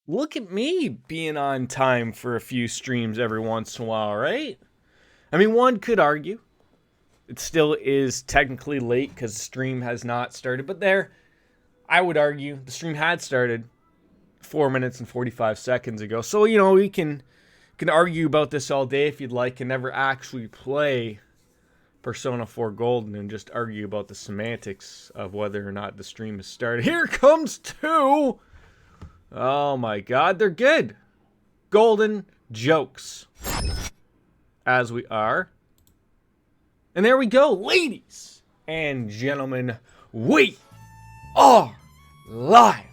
Look at me being on time for a few streams every once in a while, right? I mean, one could argue it still is technically late because the stream has not started, but I would argue the stream had started 4 minutes and 45 seconds ago. So, we can argue about this all day if you'd like and never actually play Persona 4 Golden and just argue about the semantics of whether or not the stream has started. Here comes two! Oh my god, they're good. Golden jokes. As we are. And there we go, ladies and gentlemen. We are live.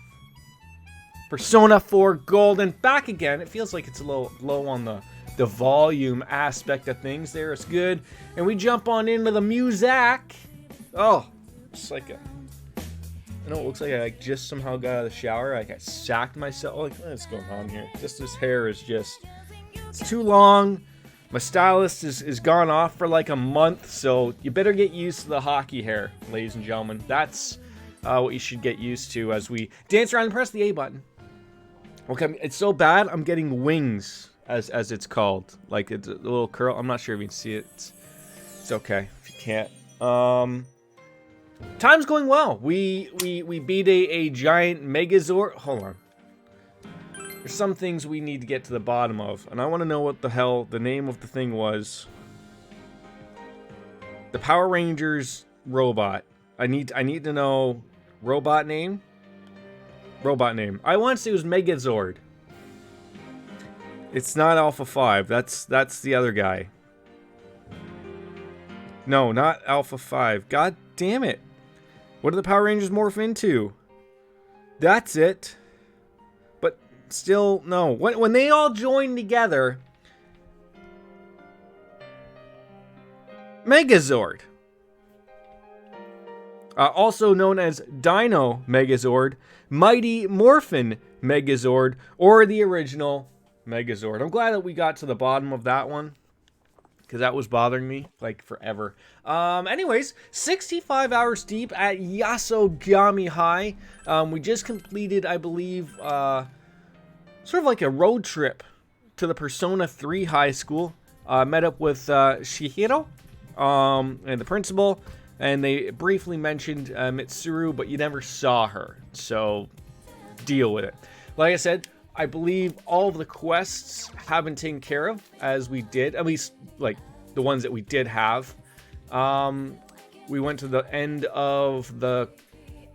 Persona 4 Golden back again. It feels like it's a little low on the volume aspect of things there. It's good. And we jump on into the music. Oh, it's like I know it looks like I just somehow got out of the shower. Like I sacked myself. Like, what's going on here? Just this hair is it's too long. My stylist is gone off for like a month, so you better get used to the hockey hair, ladies and gentlemen. That's what you should get used to as we dance around and press the A button. Okay, it's so bad, I'm getting wings, as it's called. Like, it's a little curl. I'm not sure if you can see it. It's okay if you can't. Time's going well. We beat a giant Megazord. Hold on. There's some things we need to get to the bottom of, and I want to know what the hell the name of the thing was. The Power Rangers robot. I need to know robot name. Robot name. I want to say it was Megazord. It's not Alpha 5. That's the other guy. No, not Alpha 5. God damn it. What do the Power Rangers morph into? That's it. But still, no. When they all join together... Megazord. Also known as Dino Megazord, Mighty Morphin Megazord, or the original Megazord. I'm glad that we got to the bottom of that one, because that was bothering me, like, forever. Anyways, 65 hours deep at Yasogami High. We just completed, I believe, sort of like a road trip to the Persona 3 high school. Met up with Shihiro and the principal, and they briefly mentioned Mitsuru, but you never saw her, so deal with it. Like I said, I believe all of the quests have been taken care of, as we did, at least, like, the ones that we did have. We went to the end of the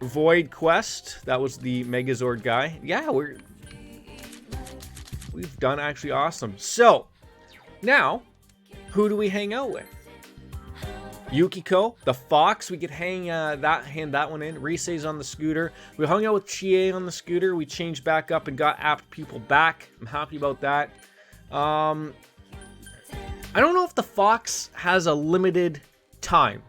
Void quest. That was the Megazord guy. Yeah, we've done actually awesome. So, now, who do we hang out with? Yukiko, the fox, we could hand that one in. Risei's on the scooter. We hung out with Chie on the scooter. We changed back up and got apt people back. I'm happy about that. I don't know if the fox has a limited time.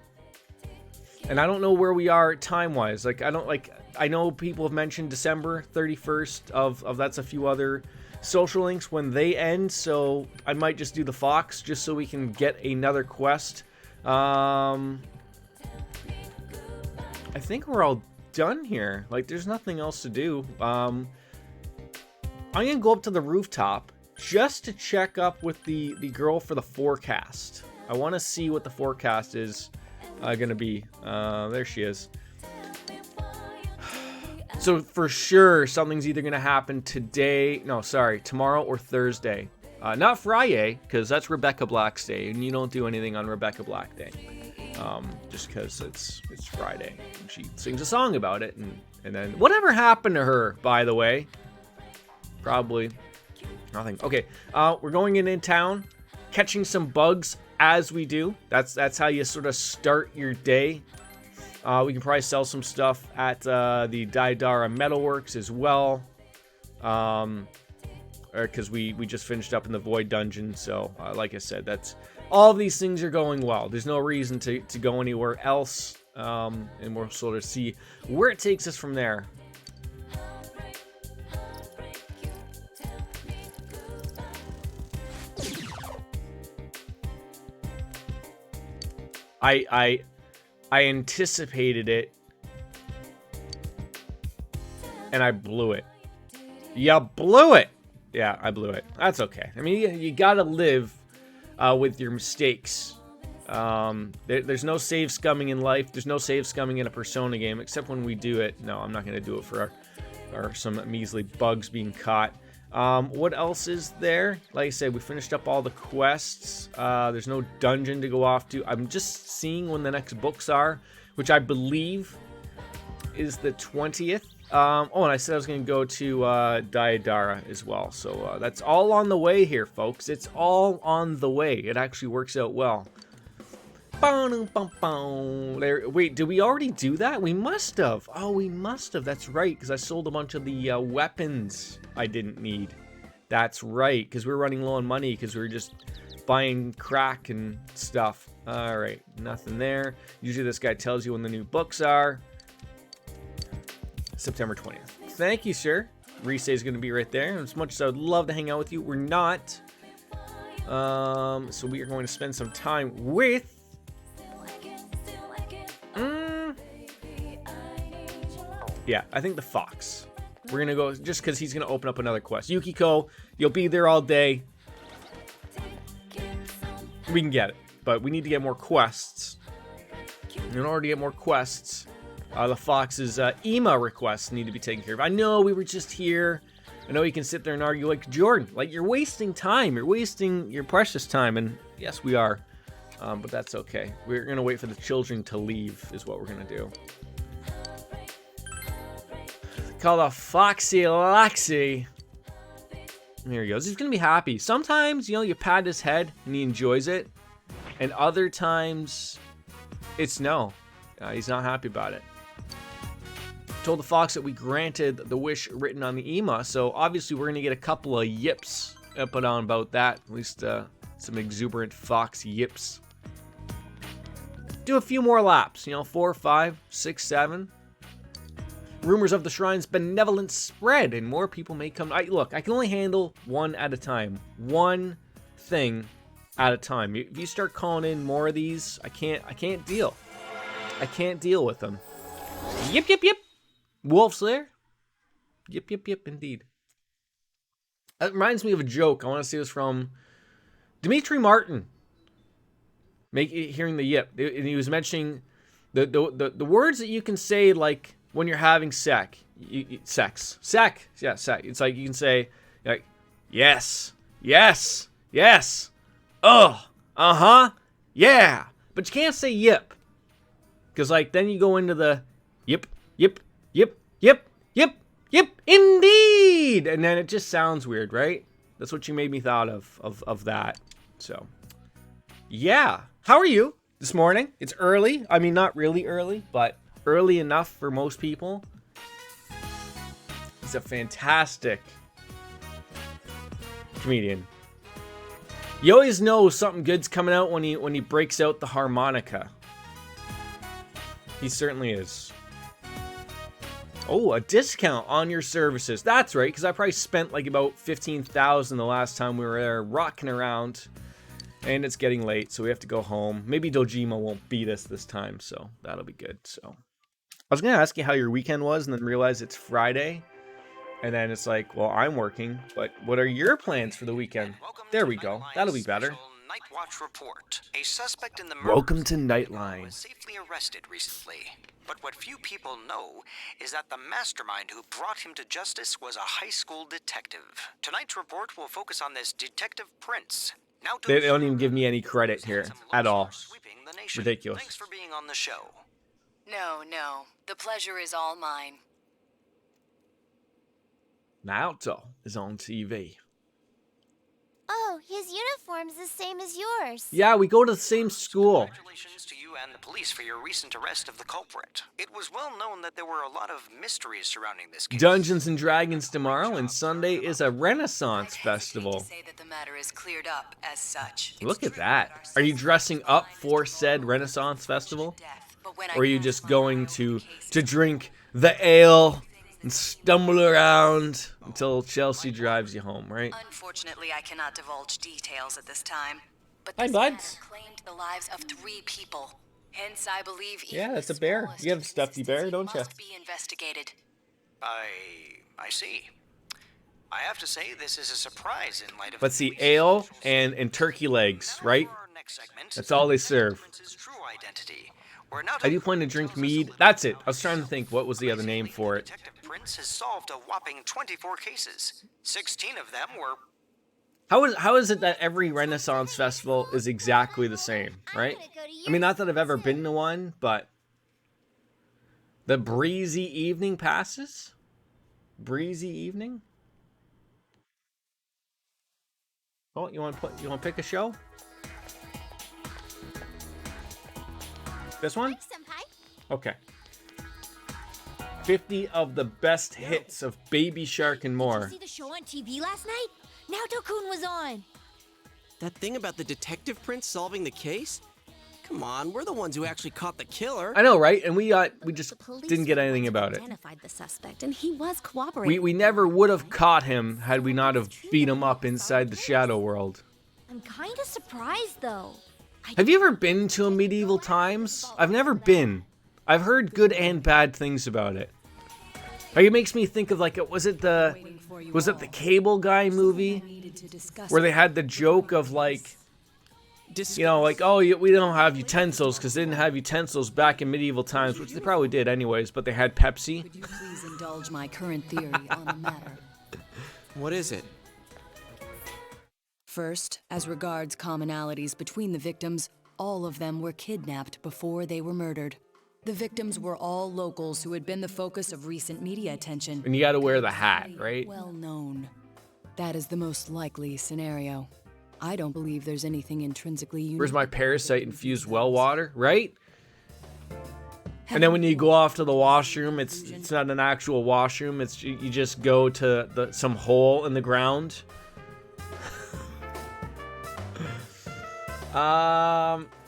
And I don't know where we are time-wise. Like, I know people have mentioned December 31st of that's a few other social links when they end, so I might just do the fox just so we can get another quest. I think we're all done here. Like, there's nothing else to do. I'm gonna go up to the rooftop just to check up with the girl for the forecast. I want to see what the forecast is gonna be. There she is. So for sure, something's either gonna happen today. No, sorry, tomorrow or Thursday. Not Friday, because that's Rebecca Black's day, and you don't do anything on Rebecca Black Day. Just because it's Friday. And she sings a song about it, and then whatever happened to her, by the way? Probably nothing. Okay, we're going in town, catching some bugs as we do. That's how you sort of start your day. We can probably sell some stuff at the Daidara Metalworks as well. Because we just finished up in the Void Dungeon, so like I said, that's all of these things are going well. There's no reason to go anywhere else, and we'll sort of see where it takes us from there. I anticipated it, and I blew it. You blew it. Yeah, I blew it. That's okay. I mean, you gotta live with your mistakes. There's no save scumming in life. There's no save scumming in a Persona game, except when we do it. No, I'm not gonna do it for some measly bugs being caught. What else is there? Like I said, we finished up all the quests. There's no dungeon to go off to. I'm just seeing when the next books are, which I believe is the 20th. Oh, and I said I was going to go to Diadara as well. So that's all on the way here, folks. It's all on the way. It actually works out well. There, wait, did we already do that? We must have. Oh, we must have. That's right, because I sold a bunch of the weapons I didn't need. That's right, because we were running low on money because we were just buying crack and stuff. All right, nothing there. Usually this guy tells you when the new books are. September 20th. Thank you, sir. Rise is going to be right there. As much as I would love to hang out with you, we're not. So we are going to spend some time with... Yeah, I think the fox. We're going to go just because he's going to open up another quest. Yukiko, you'll be there all day. We can get it, but we need to get more quests. In order to get more quests... the fox's EMA requests need to be taken care of. I know we were just here. I know you can sit there and argue like, Jordan, like you're wasting time. You're wasting your precious time. And yes, we are. But that's okay. We're going to wait for the children to leave is what we're going to do. Called a Foxy Loxy. There he goes. He's going to be happy. Sometimes, you know, you pat his head and he enjoys it. And other times, it's no. He's not happy about it. Told the fox that we granted the wish written on the EMA, so obviously we're going to get a couple of yips put on about that. At least some exuberant fox yips. Do a few more laps, you know, 4, 5, 6, 7. Rumors of the shrine's benevolence spread, and more people may come. Look, I can only handle one at a time. One thing at a time. If you start calling in more of these, I can't deal. I can't deal with them. Yip, yip, yip. Wolf's there? Yip, yip, yip, indeed. That reminds me of a joke. I want to see this from Dimitri Martin. Hearing the yip. And he was mentioning the words that you can say, like, when you're having sex. Sex. Yeah, sex. It's like you can say, like, yes, yes, yes, uh-huh, yeah. But you can't say yip. Because, like, then you go into the yip, yip, yip, yip, yip, yip, indeed! And then it just sounds weird, right? That's what you made me thought of that. So, yeah. How are you this morning? It's early. I mean, not really early, but early enough for most people. He's a fantastic comedian. You always know something good's coming out when he breaks out the harmonica. He certainly is. Oh, a discount on your services. That's right, because I probably spent like about $15,000 the last time we were there rocking around. And it's getting late, so we have to go home. Maybe Dojima won't beat us this time, so that'll be good. So, I was going to ask you how your weekend was and then realize it's Friday. And then it's like, well, I'm working, but what are your plans for the weekend? There we go. That'll be better. Night Watch report. A suspect in the murder Welcome to Nightline. was safely arrested recently. But what few people know is that the mastermind who brought him to justice was a high school detective. Tonight's report will focus on this Detective Prince. Now They don't even give me any credit here at all. Ridiculous. Thanks for being on the show. No. The pleasure is all mine. Naoto is on TV. Oh, his uniform's the same as yours. Yeah, we go to the same school. Congratulations to you and the police for your recent arrest of the culprit. It was well known that there were a lot of mysteries surrounding this case. Dungeons and Dragons tomorrow, and Sunday is a Renaissance festival. To say that the matter is cleared up as such. Look at that. Are you dressing up for said Renaissance festival? Or are you just going to drink the ale and stumble around until Chelsea drives you home, right? Unfortunately, I cannot divulge details at this time. But Hi, this buds. matter claimed the lives of 3 people. Hence, I believe Yeah, even that's the a bear. smallest You have a stuffy bear, don't you? must be investigated. I see. I have to say, this is a surprise in light of. Let's see, ale and turkey legs, right? For our next segment, That's all they serve. Prince's true identity. We're now I do plan to drink mead. That's it. I was trying to think what was the other name for it. Detective Prince has solved a whopping 24 cases. 16 of them were. How is it that every Renaissance festival is exactly the same, right? I mean, not that I've ever been to one, but the breezy evening passes? Breezy evening? Oh, you want to pick a show? This one? Senpai. Okay. 50 of the best hits of Baby Shark and more. Did you see the show on TV last night? Naoto-kun was on. That thing about the detective prince solving the case? Come on, we're the ones who actually caught the killer. I know, right? And we just didn't get anything about it. Identified the suspect, and he was cooperating. We never would have caught him had we not have beat him up inside the Shadow World. I'm kind of surprised, though. Have you ever been to a medieval times? I've never been. I've heard good and bad things about it. Like, it makes me think of, like, was it the Cable Guy movie where they had the joke of, like, you know, like, oh, we don't have utensils because they didn't have utensils back in medieval times, which they probably did anyways, but they had Pepsi. Could you please indulge my current theory on the matter? What is it? First, as regards commonalities between the victims, all of them were kidnapped before they were murdered. The victims were all locals who had been the focus of recent media attention. And you gotta wear the hat, right? Well known. That is the most likely scenario. I don't believe there's anything intrinsically unique. Where's my parasite-infused well water, right? And then when you go off to the washroom, it's not an actual washroom. It's you just go to some hole in the ground.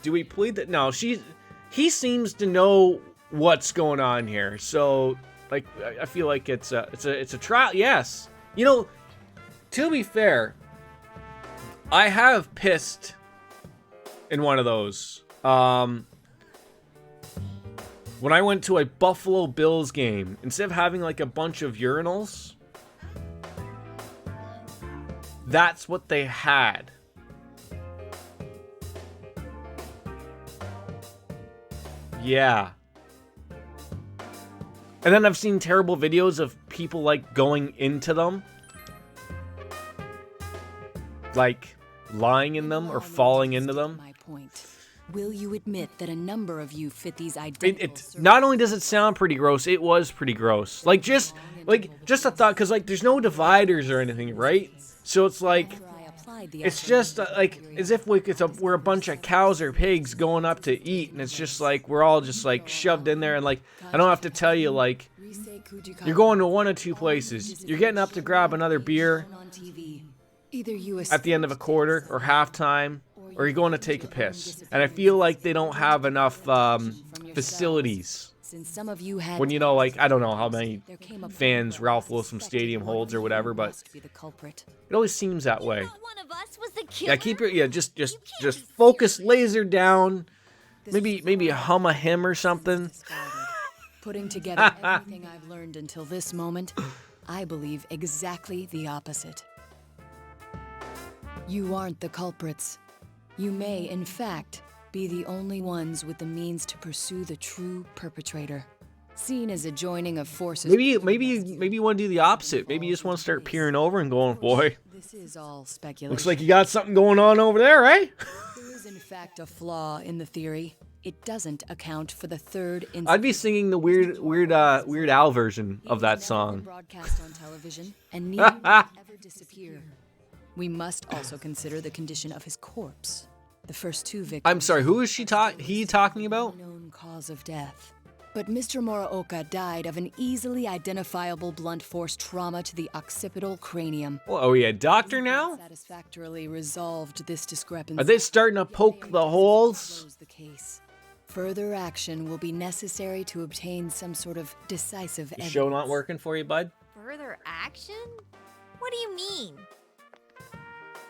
Do we plead that? No, he seems to know what's going on here. So, like, I feel like it's a trial. Yes, you know, to be fair, I have pissed in one of those. When I went to a Buffalo Bills game, instead of having like a bunch of urinals, that's what they had. Yeah. And then I've seen terrible videos of people like going into them, like lying in them or falling into them. My point. Will you admit that a number of you fit these identical It not only does it sound pretty gross, it was pretty gross. Like just a thought, because like there's no dividers or anything, right? So it's like it's just like as if we're a bunch of cows or pigs going up to eat, and it's just like we're all just like shoved in there, and like I don't have to tell you, like you're going to one of two places. You're getting up to grab another beer at the end of a quarter or halftime, or you're going to take a piss. And I feel like they don't have enough facilities. When you know, like, I don't know how many fans Ralph Wilson Stadium holds or whatever, but it always seems that way. Not one of us was the killer. Yeah, just focus, laser down. Maybe hum a hymn or something. Putting together everything I've learned until this moment, I believe exactly the opposite. You aren't the culprits. You may, in fact, be the only ones with the means to pursue the true perpetrator. Seen as a joining of forces. Maybe you want to do the opposite. Maybe you just want to start peering over and going, boy, This is all speculation. looks like you got something going on over there, right? There is in fact a flaw in the theory. It doesn't account for the third incident. I'd be singing the Weird Al version of that song. Broadcast on television and neither will ever disappear. We must also consider the condition of his corpse. The first two victims. I'm sorry, who is he talking about? Known cause of death. But Mr. Muraoka died of an easily identifiable blunt force trauma to the occipital cranium. Well, are we a doctor now? Satisfactorily resolved this discrepancy. Are they starting to poke the holes? Close the case. Further action will be necessary to obtain some sort of decisive The evidence. show not working for you, bud? Further action? What do you mean?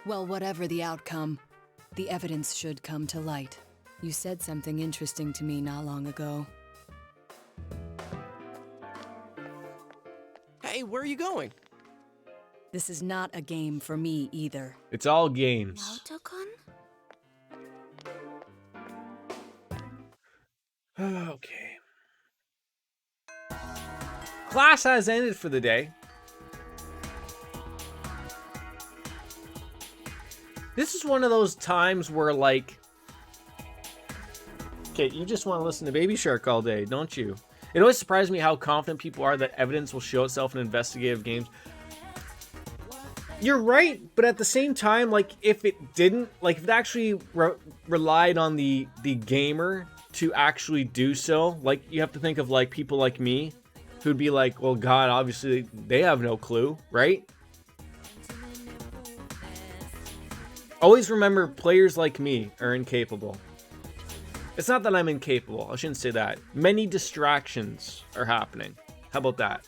Well, whatever the outcome, the evidence should come to light. You said something interesting to me not long ago. Hey, where are you going? This is not a game for me either. It's all games. Naoto-kun? Okay. Class has ended for the day. This is one of those times where, like... Okay, you just want to listen to Baby Shark all day, don't you? It always surprises me how confident people are that evidence will show itself in investigative games. You're right, but at the same time, like, if it didn't, like, if it actually relied on the gamer to actually do so, like, you have to think of, like, people like me, who'd be like, well, God, obviously, they have no clue, right? Always remember, players like me are incapable. It's not that I'm incapable, I shouldn't say that. Many distractions are happening. How about that?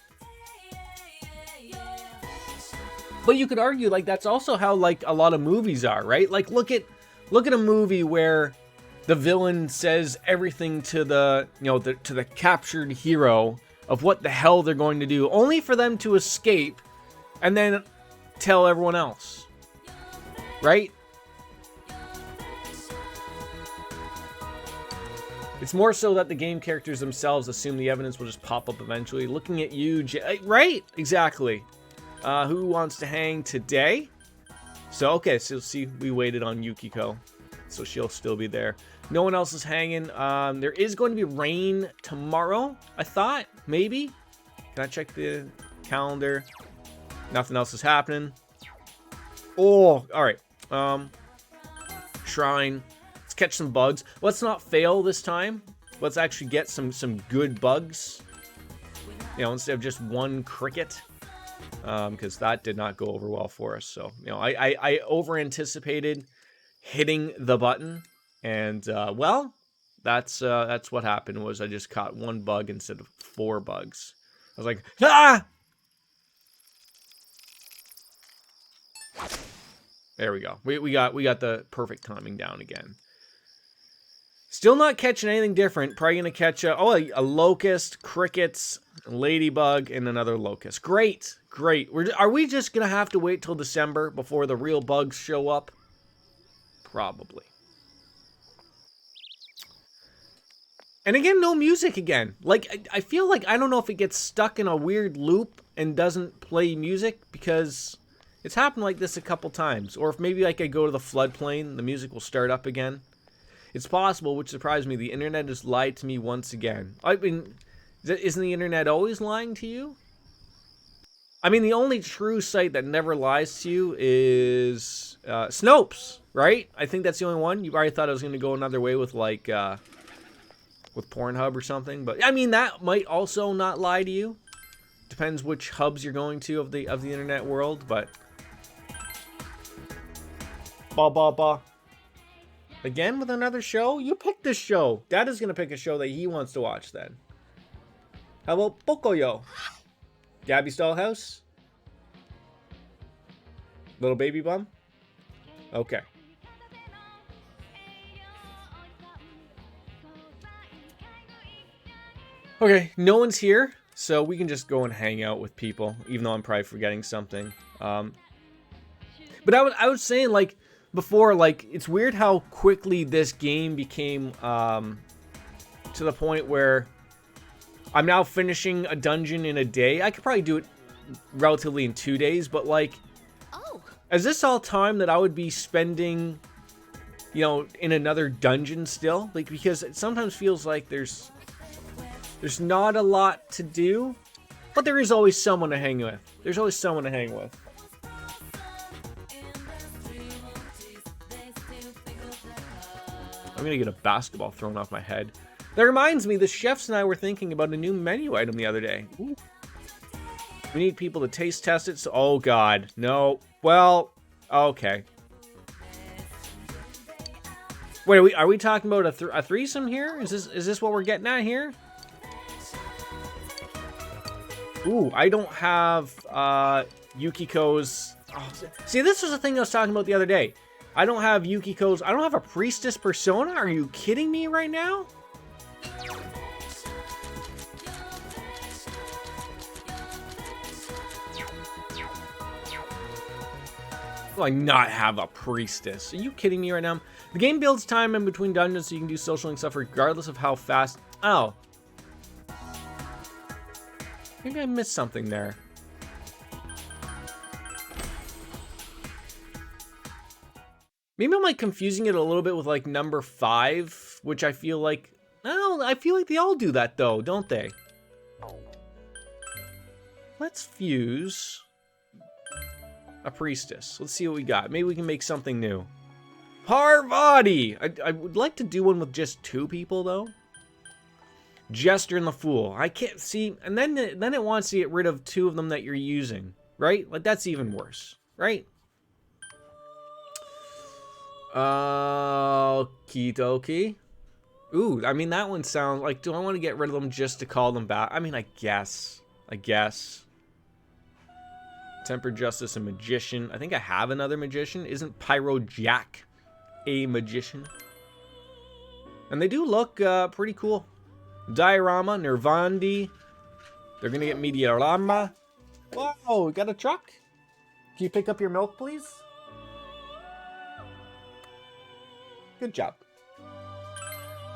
But you could argue, like, that's also how, like, a lot of movies are, right? Like, look at a movie where the villain says everything to the, you know, to the captured hero of what the hell they're going to do, only for them to escape and then tell everyone else. Right? It's more so that the game characters themselves assume the evidence will just pop up eventually. Looking at you, right? Exactly. Who wants to hang today? So, okay, so see, we waited on Yukiko. So she'll still be there. No one else is hanging. There is going to be rain tomorrow, I thought. Maybe. Can I check the calendar? Nothing else is happening. Oh, alright. Shrine. Let's catch some bugs. Let's not fail this time. Let's actually get some good bugs. You know, instead of just one cricket. Because that did not go over well for us. So, you know, I over-anticipated hitting the button. And, well, that's what happened was I just caught one bug instead of 4 bugs. I was like, ah! There we go. We got the perfect timing down again. Still not catching anything different. Probably going to catch a locust, crickets, ladybug, and another locust. Great. Great. Are we just going to have to wait till December before the real bugs show up? Probably. And again, no music again. Like, I feel like, I don't know if it gets stuck in a weird loop and doesn't play music, because it's happened like this a couple times. Or if maybe like I go to the floodplain, the music will start up again. It's possible, which surprised me. The internet has lied to me once again. I mean, isn't the internet always lying to you? I mean, the only true site that never lies to you is Snopes, right? I think that's the only one. You already thought I was going to go another way with, like, with Pornhub or something. But, I mean, that might also not lie to you. Depends which hubs you're going to of the internet world, but... Again with another show? You picked this show. Dad is going to pick a show that he wants to watch then. How about Pocoyo? Gabby's Dollhouse? Little Baby Bum? Okay. Okay, no one's here, so we can just go and hang out with people, even though I'm probably forgetting something. But I was saying, like, before, like, it's weird how quickly this game became, to the point where I'm now finishing a dungeon in a day. I could probably do it relatively in 2 days, but, like, is this all time that I would be spending, you know, in another dungeon still? Like, because it sometimes feels like there's not a lot to do, but there is always someone to hang with. There's always someone to hang with. I'm gonna get a basketball thrown off my head. That reminds me, the chefs and I were thinking about a new menu item the other day. Ooh. We need people to taste test it, so... Oh, God. No. Well, okay. Wait, are we talking about a threesome here? Is this what we're getting at here? Ooh, I don't have Yukiko's... Oh, see, this was the thing I was talking about the other day. I don't have Yukiko's... I don't have a priestess persona? Are you kidding me right now? do I not have a priestess? Are you kidding me right now? The game builds time in between dungeons so you can do social link stuff regardless of how fast. Oh. Maybe I missed something there. Maybe I'm like confusing it a little bit with like number 5, which I feel like, I feel like they all do that though, don't they? Let's fuse a priestess. Let's see what we got. Maybe we can make something new. Parvati! I would like to do one with just 2 people though. Jester and the Fool. I can't see, and then it wants to get rid of 2 of them that you're using, right? Like that's even worse, right? Okie dokie. Ooh, I mean that one sounds like, do I want to get rid of them just to call them back? I mean, I guess. Tempered Justice and Magician. I think I have another Magician. Isn't Pyro Jack a magician? And they do look pretty cool. Diorama, Nervandi. They're gonna get Mediarama. Whoa, we got a truck? Can you pick up your milk, please? Good job.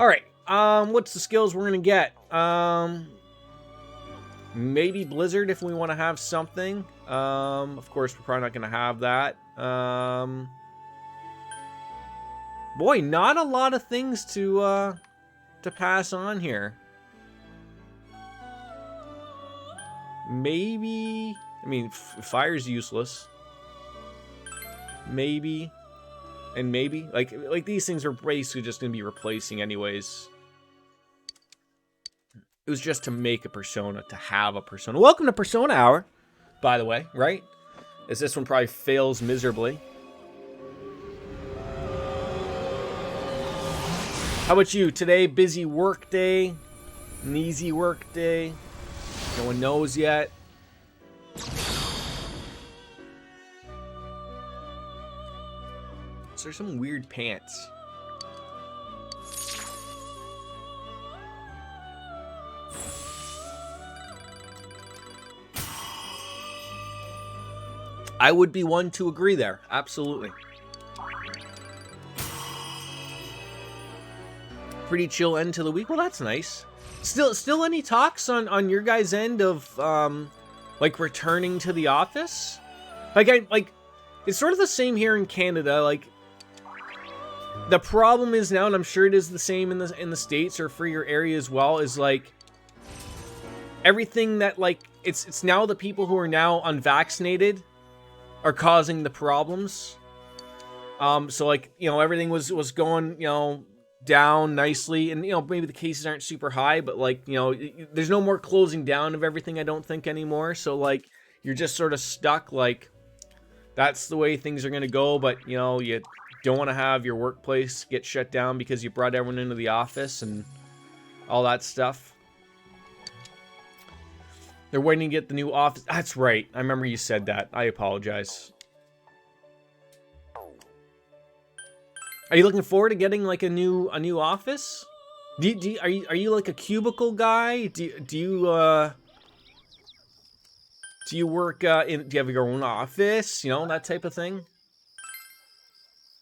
Alright, what's the skills we're gonna get? Maybe Blizzard if we want to have something. Of course, we're probably not gonna have that. Boy, not a lot of things to pass on here. Maybe, I mean, fire's useless. Maybe, and maybe, like these things are basically just gonna be replacing anyways. It was just to make a persona, to have a persona. Welcome to Persona Hour, by the way, right? As this one probably fails miserably. How about you? Today, busy work day, an easy work day. No one knows yet. So there's some weird pants. I would be one to agree there. Absolutely. Pretty chill end to the week. Well, that's nice. Still any talks on your guys' end of like returning to the office? Like it's sort of the same here in Canada. Like the problem is now, and I'm sure it is the same in the States or for your area as well, is like everything that like it's now the people who are now unvaccinated are causing the problems. So like, you know, everything was going, you know, down nicely, and you know, maybe the cases aren't super high, but like, you know, there's no more closing down of everything, I don't think, anymore. So like you're just sort of stuck, like that's the way things are going to go. But you know, you don't want to have your workplace get shut down because you brought everyone into the office and all that stuff. They're waiting to get the new office. That's right, I remember you said that. I apologize. Are you looking forward to getting like a new office? Are you like a cubicle guy? Do you work do you have your own office? You know, that type of thing.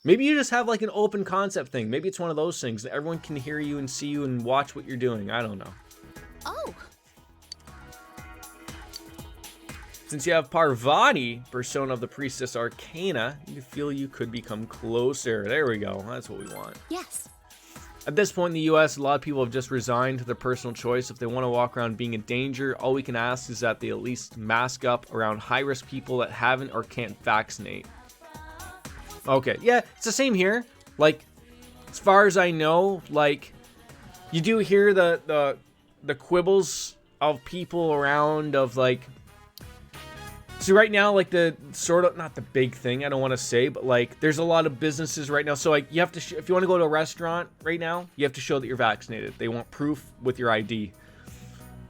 Maybe you just have like an open concept thing. Maybe it's one of those things that everyone can hear you and see you and watch what you're doing. I don't know. Oh. Since you have Parvati, Persona of the Priestess Arcana, you feel you could become closer. There we go. That's what we want. Yes. At this point in the US, a lot of people have just resigned to their personal choice. If they want to walk around being a danger, all we can ask is that they at least mask up around high-risk people that haven't or can't vaccinate. Okay, yeah, it's the same here. Like, as far as I know, like, you do hear the quibbles of people around of, like, so right now, like the sort of, not the big thing, I don't want to say, but like there's a lot of businesses right now. So like you have to, if you want to go to a restaurant right now, you have to show that you're vaccinated. They want proof with your ID.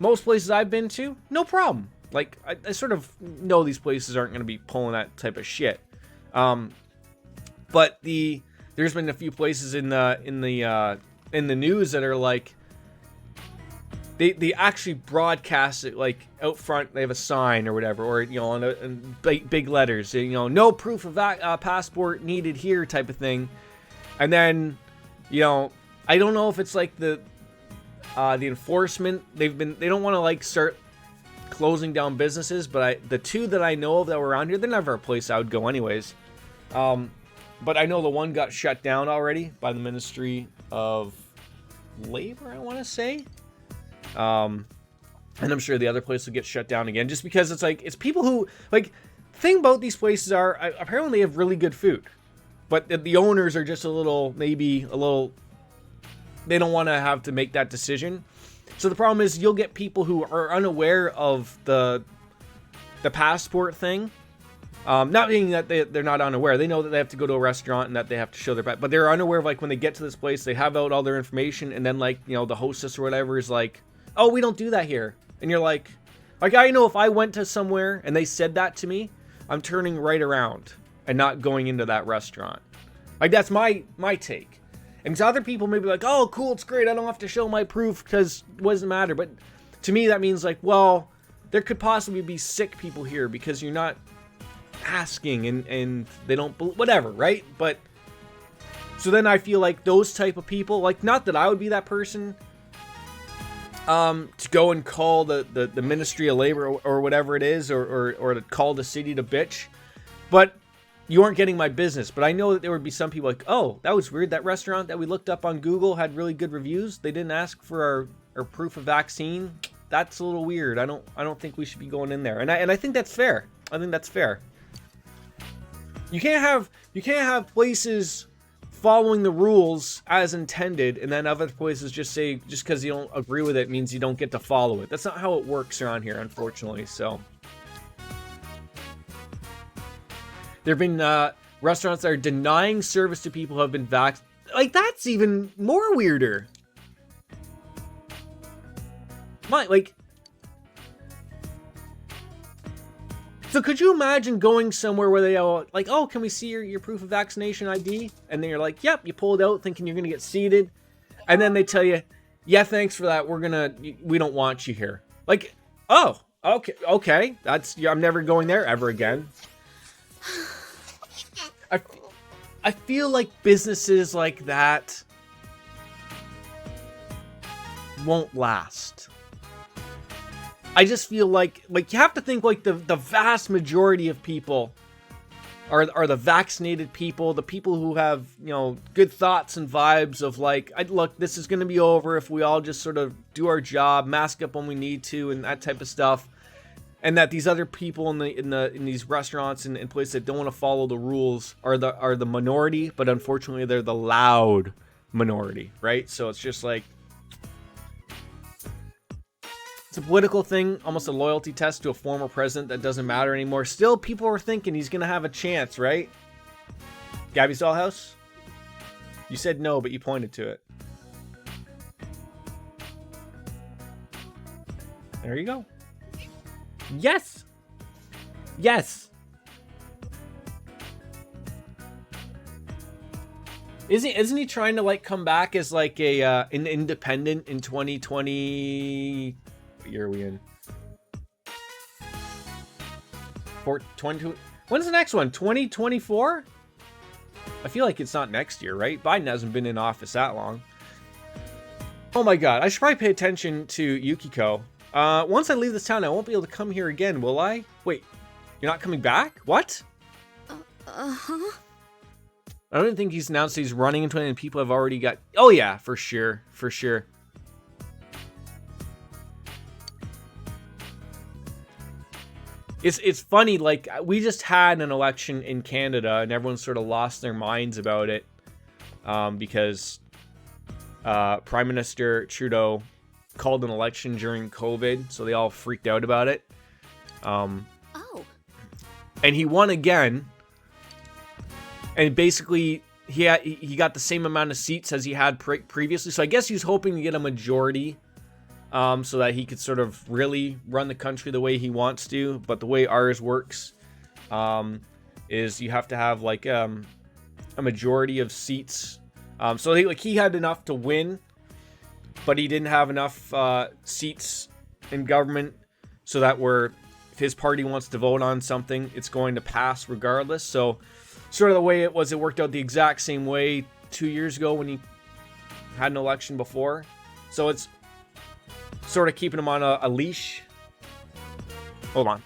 Most places I've been to, no problem. Like I sort of know these places aren't going to be pulling that type of shit. But there's been a few places in the news that are like, they actually broadcast it like out front. They have a sign or whatever, or in big letters, no proof of passport needed here type of thing. And then, I don't know if it's like the enforcement. They don't want to like start closing down businesses, but the two that I know of that were around here, they're never a place I would go anyways. But I know the one got shut down already by the Ministry of Labor, I want to say. And I'm sure the other place will get shut down again, just because it's people who like. Thing about these places are apparently they have really good food, but the owners are just maybe a little. They don't want to have to make that decision. So the problem is you'll get people who are unaware of the passport thing. Not meaning that they're not unaware. They know that they have to go to a restaurant and that they have to show their back. But they're unaware of, like, when they get to this place, they have out all their information. And then, like, the hostess or whatever is like, oh, we don't do that here. And you're like, I know if I went to somewhere and they said that to me, I'm turning right around and not going into that restaurant. Like, that's my take. And to other people may be like, oh, cool, it's great. I don't have to show my proof because it doesn't matter. But to me, that means, like, well, there could possibly be sick people here because you're not asking and they don't whatever, right? But so then I feel like those type of people, like, not that I would be that person to go and call the Ministry of Labor or whatever it is, or to call the city to bitch, but you aren't getting my business. But I know that there would be some people like, oh, that was weird, that restaurant that we looked up on Google had really good reviews, they didn't ask for our proof of vaccine. That's a little weird. I don't think we should be going in there. And I think that's fair. I think that's fair. You can't have places following the rules as intended, and then other places just say just because you don't agree with it means you don't get to follow it. That's not how it works around here, unfortunately. So there have been restaurants that are denying service to people who have been vaccinated. Like, that's even more weirder. So could you imagine going somewhere where they are like, oh, can we see your proof of vaccination ID? And then you're like, yep, you pull it out thinking you're going to get seated. And then they tell you, yeah, thanks for that. We don't want you here. Like, oh, okay. I'm never going there ever again. I feel like businesses like that won't last. I just feel like you have to think like the vast majority of people are the vaccinated people, the people who have, good thoughts and vibes of like, look, this is going to be over if we all just sort of do our job, mask up when we need to, and that type of stuff. And that these other people in these restaurants and places that don't want to follow the rules are the minority, but unfortunately they're the loud minority, right? So it's just like, it's a political thing, almost a loyalty test to a former president that doesn't matter anymore. Still, people are thinking he's going to have a chance, right? Gabby's Dollhouse? You said no, but you pointed to it. There you go. Yes! Yes! Isn't he trying to, like, come back as, like, an independent in 2020... What year are we in? 2022. When's the next one? 2024? I feel like it's not next year, right? Biden hasn't been in office that long. Oh my god, I should probably pay attention to Yukiko. Once I leave this town, I won't be able to come here again, will I? Wait, you're not coming back? What? Uh-huh. I don't think he's announced he's running into it and people have already got... Oh yeah, for sure, for sure. It's funny, like, we just had an election in Canada and everyone sort of lost their minds about it because Prime Minister Trudeau called an election during COVID, so they all freaked out about it. And he won again, and basically he got the same amount of seats as he had previously, so I guess he's hoping to get a majority so that he could sort of really run the country the way he wants to. But the way ours works is you have to have like a majority of seats. So he had enough to win, but he didn't have enough seats in government so that if his party wants to vote on something, it's going to pass regardless. So sort of the way it worked out the exact same way 2 years ago when he had an election before. So it's sort of keeping him on a leash. Hold on.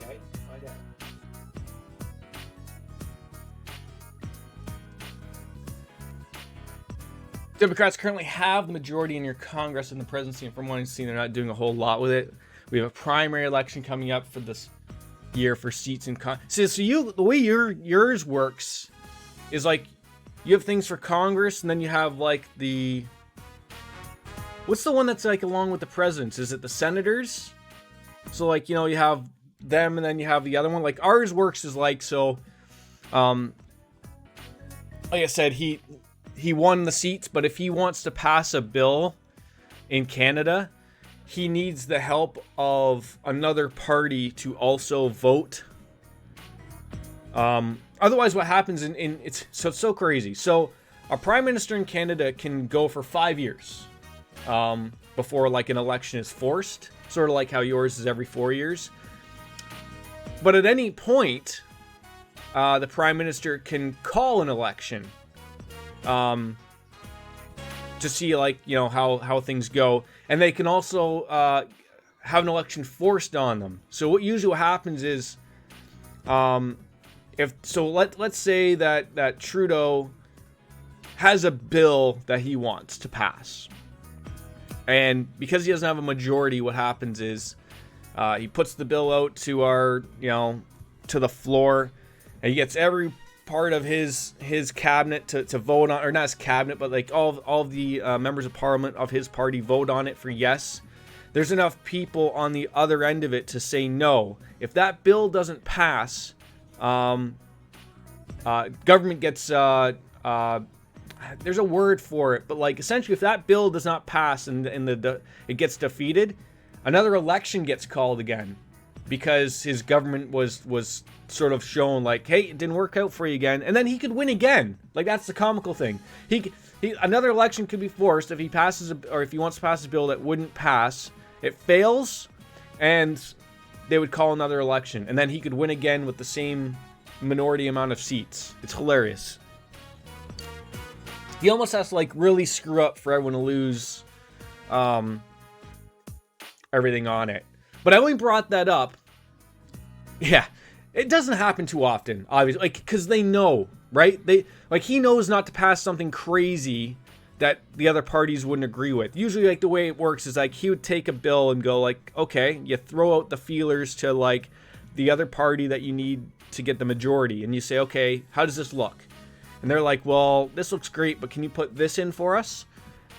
Okay? My dad. Democrats currently have the majority in your Congress and the presidency, and from what I've seen, they're not doing a whole lot with it. We have a primary election coming up for this year for seats in Congress. So you, the way yours works is like you have things for Congress, and then you have like what's the one that's like along with the presidents? Is it the senators? So like, you know, you have them, and then you have the other one. Like ours works is like so. Like I said, he won the seats, but if he wants to pass a bill in Canada, he needs the help of another party to also vote. Otherwise, what happens it's so crazy. So a prime minister in Canada can go for 5 years before like an election is forced, sort of like how yours is every 4 years. But at any point, the prime minister can call an election to see like, you know, how things go, and they can also have an election forced on them. So what usually happens is let's say that Trudeau has a bill that he wants to pass, and because he doesn't have a majority, what happens is he puts the bill out to to the floor, and he gets every part of his cabinet to vote on, or not his cabinet, but like all of the members of parliament of his party vote on it for yes. There's enough people on the other end of it to say no. If that bill doesn't pass, government gets there's a word for it, but like essentially if that bill does not pass and it gets defeated, another election gets called again. because his government was sort of shown like, hey, it didn't work out for you again, and then he could win again. Like, that's the comical thing. He another election could be forced if he passes or if he wants to pass a bill that wouldn't pass. It fails, and they would call another election, and then he could win again with the same minority amount of seats. It's hilarious. He almost has to like really screw up for everyone to lose everything on it. But I only brought that up. Yeah, it doesn't happen too often, obviously, like, because they know, right? He knows not to pass something crazy that the other parties wouldn't agree with. Usually, like, the way it works is like he would take a bill and go like, okay, you throw out the feelers to like the other party that you need to get the majority, and you say, okay, how does this look? And they're like, well, this looks great, but can you put this in for us?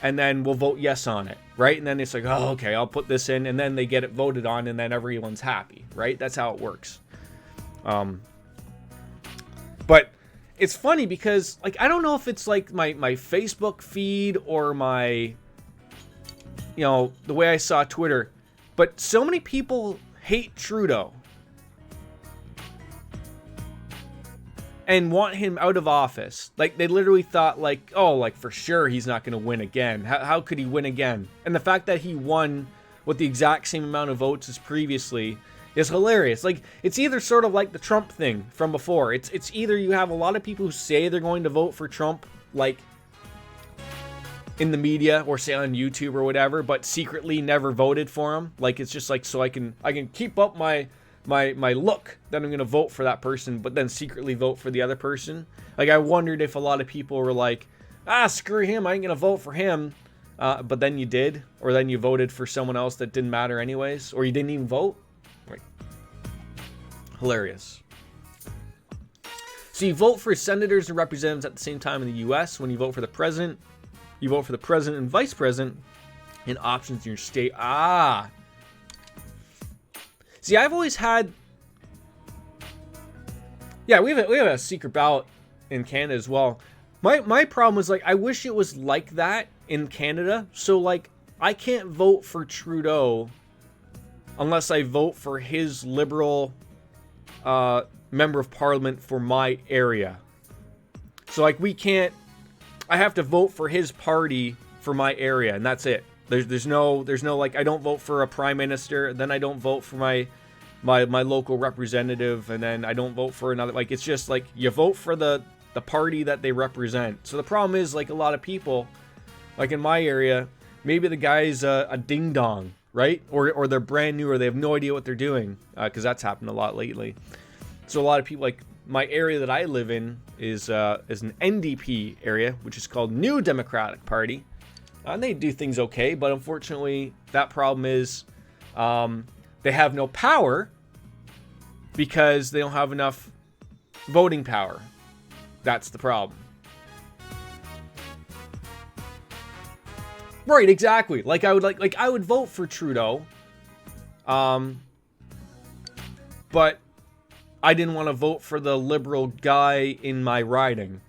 And then we'll vote yes on it, right? And then it's like, oh, okay, I'll put this in, and then they get it voted on, and then everyone's happy, right? That's how it works. But it's funny because, like, I don't know if it's like my Facebook feed or my, you know, the way I saw Twitter, but so many people hate Trudeau and want him out of office. Like, they literally thought, like, oh, like, for sure he's not going to win again. How could he win again? And the fact that he won with the exact same amount of votes as previously is hilarious. Like, it's either sort of like the Trump thing from before. It's either you have a lot of people who say they're going to vote for Trump, like, in the media or say on YouTube or whatever, but secretly never voted for him. Like, it's just like, so I can keep up my look that I'm going to vote for that person, but then secretly vote for the other person. Like, I wondered if a lot of people were like, screw him, I ain't going to vote for him. But then you did, or then you voted for someone else that didn't matter anyways, or you didn't even vote. Like, hilarious. So you vote for senators and representatives at the same time in the US. When you vote for the president, you vote for the president and vice president and options in your state. See, I've always had... Yeah, we have a secret ballot in Canada as well. My problem was, like, I wish it was like that in Canada. So, like, I can't vote for Trudeau unless I vote for his Liberal member of Parliament for my area. So, like, we can't... I have to vote for his party for my area, and that's it. There's no like, I don't vote for a prime minister, then I don't vote for my local representative, and then I don't vote for another. Like, it's just like you vote for the party that they represent. So the problem is, like, a lot of people, like in my area, maybe the guy's a ding dong, right? Or they're brand new, or they have no idea what they're doing, because that's happened a lot lately. So a lot of people, like my area that I live in is an NDP area, which is called New Democratic Party. And they do things okay, but unfortunately, that problem is they have no power because they don't have enough voting power. That's the problem. Right, exactly. Like, I would vote for Trudeau, but I didn't want to vote for the Liberal guy in my riding,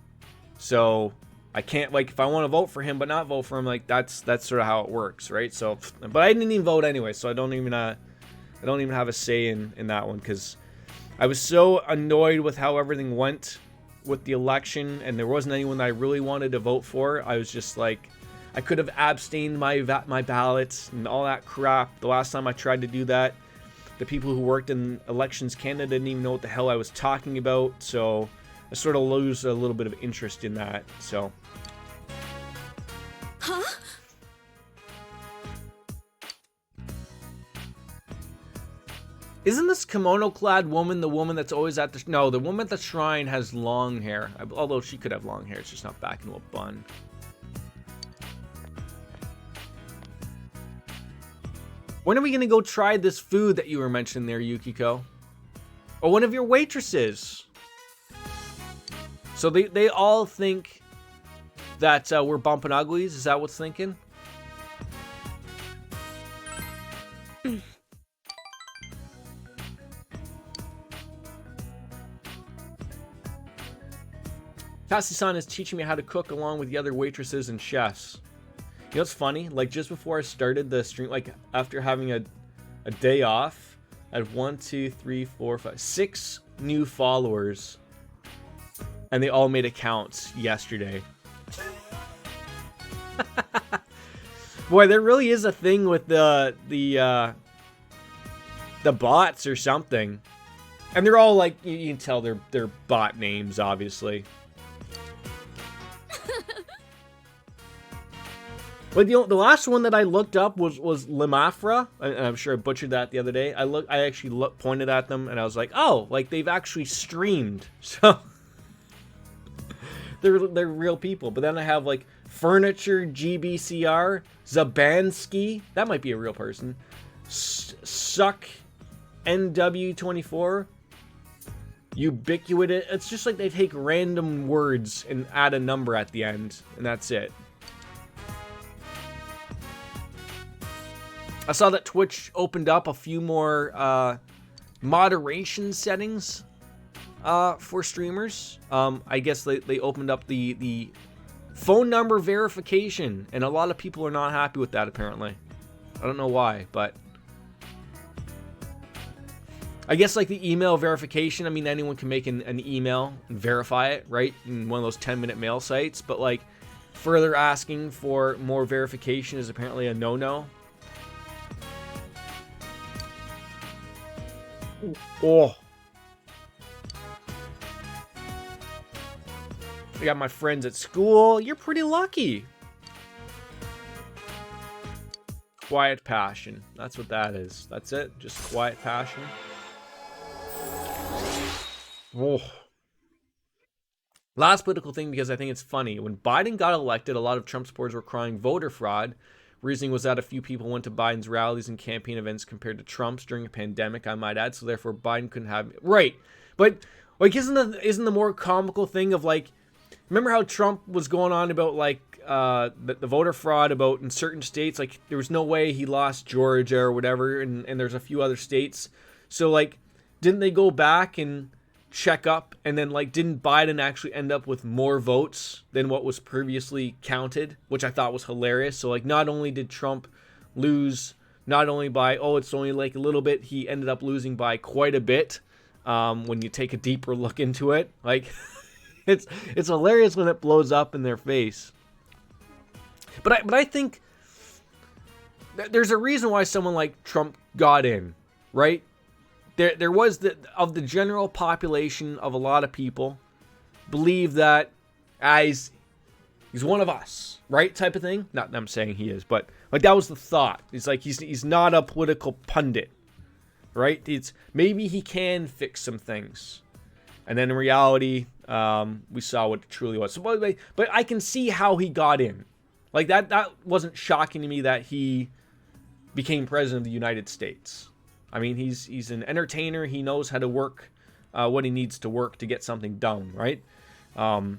so I can't, like, if I want to vote for him but not vote for him, like, that's sort of how it works, right? So, but I didn't even vote anyway, so I don't even have a say in that one, because I was so annoyed with how everything went with the election, and there wasn't anyone that I really wanted to vote for. I was just like, I could have abstained my ballots and all that crap. The last time I tried to do that, the people who worked in Elections Canada didn't even know what the hell I was talking about, so I sort of lose a little bit of interest in that, so. Huh? Isn't this kimono-clad woman the woman that's always at the... No, the woman at the shrine has long hair. Although she could have long hair, it's just not back into a bun. When are we going to go try this food that you were mentioning there, Yukiko? Or one of your waitresses? So they all think that we're bumping uglies? Is that what's thinking? Cassie-san is teaching me how to cook along with the other waitresses and chefs. You know what's funny? Like, just before I started the stream, like, after having a day off, I had 1, 2, 3, 4, 5, 6 new followers, and they all made accounts yesterday. Boy, there really is a thing with the bots or something, and they're all like, you can tell they're bot names, obviously. But the last one that I looked up was Limafra, and I'm sure I butchered that the other day. I actually pointed at them, and I was like, oh, like they've actually streamed, so they're real people. But then I have like Furniture GBCR, Zabansky, that might be a real person. Suck NW24, Ubiquitous. It's just like they take random words and add a number at the end, and that's it. I saw that Twitch opened up a few more moderation settings for streamers. I guess they opened up the phone number verification, and a lot of people are not happy with that, apparently. I don't know why, but I guess like the email verification, I mean, anyone can make an email and verify it, right? In one of those 10-minute mail sites, but like further asking for more verification is apparently a no-no. Oh. I got my friends at school. You're pretty lucky. Quiet passion. That's what that is. That's it. Just quiet passion. Oh. Last political thing, because I think it's funny. When Biden got elected, a lot of Trump supporters were crying voter fraud. Reasoning was that a few people went to Biden's rallies and campaign events compared to Trump's during a pandemic, I might add, so therefore Biden couldn't have... Right. But, like, isn't the more comical thing of, like, remember how Trump was going on about, like, the voter fraud about in certain states? Like, there was no way he lost Georgia or whatever, and there's a few other states. So, like, didn't they go back and check up, and then, like, didn't Biden actually end up with more votes than what was previously counted, which I thought was hilarious. So, like, not only did Trump lose, not only by, oh, it's only like a little bit, he ended up losing by quite a bit when you take a deeper look into it. Like, it's hilarious when it blows up in their face. But I think there's a reason why someone like Trump got in, right? There was of the general population of a lot of people believe that he's one of us, right? Type of thing. Not that I'm saying he is, but like that was the thought. It's like he's not a political pundit, right? It's maybe he can fix some things, and then in reality, we saw what it truly was. So, but I can see how he got in. Like that wasn't shocking to me that he became president of the United States. I mean, he's an entertainer. He knows how to work what he needs to work to get something done, right? But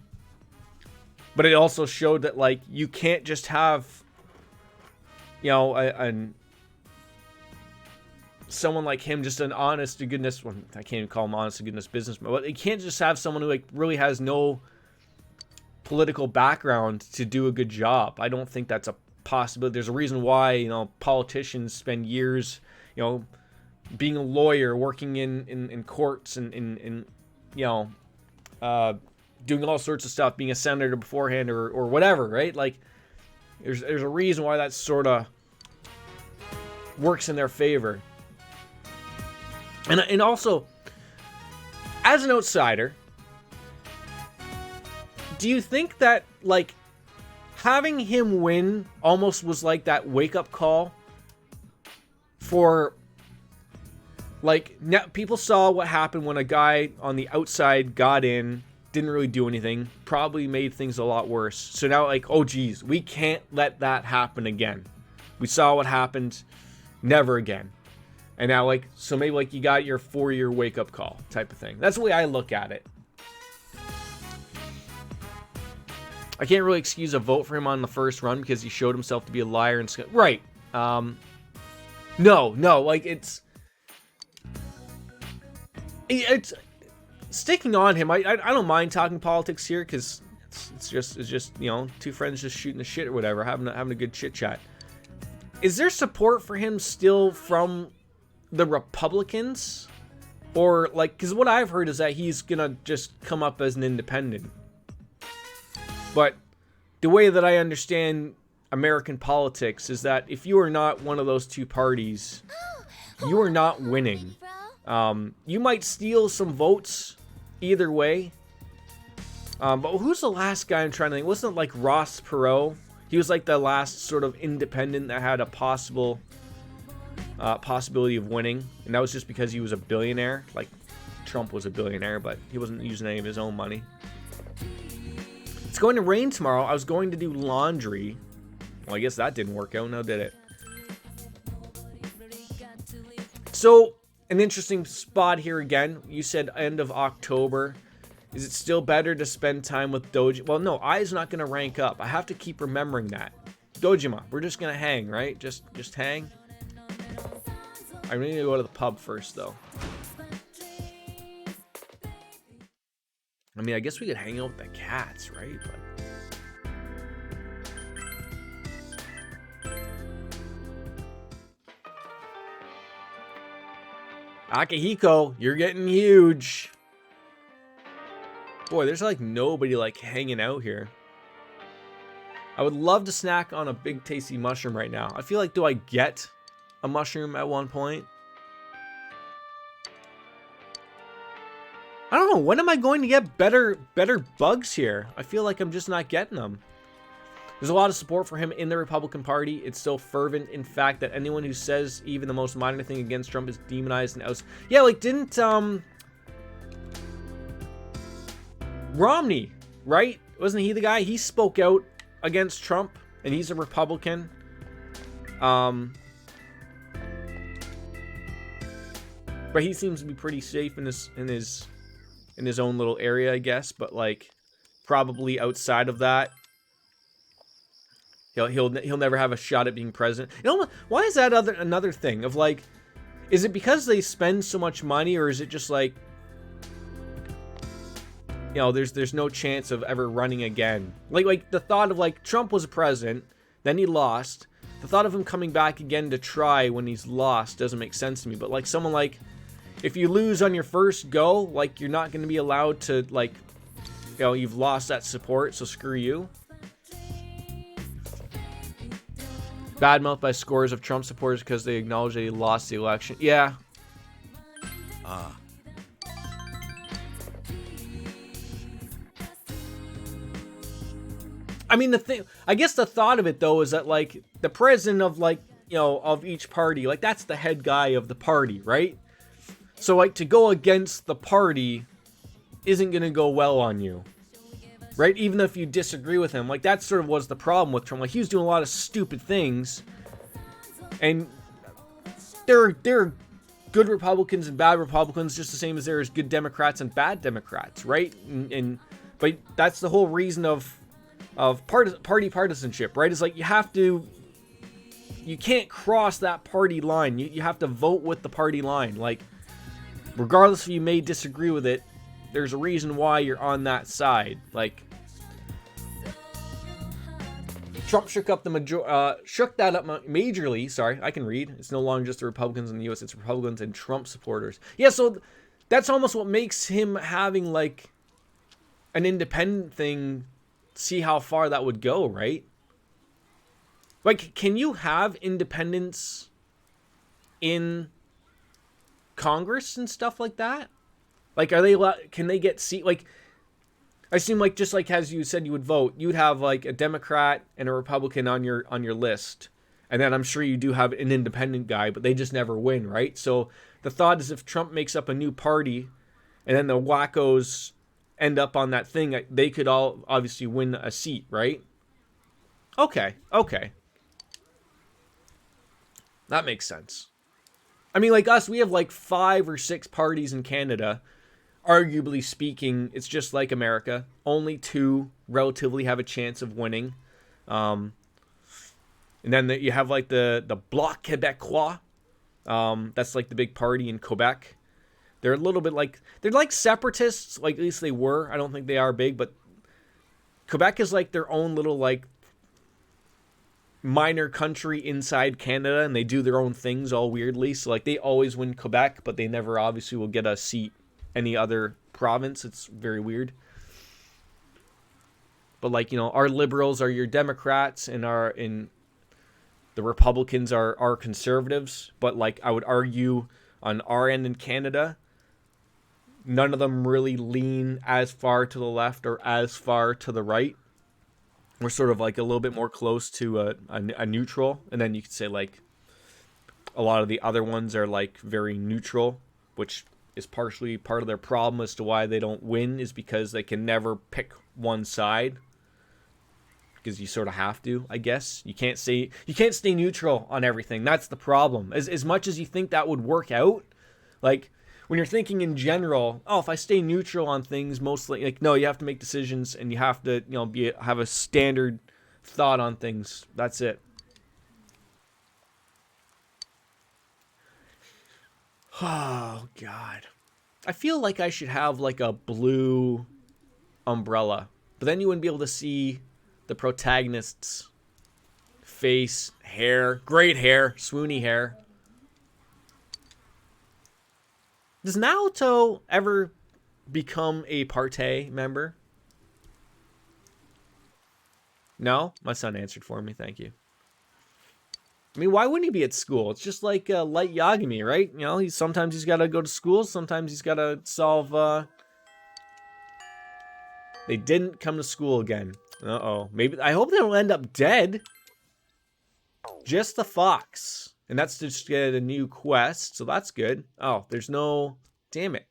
it also showed that, like, you can't just have, you know, someone like him, just an honest to goodness, well, I can't even call him honest to goodness businessman, but you can't just have someone who, like, really has no political background to do a good job. I don't think that's a possibility. There's a reason why, you know, politicians spend years, you know, being a lawyer, working in courts, and you know, doing all sorts of stuff, being a senator beforehand or whatever, right? Like, there's a reason why that sort of works in their favor. And also, as an outsider, do you think that, like, having him win almost was like that wake-up call for... Like, people saw what happened when a guy on the outside got in, didn't really do anything, probably made things a lot worse. So now, like, oh, geez, we can't let that happen again. We saw what happened, never again. And now, like, so maybe, like, you got your 4-year wake-up call type of thing. That's the way I look at it. I can't really excuse a vote for him on the first run because he showed himself to be a liar and... Right. No, like, it's sticking on him. I don't mind talking politics here because it's just you know, two friends just shooting the shit or whatever, having a good chit chat. Is there support for him still from the Republicans, or like, because what I've heard is that he's gonna just come up as an independent. But the way that I understand American politics is that if you are not one of those two parties, you are not winning. You might steal some votes either way. But who's the last guy I'm trying to think? Wasn't it like Ross Perot? He was like the last sort of independent that had a possibility of winning, and that was just because he was a billionaire. Like Trump was a billionaire, but he wasn't using any of his own money. It's going to rain tomorrow. I was going to do laundry. Well, I guess that didn't work out. No, did it? So, an interesting spot here again. You said end of October. Is it still better to spend time with Doji? Well, no, Ai's not going to rank up. I have to keep remembering that. Dojima, we're just going to hang, right? Just hang. I need to go to the pub first, though. I mean, I guess we could hang out with the cats, right? But Akihiko, you're getting huge. Boy, there's like nobody like hanging out here. I would love to snack on a big tasty mushroom right now. I feel like, do I get a mushroom at one point? I don't know. When am I going to get better bugs here? I feel like I'm just not getting them. There's a lot of support for him in the Republican Party. It's so fervent, in fact, that anyone who says even the most minor thing against Trump is demonized and ousted. Yeah, like didn't Romney, right? Wasn't he the guy? He spoke out against Trump, and he's a Republican. But he seems to be pretty safe in his own little area, I guess. But like, probably outside of that, he'll never have a shot at being president. You know, why is that another thing of like, is it because they spend so much money, or is it just like, you know, there's no chance of ever running again? Like the thought of like Trump was a president, then he lost. The thought of him coming back again to try when he's lost doesn't make sense to me. But like someone like, if you lose on your first go, like you're not going to be allowed to, like, you know, you've lost that support, so screw you. Badmouthed by scores of Trump supporters because they acknowledge that he lost the election. Yeah. I mean, I guess the thought of it, though, is that, like, the president of, like, you know, of each party, like, that's the head guy of the party, right? So, like, to go against the party isn't going to go well on you, right? Even if you disagree with him. Like, that sort of was the problem with Trump. Like, he was doing a lot of stupid things. And there are good Republicans and bad Republicans just the same as there is good Democrats and bad Democrats, right? But that's the whole reason of party partisanship, right? Is like you can't cross that party line. You have to vote with the party line. Like, regardless if you may disagree with it, there's a reason why you're on that side. Like, Trump shook that up majorly. Sorry, I can read. It's no longer just the Republicans in the U.S. It's Republicans and Trump supporters. Yeah, so that's almost what makes him having like an independent thing. See how far that would go, right? Like, can you have independents in Congress and stuff like that? Like, are they allowed, can they get seat? Like, I assume, like, just like as you said you would vote, you'd have like a Democrat and a Republican on your list, and then I'm sure you do have an independent guy, but they just never win, right? So the thought is if Trump makes up a new party, and then the wackos end up on that thing, they could all obviously win a seat, right? Okay. That makes sense. I mean, like us, we have like 5 or 6 parties in Canada. Arguably speaking, it's just like America. Only 2 relatively have a chance of winning. And then you have like the Bloc Québécois. That's like the big party in Quebec. They're a little bit like, they're like separatists, like at least they were. I don't think they are big, but Quebec is like their own little like minor country inside Canada, and they do their own things all weirdly. So like they always win Quebec, but they never obviously will get a seat any other province. It's very weird. But like, you know, our liberals are your Democrats, and the Republicans are our conservatives. But like I would argue on our end in Canada, none of them really lean as far to the left or as far to the right. We're sort of like a little bit more close to a neutral. And then you could say like a lot of the other ones are like very neutral, which is partially part of their problem as to why they don't win, is because they can never pick one side. Because you sort of have to, I guess. You can't stay neutral on everything. That's the problem. As much as you think that would work out, like when you're thinking in general, oh, if I stay neutral on things, mostly, like, no, you have to make decisions, and you have to, you know, have a standard thought on things. That's it. Oh God, I feel like I should have like a blue umbrella, but then you wouldn't be able to see the protagonist's face, hair, great hair, swoony hair. Does Naoto ever become a Partey member? No? My son answered for me, thank you. I mean, why wouldn't he be at school? It's just like Light Yagami, right? You know, sometimes he's got to go to school, sometimes he's got to solve... They didn't come to school again. Uh-oh. Maybe, I hope they don't end up dead. Just the fox. And that's to just get a new quest, so that's good. Oh, there's no... Damn it.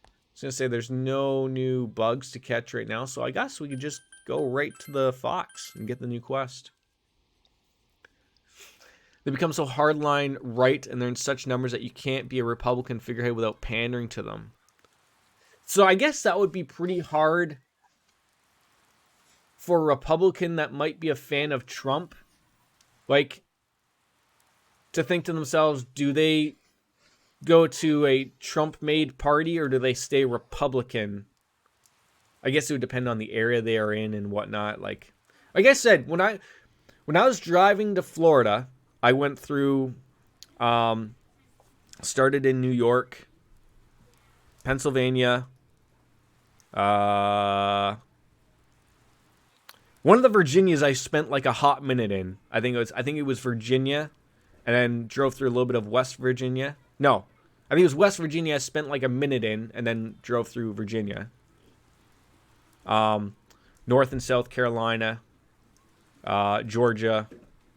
I was going to say there's no new bugs to catch right now, so I guess we could just go right to the fox and get the new quest. They become so hardline right, and they're in such numbers that you can't be a Republican figurehead without pandering to them. So I guess that would be pretty hard for a Republican that might be a fan of Trump. Like, to think to themselves, do they go to a Trump-made party or do they stay Republican? I guess it would depend on the area they are in and whatnot. Like I said, when I was driving to Florida, I went through, started in New York, Pennsylvania, one of the Virginias I spent like a hot minute in. I think it was Virginia, and then drove through a little bit of West Virginia. No, I think it was West Virginia I spent like a minute in, and then drove through Virginia. North and South Carolina, Georgia,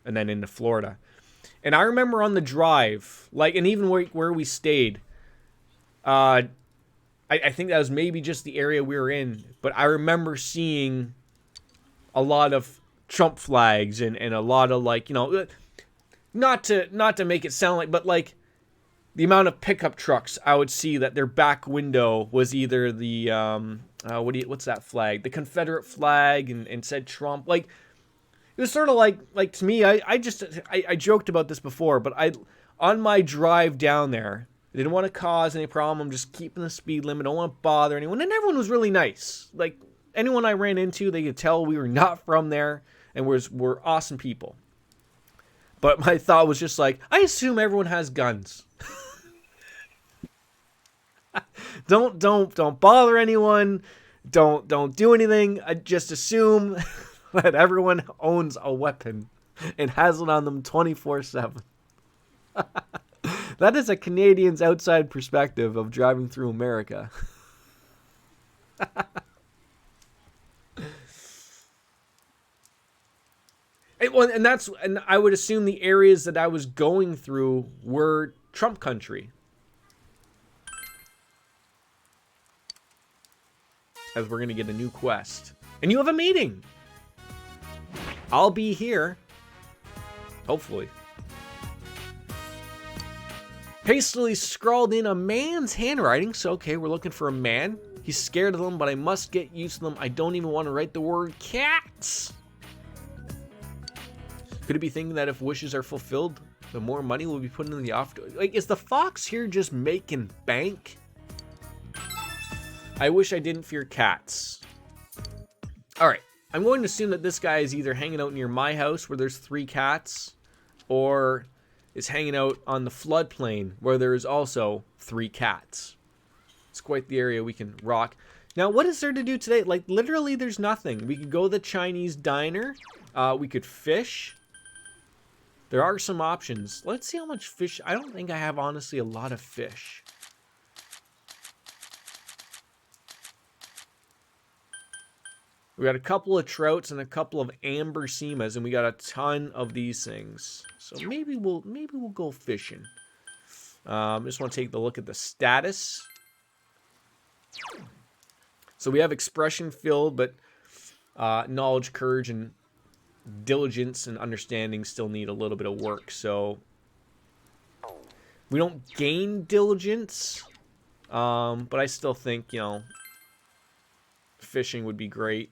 and then into Florida. And I remember on the drive, like, and even where we stayed, I think that was maybe just the area we were in, but I remember seeing a lot of Trump flags and a lot of, like, you know, not to make it sound like, but like the amount of pickup trucks I would see that their back window was either the what's that flag? The Confederate flag, and said Trump. Like, it was sort of like to me, I joked about this before, but on my drive down there, I didn't want to cause any problem. I'm just keeping the speed limit. Don't want to bother anyone. And everyone was really nice. Like, anyone I ran into, they could tell we were not from there and we're awesome people. But my thought was just like, I assume everyone has guns. Don't bother anyone. Don't do anything. I just assume that everyone owns a weapon and has it on them 24/7. That is a Canadian's outside perspective of driving through America. And I would assume the areas that I was going through were Trump country. As we're going to get a new quest. And you have a meeting. I'll be here. Hopefully. Hastily scrawled in a man's handwriting. So, okay, we're looking for a man. He's scared of them, but I must get used to them. I don't even want to write the word cats. Could it be thinking that if wishes are fulfilled, the more money will be put into the off? Like, is the fox here just making bank? I wish I didn't fear cats. All right. I'm going to assume that this guy is either hanging out near my house where there's 3 cats, or is hanging out on the floodplain where there is also 3 cats. It's quite the area we can rock. Now, what is there to do today? Like, literally, there's nothing. We could go to the Chinese diner. We could fish. There are some options. Let's see how much fish. I don't think I have, honestly, a lot of fish. We got a couple of trouts and a couple of amber semas, and we got a ton of these things. So maybe we'll go fishing. I just want to take a look at the status. So we have expression filled, but knowledge, courage, and diligence and understanding still need a little bit of work. So we don't gain diligence, but I still think, you know, fishing would be great.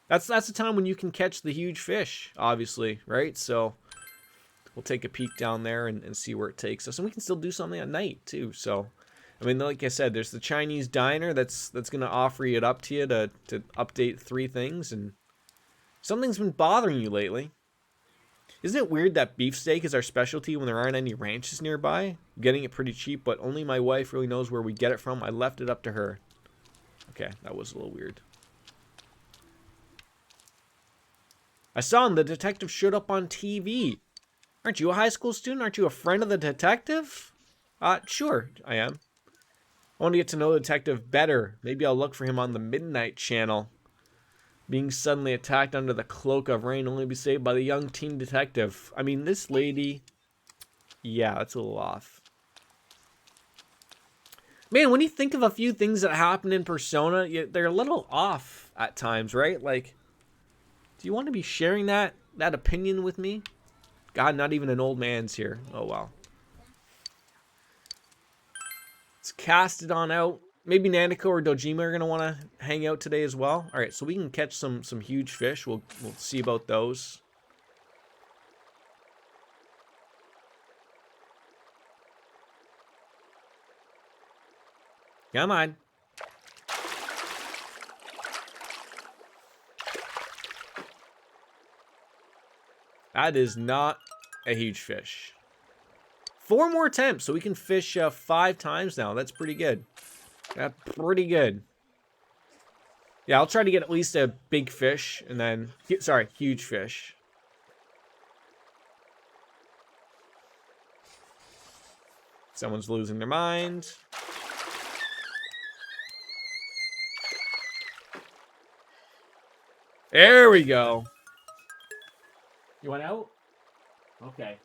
That's the time when you can catch the huge fish, obviously, right? So we'll take a peek down there and see where it takes us. And we can still do something at night, too. So, I mean, like I said, there's the Chinese diner that's going to offer it up to you to update 3 things. And something's been bothering you lately. Isn't it weird that beefsteak is our specialty when there aren't any ranches nearby? I'm getting it pretty cheap, but only my wife really knows where we get it from. I left it up to her. Okay, that was a little weird. I saw him. The detective showed up on TV. Aren't you a high school student? Aren't you a friend of the detective? Sure, I am. I want to get to know the detective better. Maybe I'll look for him on the Midnight Channel. Being suddenly attacked under the cloak of rain, only to be saved by the young teen detective. I mean, this lady... Yeah, that's a little off. Man, when you think of a few things that happen in Persona, they're a little off at times, right? Like... Do you want to be sharing that opinion with me? God, not even an old man's here. Oh, well. Let's cast it on out. Maybe Nanako or Dojima are going to want to hang out today as well. All right, so we can catch some huge fish. We'll see about those. Come on. That is not a huge fish. 4 more attempts, so we can fish 5 times now. That's pretty good. That's pretty good. Yeah, I'll try to get at least a big fish, and then... Sorry, huge fish. Someone's losing their mind. There we go. You went out? Okay.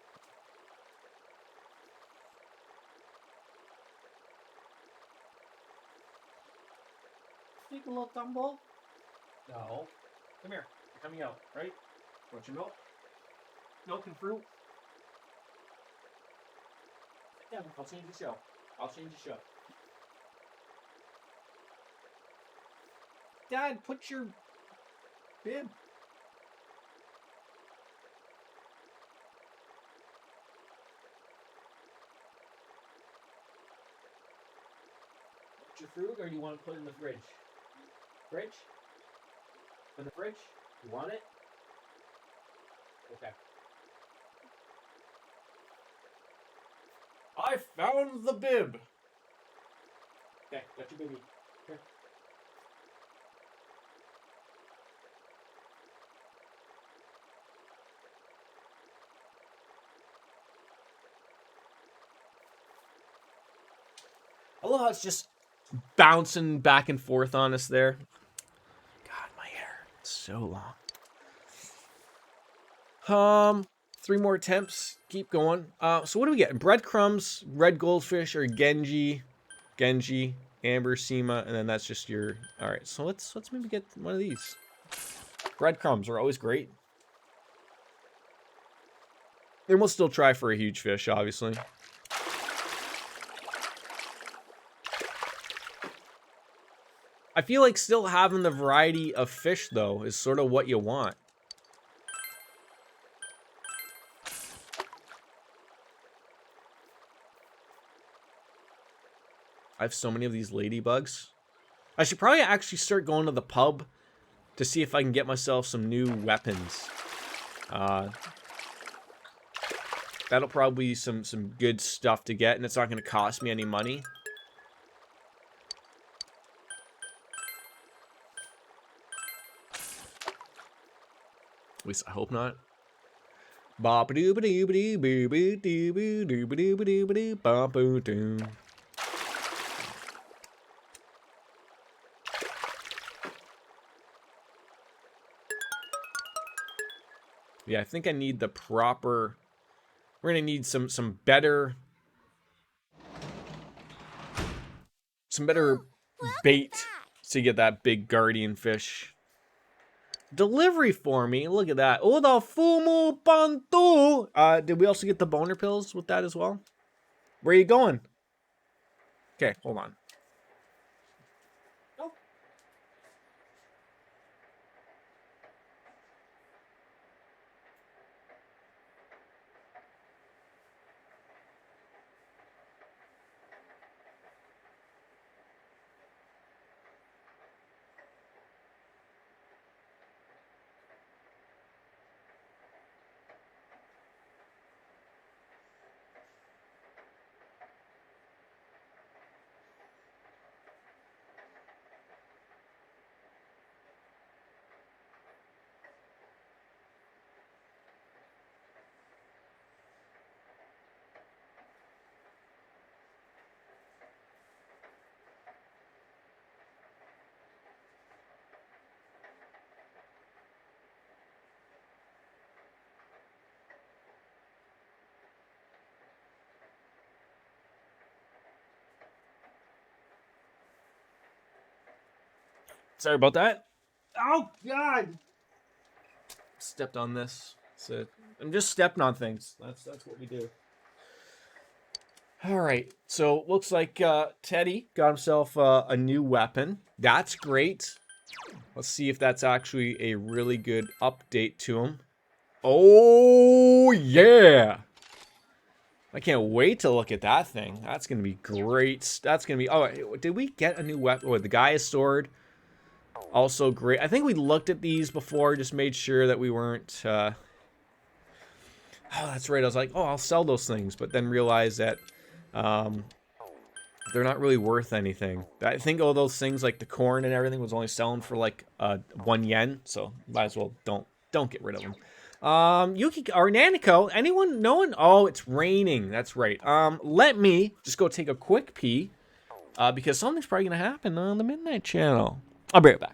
Take a little tumble. No. Come here. You're coming out, right? Want your milk? Milk and fruit? Yeah, I'll change the show. I'll change the show. Dad, put your bib. Your fruit, or do you want to put it in the fridge? Fridge? In the fridge? You want it? Okay. I found the bib. Okay, got your baby. Here. I love how it's just bouncing back and forth on us there. God, my hair. It's so long. 3 more attempts. Keep going. So what do we get? Breadcrumbs, red goldfish, or Genji, amber sema, and then that's just your... Alright, so let's maybe get one of these. Breadcrumbs are always great. And we'll still try for a huge fish, obviously. I feel like still having the variety of fish, though, is sort of what you want. I have so many of these ladybugs. I should probably actually start going to the pub to see if I can get myself some new weapons. That'll probably be some good stuff to get, and it's not going to cost me any money. At least I hope not. Yeah, I think I need the proper... We're gonna need some better bait to get that big guardian fish. Delivery for me. Look at that. Oh, the fumu pantu. Did we also get the boner pills with that as well? Where are you going? Okay, hold on. Sorry about that. Oh, God. Stepped on this. So I'm just stepping on things. That's what we do. All right. So looks like Teddy got himself a new weapon. That's great. Let's see if that's actually a really good update to him. Oh, yeah. I can't wait to look at that thing. That's going to be great. That's going to be... Oh, did we get a new weapon? Oh, the Gaia sword. Also great. I think we looked at these before, just made sure that we weren't... Oh, that's right. I was like, oh, I'll sell those things. But then realized that they're not really worth anything. I think all those things, like the corn and everything, was only selling for like 1 yen. So might as well don't get rid of them. Yuki or Nanako, anyone? No one? Oh, it's raining. That's right. Let me just go take a quick pee. Because something's probably gonna happen on the Midnight Channel. I'll be right back.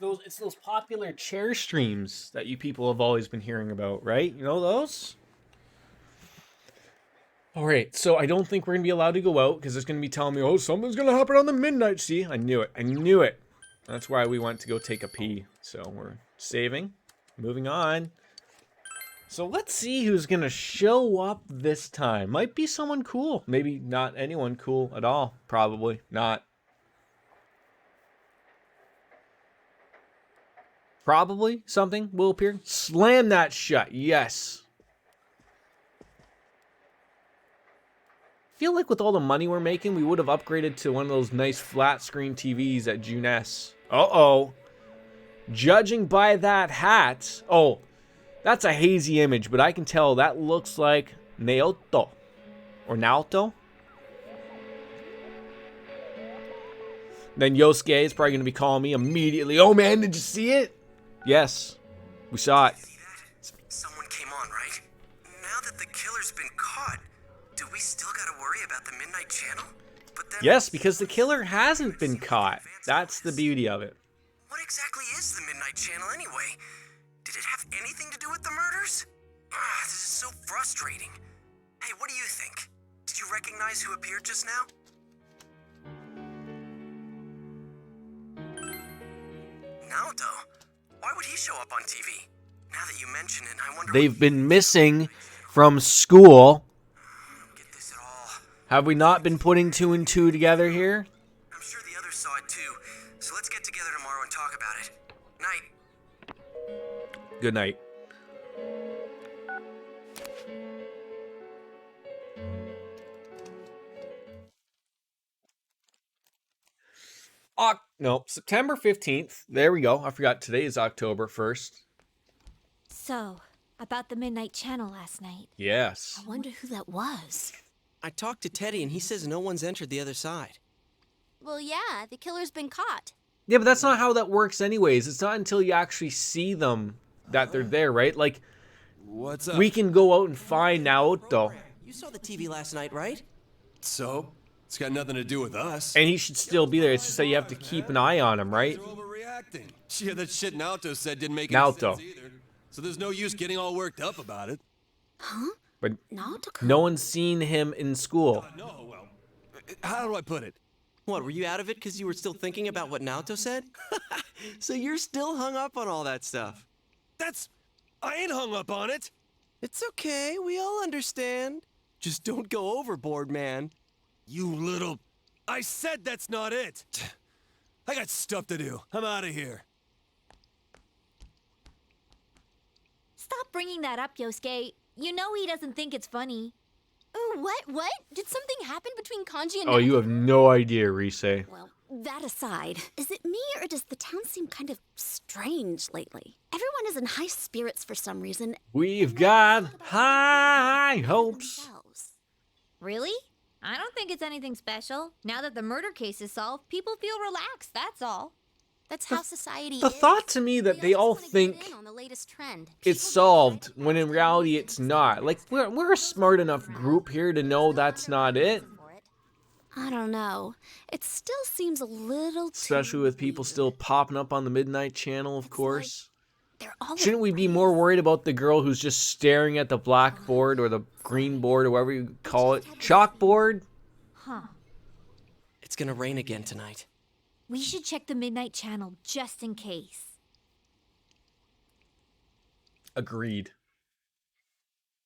It's those popular chair streams that you people have always been hearing about, right? You know those? All right, so I don't think we're gonna be allowed to go out because it's gonna be telling me, oh, something's gonna happen on the midnight. See, I knew it. I knew it. That's why we went to go take a pee. So we're saving, moving on. So let's see who's gonna show up this time. Might be someone cool. Maybe not anyone cool at all. Probably not. Probably something will appear. Slam that shut. Yes. Feel like with all the money we're making, we would have upgraded to one of those nice flat screen TVs at Junes. Uh-oh. Judging by that hat. Oh, that's a hazy image, but I can tell that looks like Naoto. Or Naoto. Then Yosuke is probably going to be calling me immediately. Oh, man, did you see it? Yes, we saw it. Someone came on, right? Now that the killer's been caught, do we still gotta worry about the Midnight Channel? But then, Yes, because the killer hasn't been caught. That's the beauty of it. what exactly is the Midnight Channel anyway? Did it have anything to do with the murders? This is so frustrating. Hey, what do you think? Did you recognize who appeared just now? Naoto? Why would he show up on TV? Now that you mention it, I wonder. They've been missing from school. Get this at all. Have we not been putting 2 and 2 together here? I'm sure the others saw it too. So let's get together tomorrow and talk about it. Night. Good night. No, September 15th. There we go. I forgot today is October 1st. So, about the Midnight Channel last night. Yes. I wonder who that was. I talked to Teddy and he says no one's entered the other side. Well, yeah, the killer's been caught. Yeah, but that's not how that works anyways. It's not until you actually see them that they're there, right? Like, What's up? we can go out and find Naoto, You saw the TV last night, right? So? It's got nothing to do with us. and he should still be there. It's just that you have to keep an eye on him, right? They're overreacting. Yeah, that shit Naoto said didn't make Naoto. any sense either. So there's no use getting all worked up about it. But Naoto? no one's seen him in school. No, well, how do I put it? What, were you out of it because you were still thinking about what Naoto said? So you're still hung up on all that stuff. I ain't hung up on it. It's okay, we all understand. Just don't go overboard, man. You little... I said that's not it. I got stuff to do. I'm out of here. Stop bringing that up, Yosuke. You know he doesn't think it's funny. Ooh, what? Did something happen between Kanji and Oh, you have no idea, Rise. Well, that aside, is it me or does the town seem kind of strange lately? Everyone is in high spirits for some reason. We've got high hopes. Themselves. Really? I don't think it's anything special. Now that the murder case is solved, people feel relaxed, that's all. That's how society The is. thought to me that they all just wanna think get in on the latest trend. it's solved when in reality it's not. Like, we're a smart enough group here to know that's not it. I don't know. It still seems a little too Especially with people weird. still popping up on the Midnight Channel, of course. They're all Shouldn't we be more worried about the girl who's just staring at the blackboard or the green board or whatever you call it? Chalkboard? It's gonna rain again tonight. We should check the Midnight Channel just in case. Agreed.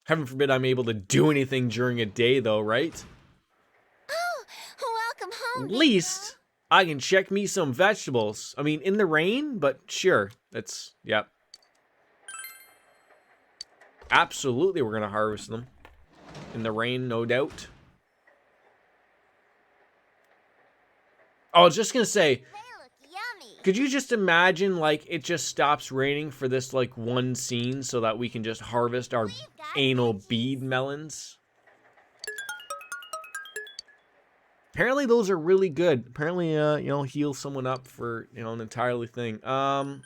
Heaven forbid I'm able to do anything during a day, though, right? Welcome home. At least I can check me some vegetables. I mean, in the rain, but sure. That's, yep. Absolutely, we're going to harvest them. In the rain, no doubt. Oh, I was just going to say, They look yummy. could you just imagine, like, it just stops raining for this, like, one scene so that we can just harvest our anal bead melons? Apparently those are really good. Apparently, you know, heal someone up for, you know, an entirely thing. I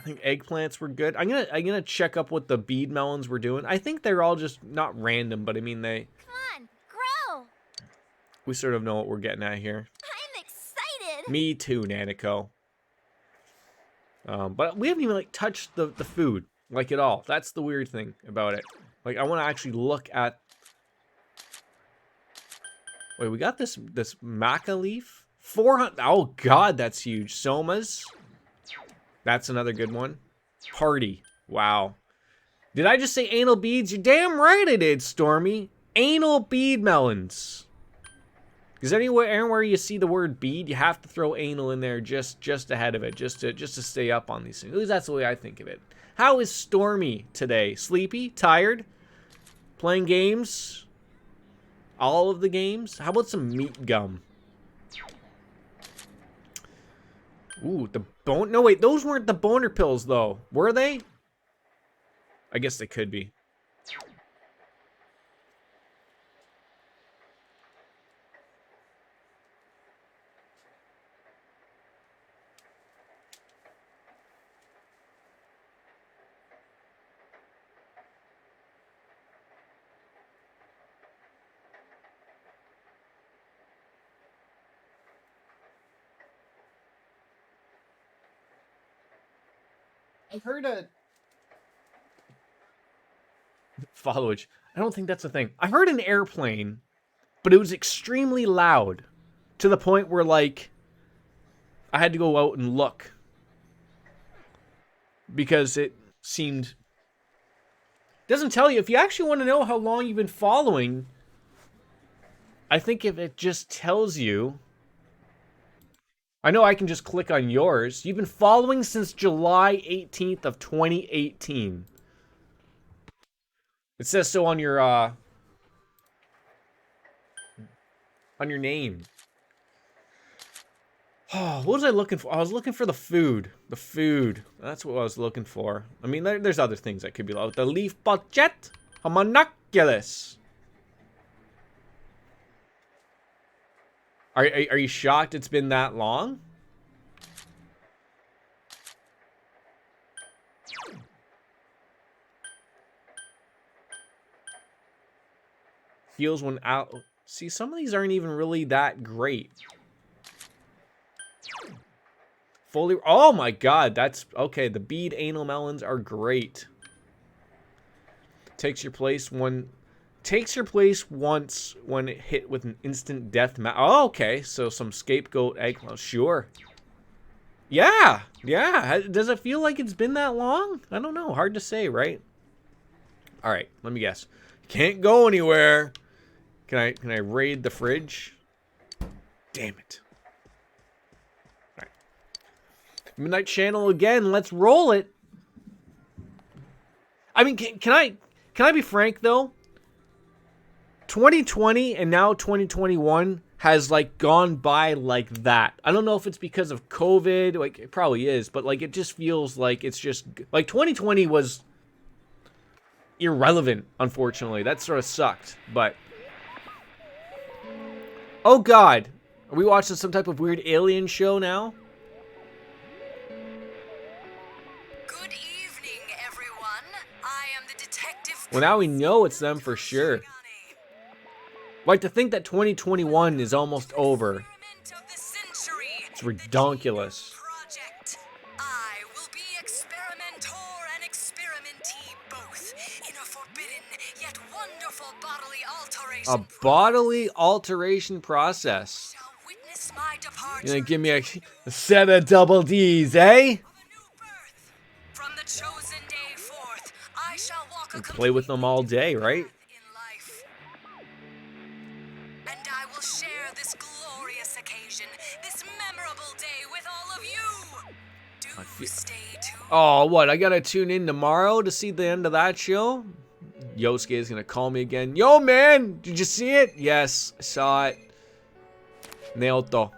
think eggplants were good. I'm gonna check up what the bead melons were doing. I think they're all just not random, but I mean they. Come on, grow. we sort of know what we're getting at here. I'm excited. Me too, Nanako. But we haven't even like touched the food like at all. That's the weird thing about it. Like I want to actually look at. Wait, we got this maca leaf. 400. Oh God, that's huge. Somas. That's another good one. Party. Wow. Did I just say anal beads? You're damn right I did, Stormy. Anal bead melons. Because anywhere you see the word bead, you have to throw anal in there just ahead of it, just to stay up on these things. At least that's the way I think of it. How is Stormy today? Sleepy? Tired? Playing games? All of the games? How about some meat gum? Ooh, the bone. No, wait, those weren't the boner pills, though. Were they? I guess they could be. I've heard a followage. I don't think that's a thing. I heard an airplane, but it was extremely loud to the point where like I had to go out and look because it seemed. Doesn't tell you if you actually want to know how long you've been following. I think if it just tells you. I know I can just click on yours. You've been following since July 18th of 2018. It says so on your name. Oh, what was I looking for? I was looking for the food. The food. That's what I was looking for. I mean, there's other things that could be like the leaf budget, homunculus. Are you shocked it's been that long? Feels when out. See, some of these aren't even really that great. Fully. Oh my God, that's okay. The bead anal melons are great. Takes your place once when it hit with an instant death oh, okay, so some scapegoat egg. Well, sure. Yeah. Does it feel like it's been that long? I don't know. Hard to say, right? All right, let me guess. Can't go anywhere. Can I raid the fridge? Damn it. All right. Midnight Channel again. Let's roll it. I mean, can I be frank though? 2020 and now 2021 has like gone by like that. I don't know if it's because of COVID, like it probably is, but like it just feels like it's just like 2020 was irrelevant, unfortunately. That sort of sucked, but oh God, are we watching some type of weird alien show now? Good evening, everyone. I am the detective. Well, now we know it's them for sure. Like to think that 2021 is almost over. It's ridiculous. I will be experimenter and experimentee both in a forbidden yet wonderful bodily alteration. A bodily alteration process. Shall witness my departure. You gonna give me a set of double D's, eh? From the chosen day forth, I shall walk a Play with them all day, right? in life. And I will share this glorious occasion, this memorable day with all of you. Do stay tuned. Oh, what? I gotta tune in tomorrow to see the end of that show? Yosuke is gonna call me again. Yo, man! Did you see it? Yes, I saw it. Naoto.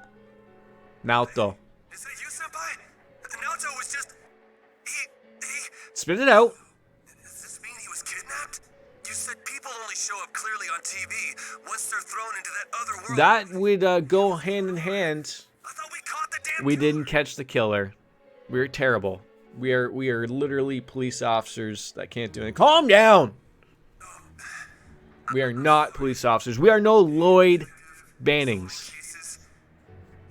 Naoto. Is that you, Senpai? Naoto was just... He... Spit it out. Does this mean he was kidnapped? You said people only show up clearly on TV once they're thrown into that other world. That would go hand in hand. I thought we caught the damn We killer. didn't catch the killer. We're terrible. We are literally police officers that can't do anything. Calm down! We are not police officers. We are no Lloyd Bannings. Jesus.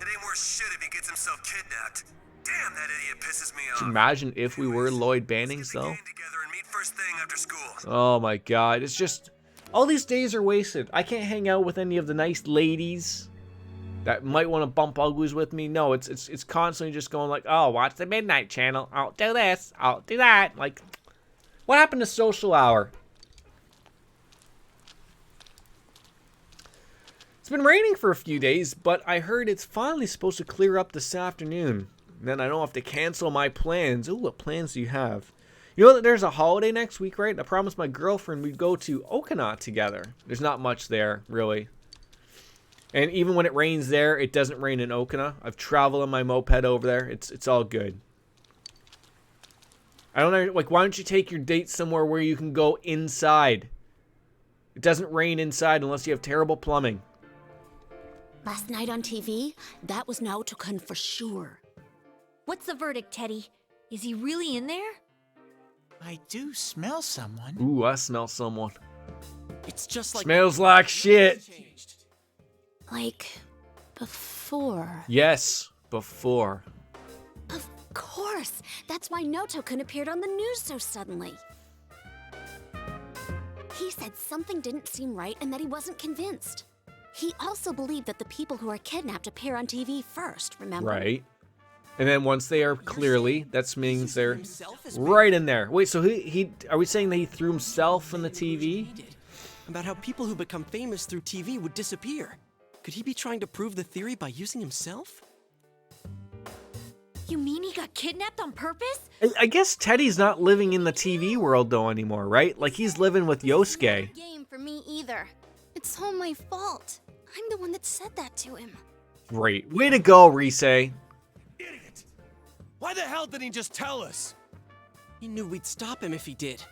It ain't worth shit if he gets himself kidnapped. Damn, that idiot pisses me off. Imagine if we were Lloyd Bannings, though. Get together and meet first thing after school. Oh my god, it's just... all these days are wasted. I can't hang out with any of the nice ladies that might want to bump uglies with me. No, it's constantly just going like, oh, watch the Midnight Channel. I'll do this. I'll do that. Like, what happened to social hour? It's been raining for a few days, but I heard it's finally supposed to clear up this afternoon. Then I don't have to cancel my plans. Ooh, what plans do you have? You know that there's a holiday next week, right? I promised my girlfriend we'd go to Okinawa together. There's not much there, really. And even when it rains there, it doesn't rain in Okinawa. I've traveled on my moped over there. It's all good. I don't know, like, why don't you take your date somewhere where you can go inside? It doesn't rain inside unless you have terrible plumbing. Last night on TV, that was Naoto-kun for sure. What's the verdict, Teddy? Is he really in there? I do smell someone. Ooh, I smell someone. It's just like... Smells like shit. Like, before. Yes, before. Of course! That's why Naoto-kun appeared on the news so suddenly. He said something didn't seem right and that he wasn't convinced. He also believed that the people who are kidnapped appear on TV first, remember? Right. And then once they are clearly, that means they're right in there. Wait, so he are we saying that he threw himself in the TV? About how people who become famous through TV would disappear. Could he be trying to prove the theory by using himself? You mean he got kidnapped on purpose? I guess Teddy's not living in the TV world though anymore, right? Like he's living with Yosuke. Game for me either. It's all my fault. I'm the one that said that to him. Great. Way to go, Rise. Idiot! Why the hell didn't he just tell us? He knew we'd stop him if he did.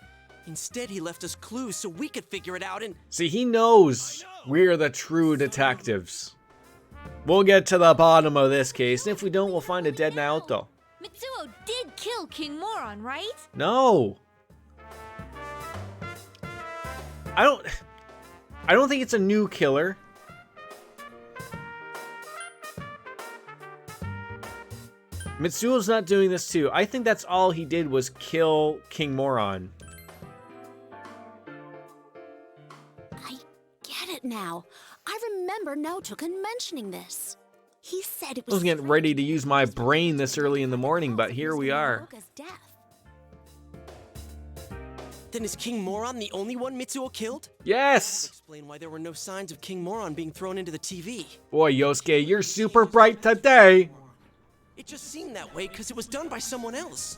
Instead, he left us clues so we could figure it out and... See, he knows we're the true detectives. We'll get to the bottom of this case, and if we don't, we'll find a dead Naoto. Mitsuo did kill King Moron, right? No. I don't think it's a new killer. Mitsuo's not doing this too. I think that's all he did was kill King Moron. I get it now. I remember Naoto-kun mentioning this. He said it was... I was getting ready to use my brain this early in the morning, but here we are. Then is King Moron the only one Mitsuo killed? Yes! Explain why there were no signs of King Moron being thrown into the TV. Boy, Yosuke, you're super bright today. It just seemed that way because it was done by someone else.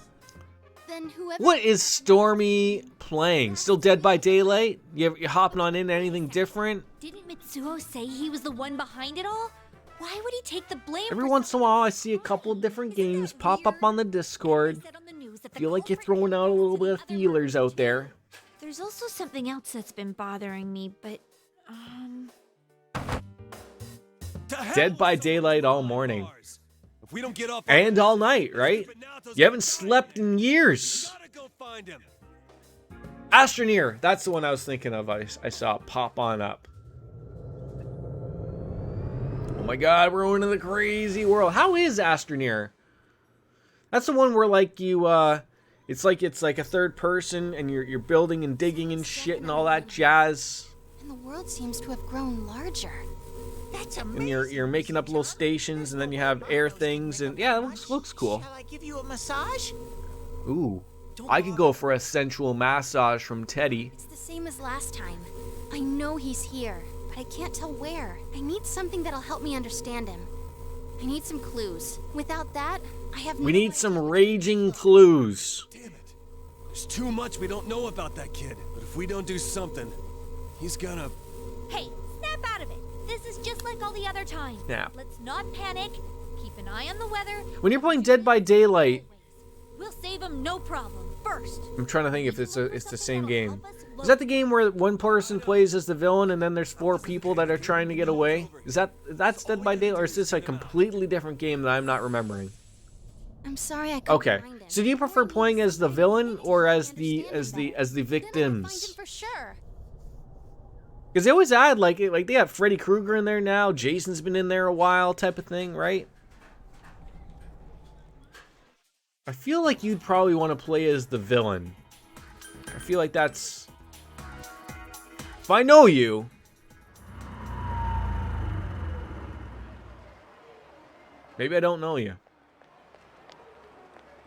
Then whoever... What is Stormy playing? Still Dead by Daylight? You hopping on into anything different? Didn't Mitsuo say he was the one behind it all? Why would he take the blame? Every once in a while, I see a couple of different games pop up on the Discord. Feel like you're throwing out a little bit of feelers out there. There's also something else that's been bothering me, but, Dead by Daylight all morning. If we don't get off and all night, right? You haven't slept in years. Astroneer, that's the one I was thinking of. I saw pop on up. Oh my god, we're going to the crazy world. How is Astroneer? That's the one where like you it's like a third person and you're building and digging and shit and all that jazz. And the world seems to have grown larger. That's amazing. And you're making up little stations and then you have air things and yeah, it looks cool. Shall I give you a massage? Ooh. I could go for a sensual massage from Teddy. It's the same as last time. I know he's here, but I can't tell where. I need something that'll help me understand him. I need some clues. Without that, I have no We need some raging clues. Damn it. There's too much we don't know about that kid. But if we don't do something, he's gonna... Hey, snap out of it. This is just like all the other times. Snap. Let's not panic. Keep an eye on the weather. When you're playing Dead by Daylight, We'll save him no problem. First. I'm trying to think if it's the same game. Is that the game where one person plays as the villain and then there's 4 people that are trying to get away? That's Dead by Daylight, or is this a completely different game that I'm not remembering? I'm sorry I couldn't Okay. find him. So do you prefer playing as the villain or as the victims? For sure. Because they always add, like they have Freddy Krueger in there now. Jason's been in there a while type of thing, right? I feel like you'd probably want to play as the villain. I feel like that's... If I know you... Maybe I don't know you.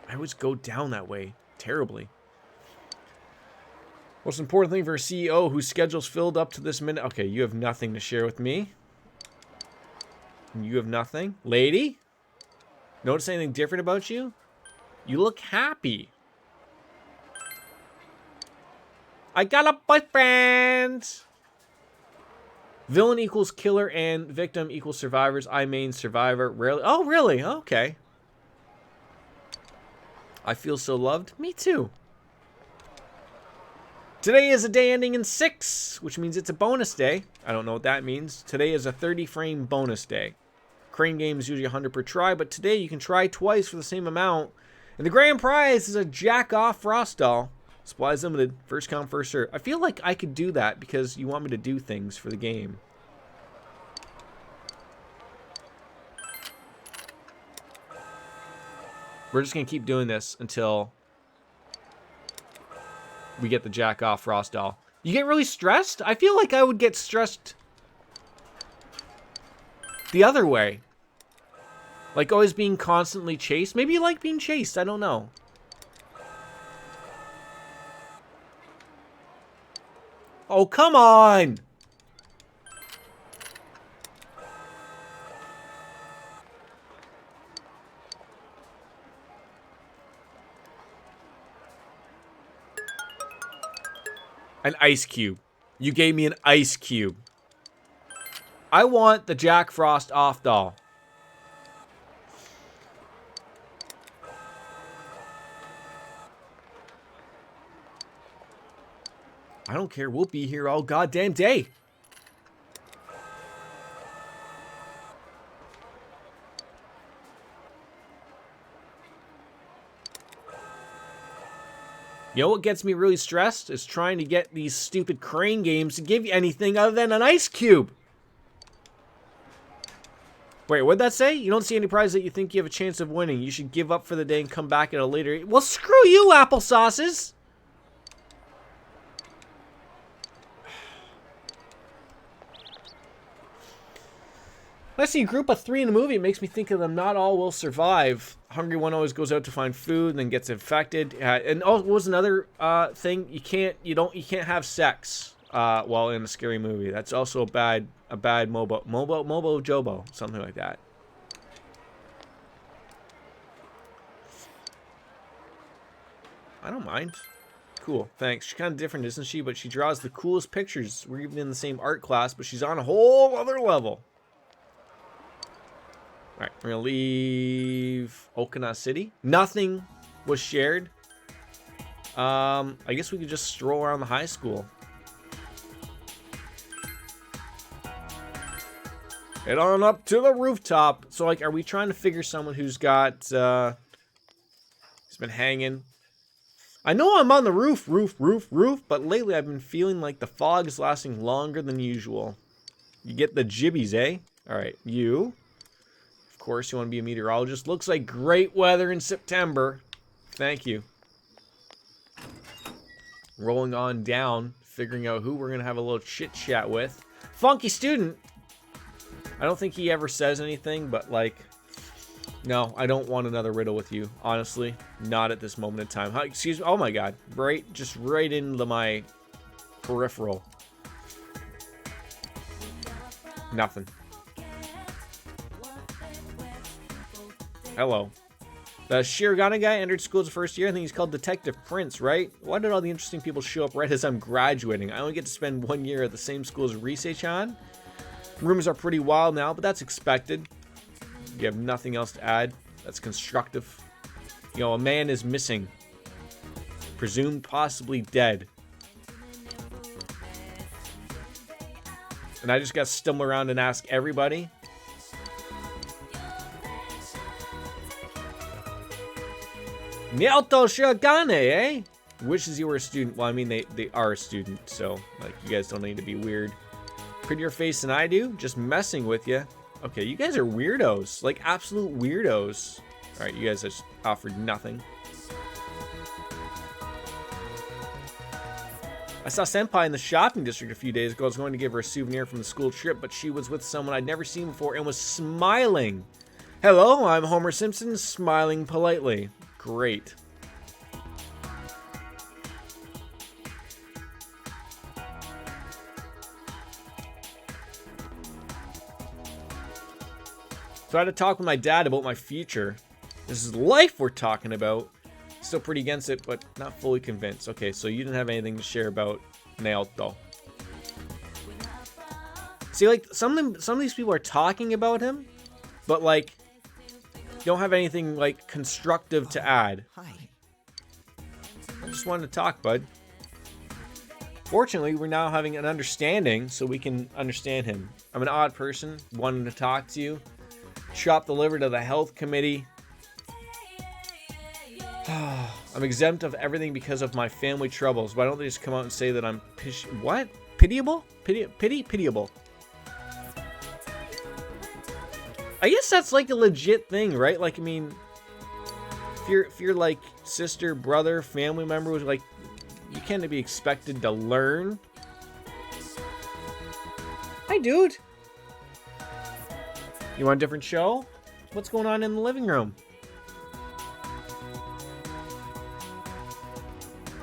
I always go down that way. Terribly. Most important thing for a CEO whose schedule's filled up to this minute. Okay, you have nothing to share with me. You have nothing. Lady? Notice anything different about you? You look happy. I got a boyfriend! Villain equals killer and victim equals survivors. I main survivor. Rarely. Oh, really? Okay. I feel so loved. Me too. Today is a day ending in 6, which means it's a bonus day. I don't know what that means. Today is a 30-frame bonus day. Crane game is usually 100 per try, but today you can try twice for the same amount. And the grand prize is a jack-off Frost doll. Supplies limited. First come, first serve. I feel like I could do that because you want me to do things for the game. We're just going to keep doing this until we get the jack-off Frost doll. You get really stressed? I feel like I would get stressed the other way. Like always being constantly chased. Maybe you like being chased. I don't know. Oh, come on! An ice cube. You gave me an ice cube. I want the Jack Frost off doll. I don't care. We'll be here all goddamn day. You know what gets me really stressed? Is trying to get these stupid crane games to give you anything other than an ice cube. Wait, what'd that say? You don't see any prize that you think you have a chance of winning. You should give up for the day and come back at a later... Well, screw you, applesauces! When I see a group of 3 in a movie, it makes me think of them. Not all will survive. Hungry one always goes out to find food and then gets infected. And what was another thing? You can't have sex while in a scary movie. That's also a bad mobo jobo, something like that. I don't mind. Cool, thanks. She's kind of different, isn't she? But she draws the coolest pictures. We're even in the same art class, but she's on a whole other level. Alright, we're gonna leave Okina City. Nothing was shared. I guess we could just stroll around the high school. Head on up to the rooftop. So, like, are we trying to figure someone who's got, he's been hanging? I know I'm on the roof, but lately I've been feeling like the fog is lasting longer than usual. You get the jibbies, eh? Alright, you. Of course, you want to be a meteorologist. Looks like great weather in September. Thank you. Rolling on down, figuring out who we're going to have a little chit-chat with. Funky student. I don't think he ever says anything, but, like, no, I don't want another riddle with you. Honestly, not at this moment in time. How, excuse me. Oh, my God. Just right into my peripheral. Nothing. Hello. The Shirogane guy entered school as a first year. I think he's called Detective Prince, right? Why did all the interesting people show up right as I'm graduating? I only get to spend 1 year at the same school as Rise-chan. Rumors are pretty wild now, but that's expected. You have nothing else to add. That's constructive. You know, a man is missing. Presumed possibly dead. And I just got to stumble around and ask everybody. Naoto Shirogane, eh? Wishes you were a student. Well, I mean, they are a student, so, like, you guys don't need to be weird. Prettier face than I do? Just messing with you. Okay, you guys are weirdos. Like, absolute weirdos. Alright, you guys just offered nothing. I saw Senpai in the shopping district a few days ago. I was going to give her a souvenir from the school trip, but she was with someone I'd never seen before and was smiling. Hello, I'm Homer Simpson, smiling politely. Great. So I had to talk with my dad about my future. This is life we're talking about. Still pretty against it, but not fully convinced. Okay, so you didn't have anything to share about Naoto. See, like, some of these people are talking about him, but, like, don't have anything, like, constructive to add. Hi. I just wanted to talk, bud. Fortunately, we're now having an understanding, so we can understand him. I'm an odd person, wanting to talk to you. Chop the liver to the health committee. I'm exempt of everything because of my family troubles. Why don't they just come out and say that I'm what? Pitiable? Pitiable. I guess that's like a legit thing, right? Like, I mean, if you're like sister, brother, family member, like, you can't be expected to learn. Hi, dude. You want a different show? What's going on in the living room?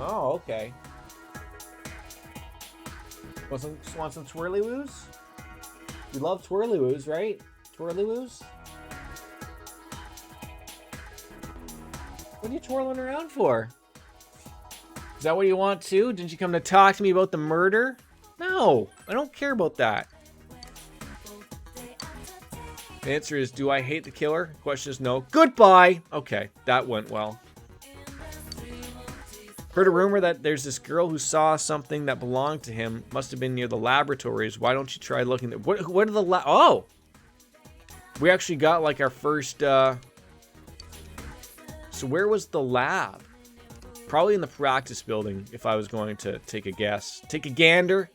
Oh, okay. Want some twirly-woos? You love twirly-woos, right? Twirly-woos? What are you twirling around for? Is that what you want too? Didn't you come to talk to me about the murder? No, I don't care about that. The answer is, do I hate the killer? The question is no. Goodbye! Okay, that went well. Heard a rumor that there's this girl who saw something that belonged to him. Must have been near the laboratories. Why don't you try looking there? What are the oh! We actually got like our first, So where was the lab? Probably in the practice building, if I was going to take a guess. Take a gander.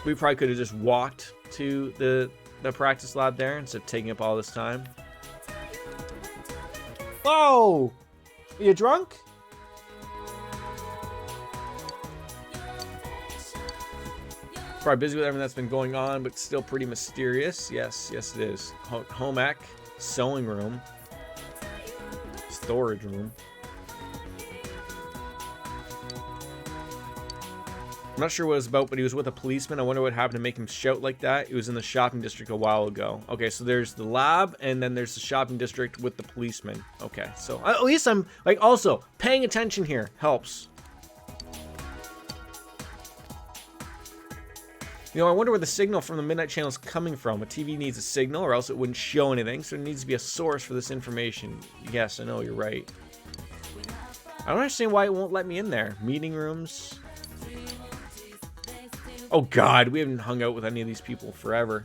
We probably could have just walked to the practice lab there instead of taking up all this time. Whoa! Are you drunk? Probably busy with everything that's been going on, but still pretty mysterious. Yes, it is. Home ec, sewing room, storage room. I'm not sure what it was about, but he was with a policeman. I wonder what happened to make him shout like that. It was in the shopping district a while ago. Okay, so there's the lab, and then there's the shopping district with the policeman. Okay, so at least I'm, like, also, paying attention here helps. You know, I wonder where the signal from the Midnight Channel is coming from. A TV needs a signal, or else it wouldn't show anything, so there needs to be a source for this information. Yes, I know, you're right. I don't understand why it won't let me in there. Meeting rooms... Oh god, we haven't hung out with any of these people forever.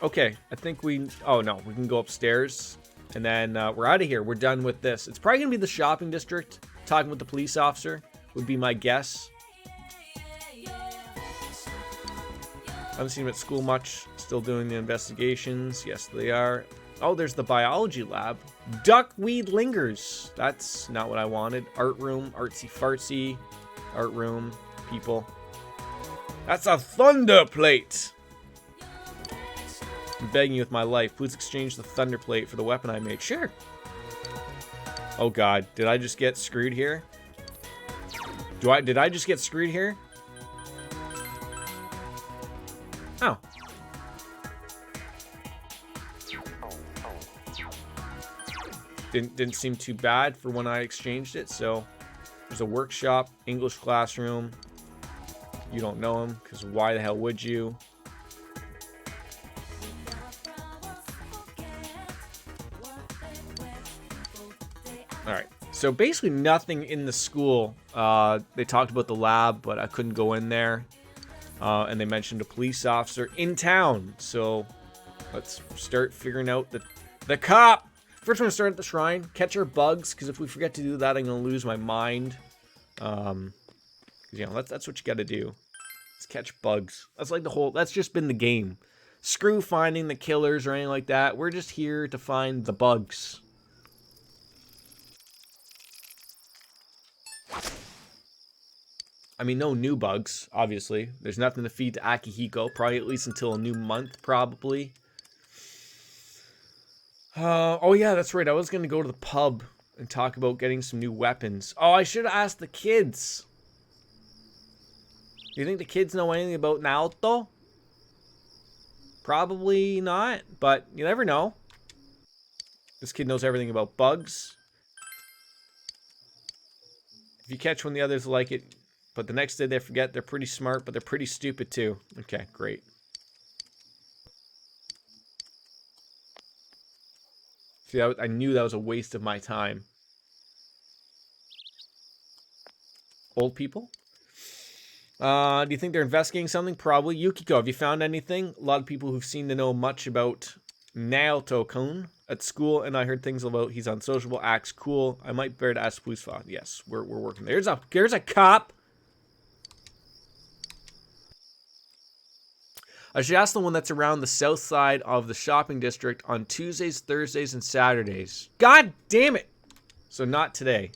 Okay, I think we... Oh no, we can go upstairs. And then we're out of here. We're done with this. It's probably going to be the shopping district. Talking with the police officer would be my guess. I haven't seen them at school much. Still doing the investigations. Yes, they are. Oh, there's the biology lab. Duckweed lingers. That's not what I wanted. Art room, artsy fartsy. Art room, people. That's a thunder plate. I'm begging you with my life. Please exchange the thunder plate for the weapon I made. Sure. Oh god, did I just get screwed here? Did I just get screwed here? Oh. Didn't seem too bad for when I exchanged it. So there's a workshop, English classroom. You don't know him, because why the hell would you? Alright, so basically nothing in the school. They talked about the lab, but I couldn't go in there. And they mentioned a police officer in town. So let's start figuring out the cop. First, we're going to start at the shrine. Catch our bugs, because if we forget to do that, I'm going to lose my mind. Because, you know, that's what you got to do. Let's catch bugs. That's like the whole... That's just been the game. Screw finding the killers or anything like that. We're just here to find the bugs. I mean, no new bugs, obviously. There's nothing to feed to Akihiko. Probably at least until a new month, probably. Oh, yeah, that's right. I was going to go to the pub and talk about getting some new weapons. Oh, I should have asked the kids. Do you think the kids know anything about Naoto? Probably not, but you never know. This kid knows everything about bugs. If you catch one, the others like it. But the next day they forget. They're pretty smart, but they're pretty stupid too. Okay, great. See, I knew that was a waste of my time. Old people? Do you think they're investigating something? Probably. Yukiko, have you found anything? A lot of people who've seemed to know much about Naoto-kun at school, and I heard things about he's unsociable, acts cool. I might bear to ask police. Yes, we're working. There's a cop. I should ask the one that's around the south side of the shopping district on Tuesdays, Thursdays, and Saturdays. God damn it! So not today.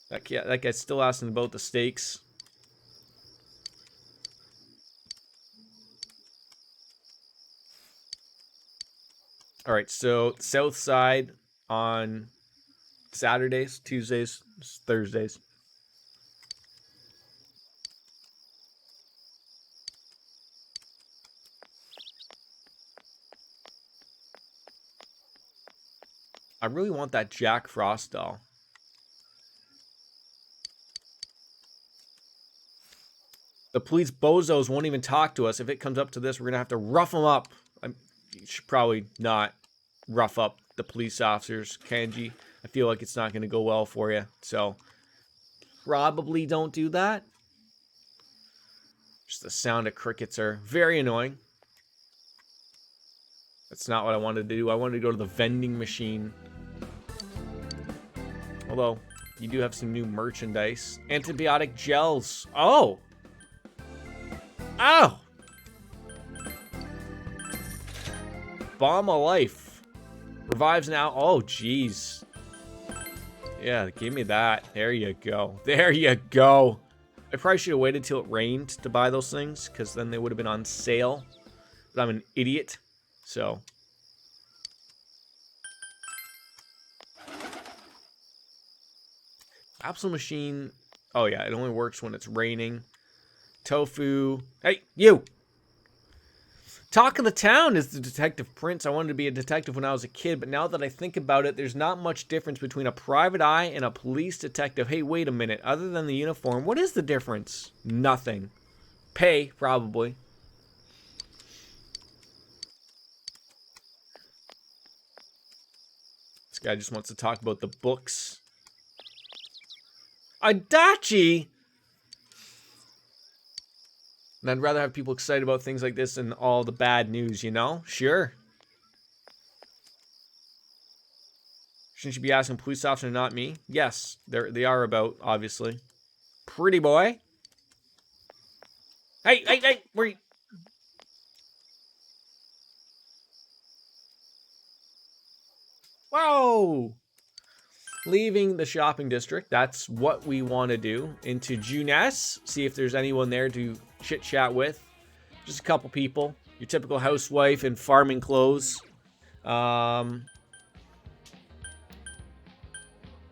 That guy's still asking about the steaks. Alright, so south side on Saturdays, Tuesdays, Thursdays. I really want that Jack Frost doll. The police bozos won't even talk to us. If it comes up to this, we're going to have to rough them up. You should probably not rough up the police officers, Kanji. I feel like it's not going to go well for you. So, probably don't do that. Just the sound of crickets are very annoying. That's not what I wanted to do. I wanted to go to the vending machine. Although, you do have some new merchandise. Antibiotic gels. Oh! Ow! Bomb of Life. Revives now. Oh, jeez. Yeah, give me that. There you go. There you go. I probably should have waited till it rained to buy those things, because then they would have been on sale. But I'm an idiot. So... Capsule machine. Oh, yeah. It only works when it's raining. Tofu. Hey, you! Talk of the town is the Detective Prince. I wanted to be a detective when I was a kid, but now that I think about it, there's not much difference between a private eye and a police detective. Hey, wait a minute. Other than the uniform, what is the difference? Nothing. Pay, probably. This guy just wants to talk about the books. Adachi! And I'd rather have people excited about things like this than all the bad news, you know? Sure. Shouldn't you be asking police officer, not me? Yes, they are about, obviously. Pretty boy. Hey, where you... Whoa! Leaving the shopping district, that's what we want to do. Into Junes, see if there's anyone there to chit-chat with. Just a couple people. Your typical housewife in farming clothes.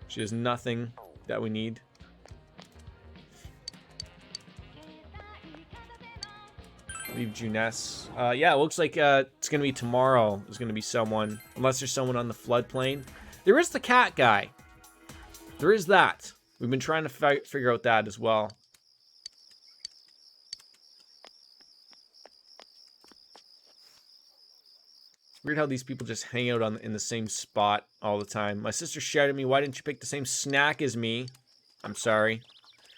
She has nothing that we need. Leave Junes. Yeah, it looks like it's going to be tomorrow. There's going to be someone. Unless there's someone on the floodplain. There is the cat guy. There is that. We've been trying to figure out that as well. Weird how these people just hang out in the same spot all the time. My sister shouted at me, why didn't you pick the same snack as me? I'm sorry.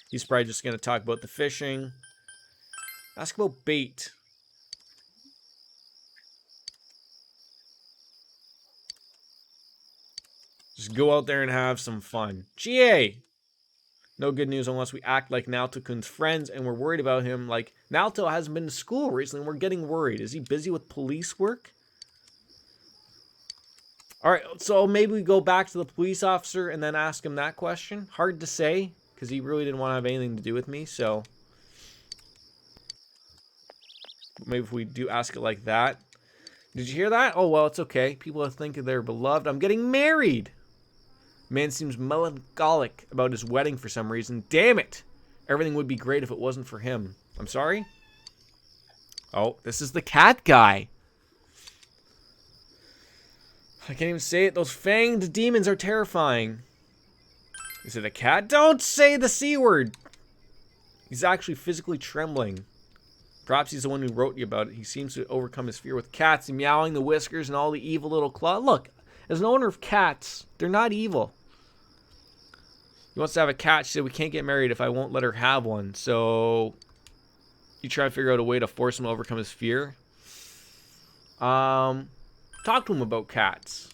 He's probably just going to talk about the fishing. Ask about bait. Just go out there and have some fun. GA! No good news unless we act like Naoto-kun's friends and we're worried about him. Like, Naoto hasn't been to school recently and we're getting worried. Is he busy with police work? Alright, so maybe we go back to the police officer and then ask him that question. Hard to say, because he really didn't want to have anything to do with me, so... maybe if we do ask it like that. Did you hear that? Oh, well, it's okay. People think they're beloved. I'm getting married! Man seems melancholic about his wedding for some reason. Damn it! Everything would be great if it wasn't for him. I'm sorry? Oh, this is the cat guy. I can't even say it. Those fanged demons are terrifying. Is it a cat? Don't say the C word! He's actually physically trembling. Perhaps he's the one who wrote you about it. He seems to overcome his fear with cats, and meowing, the whiskers, and all the evil little claws. Look, as an owner of cats, they're not evil. He wants to have a cat. She said, we can't get married if I won't let her have one. So, you try to figure out a way to force him to overcome his fear. Talk to him about cats.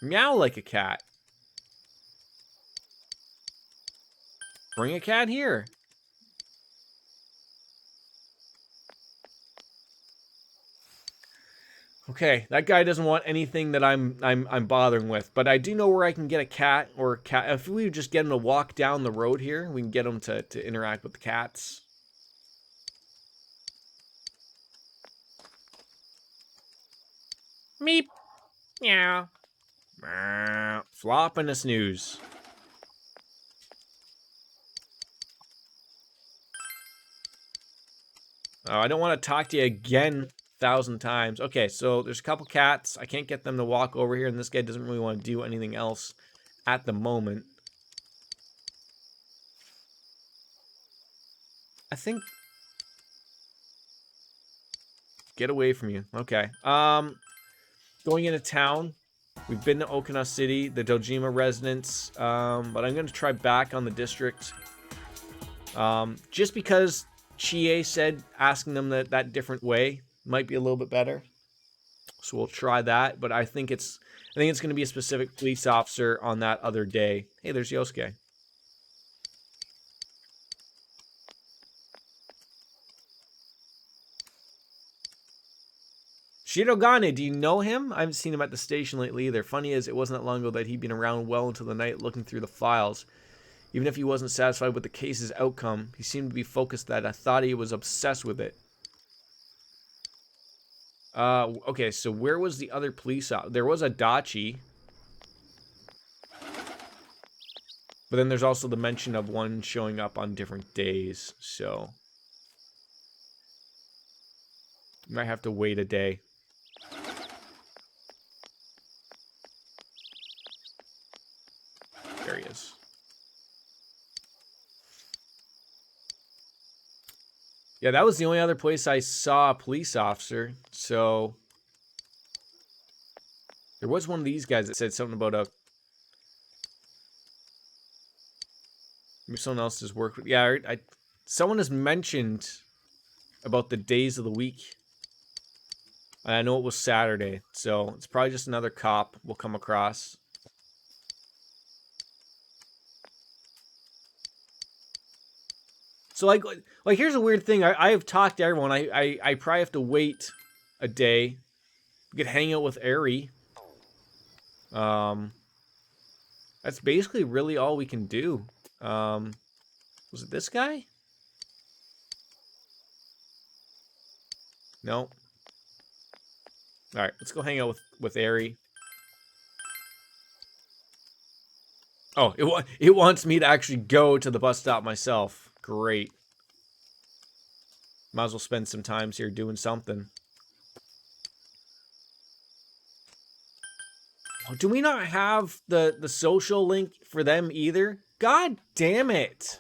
Meow like a cat. Bring a cat here. Okay, that guy doesn't want anything that I'm bothering with, but I do know where I can get a cat or a cat. If we just get him to walk down the road here, we can get him to interact with the cats. Meep. Meow. Flop and a snooze. Oh, I don't want to talk to you again 1,000 times. Okay, so there's a couple cats. I can't get them to walk over here, and this guy doesn't really want to do anything else at the moment. I think... get away from you. Okay. Going into town. We've been to Okina City, the Dojima residence, but I'm going to try back on the district. Just because Chie said asking them that different way might be a little bit better. So we'll try that, but I think it's going to be a specific police officer on that other day. Hey, there's Yosuke. Shirogane, do you know him? I haven't seen him at the station lately either. Funny is, it wasn't that long ago that he'd been around well into the night looking through the files. Even if he wasn't satisfied with the case's outcome, he seemed to be focused that I thought he was obsessed with it. Okay, so where was the other police officer? There was a Dachi. But then there's also the mention of one showing up on different days, so... you might have to wait a day. There he is. Yeah, that was the only other place I saw a police officer, so... there was one of these guys that said something about a... maybe someone else has worked with... yeah, someone has mentioned about the days of the week. And I know it was Saturday, so it's probably just another cop we'll come across. So, like here's a weird thing. I have talked to everyone. I probably have to wait a day. We could hang out with Eri. That's basically really all we can do. Was it this guy? No. Alright, let's go hang out with Eri. Oh, it wants me to actually go to the bus stop myself. Great. Might as well spend some time here doing something. Oh, do we not have the social link for them either? God damn it!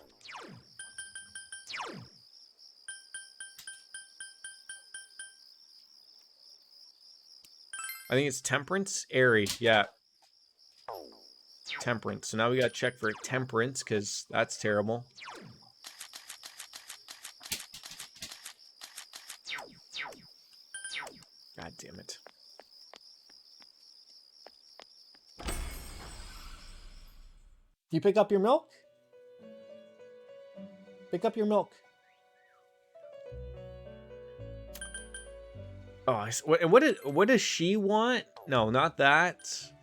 I think it's Temperance? Eri, yeah. Temperance. So now we gotta check for Temperance, because that's terrible. God damn it. You pick up your milk? Pick up your milk. Oh, what does she want? No, not that.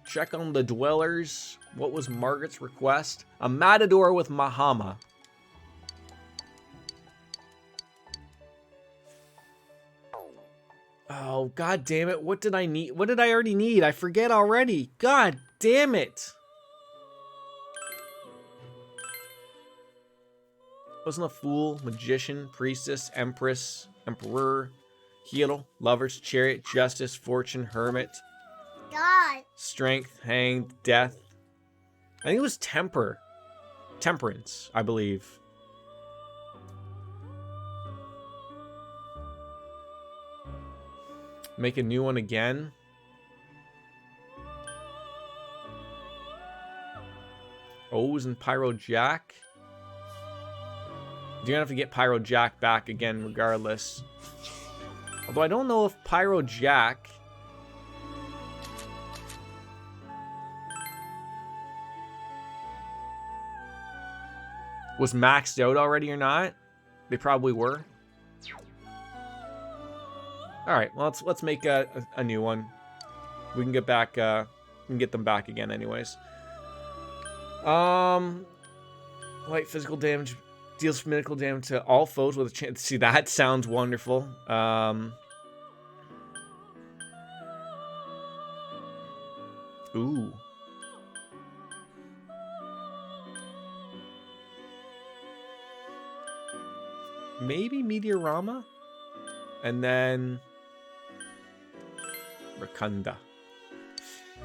Check on the dwellers. What was Margaret's request? A matador with Mahama. Oh, god damn it. What did I need? What did I already need? I forget already. God damn it. Wasn't a fool, magician, priestess, empress, emperor, hero, lover's chariot, justice, fortune, hermit, God. strength, hanged, death. I think it was temperance, I believe. Make a new one again. O's and Pyro Jack. You're gonna have to get Pyro Jack back again regardless. Although I don't know if Pyro Jack was maxed out already or not. They probably were. Alright, well let's make a new one. We can get back we can get them back again anyways. Light physical damage deals medical damage to all foes with a chance. See, that sounds wonderful. Ooh. Maybe Meteorama? And then Rakunda.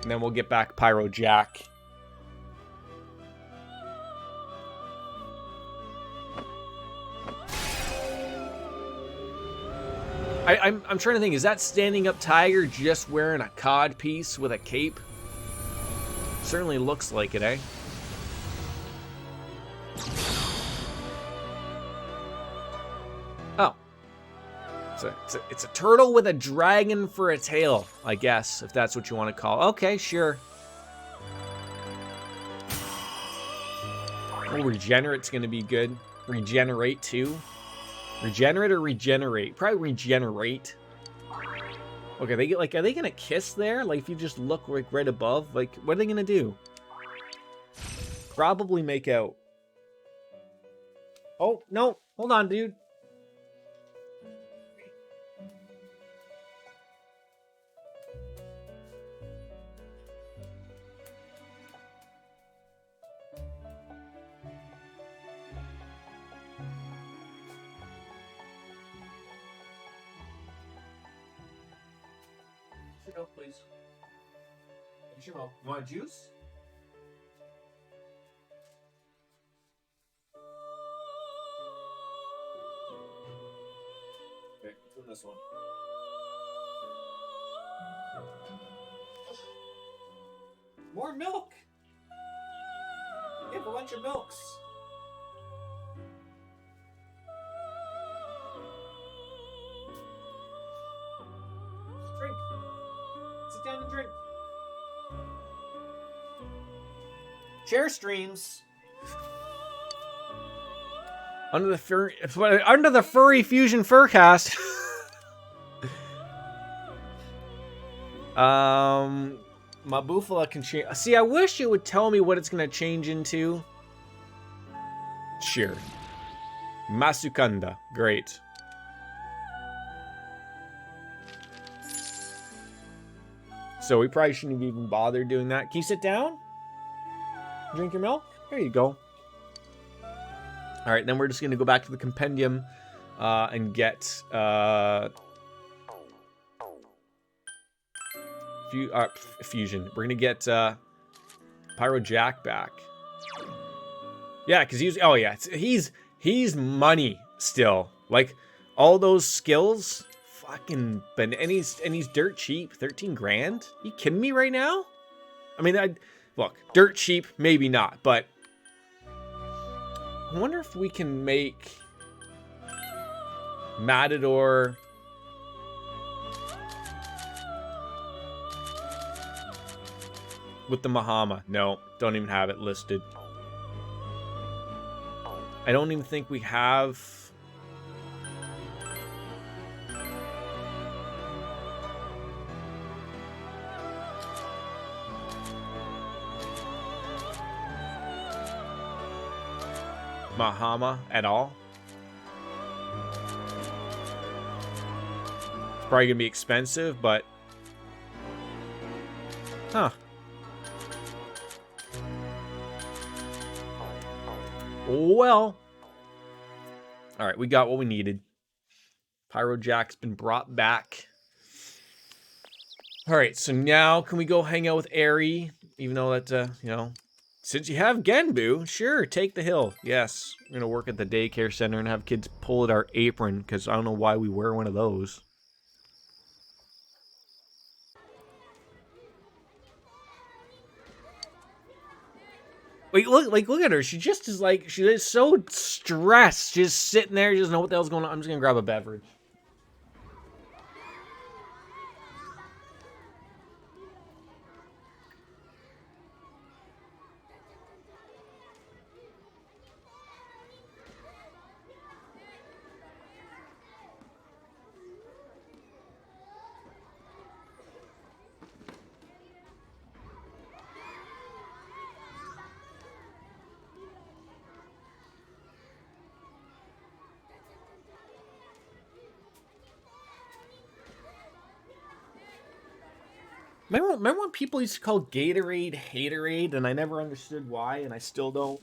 And then we'll get back Pyro Jack. I'm trying to think, is that standing up tiger just wearing a cod piece with a cape? Certainly looks like it, eh? Oh. It's a turtle with a dragon for a tail, I guess, if that's what you want to call it. Okay, sure. Oh, regenerate's gonna be good. Regenerate too. Regenerate or regenerate? Probably regenerate. Okay, they get like, are they gonna kiss there? Like, if you just look like right above, like, what are they gonna do? Probably make out. Oh no! Hold on, dude. Milk, please. Finish your milk. You want a juice? Okay, let's do this one. More milk! You have a bunch of milks. Drink. Sit down and drink. Share streams. Under the furry fusion furcast. Mabufala can change. See, I wish it would tell me what it's gonna change into. Sure. Masukanda. Great. So we probably shouldn't have even bothered doing that. Can you sit down? Drink your milk? There you go. Alright, then we're just going to go back to the compendium and get fusion. We're going to get Pyro Jack back. Yeah, because he's... Oh, yeah. He's money still. Like, all those skills... Fucking, and he's dirt cheap. 13 grand? You kidding me right now? I mean, look, dirt cheap, maybe not, but I wonder if we can make Matador With the Mahama. No, don't even have it listed. I don't even think we have... Mahama at all. It's probably gonna be expensive, but... Huh. Well. Alright, we got what we needed. Pyro Jack's been brought back. Alright, so now can we go hang out with Eri? Even though that, you know... Since you have Genbu, sure, take the hill. Yes, we're going to work at the daycare center and have kids pull at our apron, because I don't know why we wear one of those. Wait, look at her. She just is like, she is so stressed. She's sitting there, she doesn't know what the hell's going on. I'm just going to grab a beverage. Remember when people used to call Gatorade Haterade, and I never understood why, and I still don't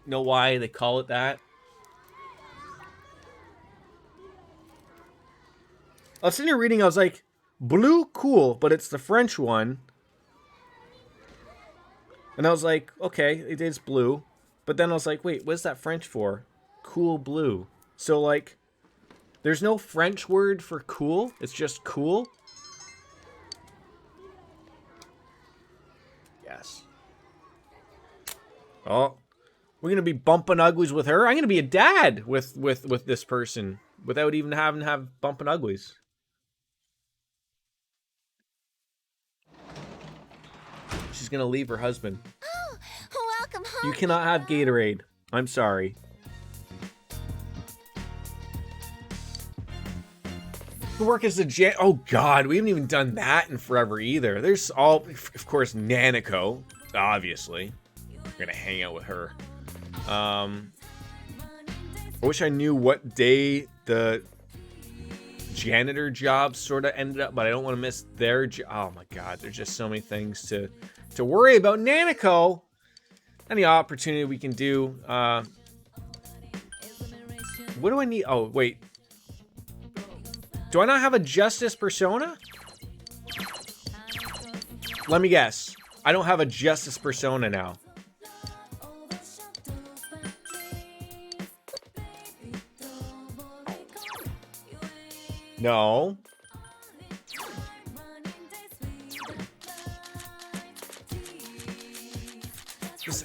know why they call it that? I was sitting here reading, I was like, blue, cool, but it's the French one. And I was like, okay, it is blue. But then I was like, wait, what's that French for? Cool blue. So, like, there's no French word for cool, it's just cool. Yes. Oh, we're gonna be bumping uglies with her. I'm gonna be a dad with this person without even having to have bumping uglies. She's gonna leave her husband. Oh, welcome home. You cannot have Gatorade. I'm sorry. Work as a oh god, we haven't even done that in forever either. There's all, of course, Nanako, obviously. We're gonna hang out with her. I wish I knew what day the janitor job sort of ended up, but I don't want to miss their job. Oh my god, there's just so many things to worry about. Nanako, any opportunity we can do. What do I need? Oh wait. Do I not have a Justice persona? Let me guess. I don't have a Justice persona now. No.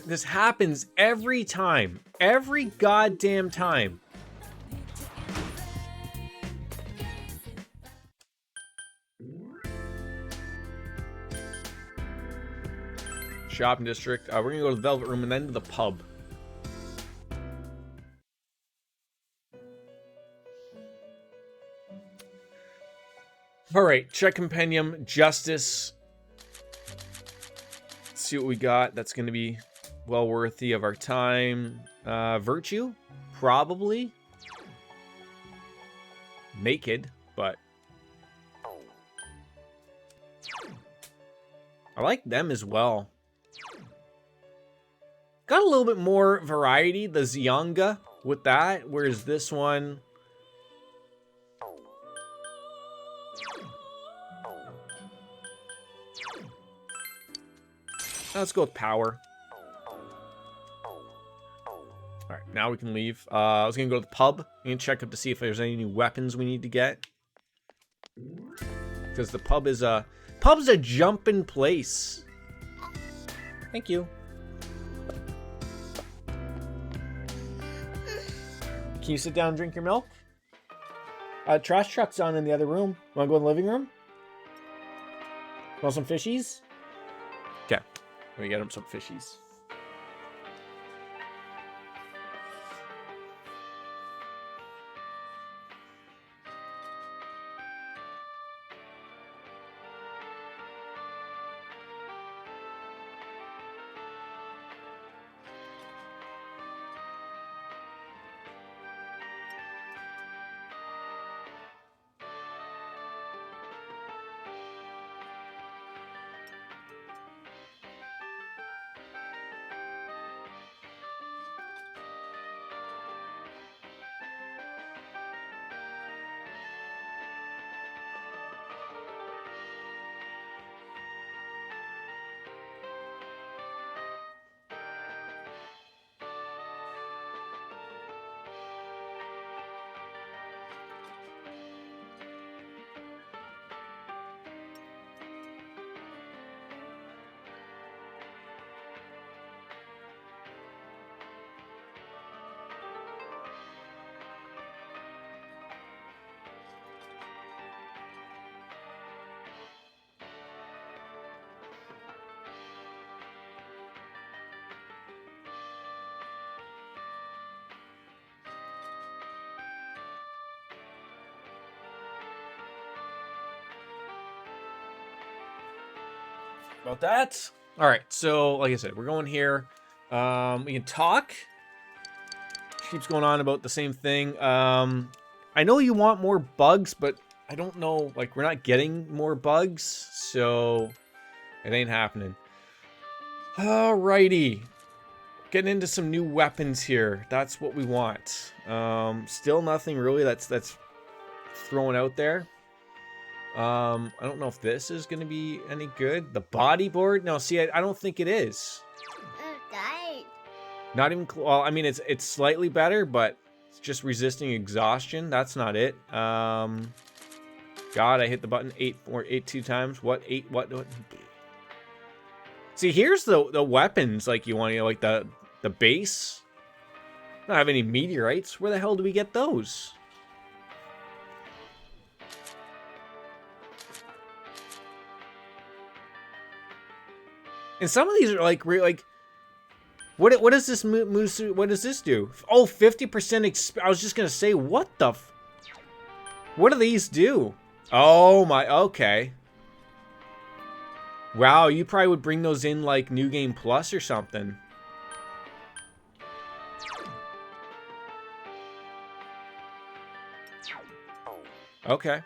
This happens every time. Every goddamn time. Shopping district. We're gonna go to the Velvet Room and then to the pub. Alright, check compendium, justice. Let's see what we got. That's gonna be well worthy of our time. Virtue? Probably. Naked, but I like them as well. Got a little bit more variety, the Zyanga with that, whereas this one... Let's go with power. Alright, now we can leave. I was going to go to the pub and check up to see if there's any new weapons we need to get. Because the pub's a jumping place. Thank you. Can you sit down and drink your milk? Trash truck's on in the other room. Want to go in the living room? Want some fishies? Okay. We get him some fishies. About that. All right, so like I said, we're going here. We can talk. She keeps going on about the same thing. I know you want more bugs, but I don't know. Like, we're not getting more bugs, so it ain't happening. Alrighty, getting into some new weapons here. That's what we want. Still nothing really that's thrown out there. I don't know if this is going to be any good. The bodyboard? No, see, I don't think it is. Not even... Well, I mean, it's slightly better, but it's just resisting exhaustion. That's not it. God, I hit the button 82 times. What? 8? What? See, here's the weapons, like, you want, you know, like the base. Don't have any meteorites. Where the hell do we get those? And some of these are like what does this move? What does this do? Oh, 50% I was just gonna say, what the what do these do? Oh my, okay. Wow, you probably would bring those in like New Game Plus or something. Okay.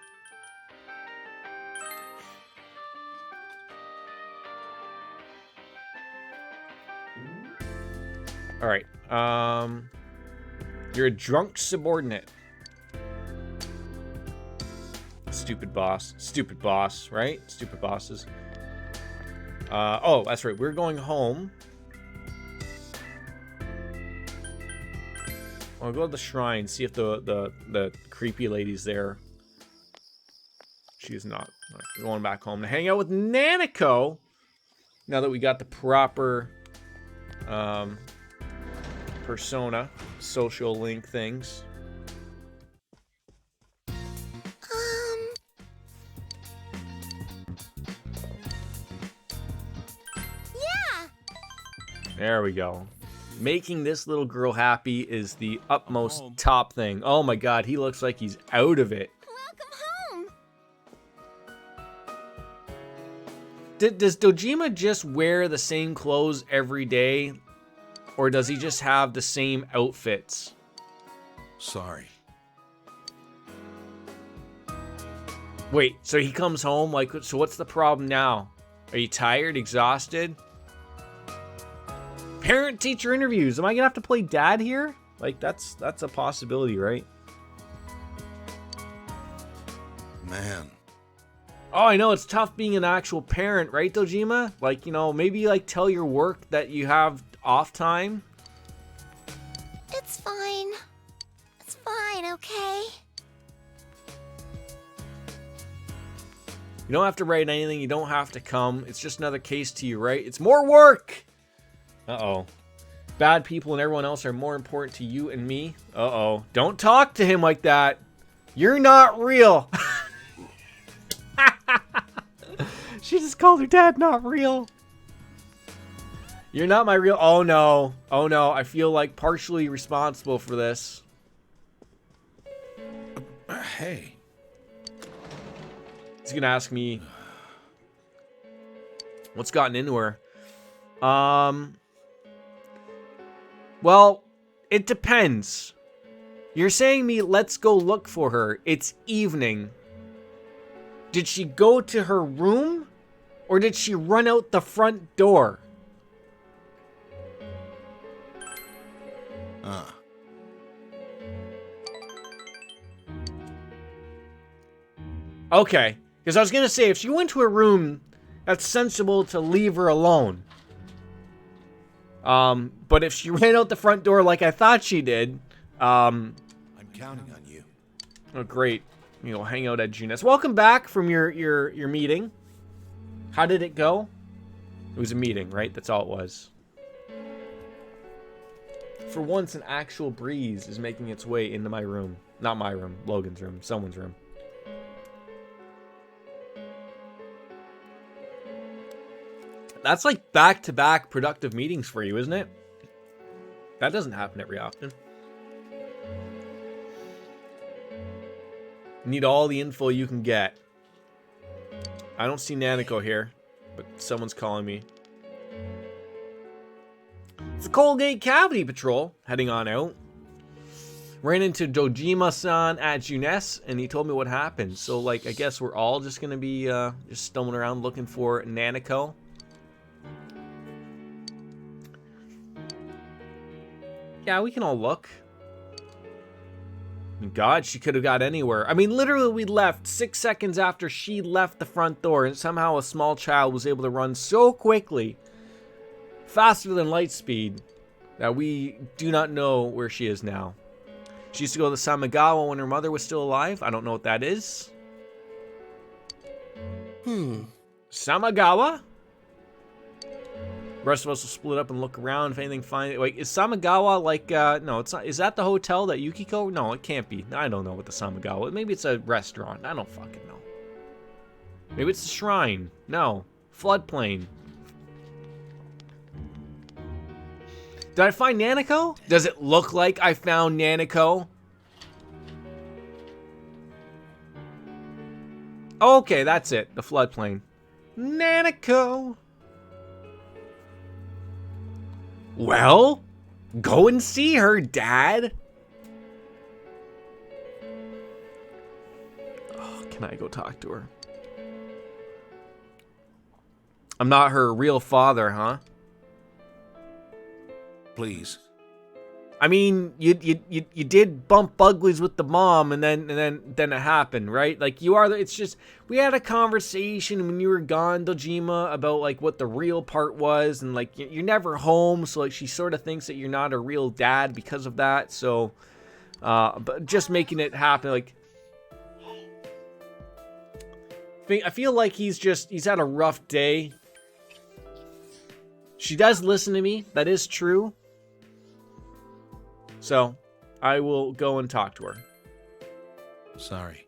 All right. You're a drunk subordinate. Stupid boss. Stupid boss, right? Stupid bosses. Oh, that's right. We're going home. I'll go to the shrine, see if the creepy lady's there. She's not. Right, we're going back home to hang out with Nanako. Now that we got the proper persona, social link things. Yeah. There we go. Making this little girl happy is the utmost top thing. Oh my god, he looks like he's out of it. Welcome home. Does Dojima just wear the same clothes every day? Or does he just have the same outfits? Sorry. Wait, so he comes home, like, so what's the problem now? Are you tired, exhausted? Parent-teacher interviews. Am I gonna have to play dad here? Like, that's a possibility, right? Man. Oh, I know, it's tough being an actual parent, right, Dojima? Like, you know, maybe, like, tell your work that you have off time. It's fine. It's fine, okay? You don't have to write anything. You don't have to come. It's just another case to you, right? It's more work! Uh-oh. Bad people and everyone else are more important to you and me. Uh-oh. Don't talk to him like that. You're not real. She just called her dad not real. You're not my real... Oh, no. Oh, no. I feel like partially responsible for this. Hey. He's gonna ask me what's gotten into her. Well, it depends. You're saying me, let's go look for her. It's evening. Did she go to her room? Or did she run out the front door? Okay. Because I was going to say, if she went to her room, that's sensible to leave her alone. But if she ran out the front door like I thought she did, I'm counting on you. Oh, great. You know, hang out at Juness. Welcome back from your meeting. How did it go? It was a meeting, right? That's all it was. For once, an actual breeze is making its way into my room. Not my room. Logan's room. Someone's room. That's like back-to-back productive meetings for you, isn't it? That doesn't happen every often. Need all the info you can get. I don't see Nanako here, but someone's calling me. It's the Colgate Cavity Patrol heading on out. Ran into Dojima-san at Juness, and he told me what happened. So, like, I guess we're all just gonna be just stumbling around looking for Nanako. Yeah, we can all look. God, she could have got anywhere. I mean, literally, we left 6 seconds after she left the front door, and somehow a small child was able to run so quickly, faster than light speed, that we do not know where she is now. She used to go to Samagawa when her mother was still alive. I don't know what that is. Samagawa? The rest of us will split up and look around if anything find. Wait, is Samagawa like no, it's not. Is that the hotel that Yukiko? No, it can't be. I don't know what the Samagawa. Maybe it's a restaurant. I don't fucking know. Maybe it's the shrine. No. Floodplain. Did I find Nanako? Does it look like I found Nanako? Okay, that's it. The floodplain. Nanako. Well, go and see her, Dad. Oh, can I go talk to her? I'm not her real father, huh? Please. I mean, you did bump uglies with the mom, and then it happened, right? Like, you are. It's just, we had a conversation when you were gone, Dojima, about like what the real part was, and like you're never home, so like she sort of thinks that you're not a real dad because of that. So, but just making it happen, like, I feel like he's had a rough day. She does listen to me. That is true. So, I will go and talk to her. Sorry.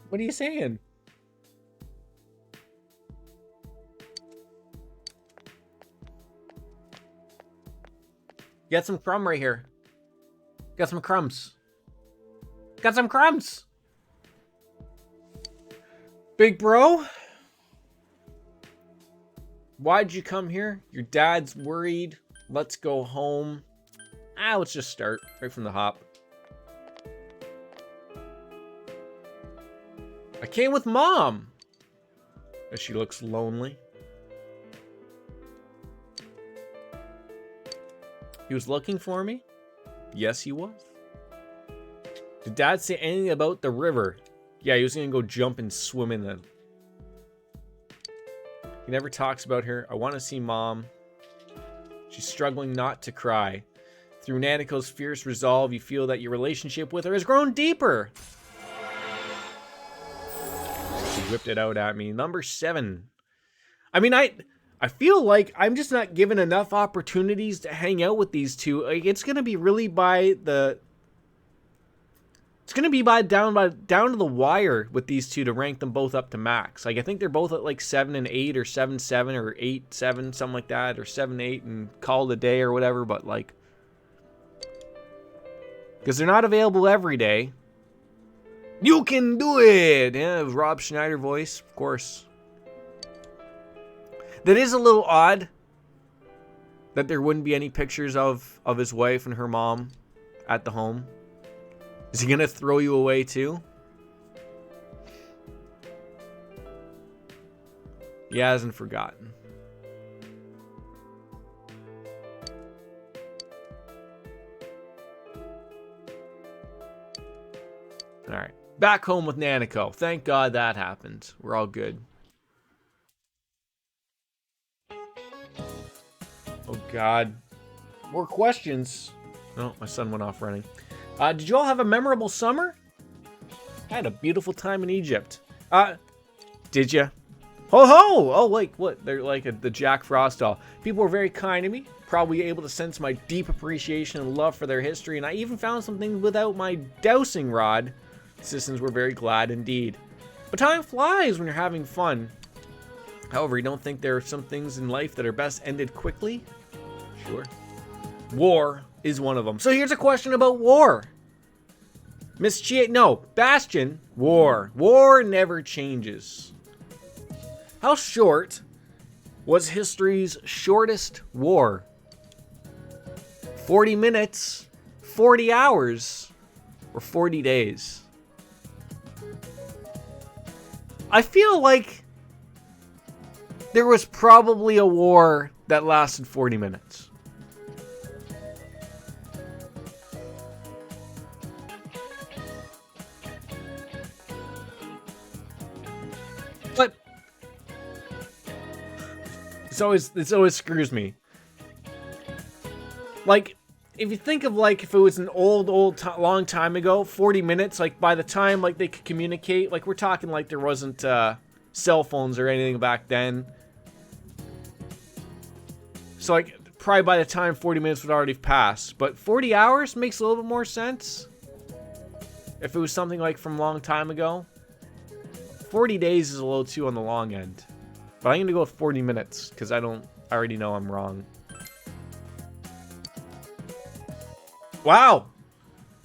What are you saying? Got some crumb right here. Got some crumbs. Got some crumbs. Big bro? Why'd you come here? Your dad's worried. Let's go home. Let's just start right from the hop. I came with Mom. As she looks lonely. He was looking for me? Yes, he was. Did Dad say anything about the river? Yeah, he was gonna go jump and swim in the... He never talks about her. I want to see Mom. She's struggling not to cry. Through Nanako's fierce resolve, you feel that your relationship with her has grown deeper. She whipped it out at me. Number 7. I mean, I feel like I'm just not given enough opportunities to hang out with these two. Like, it's going to be really by the It's gonna be down to the wire with these two to rank them both up to max. Like I think they're both at like 7 and 8 or 7-7 or 8-7, something like that, or 7-8 and call it a day or whatever. But like, because they're not available every day. You can do it. Yeah, Rob Schneider voice, of course. That is a little odd that there wouldn't be any pictures of his wife and her mom at the home. Is he gonna throw you away too? He hasn't forgotten. Alright. Back home with Nanako. Thank God that happened. We're all good. Oh God. More questions. Oh, my son went off running. Did you all have a memorable summer? I had a beautiful time in Egypt. Did you? Ho ho! Oh, like what? They're like the Jack Frost doll. People were very kind to me. Probably able to sense my deep appreciation and love for their history, and I even found something without my dowsing rod. Citizens were very glad indeed. But time flies when you're having fun. However, you don't think there are some things in life that are best ended quickly? Sure. War is one of them. So here's a question about war. Miss Chia, no, Bastion, war. War never changes. How short was history's shortest war? 40 minutes, 40 hours, or 40 days? I feel like there was probably a war that lasted 40 minutes. But it always screws me. Like, if you think of like if it was an long time ago, 40 minutes, like by the time like they could communicate, like we're talking like there wasn't cell phones or anything back then. So like probably by the time 40 minutes would already pass, but 40 hours makes a little bit more sense. If it was something like from a long time ago. 40 days is a little too on the long end. But I'm going to go with 40 minutes because I already know I'm wrong. Wow.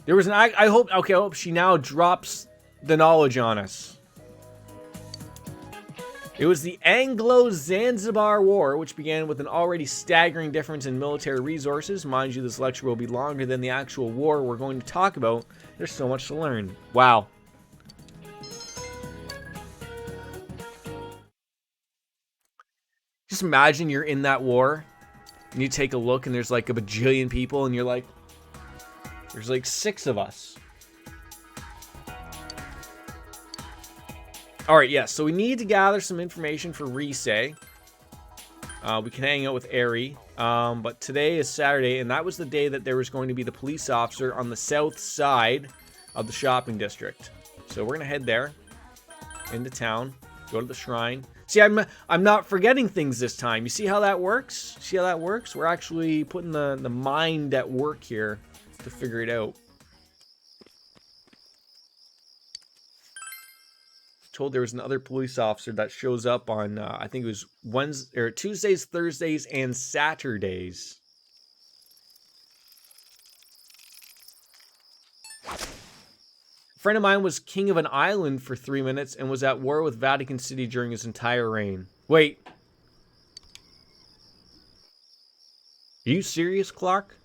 There was I hope she now drops the knowledge on us. It was the Anglo-Zanzibar War, which began with an already staggering difference in military resources. Mind you, this lecture will be longer than the actual war we're going to talk about. There's so much to learn. Wow. Just imagine you're in that war, and you take a look, and there's like a bajillion people, and you're like, there's like 6 of us. Alright, yes, so we need to gather some information for Risei. We can hang out with Eri, but today is Saturday, and that was the day that there was going to be the police officer on the south side of the shopping district. So we're going to head there, into town, go to the shrine. See, I'm not forgetting things this time. You see how that works? See how that works? We're actually putting the mind at work here to figure it out. Told there was another police officer that shows up on I think it was Tuesdays, Thursdays, and Saturdays. A friend of mine was king of an island for 3 minutes and was at war with Vatican City during his entire reign. Wait. Are you serious, Clark?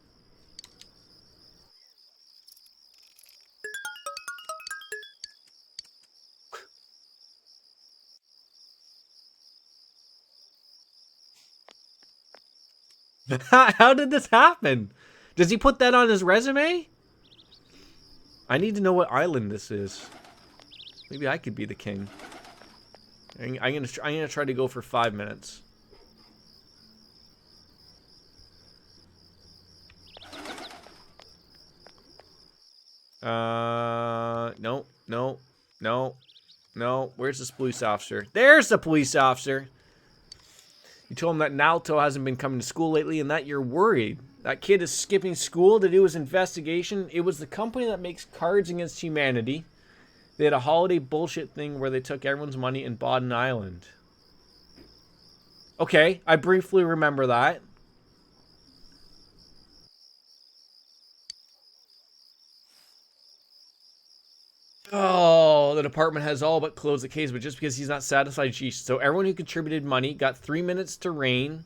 How did this happen? Does he put that on his resume? I need to know what island this is. Maybe I could be the king. I'm gonna try to go for 5 minutes. No. Where's this police officer? There's the police officer. You told him that Naoto hasn't been coming to school lately and that you're worried. That kid is skipping school to do his investigation. It was the company that makes Cards Against Humanity. They had a holiday bullshit thing where they took everyone's money and bought an island. Okay, I briefly remember that. Oh, the department has all but closed the case, but just because he's not satisfied, geez. So everyone who contributed money got 3 minutes to reign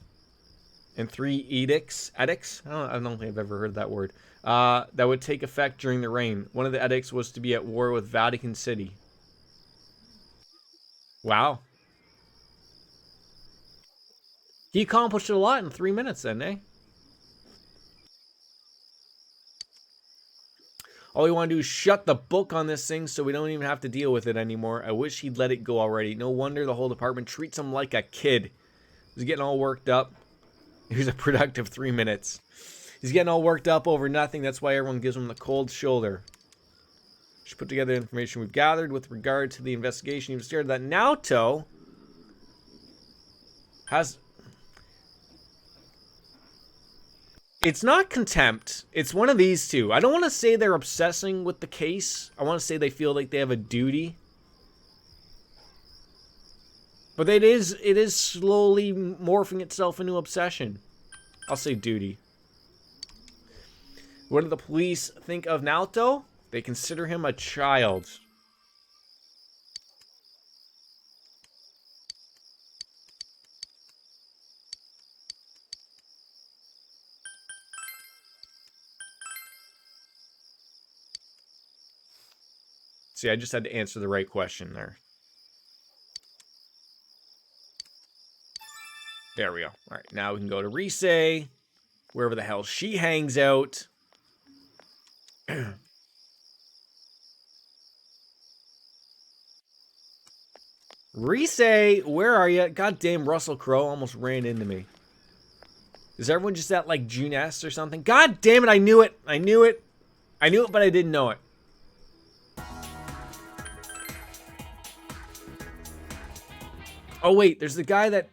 and 3 edicts. Edicts? I don't think I've ever heard that word. That would take effect during the reign. One of the edicts was to be at war with Vatican City. Wow. He accomplished a lot in 3 minutes then, eh? All we want to do is shut the book on this thing so we don't even have to deal with it anymore. I wish he'd let it go already. No wonder the whole department treats him like a kid. He's getting all worked up. Here's a productive 3 minutes. He's getting all worked up over nothing. That's why everyone gives him the cold shoulder. Should put together the information we've gathered with regard to the investigation. You've stated that Naoto has... It's not contempt. It's one of these two. I don't want to say they're obsessing with the case. I want to say they feel like they have a duty. But it is slowly morphing itself into obsession. I'll say duty. What do the police think of Naoto? They consider him a child. See, I just had to answer the right question there. There we go. All right, now we can go to Rise, wherever the hell she hangs out. Rise, where are you? Goddamn, Russell Crowe almost ran into me. Is everyone just at, like, June S or something? God damn it, I knew it. I knew it. I knew it, but I didn't know it. Oh, wait, there's the guy that,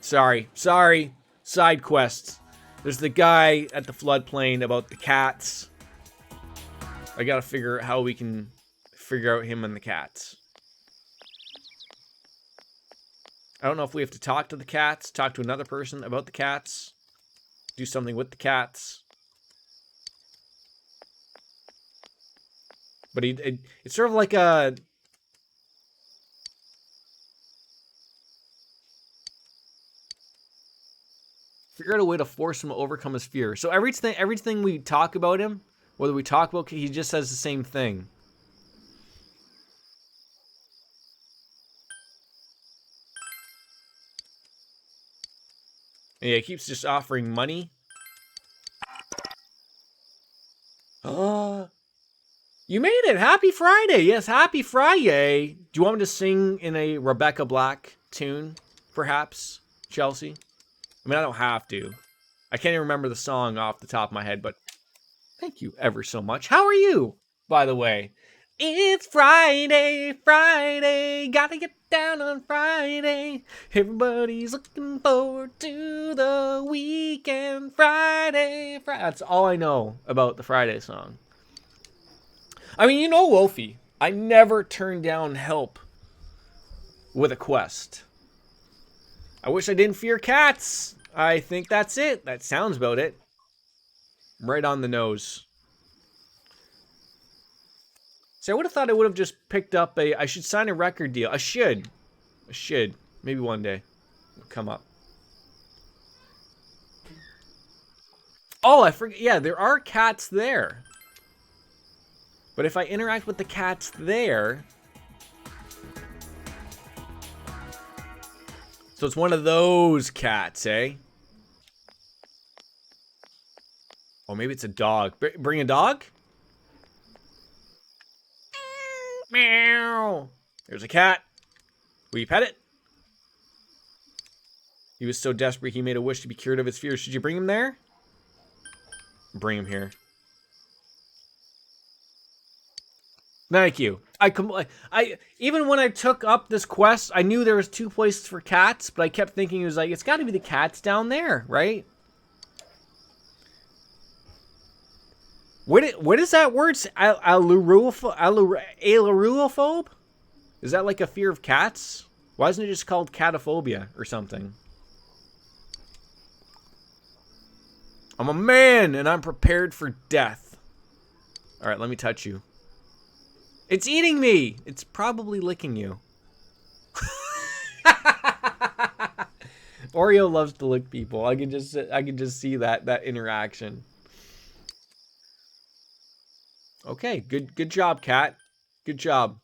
sorry, side quests. There's the guy at the floodplain about the cats. I gotta figure out how we can figure out him and the cats. I don't know if we have to talk to the cats, talk to another person about the cats, do something with the cats. But it's sort of like a... Figure out a way to force him to overcome his fear. So everything we talk about him, whether we talk about, he just says the same thing. Yeah, he keeps just offering money. You made it! Happy Friday! Yes, happy Friday! Do you want me to sing in a Rebecca Black tune, perhaps, Chelsea? I mean, I don't have to. I can't even remember the song off the top of my head, but thank you ever so much. How are you, by the way? It's Friday, gotta get down on Friday. Everybody's looking forward to the weekend. Friday. That's all I know about the Friday song. I mean, you know Wolfie. I never turn down help with a quest. I wish I didn't fear cats. I think that's it. That sounds about it. Right on the nose. See, I would have thought I would have just picked up I should sign a record deal. I should. Maybe one day. It'll come up. Oh, I forget. Yeah, there are cats there. But if I interact with the cats there... So it's one of those cats, eh? Oh, maybe it's a dog. Bring a dog? Meow. There's a cat. Will you pet it? He was so desperate he made a wish to be cured of his fears. Should you bring him there? Bring him here. Thank you. Even when I took up this quest, I knew there was 2 places for cats, but I kept thinking it was like, it's got to be the cats down there, right? What is that word? Allurophobe? Is that like a fear of cats? Why isn't it just called catophobia or something? I'm a man and I'm prepared for death. All right, let me touch you. It's eating me. It's probably licking you. Oreo loves to lick people. I can just see that interaction. Okay, good job, cat. Good job.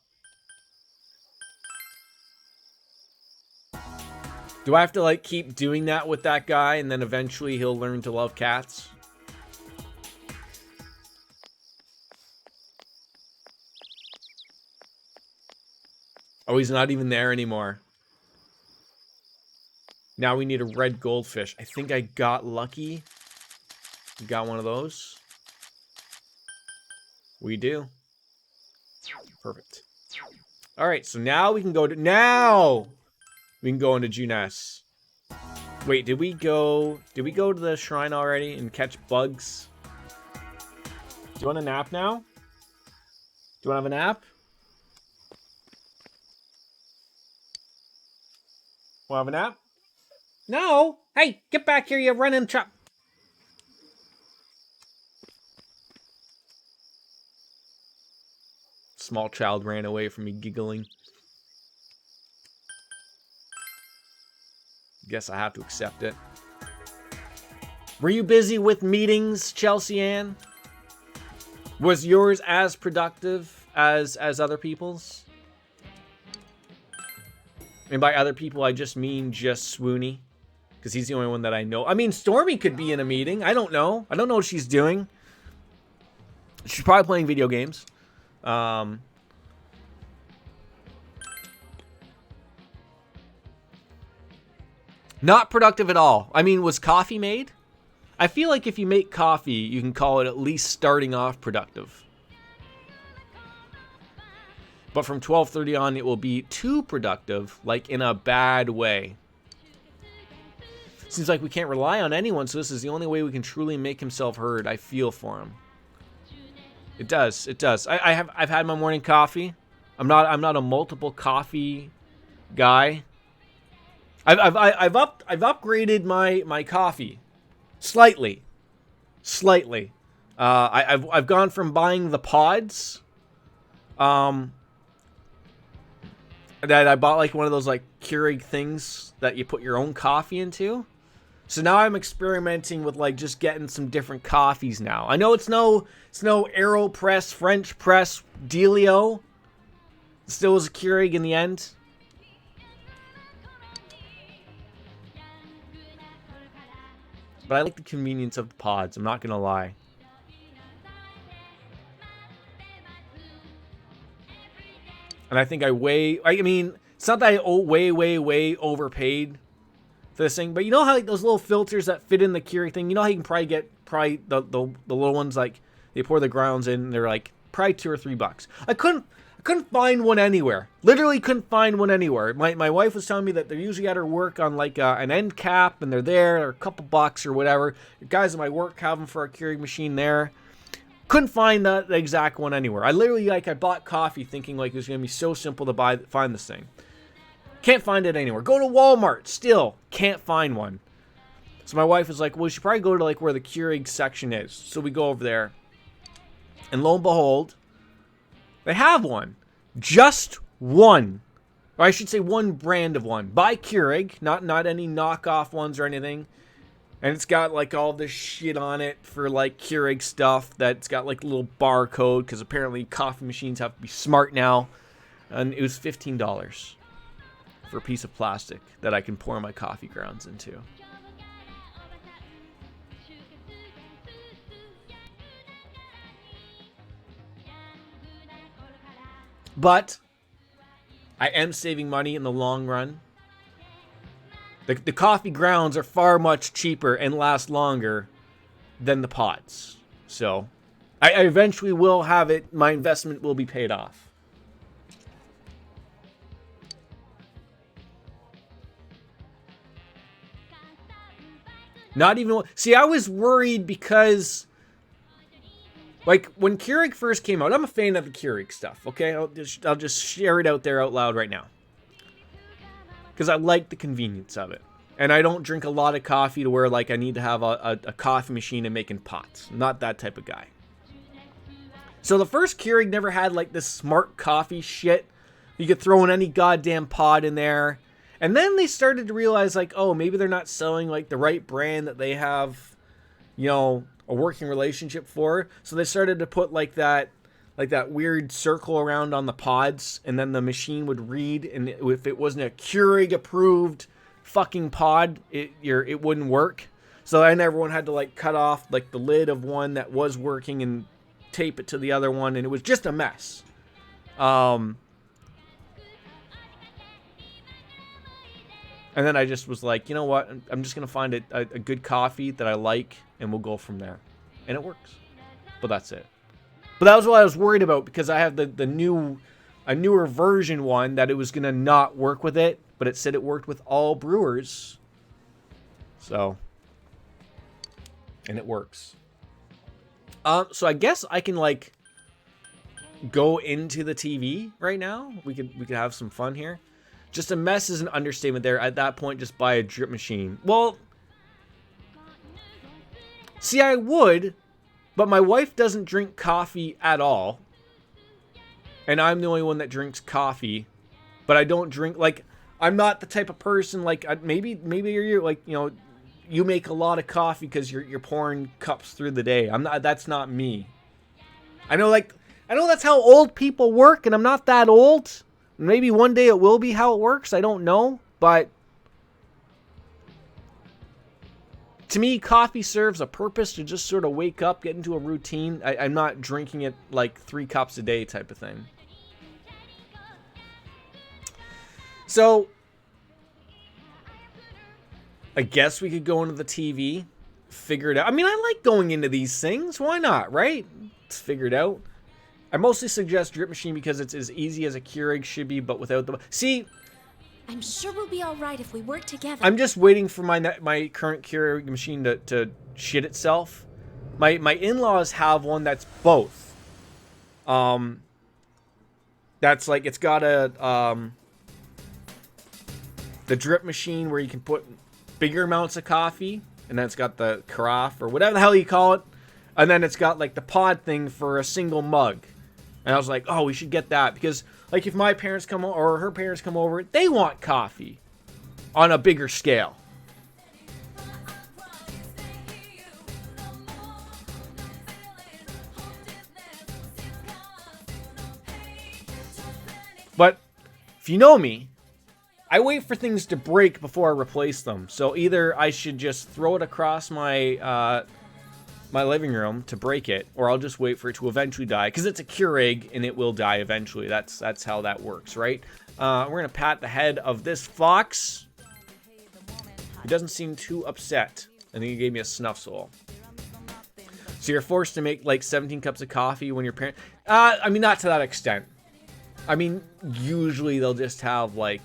Do I have to like keep doing that with that guy and then eventually he'll learn to love cats? Oh, he's not even there anymore. Now we need a red goldfish. I think I got lucky. Got one of those. We do. Perfect. All right, so now we can go to we can go into Junes. Wait, did we go to the shrine already and catch bugs? Do you want a nap now? Do you want to have a nap? Want to have a nap? No! Hey, get back here, you running trap! Small child ran away from me giggling. Guess I have to accept it. Were you busy with meetings, Chelsea Ann? Was yours as productive as other people's? And by other people, I just mean just Swoony. Because he's the only one that I know. I mean, Stormy could be in a meeting. I don't know. I don't know what she's doing. She's probably playing video games. Not productive at all. I mean, was coffee made? I feel like if you make coffee, you can call it at least starting off productive. But from 12:30 on, it will be too productive, like in a bad way. Seems like we can't rely on anyone, so this is the only way we can truly make himself heard. I feel for him. It does. It does. I've had my morning coffee. I'm not a multiple coffee guy. I've upgraded my coffee slightly. I've gone from buying the pods. That I bought like one of those like Keurig things that you put your own coffee into. So now I'm experimenting with like just getting some different coffees now. I know it's no AeroPress, French press dealio. It still was a Keurig in the end. But I like the convenience of the pods, I'm not gonna lie. And I think I mean, it's not that I way overpaid for this thing, but you know how like those little filters that fit in the Keurig thing, you know how you can probably get the little ones, like they pour the grounds in, and they're like probably $2 or $3. I couldn't find one anywhere. Literally couldn't find one anywhere. My wife was telling me that they're usually at her work on like an end cap, and they're a couple bucks or whatever. The guys at my work have them for a Keurig machine there. Couldn't find the exact one anywhere. I literally I bought coffee thinking like it was gonna be so simple to find this thing. Can't find it anywhere. Go to Walmart, still can't find one. So my wife was like, well, we should probably go to like where the Keurig section is. So we go over there, and lo and behold, they have one. Just one. Or I should say one brand of one. By Keurig, not any knockoff ones or anything. And it's got like all this shit on it for like Keurig stuff that's got like a little barcode, because apparently coffee machines have to be smart now. And it was $15 for a piece of plastic that I can pour my coffee grounds into. But I am saving money in the long run. The coffee grounds are far much cheaper and last longer than the pods. So I eventually will have it. My investment will be paid off. Not even... See, I was worried because Like, when Keurig first came out, I'm a fan of the Keurig stuff, okay? I'll just share it out there out loud right now. Because I like the convenience of it. And I don't drink a lot of coffee to where, like, I need to have a coffee machine and making pots. I'm not that type of guy. So the first Keurig never had, like, this smart coffee shit. You could throw in any goddamn pod in there. And then they started to realize, like, oh, maybe they're not selling, like, the right brand that they have, you know, a working relationship for. So they started to put, like that weird circle around on the pods. And then the machine would read. And if it wasn't a Keurig-approved fucking pod, it wouldn't work. So then everyone had to, like, cut off, like, the lid of one that was working and tape it to the other one. And it was just a mess. And then I just was like, you know what? I'm just going to find a good coffee that I like, and we'll go from there. And it works. But that's it. But that was what I was worried about, because I have a newer version one that it was going to not work with it, but it said it worked with all brewers. So. And it works. So I guess I can, like, go into the TV right now. We could have some fun here. Just a mess is an understatement there. At that point, just buy a drip machine. Well, see, I would, but my wife doesn't drink coffee at all. And I'm the only one that drinks coffee. But I don't drink, like, I'm not the type of person, like, maybe you're, like, you know, you make a lot of coffee because you're pouring cups through the day. That's not me. I know that's how old people work, and I'm not that old. Maybe one day it will be how it works. I don't know. But to me, coffee serves a purpose to just sort of wake up, get into a routine. I'm not drinking it like 3 cups a day type of thing. So I guess we could go into the TV, figure it out. I mean, I like going into these things. Why not, right? Let's figure it out. I mostly suggest drip machine because it's as easy as a Keurig should be, but without the... See, I'm sure we'll be all right if we work together. I'm just waiting for my current Keurig machine to shit itself. My in-laws have one that's both. That's like, it's got the drip machine where you can put bigger amounts of coffee, and then it's got the carafe or whatever the hell you call it, and then it's got like the pod thing for a single mug. And I was like, oh, we should get that, because like if my parents come over or her parents come over, they want coffee on a bigger scale. But if you know me, I wait for things to break before I replace them. So either I should just throw it across my my living room to break it, or I'll just wait for it to eventually die, because it's a Keurig and it will die eventually. That's how that works, right? We're gonna pat the head of this fox. He doesn't seem too upset. I think he gave me a snuff soul. So you're forced to make like 17 cups of coffee when your parent... I mean, not to that extent. I mean, usually they'll just have like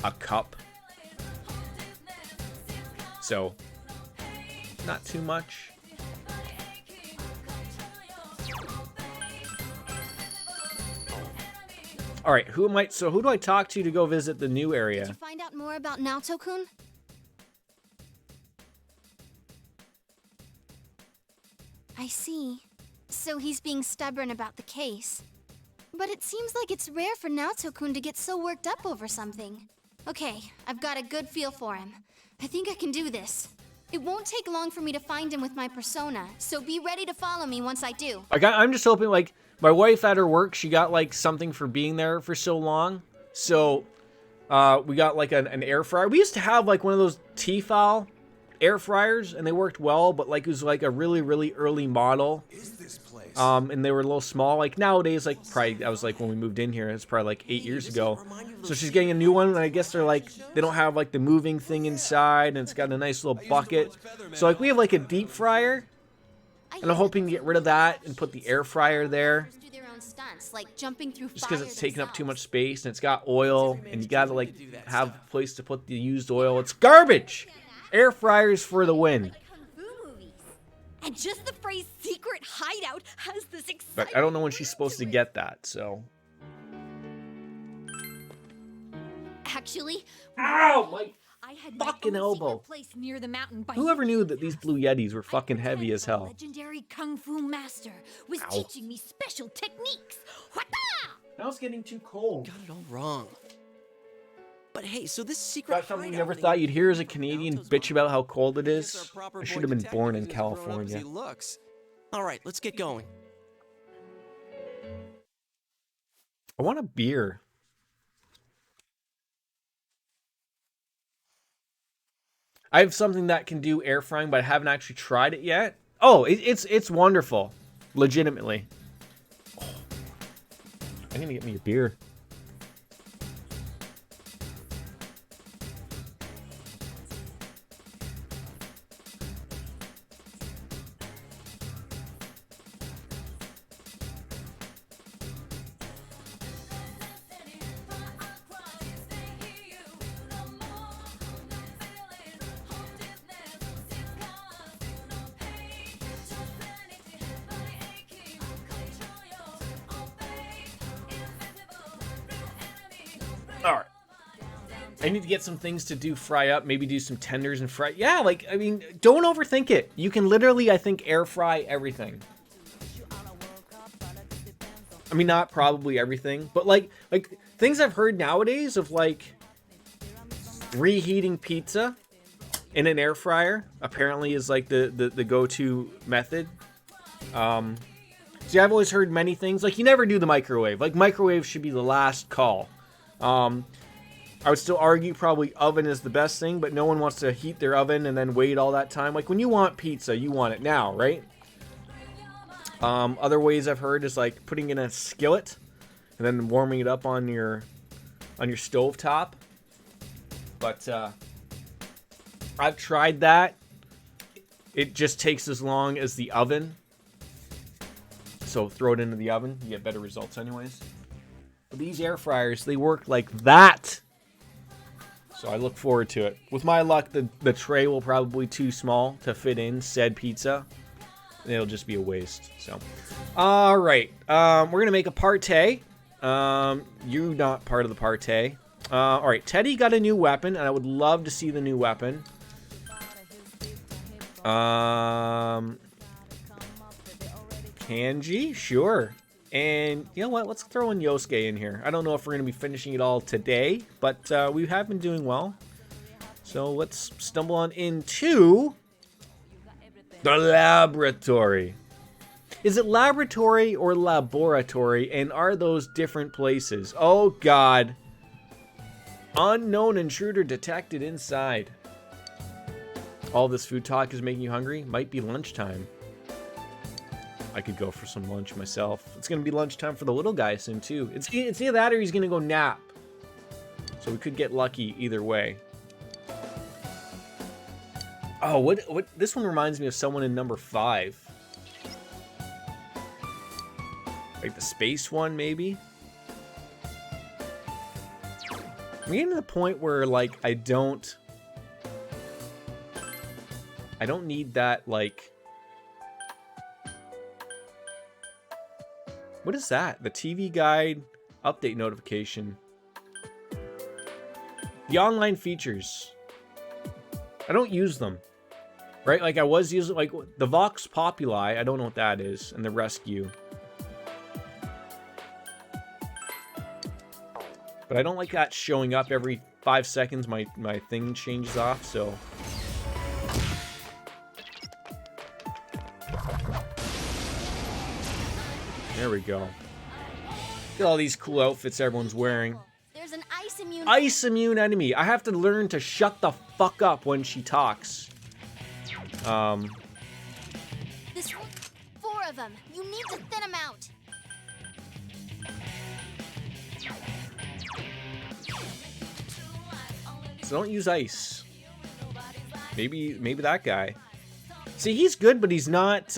a cup. So, not too much. All right, who do I talk to go visit the new area? Did you find out more about Naoto-kun? I see. So he's being stubborn about the case. But it seems like it's rare for Naoto-kun to get so worked up over something. Okay, I've got a good feel for him. I think I can do this. It won't take long for me to find him with my persona, so be ready to follow me once I do. I'm just hoping, like, my wife at her work, she got, like, something for being there for so long. So, we got, like, an air fryer. We used to have, like, one of those Tefal air fryers, and they worked well, but, like, it was, like, a really, really early model. And they were a little small. Like, nowadays, like, probably, that was, like, when we moved in here. It's probably, like, 8 years ago. So she's getting a new one, and I guess they're, like, they don't have, like, the moving thing inside, and it's got a nice little bucket. So, like, we have, like, a deep fryer. And I'm hoping to get rid of that and put the air fryer there. Just because it's taking up too much space and it's got oil and you gotta like have a place to put the used oil. It's garbage! Air fryers for the win. And just the phrase secret hideout has this exciting. But I don't know when she's supposed to get that, so. Actually, Ow, my I had fucking my own elbow. secret place near the mountain by Whoever knew that these blue yetis were fucking heavy as hell? legendary kung fu master was Ow. teaching me special techniques. Hwata! Now it's getting too cold. Got it all wrong. But hey, so this secret Got something you hideout never thing- thought you'd hear as a Canadian bitch about how cold it I guess our is? proper I boy should have been detective born in isn't as grown up as California. he looks. All right, let's get going. I want a beer. I have something that can do air frying, but I haven't actually tried it yet. Oh, it's wonderful. Legitimately. Oh, I'm gonna get me a beer. Alright. I need to get some things to do fry up. Maybe do some tenders and fry. Yeah, like, I mean, don't overthink it. You can literally, I think, air fry everything. I mean, not probably everything, but like things I've heard nowadays of like reheating pizza in an air fryer apparently is like the go-to method. See, I've always heard many things. Like, you never do the microwave. Like, microwave should be the last call. I would still argue probably oven is the best thing, but no one wants to heat their oven and then wait all that time. Like, when you want pizza, you want it now, right? Other ways I've heard is like putting in a skillet and then warming it up on your stove top. But I've tried that. It just takes as long as the oven. So throw it into the oven, you get better results anyways. But these air fryers, they work like that. So I look forward to it. With my luck, the tray will probably be too small to fit in said pizza. It'll just be a waste. So, all right, we're gonna make a partay. You're not part of the partay. All right, Teddy got a new weapon, and I would love to see the new weapon. Kanji, sure. And you know what? Let's throw in Yosuke in here. I don't know if we're gonna be finishing it all today, but we have been doing well. So let's stumble on into the laboratory. Is it laboratory or laboratory? And are those different places? Oh, God. Unknown intruder detected inside. All this food talk is making you hungry? Might be lunchtime. I could go for some lunch myself. It's going to be lunchtime for the little guy soon, too. It's either that or he's going to go nap. So we could get lucky either way. Oh, what? This one reminds me of someone in number 5. Like the space one, maybe? I'm getting to the point where, like, I don't need that, like... What is that? The TV guide update notification. The online features. I don't use them. Right? Like, I was using, like, the Vox Populi. I don't know what that is. And the Rescue. But I don't like that showing up every 5 seconds. My thing changes off, so... There we go. Look at all these cool outfits everyone's wearing. There's an ice immune... Ice immune enemy. I have to learn to shut the fuck up when she talks. This one? 4 of them. You need to thin them out. So don't use ice. Maybe that guy. See, he's good, but he's not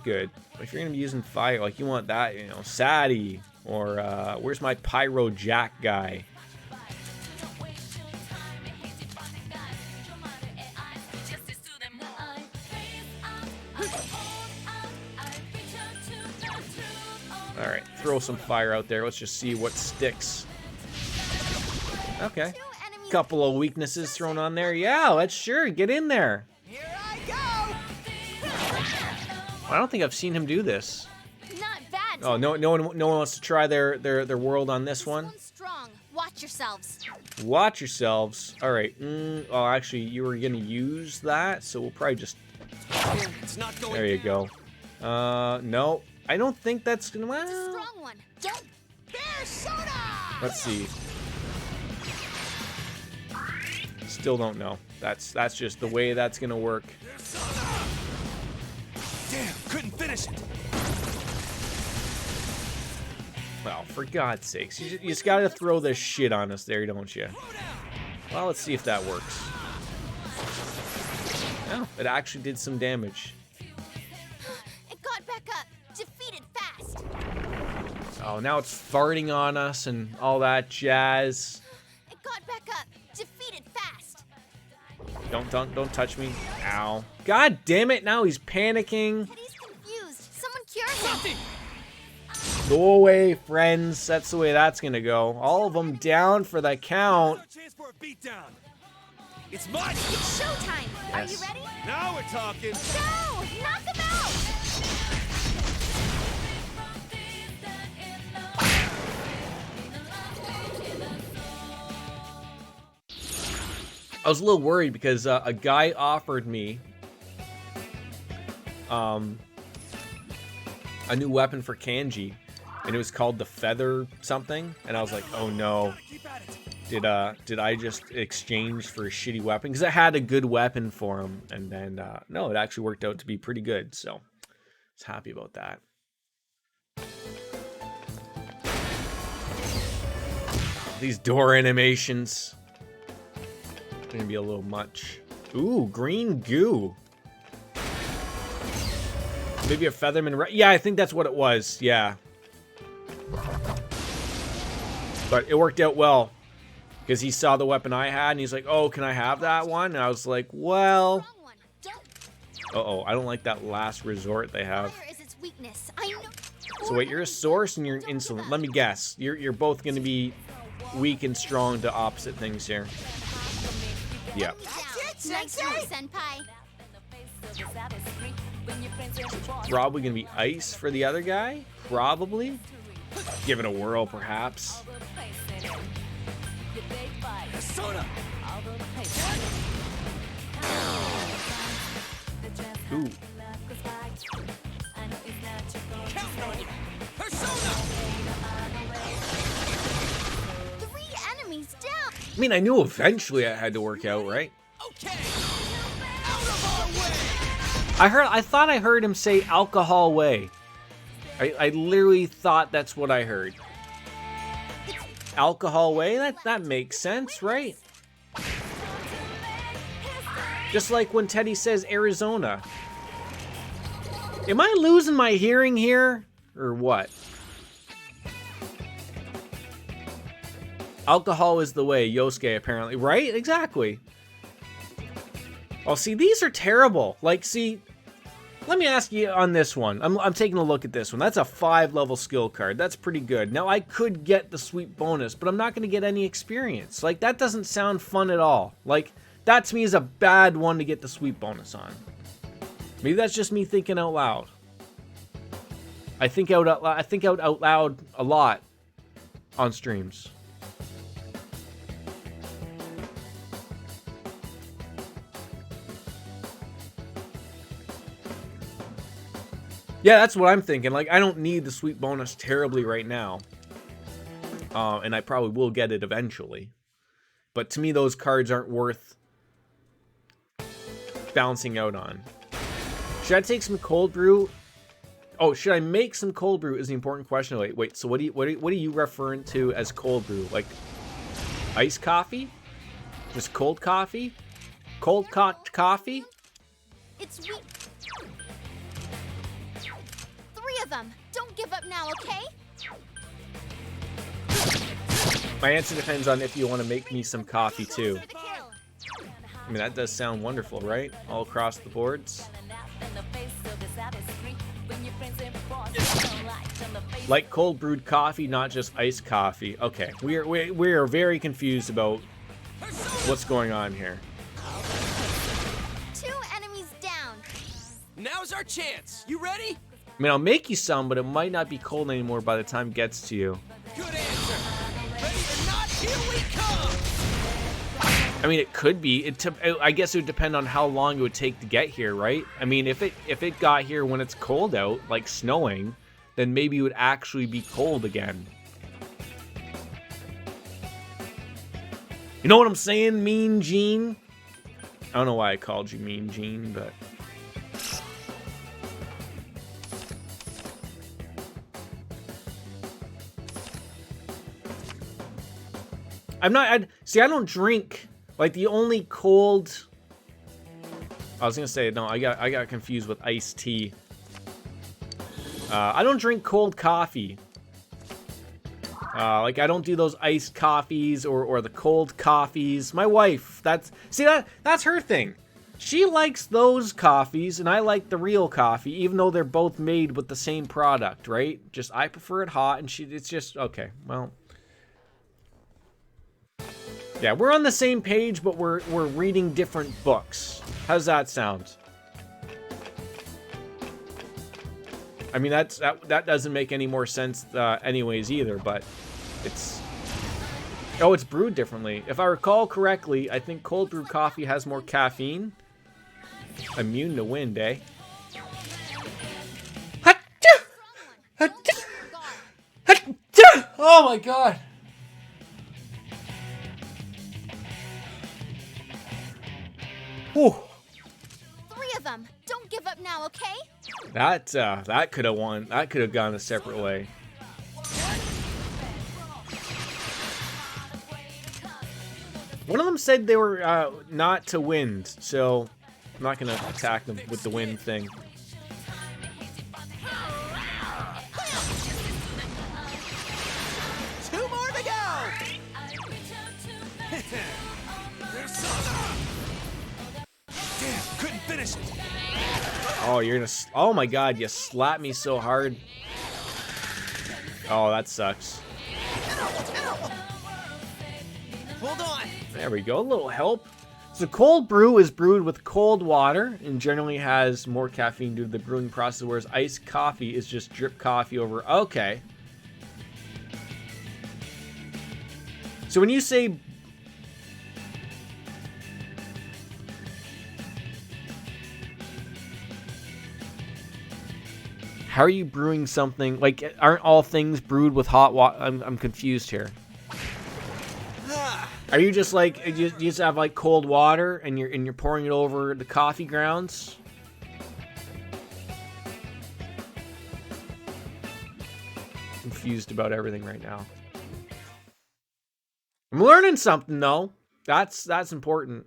good. If you're gonna be using fire, like, you want that, you know, Sadie, or where's my Pyro Jack guy? Alright, throw some fire out there. Let's just see what sticks. Okay. Couple of weaknesses thrown on there. Yeah, let's sure get in there. Here I go! I don't think I've seen him do this. Not bad. Oh, no one wants to try their world on this one. One's strong. Watch yourselves. Watch yourselves. All right. Oh, actually, you were gonna use that, so we'll probably just. It's not going There you go. No, I don't think that's gonna. It's a Well, strong one. Don't. Bear soda! let's see. Still don't know. That's just the way that's gonna work. Damn, couldn't finish it. Well, for God's sakes, you just gotta throw this shit on us there, don't you? Well, let's see if that works. Oh, it actually did some damage. It got back up. Defeated fast. Oh, now it's farting on us and all that jazz. It got back up. Defeated fast. Don't touch me. Ow. God damn it, now he's panicking. Teddy's confused. Someone cure him. Go away, friends. That's the way that's gonna go. All of them down for the count. Chance for a beatdown. It's my It's showtime. Are you Yes. ready? Now we're talking. Go! Knock him out! I was a little worried because a guy offered me a new weapon for Kanji, and it was called the Feather something, and I was like, oh no, did I just exchange for a shitty weapon? Because I had a good weapon for him, and then no, it actually worked out to be pretty good, so I was happy about that. These door animations. Gonna be a little much. Ooh, green goo. Maybe a Featherman. Yeah, I think that's what it was. Yeah. But it worked out well because he saw the weapon I had and he's like, "Oh, can I have that one?" And I was like, "Well." Uh-oh, I don't like that last resort they have. Fire is its weakness. I know. So wait, you're a source and you're an insolent. Let me guess. You're both gonna be weak and strong to opposite things here. Yep. That's it, nice move, Senpai. Probably gonna be ice for the other guy. Probably. Give it a whirl, perhaps. Ooh. Enemies down. I mean, I knew eventually it had to work out, right? I thought I heard him say alcohol way. I literally thought that's what I heard. Alcohol way? That makes sense, right? Just like when Teddy says Arizona. Am I losing my hearing here? Or what? Alcohol is the way, Yosuke apparently. Right? Exactly. Oh, see, these are terrible. Like, see, let me ask you on this one. I'm taking a look at this one. That's a 5-level skill card. That's pretty good. Now, I could get the sweet bonus, but I'm not going to get any experience. Like, that doesn't sound fun at all. Like, that to me is a bad one to get the sweet bonus on. Maybe that's just me thinking out loud. I think out loud a lot on streams. Yeah, that's what I'm thinking. Like, I don't need the sweet bonus terribly right now. And I probably will get it eventually. But to me, those cards aren't worth bouncing out on. Should I take some cold brew? Oh, should I make some cold brew is the important question. Wait, so what are you referring to as cold brew? Like iced coffee? Just cold coffee? Cold coffee? It's weak. 3 of them. Don't give up now, okay? My answer depends on if you want to make me some coffee too. I mean, that does sound wonderful, right? All across the boards. Like cold brewed coffee, not just iced coffee. Okay, we are very confused about what's going on here. 2 enemies down. Now's our chance. You ready? I mean, I'll make you some, but it might not be cold anymore by the time it gets to you. Good answer. Ready or not, here we come. I mean, it could be. I guess it would depend on how long it would take to get here, right? I mean, if it got here when it's cold out, like snowing, then maybe it would actually be cold again. You know what I'm saying, Mean Gene? I don't know why I called you Mean Gene, but... See, I don't drink... Like, the only cold... I was gonna say, no, I got confused with iced tea. I don't drink cold coffee. Like, I don't do those iced coffees or the cold coffees. My wife, that's her thing. She likes those coffees, and I like the real coffee, even though they're both made with the same product, right? Just, I prefer it hot, and it's just, okay, well... Yeah, we're on the same page, but we're reading different books. How's that sound? I mean, that doesn't make any more sense anyways either, but it's... Oh, it's brewed differently. If I recall correctly, I think cold brew coffee has more caffeine. Immune to wind, eh? Oh my god! Whew. 3 of them. Don't give up now, okay? That could have won. That could have gone a separate way. One of them said they were not to wind, so I'm not gonna attack them with the wind thing. Two more to go. Damn, couldn't finish it. Oh, you're gonna... Oh my god, you slapped me so hard. Oh, that sucks. Hold on. There we go, a little help. So cold brew is brewed with cold water and generally has more caffeine due to the brewing process, whereas iced coffee is just drip coffee over... Okay. So when you say... How are you brewing something? Like, aren't all things brewed with hot water? I'm confused here. Are you just like, you just have like cold water and you're pouring it over the coffee grounds? Confused about everything right now. I'm learning something though. That's important.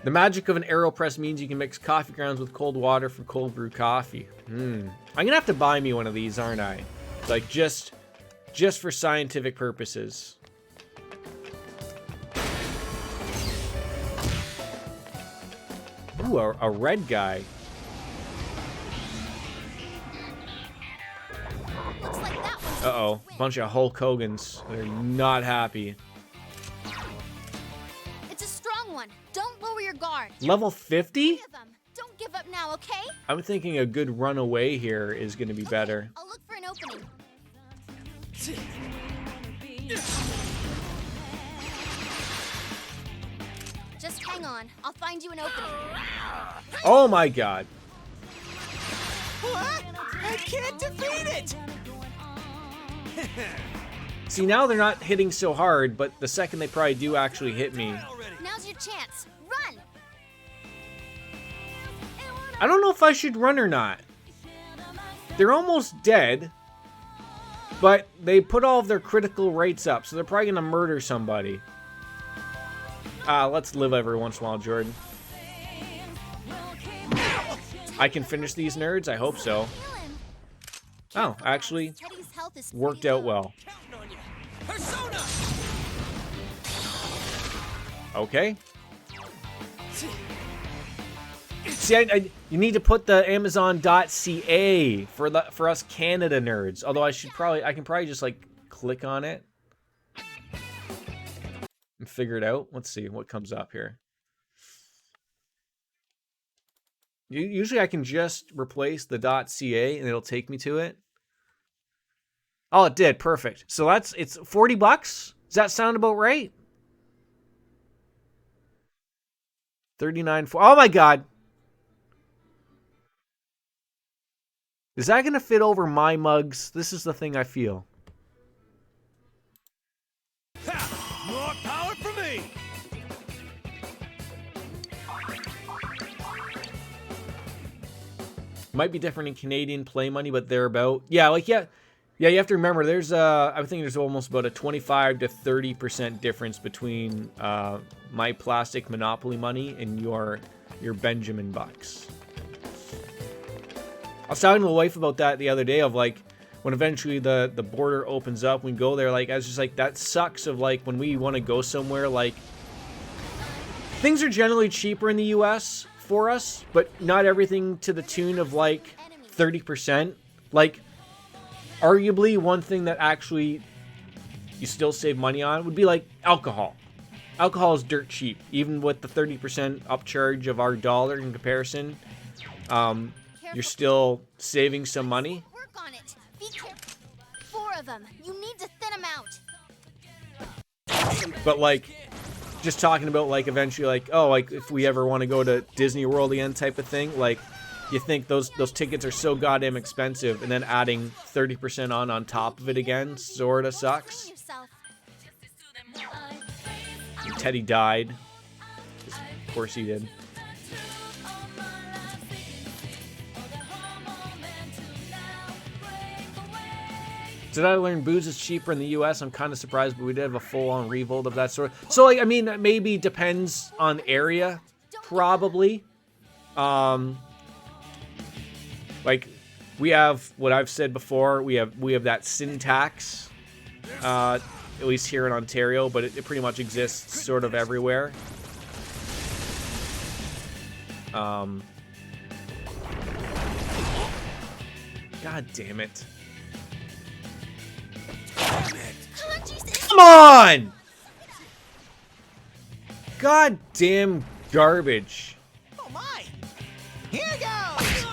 The magic of an AeroPress means you can mix coffee grounds with cold water for cold brew coffee. I'm gonna have to buy me one of these, aren't I? Like, just for scientific purposes. Ooh, a red guy. Uh-oh, bunch of Hulk Hogans. They're not happy. It's a strong one. Don't lower your guard. Level 50? 3 of them. Don't give up now, okay? I'm thinking a good runaway here is going to be better. I'll look for an opening. Just hang on. I'll find you an opening. Oh my god. What? I can't defeat it! See, now they're not hitting so hard, but the second they probably do actually hit me. Now's your chance. Run! I don't know if I should run or not. They're almost dead, but they put all of their critical rates up, so they're probably going to murder somebody. Let's live every once in a while, Jordan. I can finish these nerds? I hope so. Oh, actually, worked out well. See, you need to put the Amazon.ca for us Canada nerds. Although I can probably just like click on it and figure it out. Let's see what comes up here. Usually I can just replace the .ca and it'll take me to it. Oh, it did. Perfect. So it's $40. Does that sound about right? 39. Oh my God. Is that going to fit over my mugs? This is the thing I feel. Ha! More power for me! Might be different in Canadian play money, but they're about... Yeah, like, yeah, you have to remember, there's, I think there's almost about a 25 to 30% difference between my plastic Monopoly money and your Benjamin bucks. I was talking to the wife about that the other day of, like, when eventually the border opens up, we go there, like, I was just like, that sucks of, like, when we want to go somewhere, like, things are generally cheaper in the U.S. for us, but not everything to the tune of, like, 30%. Like, arguably, one thing that actually you still save money on would be, like, alcohol. Alcohol is dirt cheap, even with the 30% upcharge of our dollar in comparison. You're still saving some money. Work on it. Be careful. 4 of them. You need to thin them out. But, like, just talking about, like, eventually, like, oh, like, if we ever want to go to Disney World again type of thing, like, you think those tickets are so goddamn expensive, and then adding 30% on top of it again sort of sucks. Teddy died. Of course he did. Did I learn booze is cheaper in the U.S.? I'm kind of surprised, but we did have a full-on revolt of that sort. So, like, I mean, that maybe depends on area, probably. Like, we have what I've said before. We have that sin tax, at least here in Ontario, but it pretty much exists sort of everywhere. God damn it. Come on! God damn garbage. Oh my! Here goes!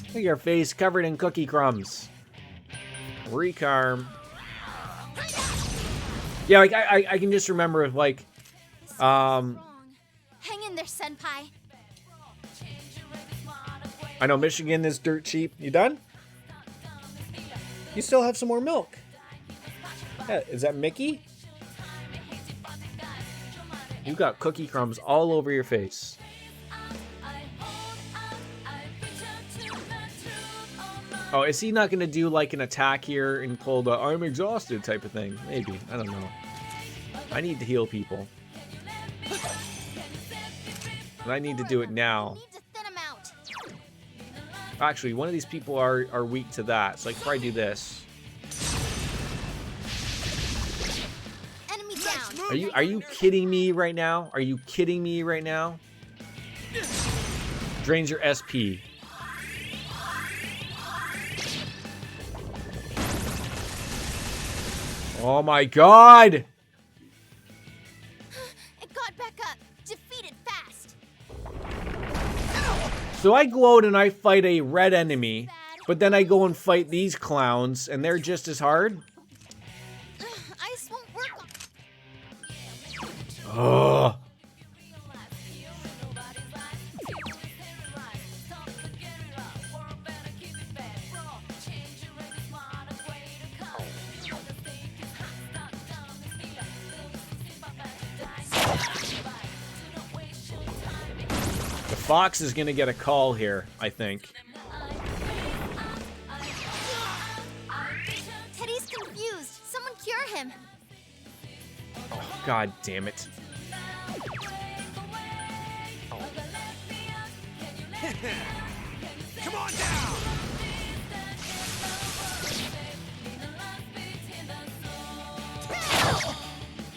Look at your face covered in cookie crumbs. Recarm. Yeah, like I can just remember like Hang in there, Senpai. I know Michigan is dirt cheap. You done? You still have some more milk. Yeah, is that Mickey? You got cookie crumbs all over your face. Oh, is he not going to do like an attack here and pull the I'm exhausted type of thing? Maybe. I don't know. I need to heal people. And I need to do it now. Actually, one of these people are weak to that, so I can probably do this. Are you kidding me right now? Are you kidding me right now? Drains your SP. Oh my god! It got back up. Defeat it fast. So I go out and I fight a red enemy, but then I go and fight these clowns, and they're just as hard? Ice won't work. Ugh. The fox is gonna get a call here, I think. Teddy's confused. Someone cure him. Oh, god damn it. Come on down!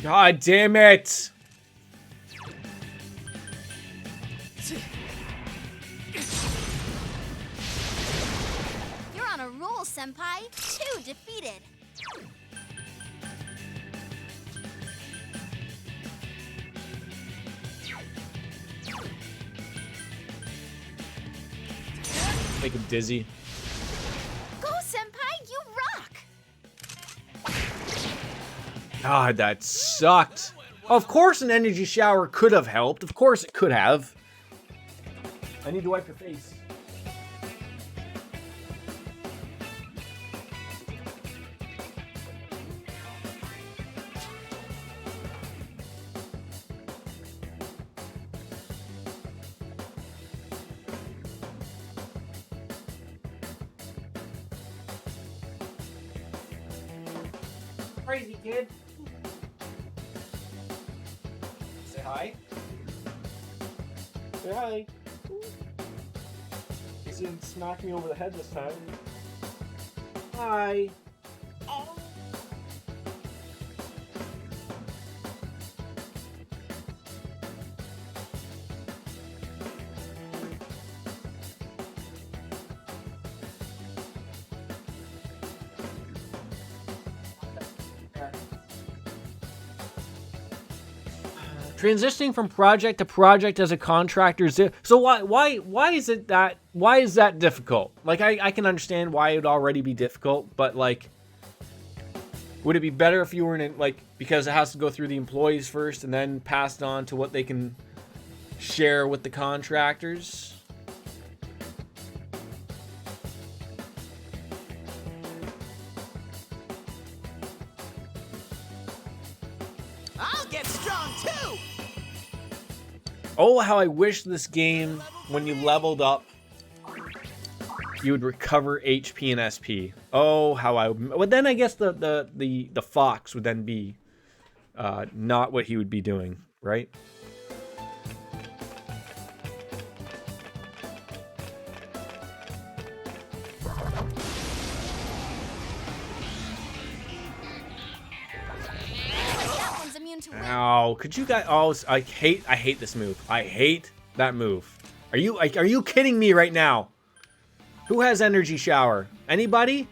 God damn it! You're on a roll, Senpai. 2 defeated. Make him dizzy. Go, Senpai! You rock! God, that sucked. Of course an energy shower could have helped. Of course it could have. I need to wipe your face. Crazy kid. Say hi. Say hi. He didn't smack me over the head this time. Hi. Transitioning from project to project as a contractor is so why is it that why is that difficult? Like I can understand why it would already be difficult, but like would it be better if you were in it like because it has to go through the employees first and then passed on to what they can share with the contractors? I'll get strong too! Oh, how I wish this game, when you leveled up, you would recover HP and SP. Oh, how I would... But then I guess the fox would then be not what he would be doing, right? Ow, could you guys... Oh, I hate this move. I hate that move. Are you kidding me right now? Who has energy shower? Anybody?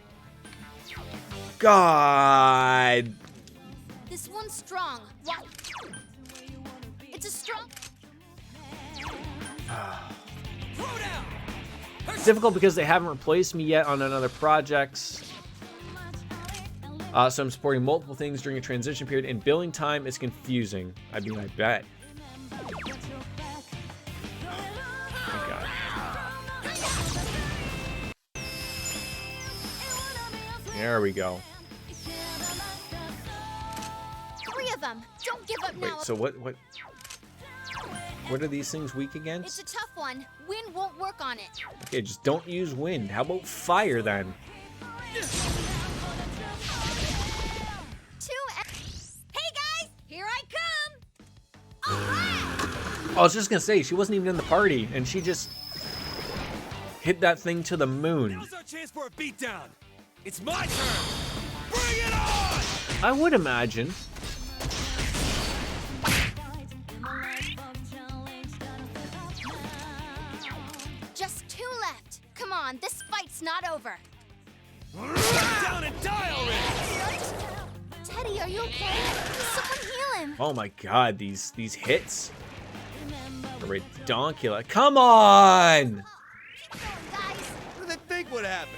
God. This one's strong. Wow. It's a strong... It's difficult because they haven't replaced me yet on another projects. So I'm supporting multiple things during a transition period, and billing time is confusing. I mean, I bet. Oh, God. 3 we go. 3 of them. Don't give up now. Wait, so what are these things weak against? It's a tough one. Wind won't work on it. Okay, just don't use wind. How about fire then? 2. Hey guys, here I come. I was just gonna say she wasn't even in the party, and she just hit that thing to the moon. Now's our chance for a beatdown. It's my turn. Bring it on! I would imagine. Just 2 left. Come on, this fight's not over. Down and die already! Teddy, are you okay? Someone heal him. Oh my God, these hits are ridiculous. Come on! What do they think would happen?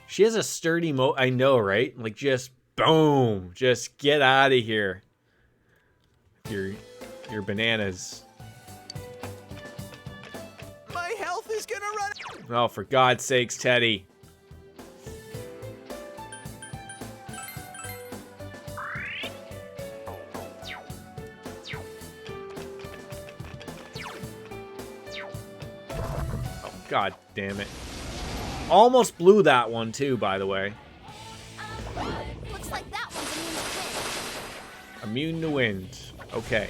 She has a sturdy I know, right? Like just boom, just get out of here. Your bananas. My health is gonna run. Oh, for God's sakes, Teddy. Oh, God damn it. Almost blew that one too, by the way. Looks like that one's Immune to wind. Okay.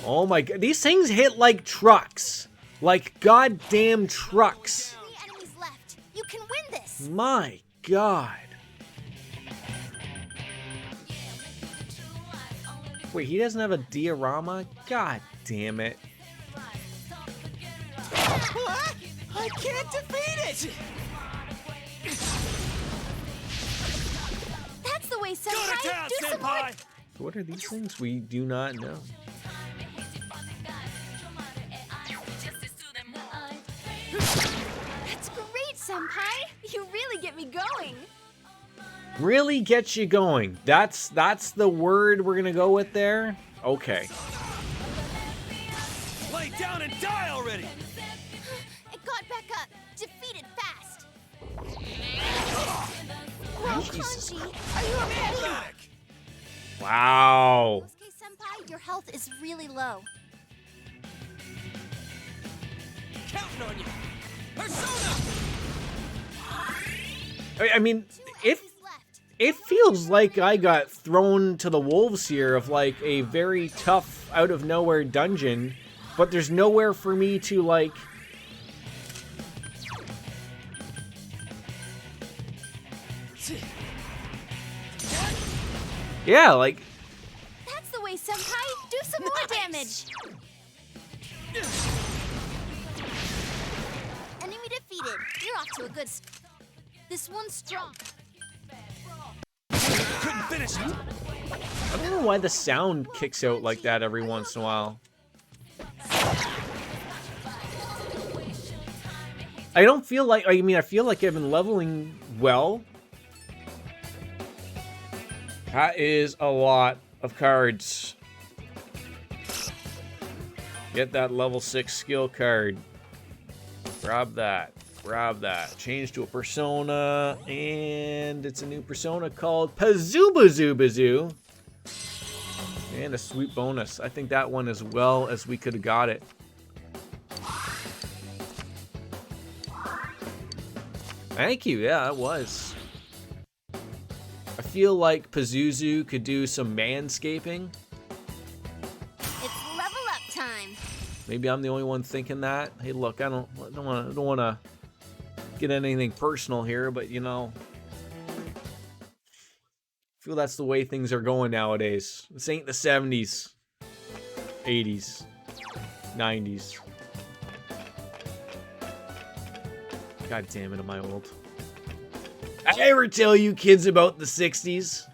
Oh my God. These things hit like trucks. Like goddamn trucks. 3 enemies left. You can win this. My God. Wait, he doesn't have a diorama? God damn it. What? I can't defeat it! That's the way, Go to Senpai! town, Do some more! Senpai! What are these things? We do not know. That's great, Senpai! You really get me going! Really gets you going. That's the word we're gonna go with there. Okay. Lay down and die already! It got back up! Defeated fast! Whoa, Jesus. Kanji, are you okay? Wow. Yosuke Senpai, your health is really low. Counting on you! Persona! I mean, Two if enemies left. it feels like I got thrown to the wolves here of like a very tough out of nowhere dungeon, but there's nowhere for me to like yeah, like That's the way, Senpai! Do some more damage! Enemy defeated. You're off to a good start. This one's strong. Couldn't finish it! I don't know why the sound kicks out like that every once in a while. I don't feel like, I mean, I feel like I've been leveling well. That is a lot of cards. Get that level 6 skill card. Grab that. Grab that. Change to a persona. And it's a new persona called Pazubazubazu. And a sweet bonus. I think that one as well as we could have got it. Thank you. Yeah, it was. I feel like Pazuzu could do some manscaping. It's level up time. Maybe I'm the only one thinking that. Hey, look, I don't want to get anything personal here, but you know, I feel that's the way things are going nowadays. This ain't the 70s, 80s, 90s. God damn it, am I old? I ever tell you kids about the 60s?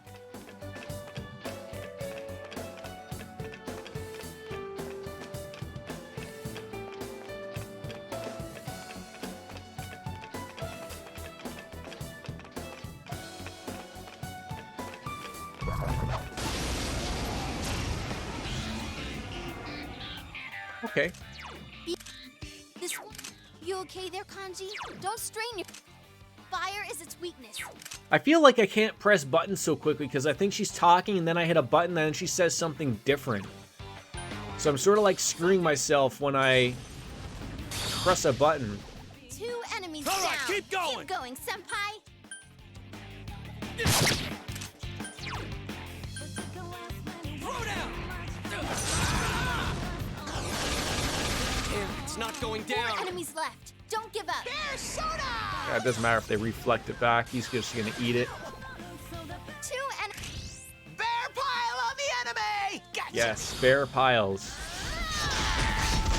Okay. This one. You okay there, Kanji? Don't strain your... Fire is its weakness. I feel like I can't press buttons so quickly because I think she's talking and then I hit a button and then she says something different. So I'm sort of like screwing myself when I press a button. 2 enemies All down. right, keep going. Keep going, Senpai. Throw down! It's not going down! 4 enemies left. Don't give up. Bear soda! Yeah, it doesn't matter if they reflect it back. He's just gonna eat it. 2 enemies. Bear pile on the enemy! Gotcha! Yes, spare piles.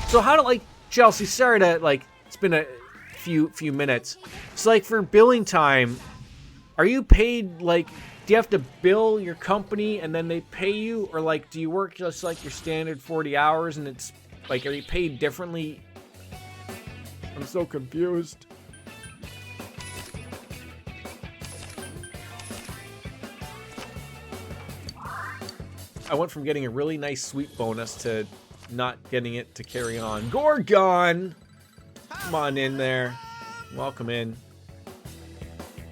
So how do, like, Chelsea, sorry to, like, it's been a few minutes. So, like, for billing time, are you paid, like, do you have to bill your company and then they pay you? Or, like, do you work just like your standard 40 hours and it's, like, are you paid differently? I'm so confused. I went from getting a really nice sweet bonus to not getting it to carry on. Gorgon! Come on in there. Welcome in.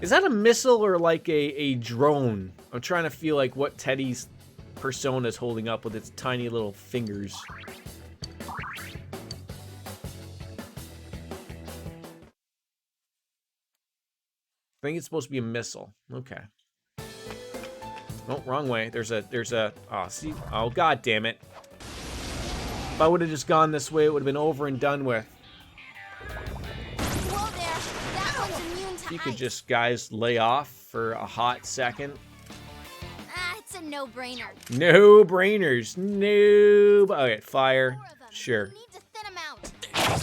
Is that a missile or like a drone? I'm trying to feel like what Teddy's persona is holding up with its tiny little fingers. I think it's supposed to be a missile. Okay. Oh, wrong way. There's a, oh, see? Oh, god damn it. If I would have just gone this way, it would have been over and done with. Whoa there. That one's immune to You could ice. just, guys, lay off for a hot second. Ah, it's a no-brainer. No brainers. No. Okay, fire. 4 of them. Sure. You need to thin 'em out.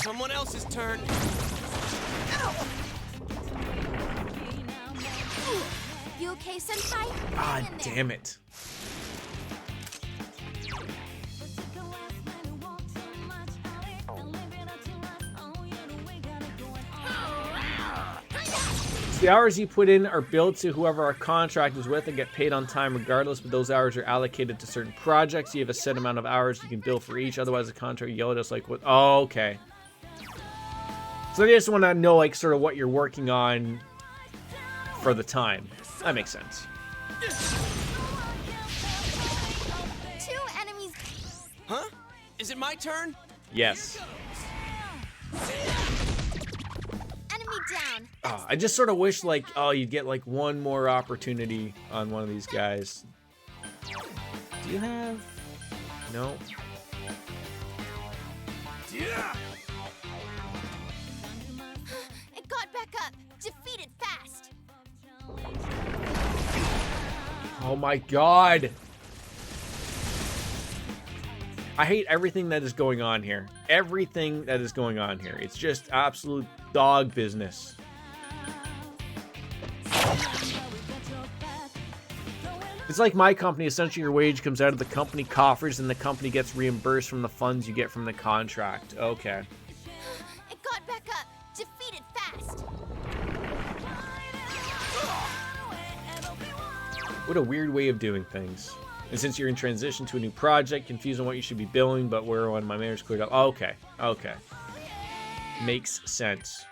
Someone else's turn. You okay, Senpai? Ah, Hang in there. damn it. The hours you put in are billed to whoever our contract is with and get paid on time regardless, but those hours are allocated to certain projects. You have a set amount of hours you can bill for each, otherwise the contract yelled at us like, what? Oh, okay. So they just want to know, like, sort of what you're working on for the time. That makes sense. 2 enemies. Huh? Is it my turn? Yes. Enemy down. Oh, I just sort of wish, like, oh, you'd get, like, one more opportunity on one of these guys. Do you have... No. Yeah. It got back up. Defeat it fast. Oh my god. I hate everything that is going on here. Everything that is going on here. It's just absolute dog business. It's like my company. Essentially, your wage comes out of the company coffers and the company gets reimbursed from the funds you get from the contract. Okay. It got back up. Defeat it fast. What a weird way of doing things. And since you're in transition to a new project, confused on what you should be billing, but where on my manager's cleared up. Oh, okay. Okay. Makes sense.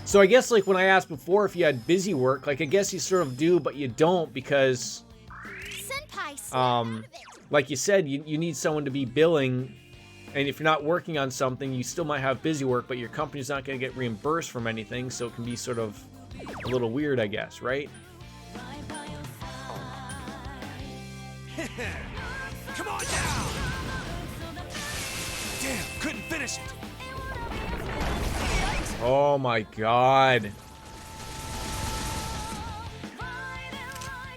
So I guess, like, when I asked before if you had busy work, like, I guess you sort of do, but you don't because, Senpai, like you said, you need someone to be billing, and if you're not working on something, you still might have busy work, but your company's not going to get reimbursed from anything, so it can be sort of a little weird, I guess, right? Come on down! Damn, couldn't finish it. Oh my god.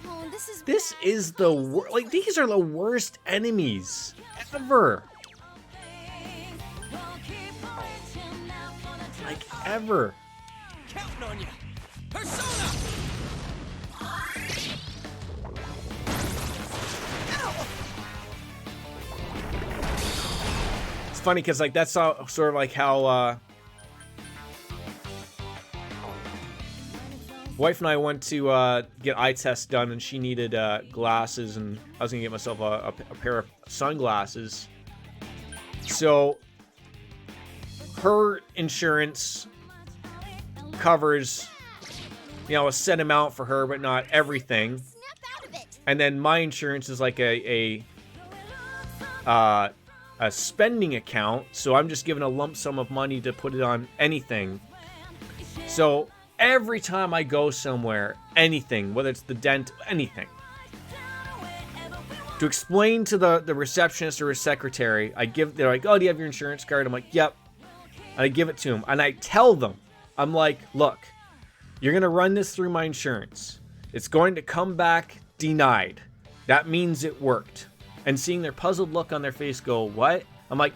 Oh, This is the worst. Like, these are the worst enemies ever. Like, ever. Counting on you. Persona! It's funny because, like, that's sort of like how wife and I went to get eye tests done, and she needed glasses, and I was gonna get myself a pair of sunglasses. So her insurance covers, you know, a set amount for her, but not everything. And then my insurance is like a spending account, so I'm just given a lump sum of money to put it on anything. So every time I go somewhere, anything, whether it's the dent, anything, to explain to the receptionist or his secretary, they're like, oh, do you have your insurance card? I'm like, yep. And I give it to them, and I tell them, I'm like, look, you're going to run this through my insurance. It's going to come back denied. That means it worked. And seeing their puzzled look on their face go, what? I'm like,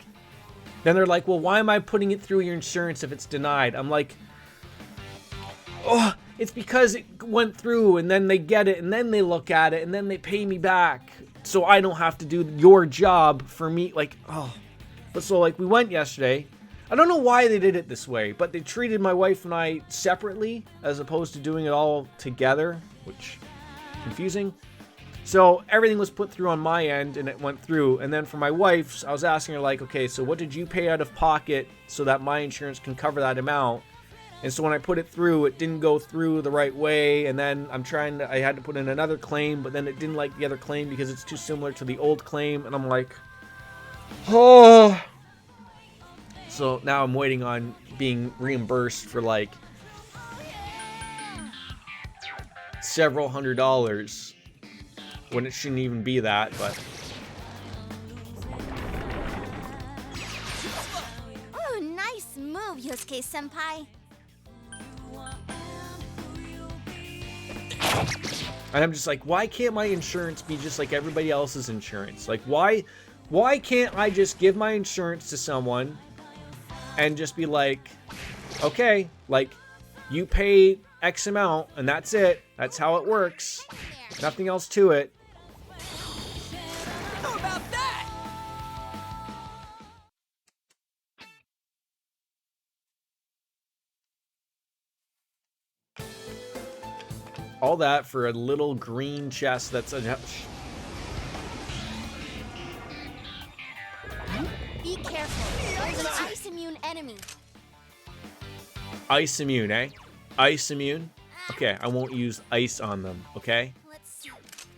then they're like, well, why am I putting it through your insurance if it's denied? I'm like, oh, it's because it went through, and then they get it, and then they look at it, and then they pay me back, so I don't have to do your job for me. Like, oh. But so, like, we went yesterday. I don't know why they did it this way, but they treated my wife and I separately as opposed to doing it all together, which confusing. So everything was put through on my end, and it went through. And then for my wife's, I was asking her, like, okay, so what did you pay out of pocket so that my insurance can cover that amount? And so when I put it through, it didn't go through the right way. And then I had to put in another claim, but then it didn't like the other claim because it's too similar to the old claim. And I'm like, oh. So now I'm waiting on being reimbursed for like several $100s when it shouldn't even be that, but. Oh, nice move, Yosuke Senpai. And I'm just like, why can't my insurance be just like everybody else's insurance? Like, why Why can't I just give my insurance to someone and just be like, okay, like, you pay X amount and that's it. That's how it works. Nothing else to it. How about that? All that for a little green chest that's a... Be careful. There's an ice immune enemy. Ice immune, eh? Ice immune? Okay, I won't use ice on them, okay?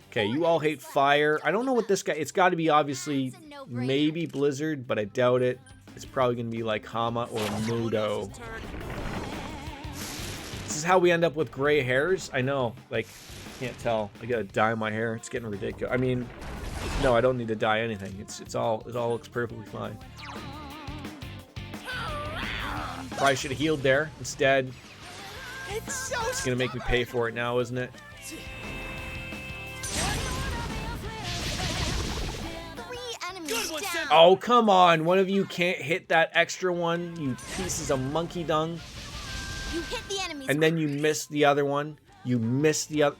Okay, you all hate fire. I don't know what this guy... It's got to be obviously maybe Blizzard, but I doubt it. It's probably going to be like Hama or Mudo. This is how we end up with gray hairs? I know, like, can't tell. I gotta dye my hair. It's getting ridiculous. I mean, no, I don't need to dye anything. It all looks perfectly fine. Probably should have healed there. Instead, it's gonna make me pay for it now, isn't it? Oh, come on. One of you can't hit that extra one, you pieces of monkey dung. You hit the enemies. And then you missed the other one. You missed the other...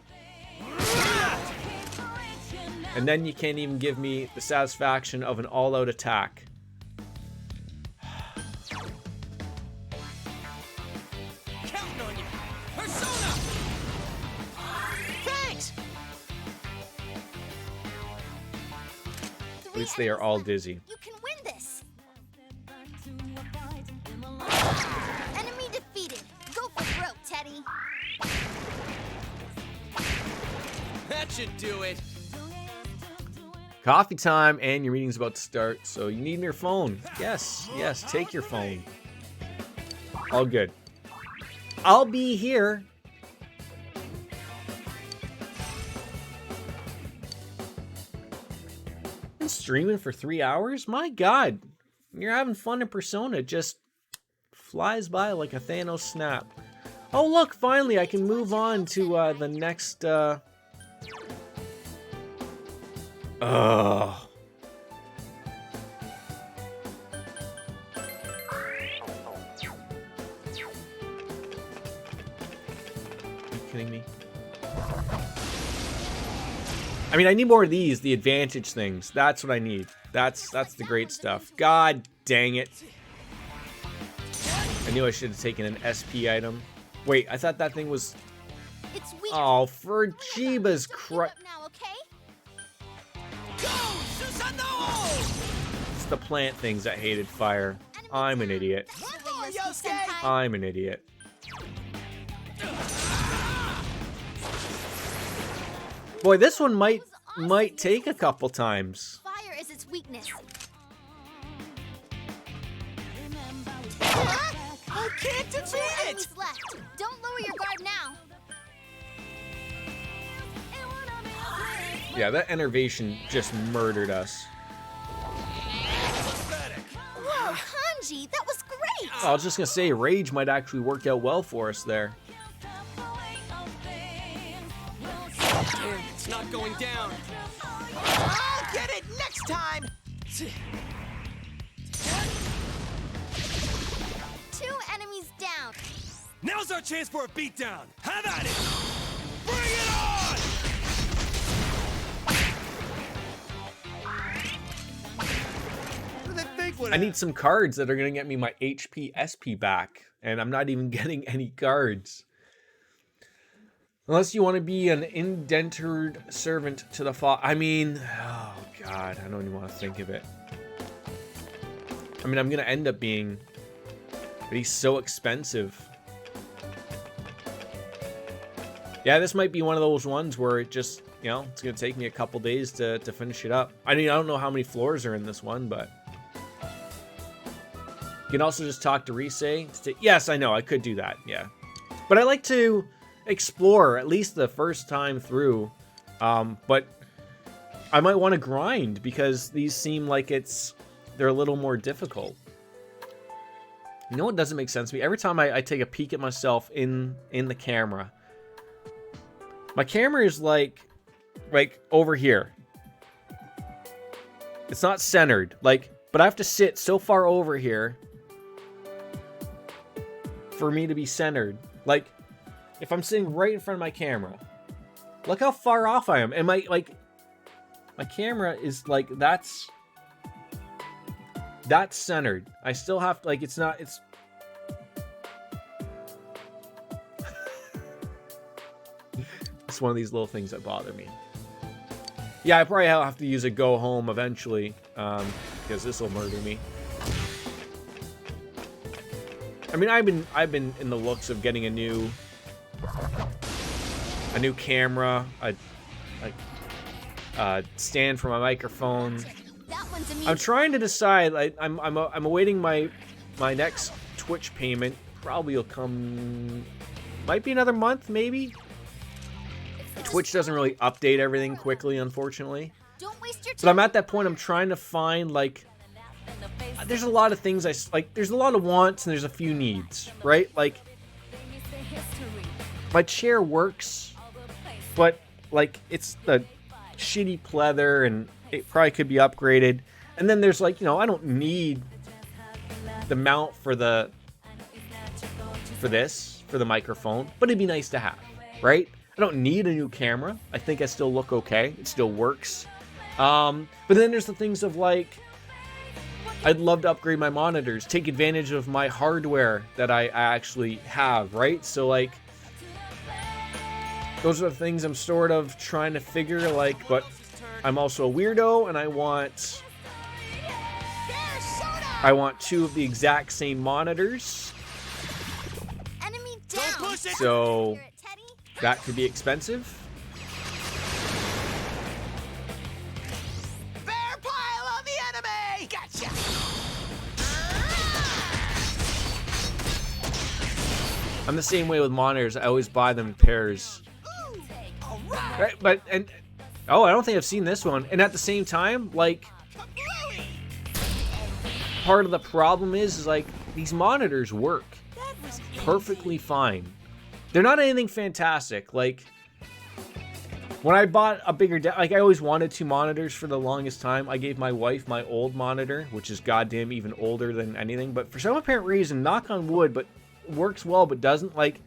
And then you can't even give me the satisfaction of an all-out attack. Counting on you. Persona. Thanks. At least they are all dizzy. You can win this. Enemy defeated. Go for broke, Teddy. That should do it. Coffee time, and your meeting's about to start, so you need your phone. Yes, yes, take your phone. All good. I'll be here. Been streaming for 3 hours? My God. You're having fun in Persona. It just flies by like a Thanos snap. Oh, look, finally, I can move on to the next... Ugh. Are you kidding me? I mean, I need more of these, the advantage things. That's what I need. That's the great stuff. God dang it. I knew I should have taken an SP item. Wait, I thought that thing was... Oh, for Jeebus Christ. It's the plant things that hated fire. I'm an idiot. I'm an idiot. Boy, this one might take a couple times. Fire is its weakness. I can't defeat it. Left. Don't lower your guard now. Yeah, that enervation just murdered us. Whoa, Hanji, that was great! Oh, I was just gonna say, Rage might actually work out well for us there. Damn, it's not going down. I'll get it next time! 2 enemies down. Now's our chance for a beatdown. Have at it! Bring it on! I need some cards that are gonna get me my HP SP back, and I'm not even getting any cards. Unless you want to be an indentured servant to the I mean, oh God, I don't even want to think of it. I mean, I'm gonna end up being, but he's so expensive. Yeah, this might be one of those ones where it just, you know, it's gonna take me a couple days to finish it up. I mean, I don't know how many floors are in this one, but you can also just talk to Risei. Yes, I know, I could do that, yeah. But I like to explore at least the first time through, but I might want to grind because these seem like they're a little more difficult. You know what doesn't make sense to me? Every time I take a peek at myself in the camera, my camera is like over here. It's not centered. Like, but I have to sit so far over here for me to be centered. Like, if I'm sitting right in front of my camera, look how far off I am. And my camera is like, that's centered. I still have to, like, it's it's one of these little things that bother me. Yeah, I probably have to use a go home eventually, because this will murder me. I mean, I've been in the looks of getting a new camera, a stand for my microphone. I'm trying to decide. I'm awaiting my next Twitch payment. Probably will come. Might be another month, maybe. Twitch doesn't really update everything quickly, unfortunately. But I'm at that point. I'm trying to find, like, there's a lot of things there's a lot of wants and there's a few needs, right? Like, my chair works, but, like, it's the shitty pleather and it probably could be upgraded. And then there's, like, you know, I don't need the mount for the microphone, but it'd be nice to have, right? I don't need a new camera. I think I still look okay. It still works. But then there's the things of, like, I'd love to upgrade my monitors, take advantage of my hardware that I actually have, right? So, like, those are the things I'm sort of trying to figure, like, but I'm also a weirdo and I want two of the exact same monitors. So that could be expensive. Bear pile on the enemy! Gotcha! I'm the same way with monitors. I always buy them in pairs. Right, but I don't think I've seen this one. And at the same time, like, part of the problem is like, these monitors work perfectly fine. They're not anything fantastic. Like, when I bought a bigger like, I always wanted two monitors for the longest time. I gave my wife my old monitor, which is goddamn even older than anything. But for some apparent reason, knock on wood, but works well, but doesn't, like,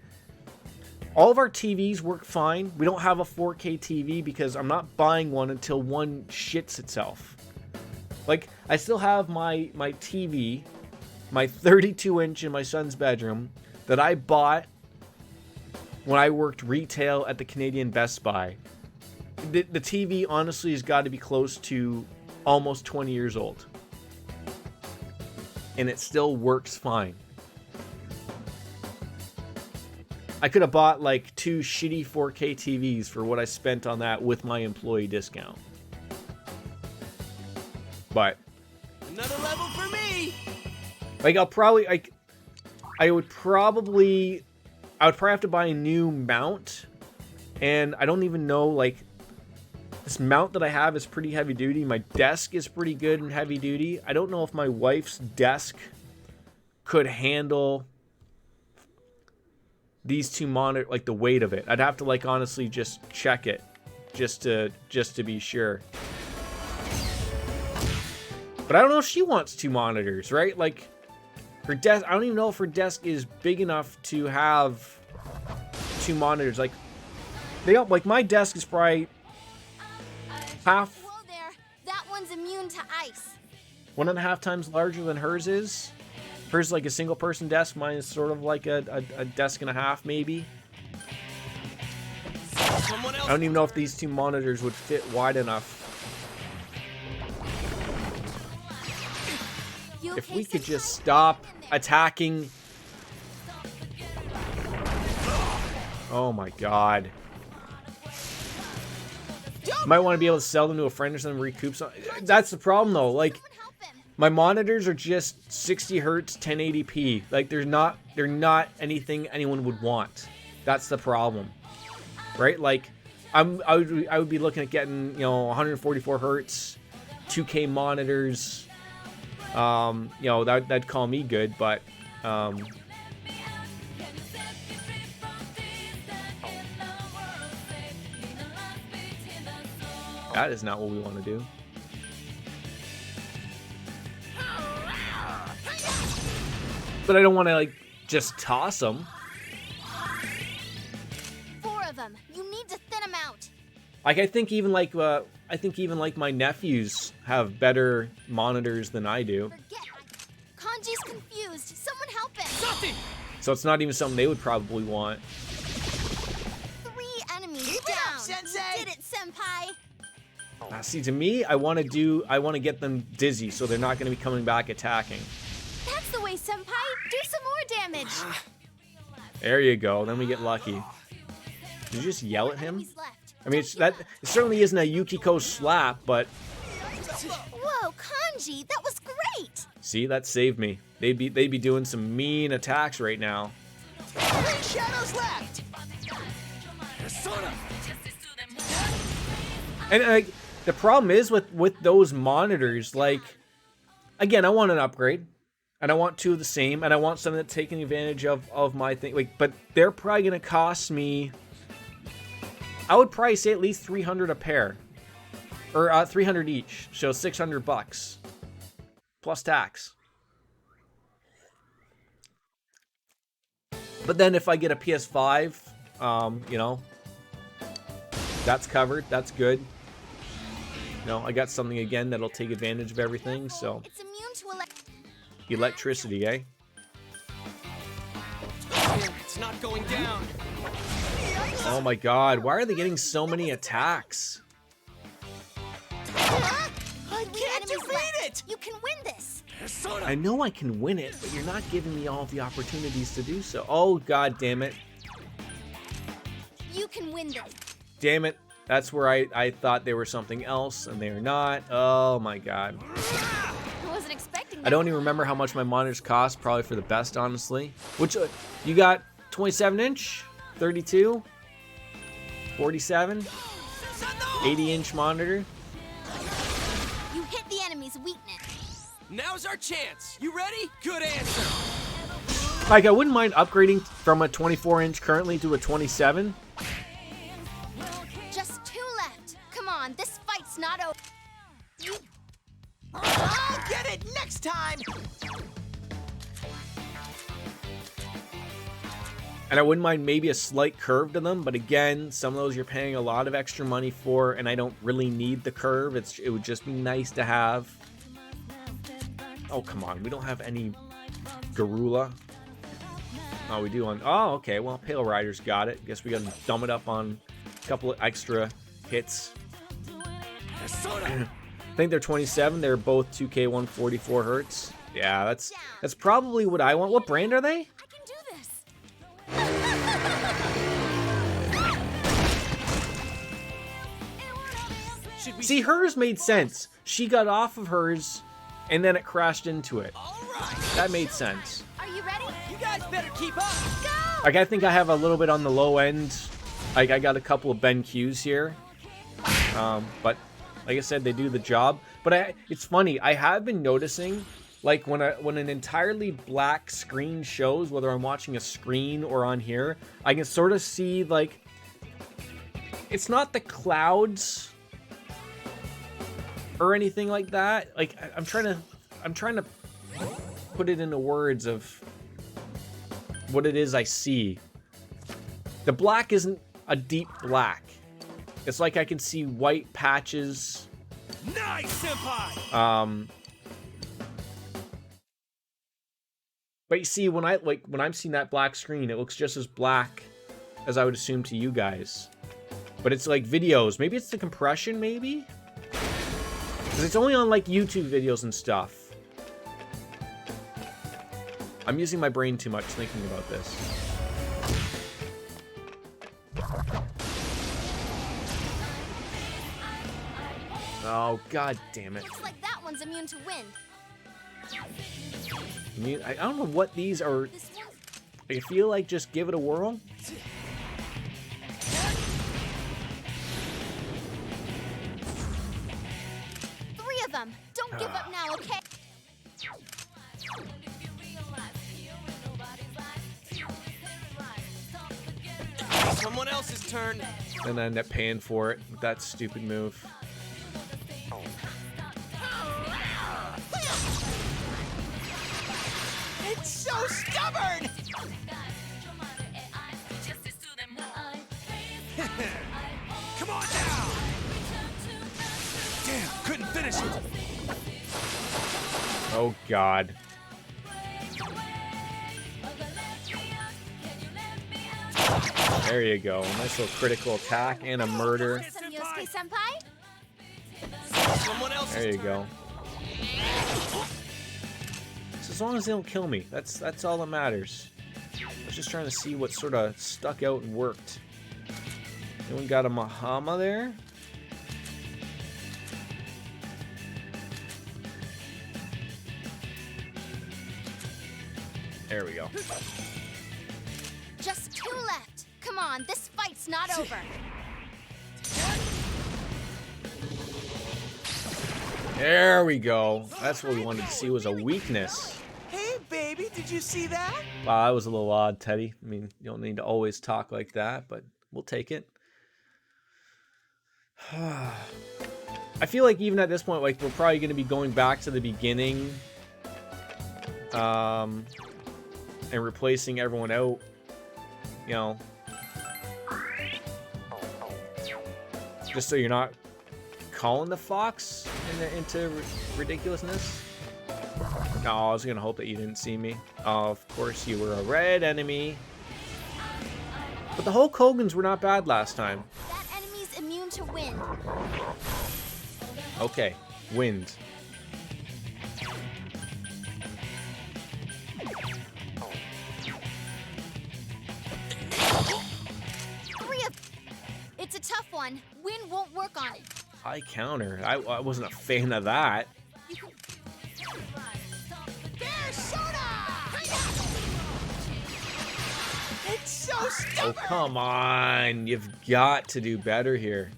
all of our TVs work fine. We don't have a 4K TV because I'm not buying one until one shits itself. Like, I still have my TV, my 32-inch in my son's bedroom that I bought when I worked retail at the Canadian Best Buy. The TV honestly has got to be close to almost 20 years old. And it still works fine. I could have bought like two shitty 4K TVs for what I spent on that with my employee discount. But another level for me. Like, I would probably have to buy a new mount, and I don't even know, like, this mount that I have is pretty heavy duty. My desk is pretty good and heavy duty. I don't know if my wife's desk could handle these two monitors, like, the weight of it. I'd have to, like, honestly just check it just to be sure. But I don't know if she wants two monitors, right? Like, her desk, I don't even know if her desk is big enough to have two monitors. Like, like, my desk is probably half. Whoa there, that one's immune to ice. 1.5 times larger than hers is. Hers is like a single person desk. Mine is sort of like a desk and a half, maybe. I don't even know if these two monitors would fit wide enough. If we could just stop attacking. Oh my god. Might want to be able to sell them to a friend or something, recoup something. That's the problem though. Like, my monitors are just 60 hertz 1080p. Like, they're not anything anyone would want. That's the problem. Right? Like, I would be looking at getting, you know, 144 hertz 2K monitors. You know, that'd call me good, but that is not what we want to do. But I don't want to, like, just toss them. 4 of them. You need to thin them out. Like, I think even like my nephews have better monitors than I do. Forget. Kanji's confused. Someone help him. So it's not even something they would probably want. 3 enemies down. Sensei! You did it, Senpai. See, to me, I want to get them dizzy so they're not going to be coming back attacking. That's the way, Senpai. Do some more damage. There you go. Then we get lucky. Did you just yell at him? Enemies left. I mean, it certainly isn't a Yukiko slap, but Whoa, Kanji, that was great. see, that saved me. They'd be doing some mean attacks right now. 3 shadows left. And like the problem is with those monitors, like, again, I want an upgrade, and I want 2 of the same, and I want something that's taking advantage of my thing. Like, but they're probably gonna cost me. I would probably say at least 300 a pair, or 300 each, so $600 plus tax. But then if I get a PS5, you know, that's covered. That's good. You know, I got something again that'll take advantage of everything. So It's immune to electricity, eh? It's not going down. Oh my God! Why are they getting so many attacks? I 3 can't enemies defeat left. it. You can win this. I know I can win it, but you're not giving me all the opportunities to do so. Oh God damn it! You can win this. Damn it! That's where I thought they were something else, and they're not. Oh my God! I wasn't expecting that. I don't even remember how much my monitors cost. Probably for the best, honestly. Which you got 27-inch, 32, 47, 80-inch monitor. You hit the enemy's weakness. Now's our chance. You ready? Good answer. Like, I wouldn't mind upgrading from a 24-inch currently to a 27. Just 2 left. Come on, this fight's not over. I'll get it next time. And I wouldn't mind maybe a slight curve to them, but again, some of those you're paying a lot of extra money for, and I don't really need the curve. It would just be nice to have. Oh, come on. We don't have any Garula. Oh, we do on... Oh, okay. Well, Pale Rider's got it. Guess we gotta dumb it up on a couple of extra hits. I think they're 27. They're both 2K 144 hertz. Yeah, that's probably what I want. What brand are they? I can do this. See, hers made sense. She got off of hers, and then it crashed into it. That made sense. Are you ready? You guys better keep up. Go! Like, I think I have a little bit on the low end. Like, I got a couple of BenQs here. But, like I said, they do the job. But it's funny. I have been noticing, like, when an entirely black screen shows, whether I'm watching a screen or on here, I can sort of see, like, it's not the clouds or anything like that. Like, I'm trying to put it into words of what it is I see. The black isn't a deep black. It's like I can see white patches. Nice, Senpai. But you see, when I'm seeing that black screen, it looks just as black as I would assume to you guys. But it's like videos. Maybe it's the compression, maybe? Because it's only on like YouTube videos and stuff. I'm using my brain too much thinking about this. Oh, God damn it. Looks like that one's immune to wind. I don't know what these are. This one? I feel like just give it a whirl. Three of them. Don't give up now, okay? Someone else's turn. And I end up paying for it with that stupid move. It's so Finish it! Oh, God. There you go. Nice little critical attack and a murder. Yosuke Senpai? Someone else. There you go. So as long as they don't kill me, that's all that matters. I was just trying to see what sort of stuck out and worked. Anyone got a Mahama there? There we go. Just 2 left. Come on, this fight's not over. There we go. That's what we wanted to see, was a weakness. Hey, baby, did you see that? Wow, that was a little odd, Teddy. I mean, you don't need to always talk like that, but we'll take it. I feel like even at this point, like, we're probably going to be going back to the beginning and replacing everyone out, you know, just so you're not calling the fox into ridiculousness. No, I was gonna hope that you didn't see me. Oh, of course you were a red enemy. But the Hulk Hogans were not bad last time. That enemy's immune to wind. Okay, wind. It's a tough one. Wind won't work on it. High counter. I wasn't a fan of that. It's so stupid! Oh, come on. You've got to do better here.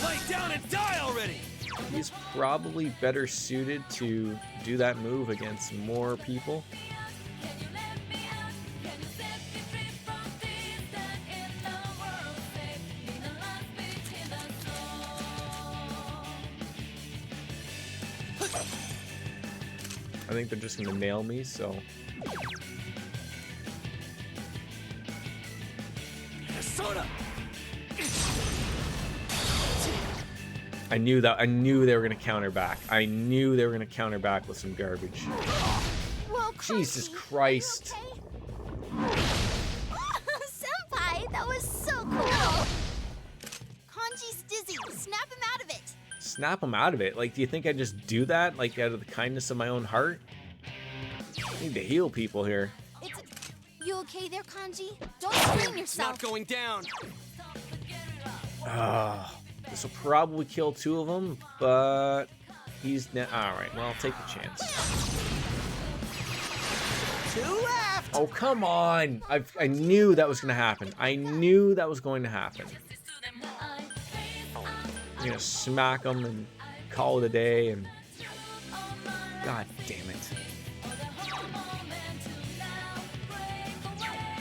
Lay down and die already! He's probably better suited to do that move against more people. I think they're just gonna nail me, so. Soda! I knew they were gonna counter back. I knew they were gonna counter back with some garbage. Well, Jesus Christ. Okay? Senpai, that was so cool. Kanji's dizzy. Snap him out of it. Snap him out of it. Like, do you think I just do that, like, out of the kindness of my own heart? I need to heal people here. You okay there, Kanji? Don't strain It's yourself. not going down. This will probably kill 2 of them, but he's alright, well, I'll take the chance. 2 left! Oh, come on! I knew that was going to happen. I knew that was going to happen. I'm going to smack them and call it a day, and... God damn it.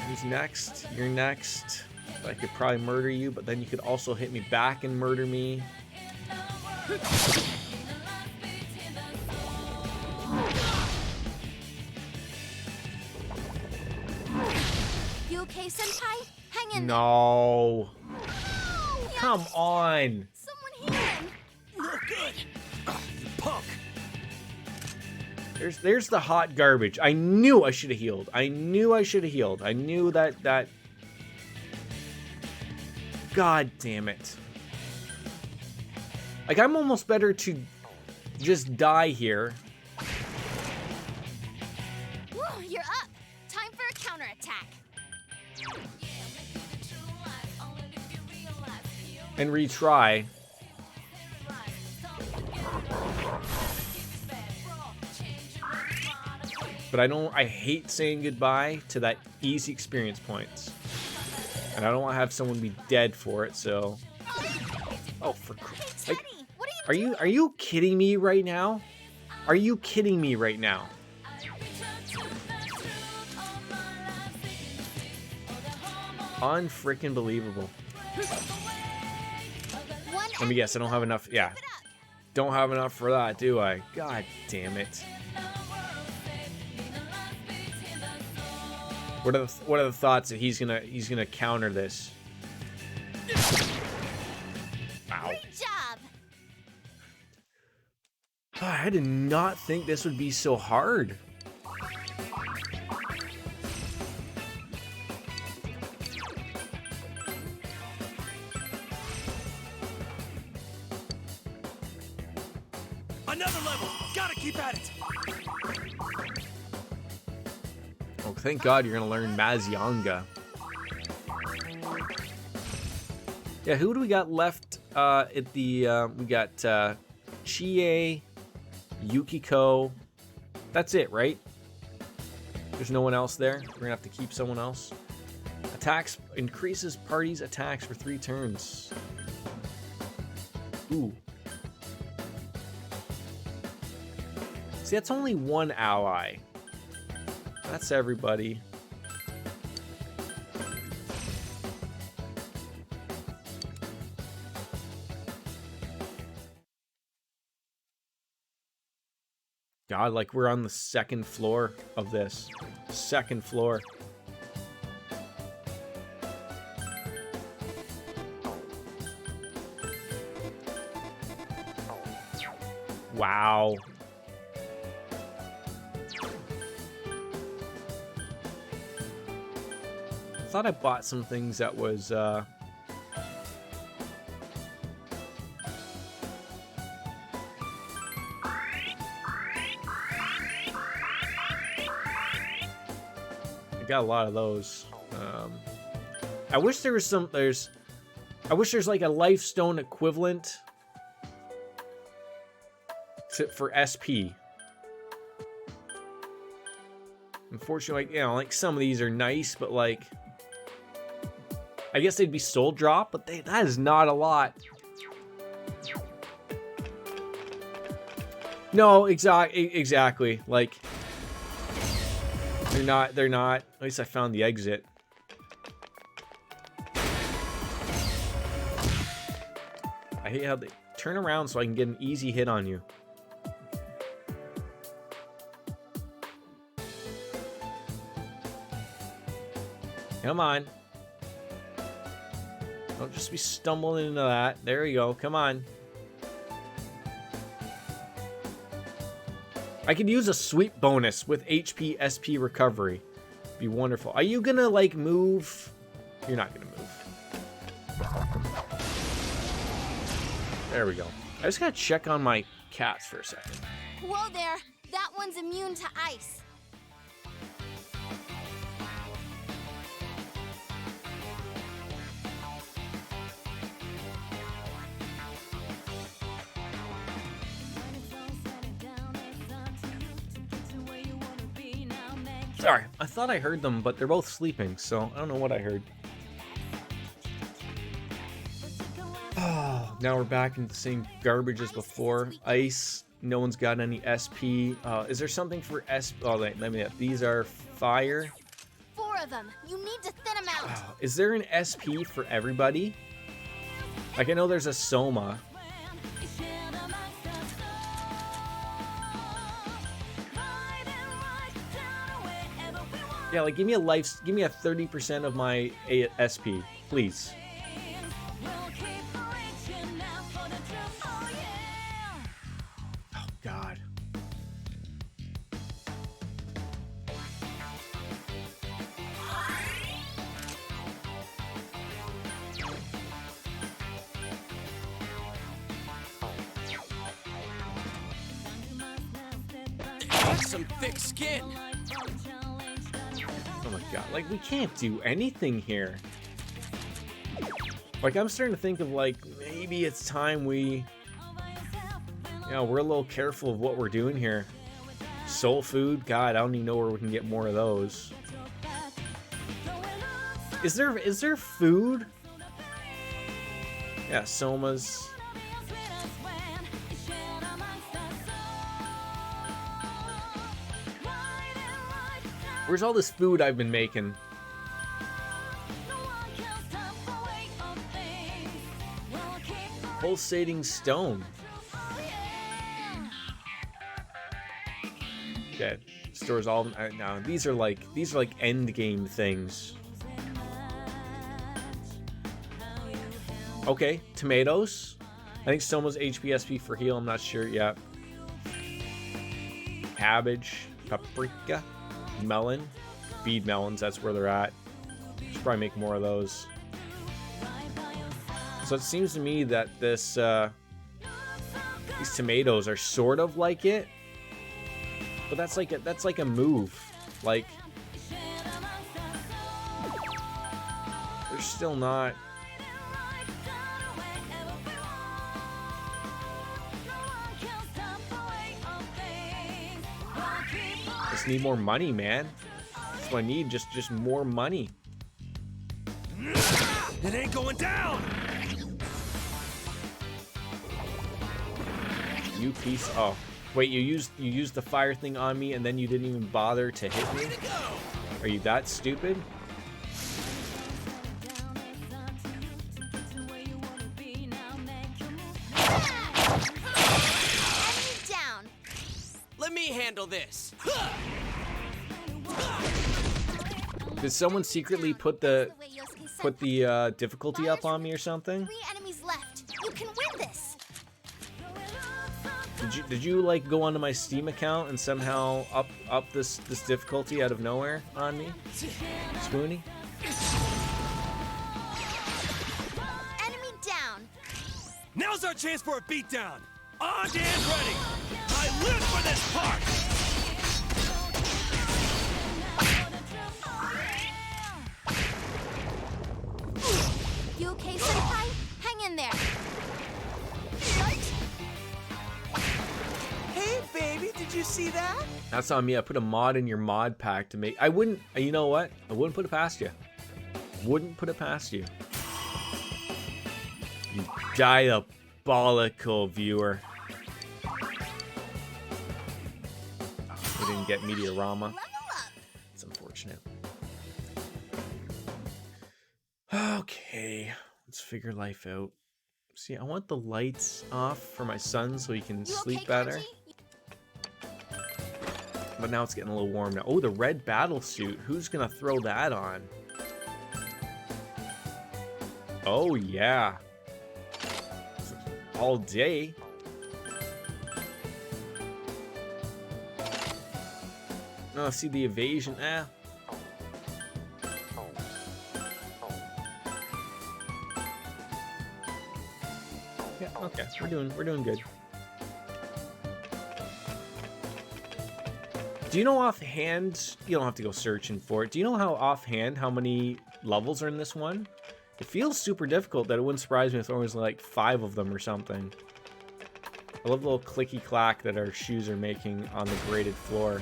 Who's next? You're next. I could probably murder you, but then you could also hit me back and murder me. You okay, Senpai? Hang in No. there. Come on. Someone heal him. Real good. You punk! There's the hot garbage. I knew I should have healed. I knew I should have healed. I knew that... God damn it. Like, I'm almost better to just die here. Woo, you're up. Time for a counterattack. And retry. But I hate saying goodbye to that easy experience points. And I don't want to have someone be dead for it, so... Oh, for Christ. Like, are you kidding me right now? Are you kidding me right now? Unfreaking believable. Let me guess, I don't have enough. Yeah. Don't have enough for that, do I? God damn it. What are the thoughts that he's gonna counter this? Wow. Great job. I did not think this would be so hard. Another level. Gotta keep at it. Oh, thank God you're gonna learn Mazianga. Yeah, who do we got left at the, we got Chie, Yukiko. That's it, right? There's no one else there. We're gonna have to keep someone else. Attacks, increases party's attacks for 3 turns. Ooh. See, that's only one ally. That's everybody. God, like we're on the 2nd floor of this. 2nd floor. Wow. I thought I bought some things that was I got a lot of those. I wish there was some. I wish there's like a Lifestone equivalent for SP. Unfortunately, you know, like some of these are nice, but like, I guess they'd be soul drop, but that is not a lot. No, exactly. Like, they're not. At least I found the exit. I hate how they turn around so I can get an easy hit on you. Come on. Don't just be stumbling into that. There you go. Come on. I could use a sweep bonus with HP SP recovery. Be wonderful. Are you gonna like move? You're not gonna move. There we go. I just gotta check on my cats for a second. Whoa there. That one's immune to ice. Sorry, I thought I heard them, but they're both sleeping, so I don't know what I heard. Oh, now we're back into the same garbage as before. Ice, no one's got any SP. Is there something for SP? Oh, wait, let me know. These are fire. 4 of them. You need to thin them out. Is there an SP for everybody? Like, I know there's a Soma. Yeah, like give me a 30% of my SP, please. Oh God. That's some thick skin. Oh my God, like we can't do anything here. Like I'm starting to think of like, maybe it's time we, you know, we're a little careful of what we're doing here. Soul food, God, I don't even know where we can get more of those. Is there food? Yeah, Somas. Where's all this food I've been making? Pulsating stone. Okay, stores all. No, these are like end game things. Okay, tomatoes. I think someone's HPSP for heal. I'm not sure yet. Cabbage, paprika, melon, feed melons. That's where they're at. Should probably make more of those. So it seems to me that this these tomatoes are sort of like it, but that's like a move. Like they're still not. Just need more money, man. That's what I need. Just more money. It ain't going down. You piece. Oh, wait. You used the fire thing on me, and then you didn't even bother to hit me. Are you that stupid? Down. Let me handle this. Did someone secretly put the difficulty up on me or something? 3 enemies left. You can win this. Did you like go onto my Steam account and somehow up this difficulty out of nowhere on me, Spoony? Enemy down. Now's our chance for a beatdown. On and ready. I live for this part. You okay, Senpai? Hang in there. Hey, baby, did you see that? That's on me. I put a mod in your mod pack to make. I wouldn't. You know what? I wouldn't put it past you. Wouldn't put it past you. You diabolical viewer. We didn't get Meteorama. It's unfortunate. Okay, let's figure life out. See, I want the lights off for my son so he can sleep better. But now it's getting a little warm now. Oh, the red battle suit. Who's gonna throw that on? Oh, yeah. All day. Oh, see the evasion. Eh. Yeah, okay. We're doing good. Do you know offhand, you don't have to go searching for it, do you know how many levels are in this one? It feels super difficult that it wouldn't surprise me if there was like 5 of them or something. I love the little clicky clack that our shoes are making on the graded floor.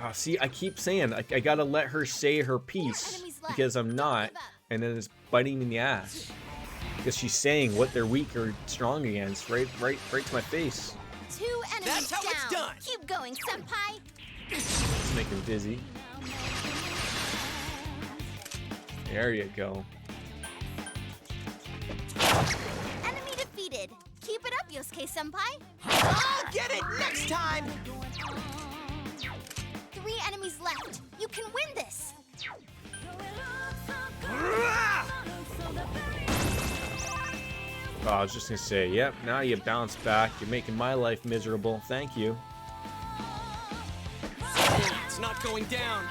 Oh, see, I keep saying I gotta let her say her piece because I'm not, and then it's biting me in the ass because she's saying what they're weak or strong against, right to my face. 2 enemies That's how down. it's done. Keep going, Senpai. Let's make him dizzy. There you go. Enemy defeated. Keep it up, Yosuke Senpai. I'll get it next time. 3 enemies left. You can win this. Oh, I was just gonna say, yep, now you bounce back. You're making my life miserable. Thank you. It's not going down.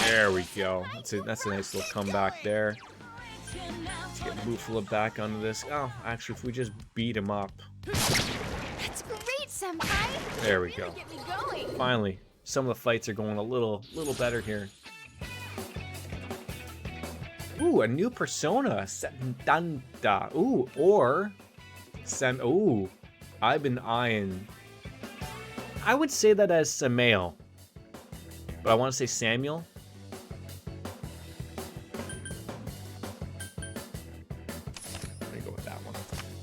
There we go. That's a nice little comeback there. Let's get Bufala back onto this. Oh, actually, if we just beat him up. That's great, Senpai. There we go. Get me going. Finally, some of the fights are going a little better here. Ooh, a new persona, Setanta. Ooh, or ooh, I've been eyeing. I would say that as Samael, but I want to say Samuel. Let me go with that one.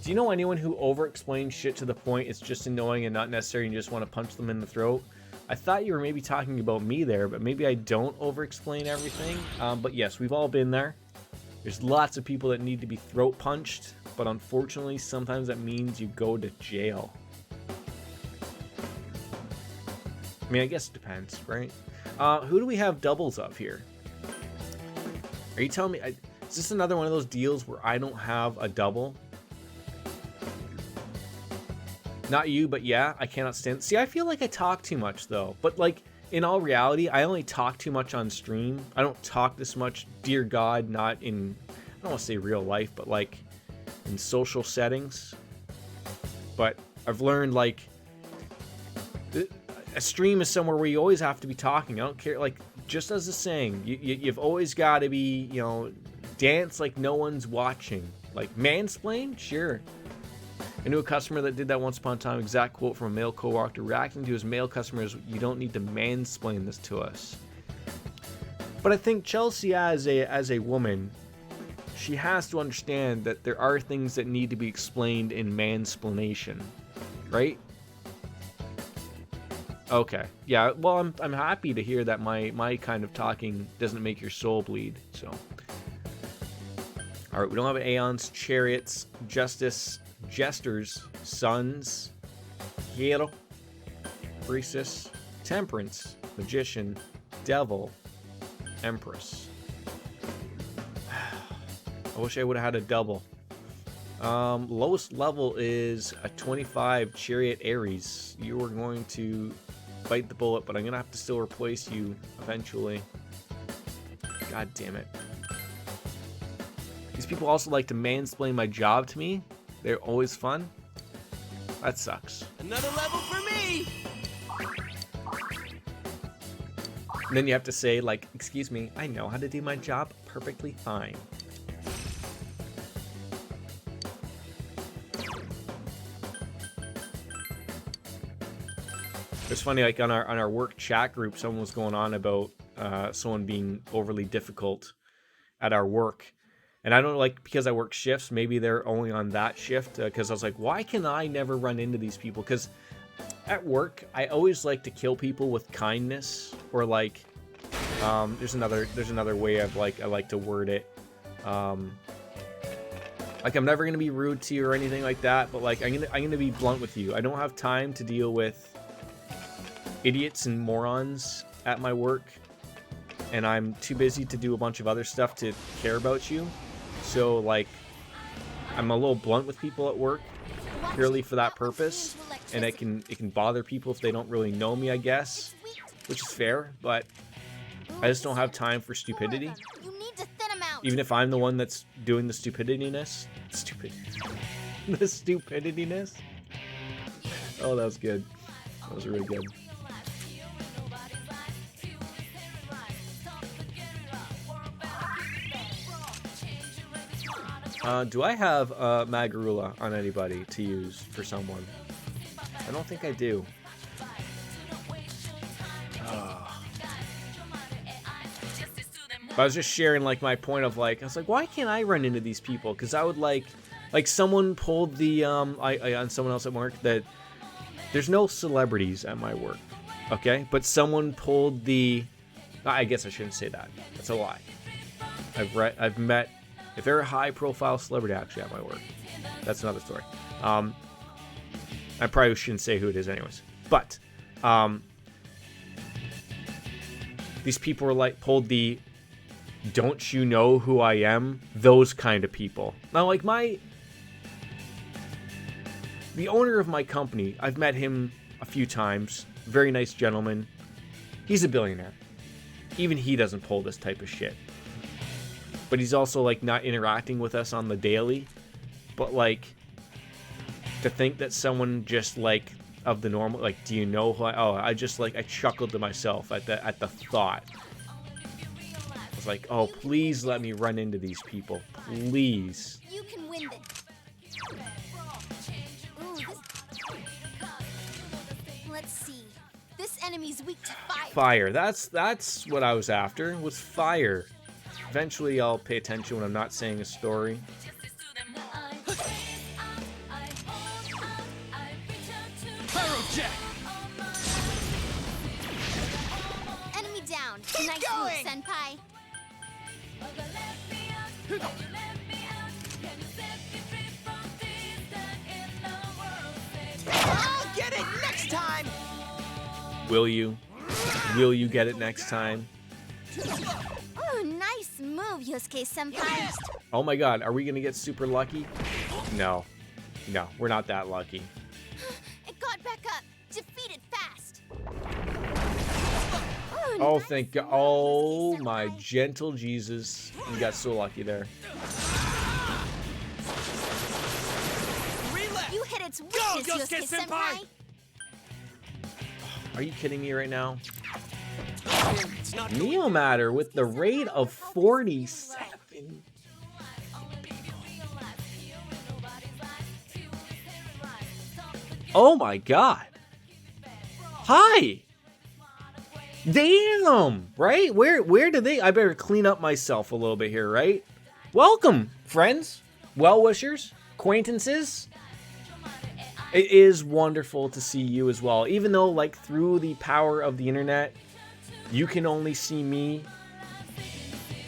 Do you know anyone who over-explains shit to the point it's just annoying and not necessary and you just want to punch them in the throat? I thought you were maybe talking about me there, but maybe I don't over-explain everything. But yes, we've all been there. There's lots of people that need to be throat punched, but unfortunately, sometimes that means you go to jail. I mean, I guess it depends, right? Who do we have doubles of here? Are you telling me... is this another one of those deals where I don't have a double? Not you, but yeah, I cannot stand... See, I feel like I talk too much, though. But, like, in all reality, I only talk too much on stream. I don't talk this much, dear God, not in... I don't want to say real life, but, like, in social settings. But I've learned, like... A stream is somewhere where you always have to be talking. I don't care, like, just as a saying, you've always got to be, you know, dance like no one's watching. Like, mansplain? Sure. I knew a customer that did that once upon a time. Exact quote from a male coworker reacting to his male customers: "You don't need to mansplain this to us." But I think Chelsea, as a woman, she has to understand that there are things that need to be explained in mansplanation, right? Okay, yeah. Well, I'm happy to hear that my kind of talking doesn't make your soul bleed. So, all right, we don't have Aeons, Chariots, Justice, Jesters, Sons, Hero, Priestess, Temperance, Magician, Devil, Empress. I wish I would have had a double. Lowest level is a 25 Chariot Ares. You are going to bite the bullet, but I'm gonna have to still replace you eventually. God damn it. These people also like to mansplain my job to me. They're always fun. That sucks. Another level for me! And then you have to say, like, excuse me, I know how to do my job perfectly fine. It's funny, like on our work chat group, someone was going on about someone being overly difficult at our work. And I don't know, like, because I work shifts, maybe they're only on that shift. Because I was like, why can I never run into these people? Because at work, I always like to kill people with kindness, or like, there's another way of like I like to word it. Like, I'm never gonna be rude to you or anything like that, but like I'm gonna be blunt with you. I don't have time to deal with idiots and morons at my work, and I'm too busy to do a bunch of other stuff to care about you. So like, I'm a little blunt with people at work purely for that purpose, and it can bother people if they don't really know me, I guess, which is fair, but I just don't have time for stupidity. Even if I'm the one that's doing the stupidityness. The stupidityness. Oh, that was good. That was really good. Do I have Magarula on anybody to use for someone? I don't think I do. But I was just sharing like my point of like, I was like, why can't I run into these people? Because I would like someone pulled the on someone else at work that there's no celebrities at my work, okay? But someone pulled the, I guess I shouldn't say that. That's a lie. I've met. If they're a high-profile celebrity actually at my work, that's another story. I probably shouldn't say who it is anyways. But these people were like pulled the, don't you know who I am? Those kind of people. Now, like the owner of my company, I've met him a few times. Very nice gentleman. He's a billionaire. Even he doesn't pull this type of shit. But he's also like not interacting with us on the daily. But like, to think that someone just like of the normal, like, do you know who I chuckled to myself at the thought. I was like, oh, please let me run into these people, please. You can win this. Let's see. This enemy's weak to fire. Fire. That's what I was after, was fire. Eventually I'll pay attention when I'm not saying a story. going? Senpai. I'll get it next time. Will you? Will you get it next time? Oh, nice move, Yosuke Senpai. Oh my god, are we gonna get super lucky? No. No, we're not that lucky. It got back up. Defeat it fast. Oh, thank God. Oh, my gentle Jesus. You got so lucky there. You hit its weakness, Yosuke Senpai. Are you kidding me right now? Neo Matter with the rate of 47. Oh my God. Hi. Damn. Right? Where did they? I better clean up myself a little bit here, right? Welcome, friends, well-wishers, acquaintances. It is wonderful to see you as well. Even though, like, through the power of the internet, you can only see me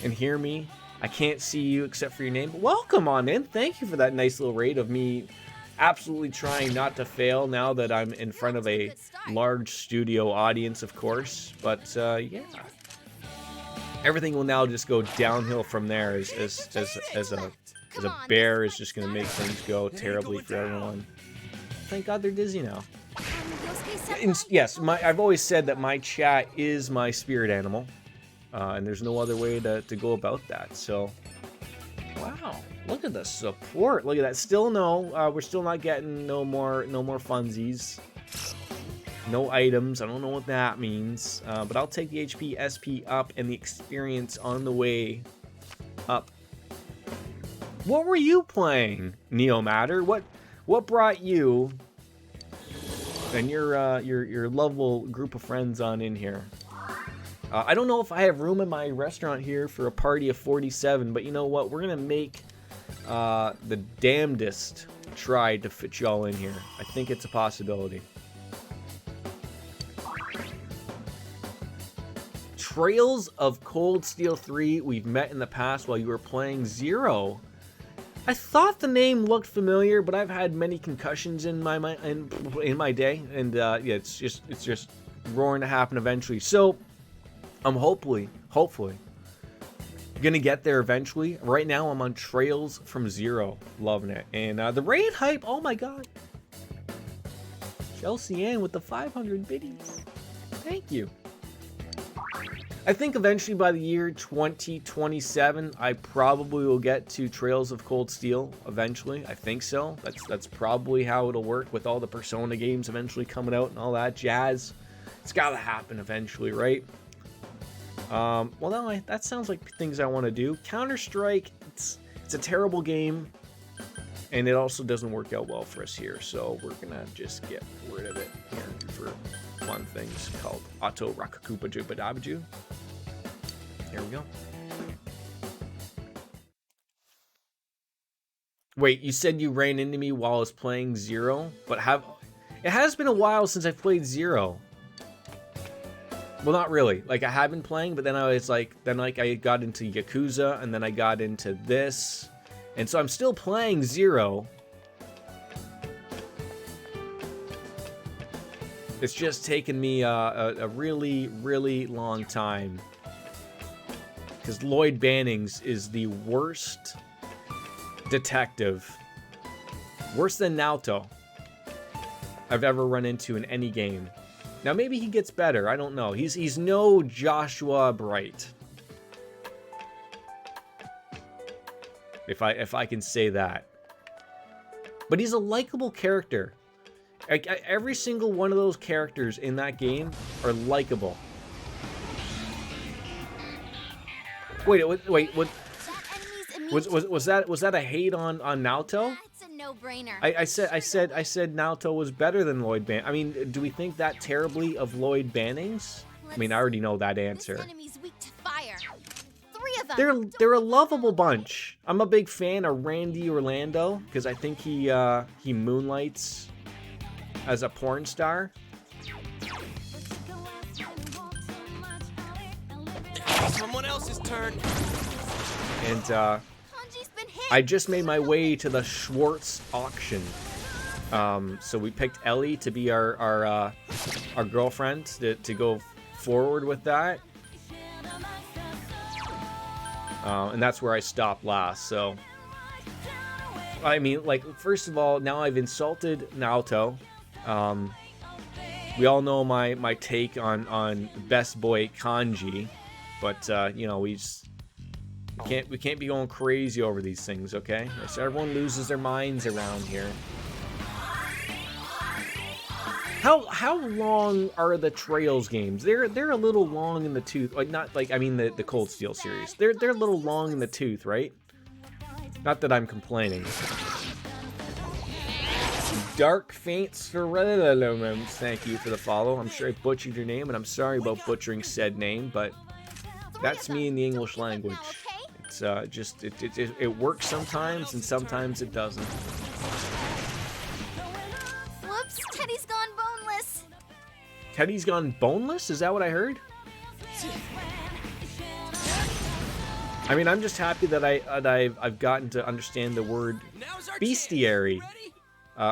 and hear me. I can't see you except for your name. But welcome on in. Thank you for that nice little raid of me absolutely trying not to fail now that I'm in front of a large studio audience, of course. But, yeah. Everything will now just go downhill from there as a bear is just going to make things go terribly for everyone. Thank God they're dizzy now. Yes, I've always said that my chat is my spirit animal, and there's no other way to go about that. So, wow, look at the support. Look at that. Still no, we're still not getting no more funsies, no items. I don't know what that means, but I'll take the HP, SP up, and the experience on the way up. What were you playing, Neo Matter? What brought you and your lovable group of friends on in here? I don't know if I have room in my restaurant here for a party of 47, but you know what? We're gonna make the damnedest try to fit y'all in here. I think it's a possibility. Trails of Cold Steel 3. We've met in the past while you were playing Zero. I thought the name looked familiar, but I've had many concussions in my day, and yeah, it's just roaring to happen eventually. So I'm hopefully gonna get there eventually. Right now I'm on Trails from Zero, loving it, and the raid hype. Oh my God, Chelsea Ann with the 500 biddies. Thank you. I think eventually by the year 2027, I probably will get to Trails of Cold Steel eventually. I think so. That's probably how it'll work with all the Persona games eventually coming out and all that jazz. It's got to happen eventually, right? Well, no, that sounds like things I want to do. Counter-Strike, it's a terrible game, and it also doesn't work out well for us here, so we're going to just get rid of it here for fun things called Auto Rakakupa Jubadabaju. There we go. Wait, you said you ran into me while I was playing Zero, but it has been a while since I've played Zero. Well, not really. Like, I have been playing, but then I was like, I got into Yakuza, and then I got into this, and so I'm still playing Zero. It's just taken me a really, really long time. Because Lloyd Bannings is the worst detective, worse than Naoto, I've ever run into in any game. Now maybe he gets better, I don't know. He's no Joshua Bright. If I can say that. But he's a likable character. Every single one of those characters in that game are likable. Wait, what? Was that a hate on Naoto? It's a no-brainer. I said Naoto was better than Lloyd Bannings. I mean, do we think that terribly of Lloyd Bannings? I mean, I already know that answer. This enemy's weak to fire. 3 of them. They're a lovable bunch. I'm a big fan of Randy Orlando because I think he moonlights as a porn star. Someone else's turn. And Kanji's been hit. I just made my way to the Schwartz auction. So we picked Ellie to be our girlfriend to go forward with that. And that's where I stopped last. So I mean, like, first of all, now I've insulted Naoto. We all know my take on best boy Kanji, but you know, we can't be going crazy over these things, okay? So everyone loses their minds around here. How long are the Trails games? They're a little long in the tooth. Like, not like, I mean the Cold Steel series. They're a little long in the tooth, right? Not that I'm complaining. Dark Faints for thank you for the follow. I'm sure I butchered your name, and I'm sorry about butchering said name, but that's me in the English language. It's just it works sometimes, and sometimes it doesn't. Whoops, Teddy's gone boneless. Teddy's gone boneless? Is that what I heard? I mean, I'm just happy that I've gotten to understand the word bestiary.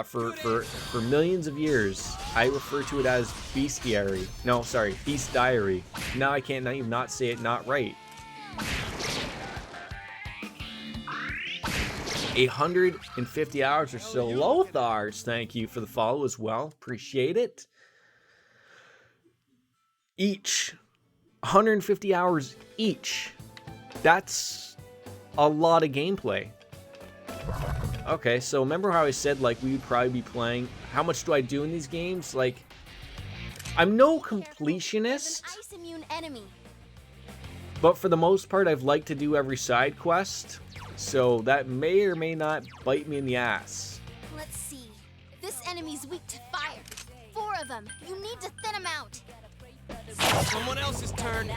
For millions of years, I refer to it as bestiary. No, sorry, beast diary. Now I can't even not say it not right. 850 hours or so. Lothars, thank you for the follow as well. Appreciate it. Each. 150 hours each. That's a lot of gameplay. Okay, so remember how I said, like, we would probably be playing... How much do I do in these games? Like, I'm no completionist. An ice immune enemy. But for the most part, I've liked to do every side quest. So that may or may not bite me in the ass. Let's see. This enemy's weak to fire. 4 of them. You need to thin them out. Someone else's turn.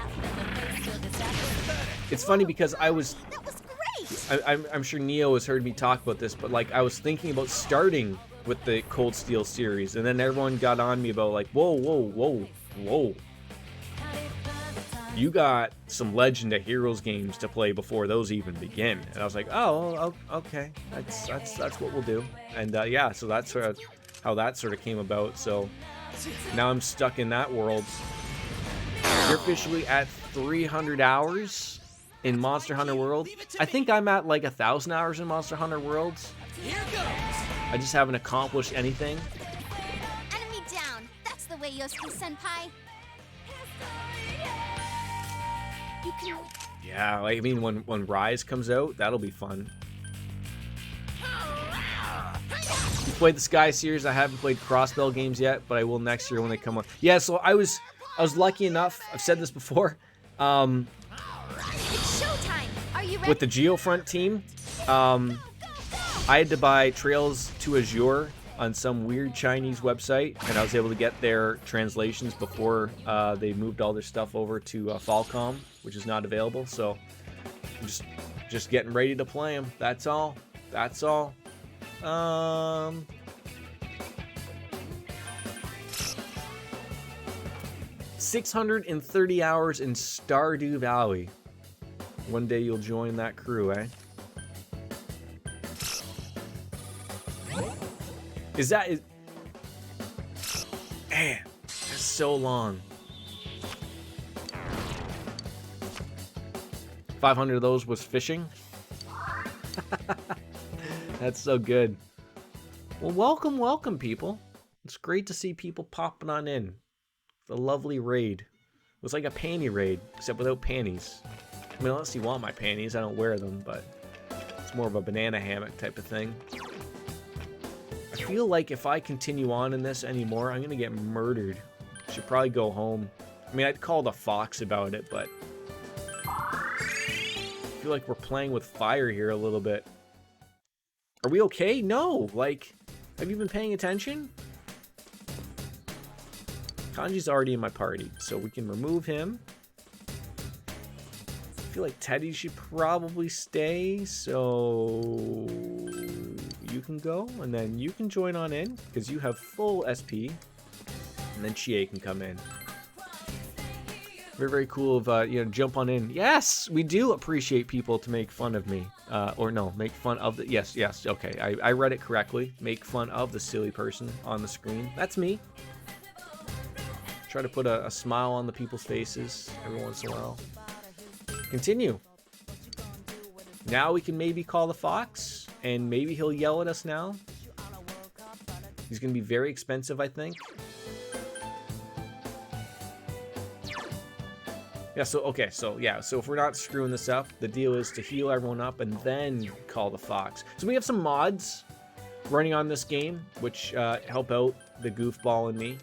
It's funny because I was... That was great. I'm sure Neo has heard me talk about this, but like I was thinking about starting with the Cold Steel series, and then everyone got on me about like, whoa. You got some Legend of Heroes games to play before those even begin. And I was like, oh, okay, that's what we'll do. And yeah, so that's how that sort of came about. So now I'm stuck in that world. You're officially at 300 hours in Monster Hunter World. I think I'm at like 1,000 hours in Monster Hunter Worlds. Here goes. I just haven't accomplished anything. Enemy down. That's the way, Yosuke-senpai. You can... Yeah, like, I mean, when Rise comes out, that'll be fun. You played the Sky series. I haven't played Crossbell games yet, but I will next year when they come on. Yeah, so I was lucky enough. I've said this before. It's showtime. Are you ready? With the Geofront team, I had to buy Trails to Azure on some weird Chinese website, and I was able to get their translations before they moved all their stuff over to Falcom, which is not available. So I'm just getting ready to play them. That's all. 630 hours in Stardew Valley. One day you'll join that crew, eh? Man, that's so long. 500 of those was fishing. That's so good. Well, welcome, people. It's great to see people popping on in. The lovely raid. It was like a panty raid, except without panties. I mean, unless you want my panties, I don't wear them, but it's more of a banana hammock type of thing. I feel like if I continue on in this anymore, I'm gonna get murdered. Should probably go home. I mean, I'd call the Fox about it, but I feel like we're playing with fire here a little bit. Are we okay? No! Like, have you been paying attention? Kanji's already in my party, so we can remove him. I feel like Teddy should probably stay, so you can go, and then you can join on in, because you have full SP, and then Chie can come in. Very, very cool of, you know, jump on in. Yes, we do appreciate people to make fun of me. Or no, make fun of the... Yes, yes, okay. I read it correctly. Make fun of the silly person on the screen. That's me. Try to put a smile on the people's faces every once in a while. Continue. Now we can maybe call the fox, and maybe he'll yell at us now. He's going to be very expensive, I think. Yeah, so, okay, so, yeah, so if we're not screwing this up, the deal is to heal everyone up and then call the fox. So we have some mods running on this game, which help out the goofball in me.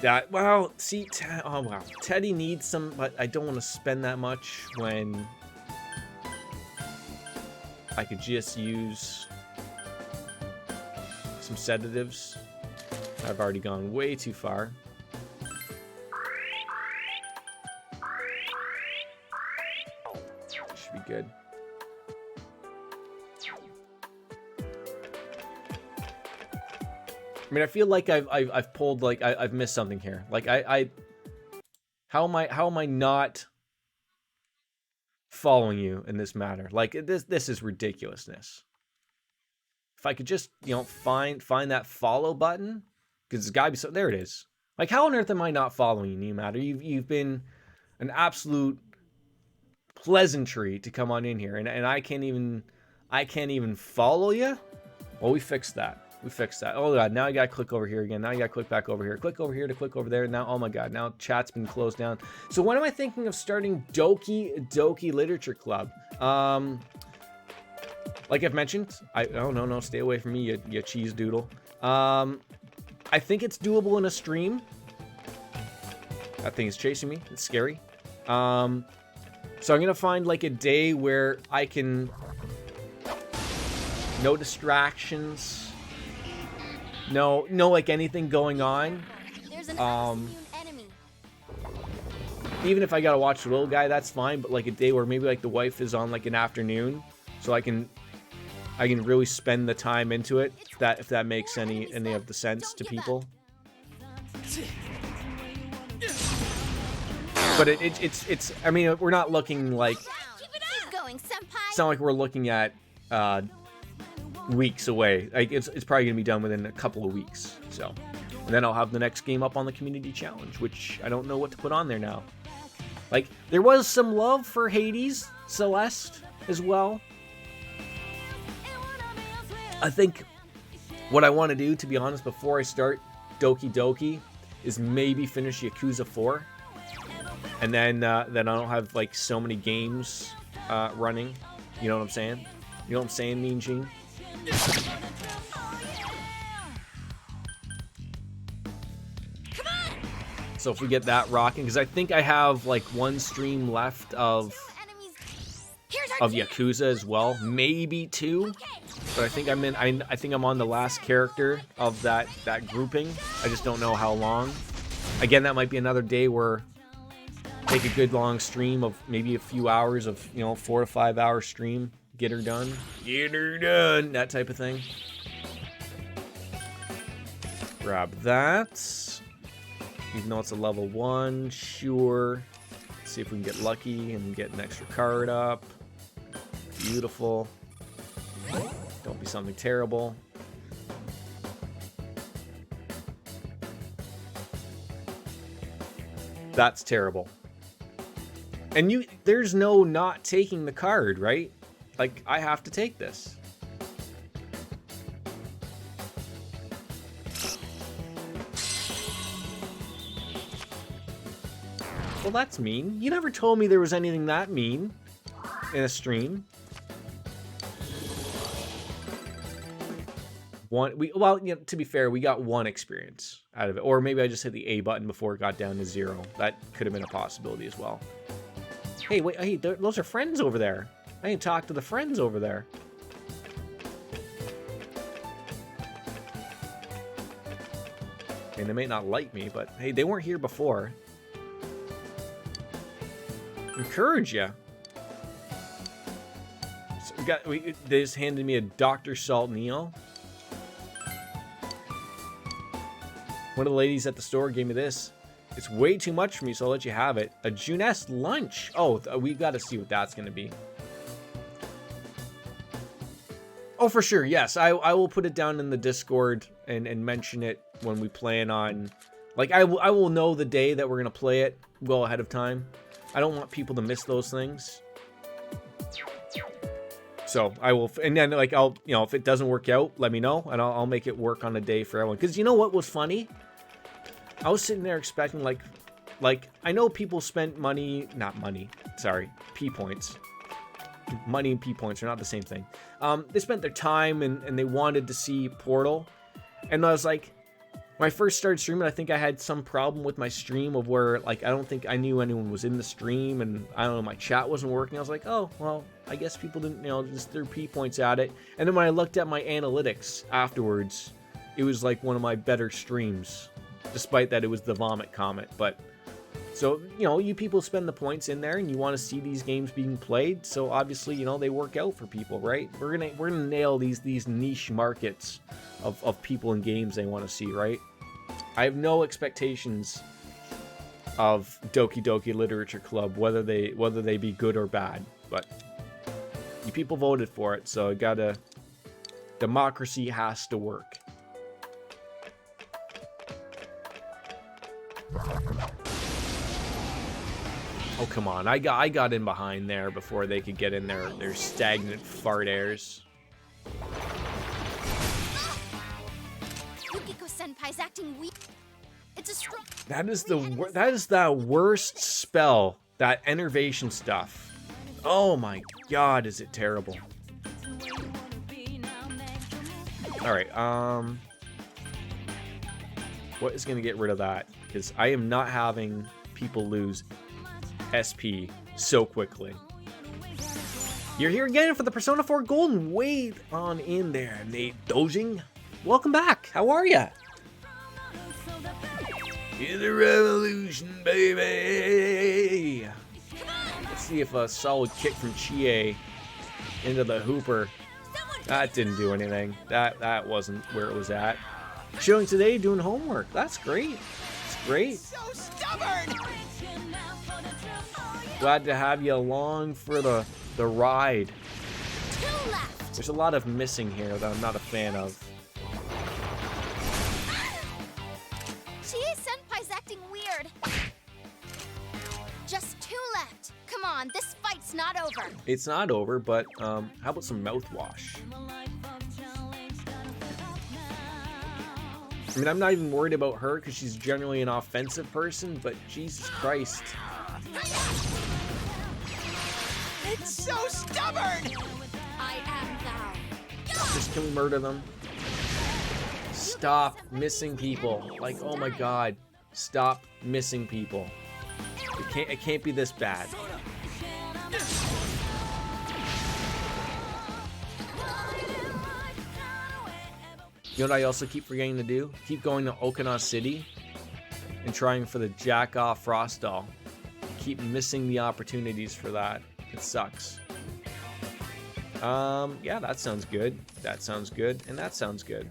That, well, see, oh, wow. Teddy needs some, but I don't want to spend that much when I could just use some sedatives. I've already gone way too far. Should be good. I mean, I feel like I've pulled, like I've missed something here. Like how am I not following you in this matter? Like this is ridiculousness. If I could just, you know, find that follow button, because it's gotta be so. There it is. Like, how on earth am I not following you, no matter? You've been an absolute pleasantry to come on in here, and I can't even follow you. Well, we fixed that. We fixed that. Oh god, now I gotta click over here again. Now I gotta click back over here. Click over here to click over there. Now, oh my god, now chat's been closed down. So when am I thinking of starting Doki Doki Literature Club? Like I've mentioned, oh no, stay away from me, you cheese doodle. I think it's doable in a stream. That thing is chasing me. It's scary. So I'm gonna find like a day where I can, no distractions, no like anything going on. There's an enemy. Even if I gotta watch the little guy, that's fine. But like a day where maybe like the wife is on like an afternoon, so I can really spend the time into it. If that makes any of the sense to people. But it's I mean, we're not looking like, Keep going, Senpai. it's not like we're looking at weeks away. Like it's probably gonna be done within a couple of weeks. So, and then I'll have the next game up on the community challenge, which I don't know what to put on there now. Like there was some love for Hades Celeste as well. I think what I want to do, to be honest, before I start Doki Doki, is maybe finish Yakuza 4, and then I don't have like so many games running. You know what I'm saying? You know what I'm saying, Mean Gene? So if we get that rocking, because I think I have like one stream left of Yakuza as well, maybe two. But I think I think I'm on the last character of that grouping. I just don't know how long. Again, that might be another day where take a good long stream of maybe a few hours of, you know, 4 to 5 hour stream. Get her done. Get her done. That type of thing. Grab that. Even though it's a level 1, sure. Let's see if we can get lucky and get an extra card up. Beautiful. Don't be something terrible. That's terrible. And there's no not taking the card, right? Like, I have to take this. Well, that's mean. You never told me there was anything that mean in a stream. Well, you know, to be fair, we got 1 experience out of it. Or maybe I just hit the A button before it got down to 0. That could have been a possibility as well. Hey, wait, hey, those are friends over there. I need to talk to the friends over there. And they may not like me, but hey, they weren't here before. Encourage ya. So they just handed me a Dr. Salt Neo. One of the ladies at the store gave me this. It's way too much for me, so I'll let you have it. A Juness lunch. Oh, we got to see what that's going to be. Oh, for sure. Yes, I will put it down in the Discord and mention it when we plan on... Like, I will know the day that we're going to play it well ahead of time. I don't want people to miss those things. So, I will... And then, like, I'll... You know, if it doesn't work out, let me know. And I'll make it work on a day for everyone. Because you know what was funny? I was sitting there expecting, like... I know people spent money... Not money. Sorry. P-points. Money and P-points are not the same thing. They spent their time and they wanted to see Portal. And I was like... When I first started streaming, I think I had some problem with my stream of where, like, I don't think I knew anyone was in the stream, and I don't know, my chat wasn't working. I was like, oh, well, I guess people didn't, you know, just threw P-points at it. And then when I looked at my analytics afterwards, it was like one of my better streams, despite that it was the vomit comment. But, so, you know, you people spend the points in there, and you want to see these games being played, so obviously, you know, they work out for people, right? We're gonna nail these niche markets of people and games they want to see, right? I have no expectations of Doki Doki Literature Club, whether they be good or bad, but you people voted for it, so democracy has to work. Oh, come on. I got in behind there before they could get in their stagnant fart airs. Yukiko Senpai's acting weak. It's a strong... That is the worst spell. That enervation stuff. Oh my god, is it terrible. Alright, what is going to get rid of that? Because I am not having people lose SP so quickly. You're here again for the Persona 4 Golden. Wait on in there, Nate Dojing. Welcome back. How are ya? In the revolution, baby. Let's see if a solid kick from Chie into the Hooper. That didn't do anything. That wasn't where it was at. Showing today, doing homework. That's great. It's great. So stubborn. Glad to have you along for the ride. There's a lot of missing here that I'm not a fan of. Chie Senpai's acting weird. Just 2 left. Come on, this fight's not over. It's not over, but how about some mouthwash? I mean, I'm not even worried about her because she's generally an offensive person, but Jesus Christ. It's so stubborn! I am thou. Just can we murder them? Stop missing people. Like, oh my god. Stop missing people. It can't be this bad. You know what I also keep forgetting to do? Keep going to Okinawa City and trying for the Jack-Off Frost Doll. Keep missing the opportunities for that. It sucks. Yeah, that sounds good. That sounds good. And that sounds good.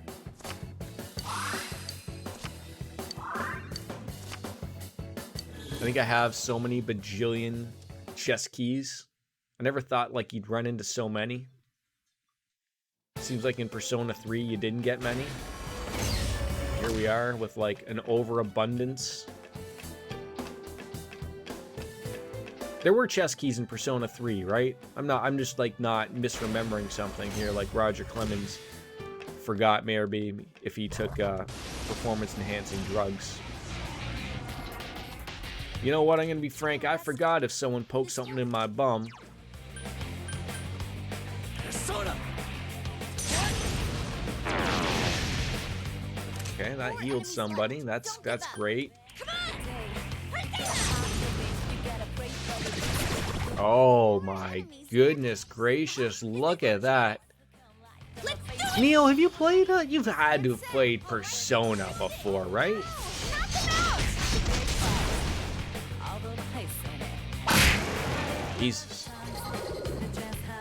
I think I have so many bajillion chess keys. I never thought, like, you'd run into so many. Seems like in Persona 3 you didn't get many. Here we are with, like, an overabundance. There were chess keys in Persona 3, right? I'm just, like, not misremembering something here, like Roger Clemens forgot maybe if he took performance-enhancing drugs. You know what, I'm gonna be frank, I forgot if someone poked something in my bum. Persona. Okay, that healed somebody. That's great. Oh my goodness gracious, look at that. Neil, have you played you've had to have played Persona before, right? Jesus.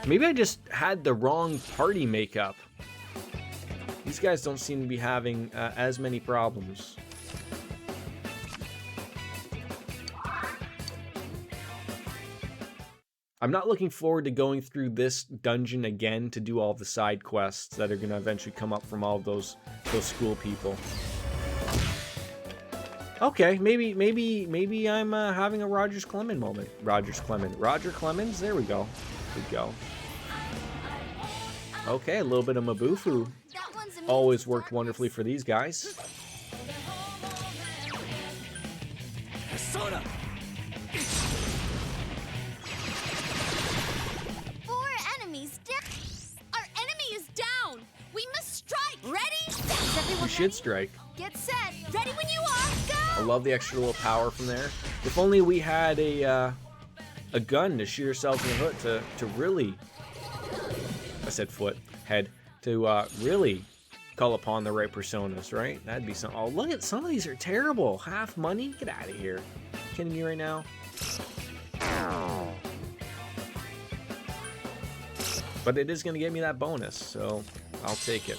Maybe I just had the wrong party makeup. These guys don't seem to be having as many problems. I'm not looking forward to going through this dungeon again to do all the side quests that are going to eventually come up from all of those school people. Okay, maybe I'm having a Roger Clemens moment. Roger Clemens. There we go. Good go. Okay, a little bit of Mabufu. Always worked wonderfully for these guys. Persona! 4 enemies down. Our enemy is down. We must strike. Ready? Is everyone We should strike. Get set. Ready when you are. Go. I love the extra little power from there. If only we had a gun to shoot ourselves in the foot to really, I said foot, head, to really call upon the right personas, right? That'd be something. Oh, look at some of these are terrible. Half money? Get out of here. Kidding me right now? But it is going to give me that bonus, so I'll take it.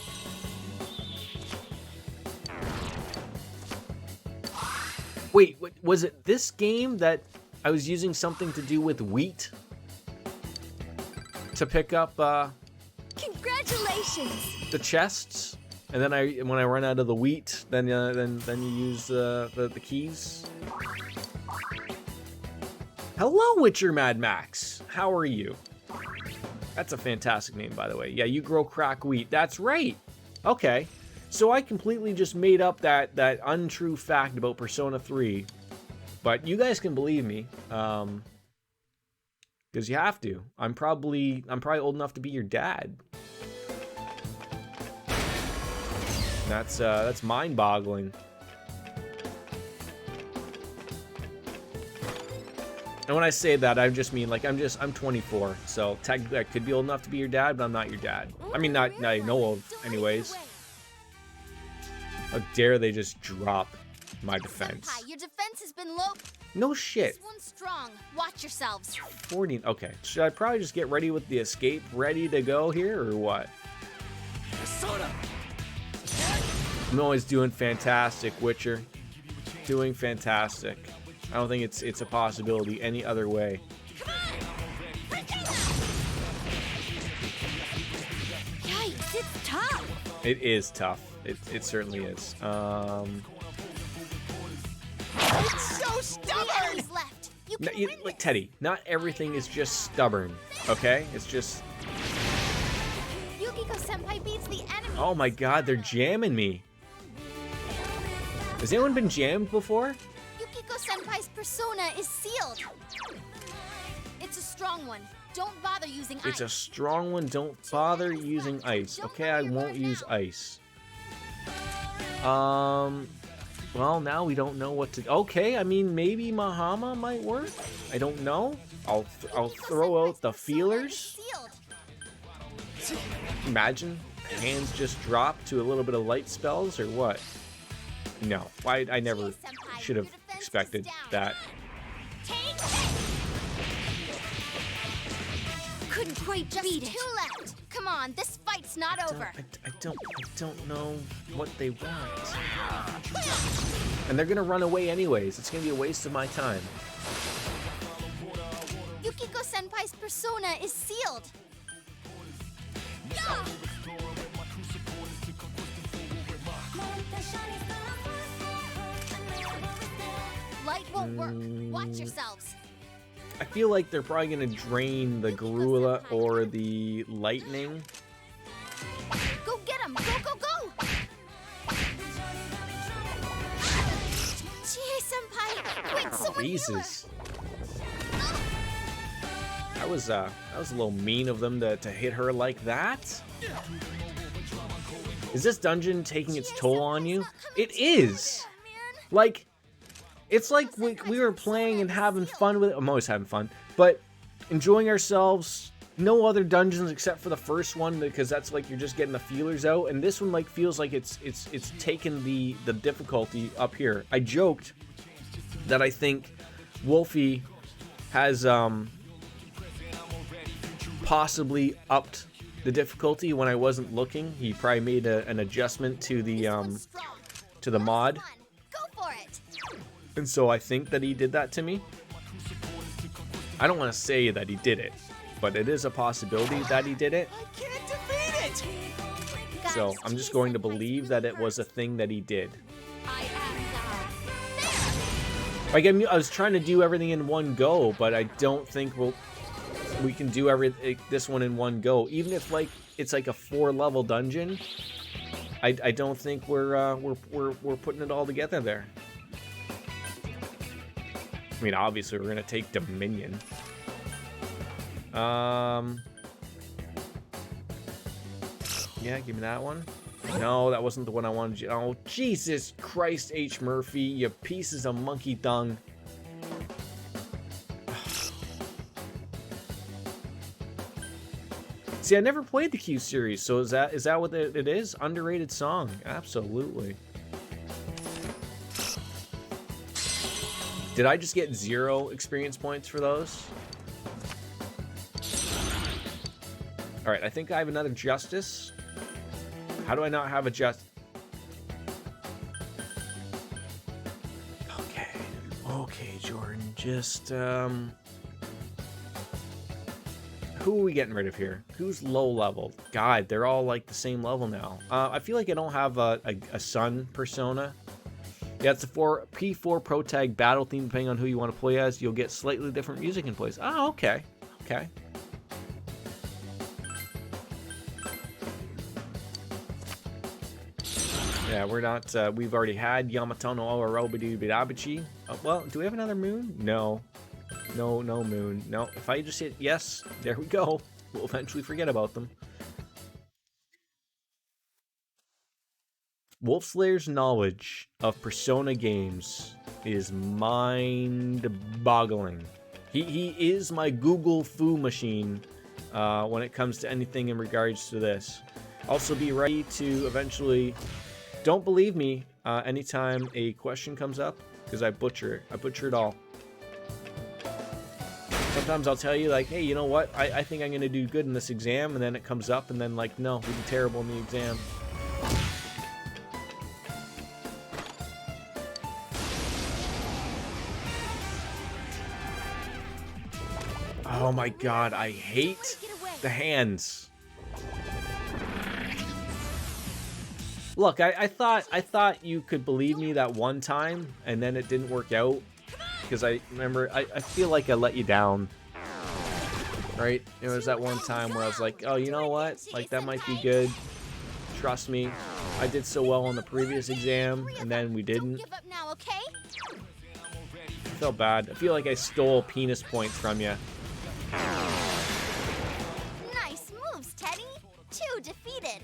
Wait, was it this game that I was using something to do with wheat to pick up Congratulations. the chests, and then when I run out of the wheat, then you use the keys? Hello, Witcher Mad Max. How are you? That's a fantastic name, by the way. Yeah, you grow crack wheat. That's right. Okay. So I completely just made up that untrue fact about Persona 3, but you guys can believe me, because you have to. I'm probably old enough to be your dad. That's mind-boggling. And when I say that, I just mean like I'm 24, so technically I could be old enough to be your dad, but I'm not your dad. I mean, not I know of, anyways. How dare they just drop my defense? Senpai, your defense has been low. No shit. This one's strong. Watch yourselves. 14. Okay. Should I probably just get ready with the escape, ready to go here, or what? Persona! I'm always doing fantastic, Witcher. Doing fantastic. I don't think it's a possibility any other way. Yikes, it's tough. It is tough. It certainly is. It's so stubborn! Left. You can win Like Teddy, not everything is just stubborn, okay? It's just... Yukiko Senpai beats the enemy. Oh my god, they're jamming me. Has anyone been jammed before? Yukiko Senpai's persona is sealed. It's a strong one. Don't bother using ice. It's a strong one. Don't bother using ice. Okay, I won't use ice. Well, now we don't know what to... Okay, I mean, maybe Mahama might work? I don't know. I'll throw out the feelers. Imagine hands just drop to a little bit of light spells, or what? No, I never should have expected that. Couldn't quite beat it. Two left. Come on, this fight's not over. I don't know what they want. And they're gonna run away anyways. It's gonna be a waste of my time. Yukiko Senpai's persona is sealed. Light won't work. Watch yourselves. I feel like they're probably gonna drain the Garula or the Lightning. Go get him! Go, go, go! Chie Senpai! Quick, someone Jesus. That was a little mean of them to hit her like that. Is this dungeon taking its toll on you? It is. Like, it's like we were playing and having fun with it. I'm always having fun, but enjoying ourselves. No other dungeons except for the first one, because that's like you're just getting the feelers out, and this one like feels like it's taken the difficulty up here. I joked that I think Wolfie has possibly upped the difficulty when I wasn't looking. He probably made an adjustment to the mod. Go for it. And so I think that he did that to me. I don't want to say that he did it, but it is a possibility that he did it. I can't defeat it! So I'm just going to believe that it was a thing that he did. Like, I was trying to do everything in one go, but I don't think we can do this one in one go. Even if like it's like a 4-level dungeon, I don't think we're putting it all together there. I mean, obviously we're gonna take Dominion. Yeah, give me that one. No, that wasn't the one I wanted you. Oh, Jesus Christ, H. Murphy, you pieces of monkey dung. See, I never played the Q series, so is that what it is? Underrated song, absolutely. Did I just get 0 experience points for those? All right, I think I have another Justice. How do I not have a Okay, Jordan, just, who are we getting rid of here? Who's low level? God, they're all like the same level now. I feel like I don't have a Sun persona. Yeah, it's a P4 Pro Tag battle theme. Depending on who you want to play as, you'll get slightly different music in place. Oh, okay. Okay. Yeah, we're not, we've already had Yamatono Orobidubidabichi. Oh, well, do we have another moon? No. No moon. No, if I just hit yes, there we go. We'll eventually forget about them. Wolfslayer's knowledge of Persona games is mind-boggling. He is my Google foo machine when it comes to anything in regards to this. Also, be ready to eventually... Don't believe me anytime a question comes up, because I butcher it. I butcher it all. Sometimes I'll tell you, like, hey, you know what? I think I'm going to do good in this exam, and then it comes up, and then, like, no, we did terrible in the exam. Oh my god, I hate the hands. Look, I thought you could believe me that one time, and then it didn't work out. Because I remember, I feel like I let you down. Right? It was that one time where I was like, oh, you know what? Like, that might be good. Trust me. I did so well on the previous exam, and then we didn't. I felt bad. I feel like I stole penis points from you. Nice moves, Teddy. 2 defeated.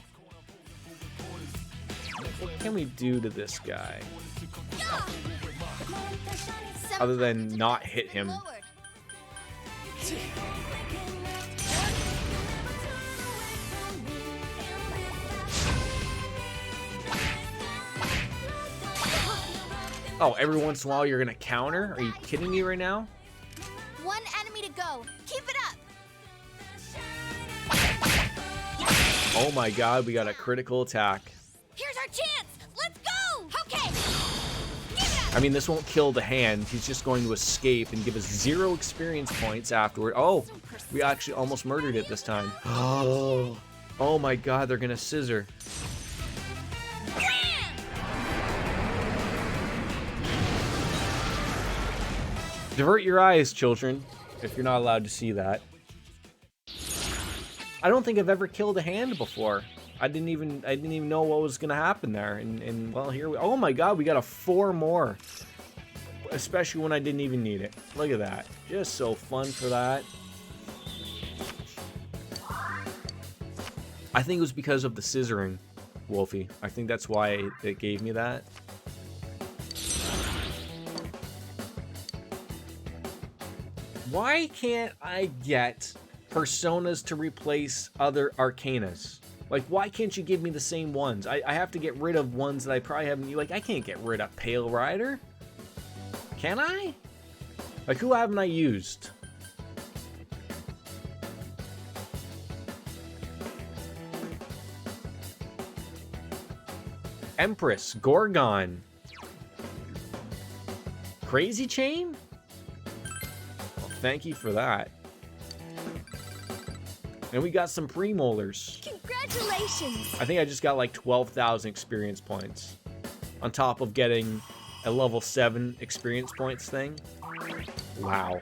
What can we do to this guy? Other than not hit him. Oh, every once in a while you're gonna counter? Are you kidding me right now? 1 enemy to go. Keep it up. Oh my god, we got a critical attack. Here's our chance. Let's go. Okay. I mean, this won't kill the hand. He's just going to escape and give us 0 experience points afterward. Oh, we actually almost murdered it this time. Oh my god, they're gonna scissor. Divert your eyes, children, if you're not allowed to see that. I don't think I've ever killed a hand before. I didn't even know what was gonna happen there. And well, here we. Oh my god, we got a 4 more. Especially when I didn't even need it. Look at that. Just so fun for that. I think it was because of the scissoring, Wolfie. I think that's why it gave me that. Why can't I get personas to replace other arcanas? Like, why can't you give me the same ones? I have to get rid of ones that I probably haven't... Like, I can't get rid of Pale Rider. Can I? Like, who haven't I used? Empress, Gorgon. Crazy Chain? thank you for that. And we got some premolars. Congratulations! I think I just got like 12,000 experience points. On top of getting a level 7 experience points thing. Wow.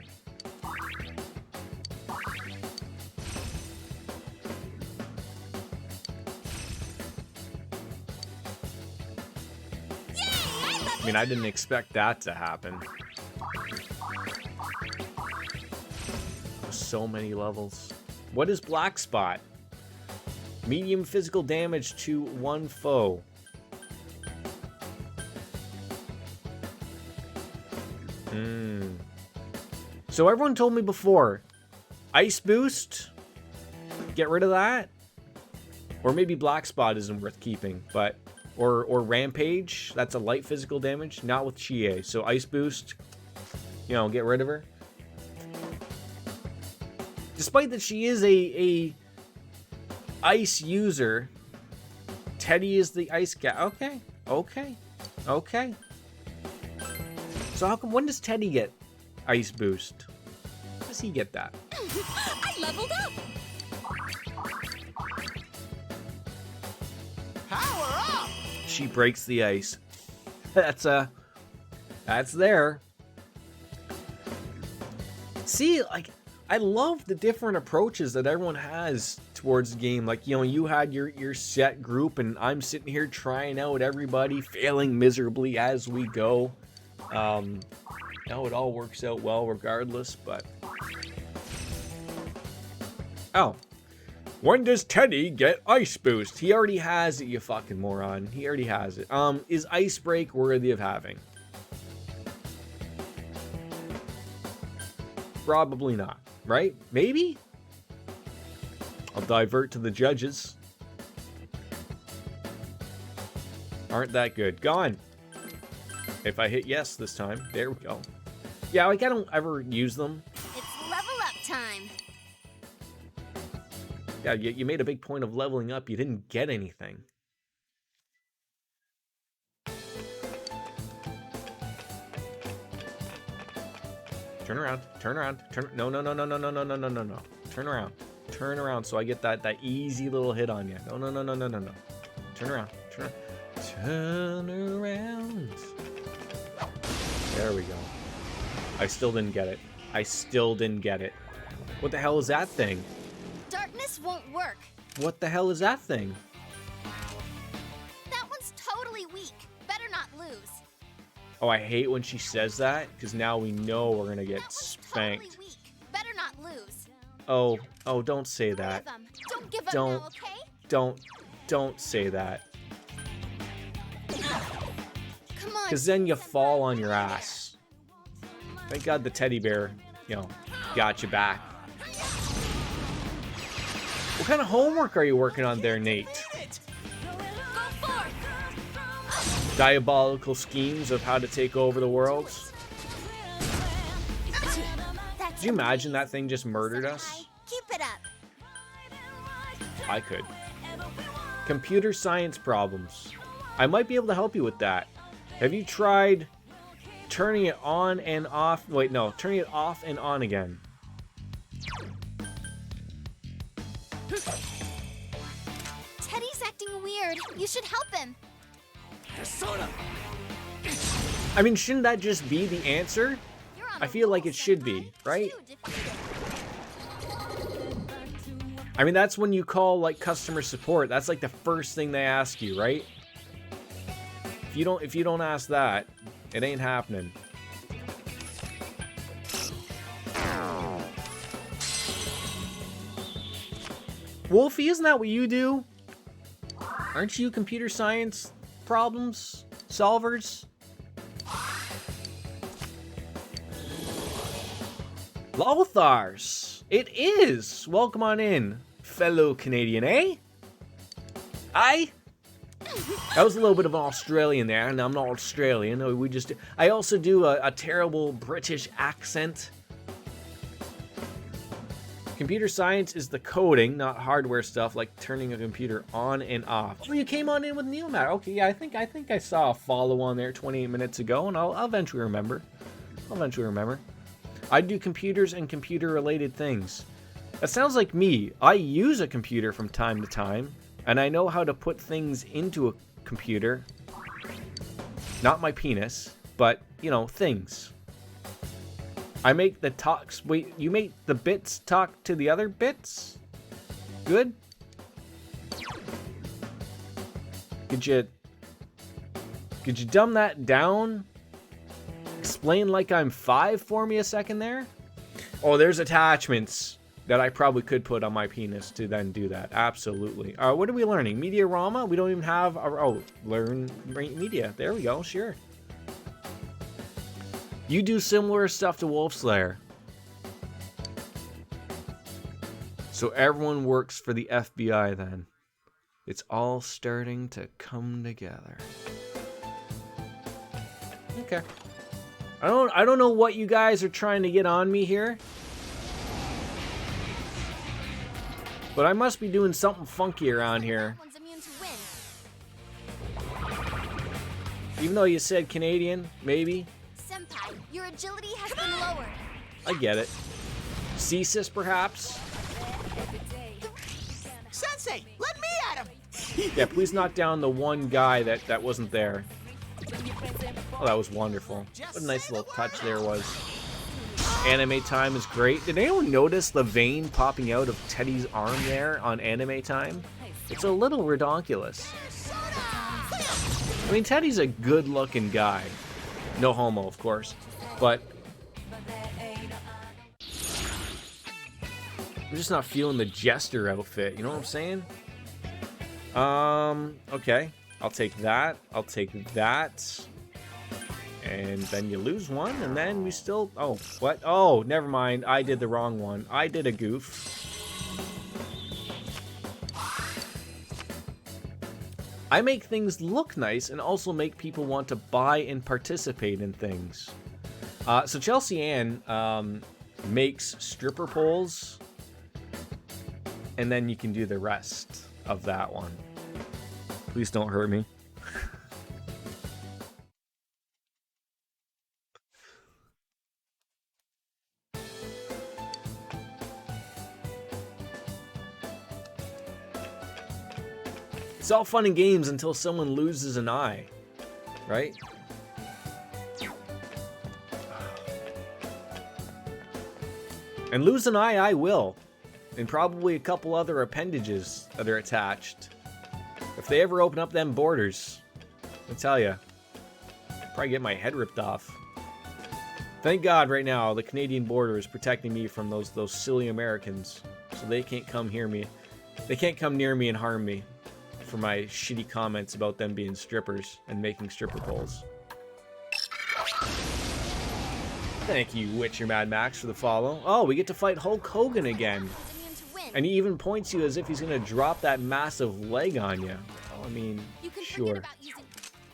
I mean, I didn't expect that to happen. So many levels. What is Black Spot? Medium physical damage to one foe. So everyone told me before, Ice Boost, get rid of that. Or maybe Black Spot isn't worth keeping, but or Rampage, that's a light physical damage, not with Chie. So Ice Boost, you know, get rid of her. Despite that she is a ice user, Teddy is the ice guy. Okay. So how come, when does Teddy get Ice Boost? When does he get that? I leveled up! Power up! She breaks the ice. That's there. See, like, I love the different approaches that everyone has towards the game. Like, you know, you had your set group, and I'm sitting here trying out everybody, failing miserably as we go. No, it all works out well regardless, but... Oh. When does Teddy get Ice Boost? He already has it, you fucking moron. He already has it. Is Ice Break worthy of having? Probably not, right? Maybe? I'll divert to the judges. Aren't that good. Gone. If I hit yes this time. There we go. Yeah, like I don't ever use them. It's level up time. Yeah, you made a big point of leveling up. You didn't get anything. Turn around. Turn around. Turn. No. Turn around. Turn around so I get that easy little hit on you. No. Turn around. Turn around. There we go. I still didn't get it. What the hell is that thing? Darkness won't work. What the hell is that thing? That one's totally weak. Better not lose. Oh, I hate when she says that, because now we know we're gonna get spanked. Totally weak. Better not lose. Oh, don't say that. Don't give up now, okay? Don't say that. Come on. Because then you fall on your ass. Thank God the teddy bear, you know, got you back. What kind of homework are you working on there, Nate? Diabolical schemes of how to take over the world? Could you imagine that thing just murdered us? Keep it up. I could. Computer science problems. I might be able to help you with that. Have you tried turning it on and off? Wait, no. Turning it off and on again. Teddy's acting weird. You should help him. Persona. I mean, shouldn't that just be the answer? I feel like it should be, right? I mean, that's when you call, like, customer support. That's like the first thing they ask you, right? If you don't ask that, it ain't happening. Wolfie, isn't that what you do? Aren't you computer science problems solvers? Lothars! It is! Welcome on in, fellow Canadian, eh? Aye? That was a little bit of an Australian there, and I'm not Australian. I also do a terrible British accent. Computer science is the coding, not hardware stuff like turning a computer on and off. Oh, you came on in with Neomat. Okay, yeah, I think I saw a follow on there 28 minutes ago, and I'll eventually remember. I do computers and computer-related things. That sounds like me. I use a computer from time to time, and I know how to put things into a computer. Not my penis, but, you know, things. I make the talks... Wait, you make the bits talk to the other bits? Good? Could you dumb that down? Explain like I'm 5 for me a second there? Oh, there's attachments that I probably could put on my penis to then do that. Absolutely. What are we learning? Mediarama? We don't even have... Oh, learn media. There we go. Sure. You do similar stuff to Wolfslayer. So everyone works for the FBI then. It's all starting to come together. Okay. I don't know what you guys are trying to get on me here. But I must be doing something funky around here. Even though you said Canadian, maybe. Senpai, your agility has been lowered. I get it. CSIS, perhaps? Sensei, let me at him! Yeah, please knock down the one guy that wasn't there. Oh, that was wonderful. What a nice little touch there was. Anime Time is great. Did anyone notice the vein popping out of Teddy's arm there on Anime Time? It's a little redonkulous. I mean, Teddy's a good-looking guy. No homo, of course. But I'm just not feeling the Jester outfit. You know what I'm saying? Okay. I'll take that. I'll take that. And then you lose one, and then we still... Oh, what? Oh, never mind. I did the wrong one. I did a goof. I make things look nice and also make people want to buy and participate in things. So Chelsea Ann makes stripper poles, and then you can do the rest of that one. Please don't hurt me. It's all fun and games until someone loses an eye, right? And lose an eye I will. And probably a couple other appendages that are attached. If they ever open up them borders, I tell ya, probably get my head ripped off. Thank God right now the Canadian border is protecting me from those silly Americans, so they can't come near me. They can't come near me and harm me for my shitty comments about them being strippers and making stripper poles. Thank you, Witcher Mad Max, for the follow. Oh, we get to fight Hulk Hogan again. And he even points you as if he's going to drop that massive leg on you. I mean, sure.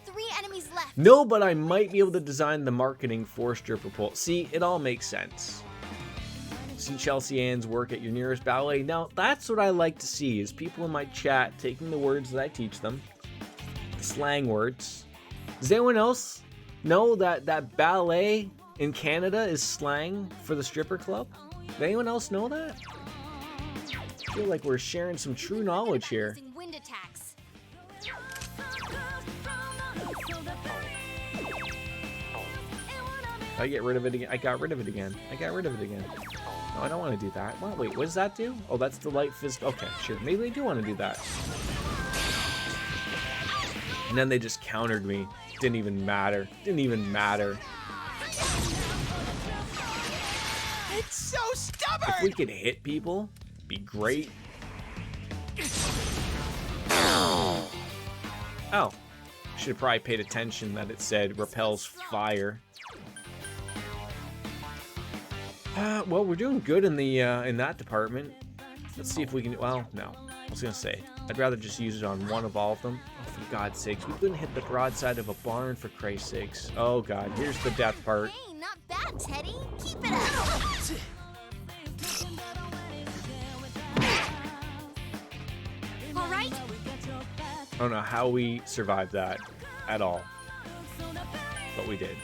3 enemies left. No, but I might be able to design the marketing for stripper pole. See, it all makes sense. See Chelsea Ann's work at your nearest ballet. Now, that's what I like to see, is people in my chat taking the words that I teach them. Slang words. Does anyone else know that ballet in Canada is slang for the stripper club? Does anyone else know that? I feel like we're sharing some true knowledge here. Wind attacks. I get rid of it again. I got rid of it again. I got rid of it again. No, I don't want to do that. Well, wait, what does that do? Oh, that's the light fist. Okay, sure. Maybe I do want to do that. And then they just countered me. Didn't even matter. Didn't even matter. It's so stubborn! If we could hit people, it'd be great. Oh. Should have probably paid attention that it said repels fire. Well, we're doing good in the in that department. Let's see if we can. Well, no. I was gonna say I'd rather just use it on one of all of them. Oh, for God's sakes, we couldn't hit the broadside of a barn, for Christ's sakes. Oh God, here's the death part. Hey, not bad, Teddy. Keep it up. All right. I don't know how we survived that at all, but we did.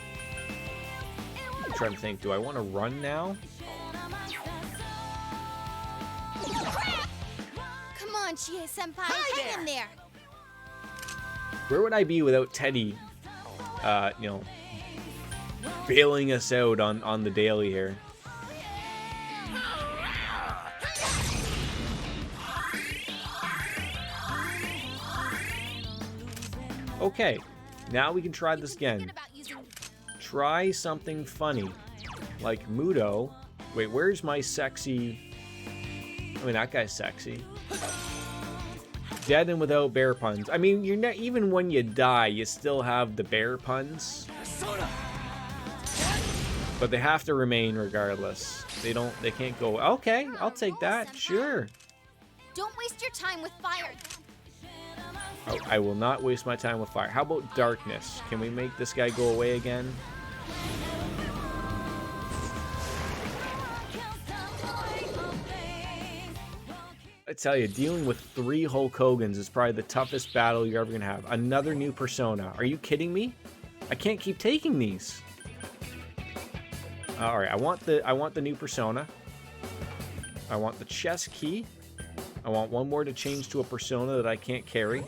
I'm trying to think. Do I want to run now? Come on, Chie-senpai, hang in there. Where would I be without Teddy, you know, bailing us out on the daily here? Okay, now we can try this again. Try something funny, like Mudo. Wait, where's my sexy... I mean, that guy's sexy. Dead and without bear puns. I mean, you're not, even when you die, you still have the bear puns. But they have to remain regardless. They can't go, okay, I'll take that, sure. Don't waste your time with fire. Oh, I will not waste my time with fire. How about darkness? Can we make this guy go away again? I tell you, dealing with 3 Hulk Hogans is probably the toughest battle you're ever gonna have. Another new persona. Are you kidding me? I can't keep taking these. All right, I want the new persona. I want the chess key. I want one more to change to a persona that I can't carry.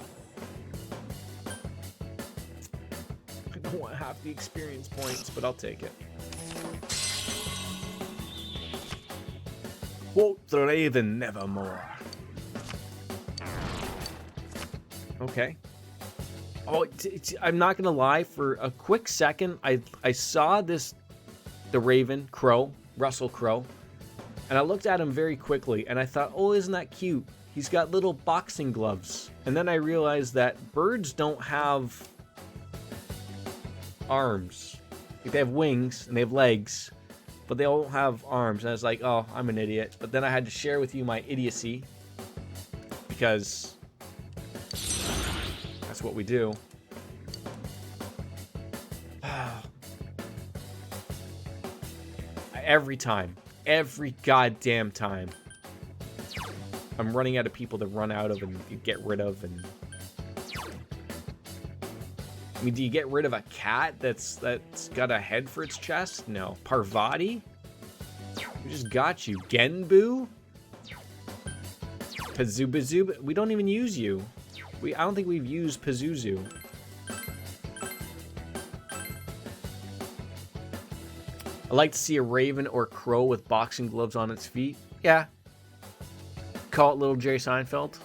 I don't want half the experience points, but I'll take it. Quote the Raven nevermore. Okay. Oh, I'm not gonna lie. For a quick second, I saw the Raven, Russell Crowe, and I looked at him very quickly, and I thought, oh, isn't that cute? He's got little boxing gloves. And then I realized that birds don't have arms. They have wings and they have legs, but they don't have arms. And I was like, oh, I'm an idiot. But then I had to share with you my idiocy, because that's what we do. Every goddamn time, I'm running out of people to run out of and get rid of. And I mean, do you get rid of a cat that's got a head for its chest? No. Parvati? We just got you. Genbu? Pazuzu? We don't even use you. I don't think we've used Pazuzu. I like to see a raven or crow with boxing gloves on its feet. Yeah. Call it little Jerry Seinfeld.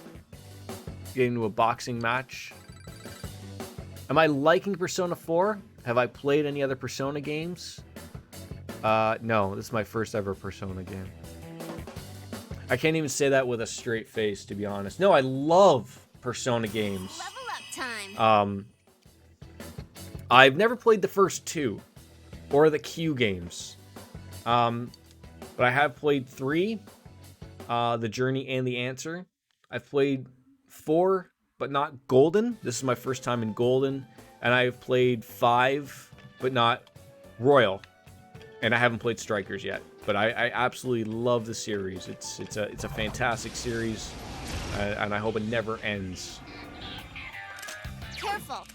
Get into a boxing match. Am I liking Persona 4? Have I played any other Persona games? No, this is my first ever Persona game. I can't even say that with a straight face, to be honest. No, I love Persona games. Level up time. I've never played the first 2 or the Q games. But I have played 3, The Journey and the Answer. I've played 4, but not Golden. This is my first time in Golden. And I've played 5, but not Royal. And I haven't played Strikers yet. But I absolutely love the series. It's a fantastic series, and I hope it never ends. Careful.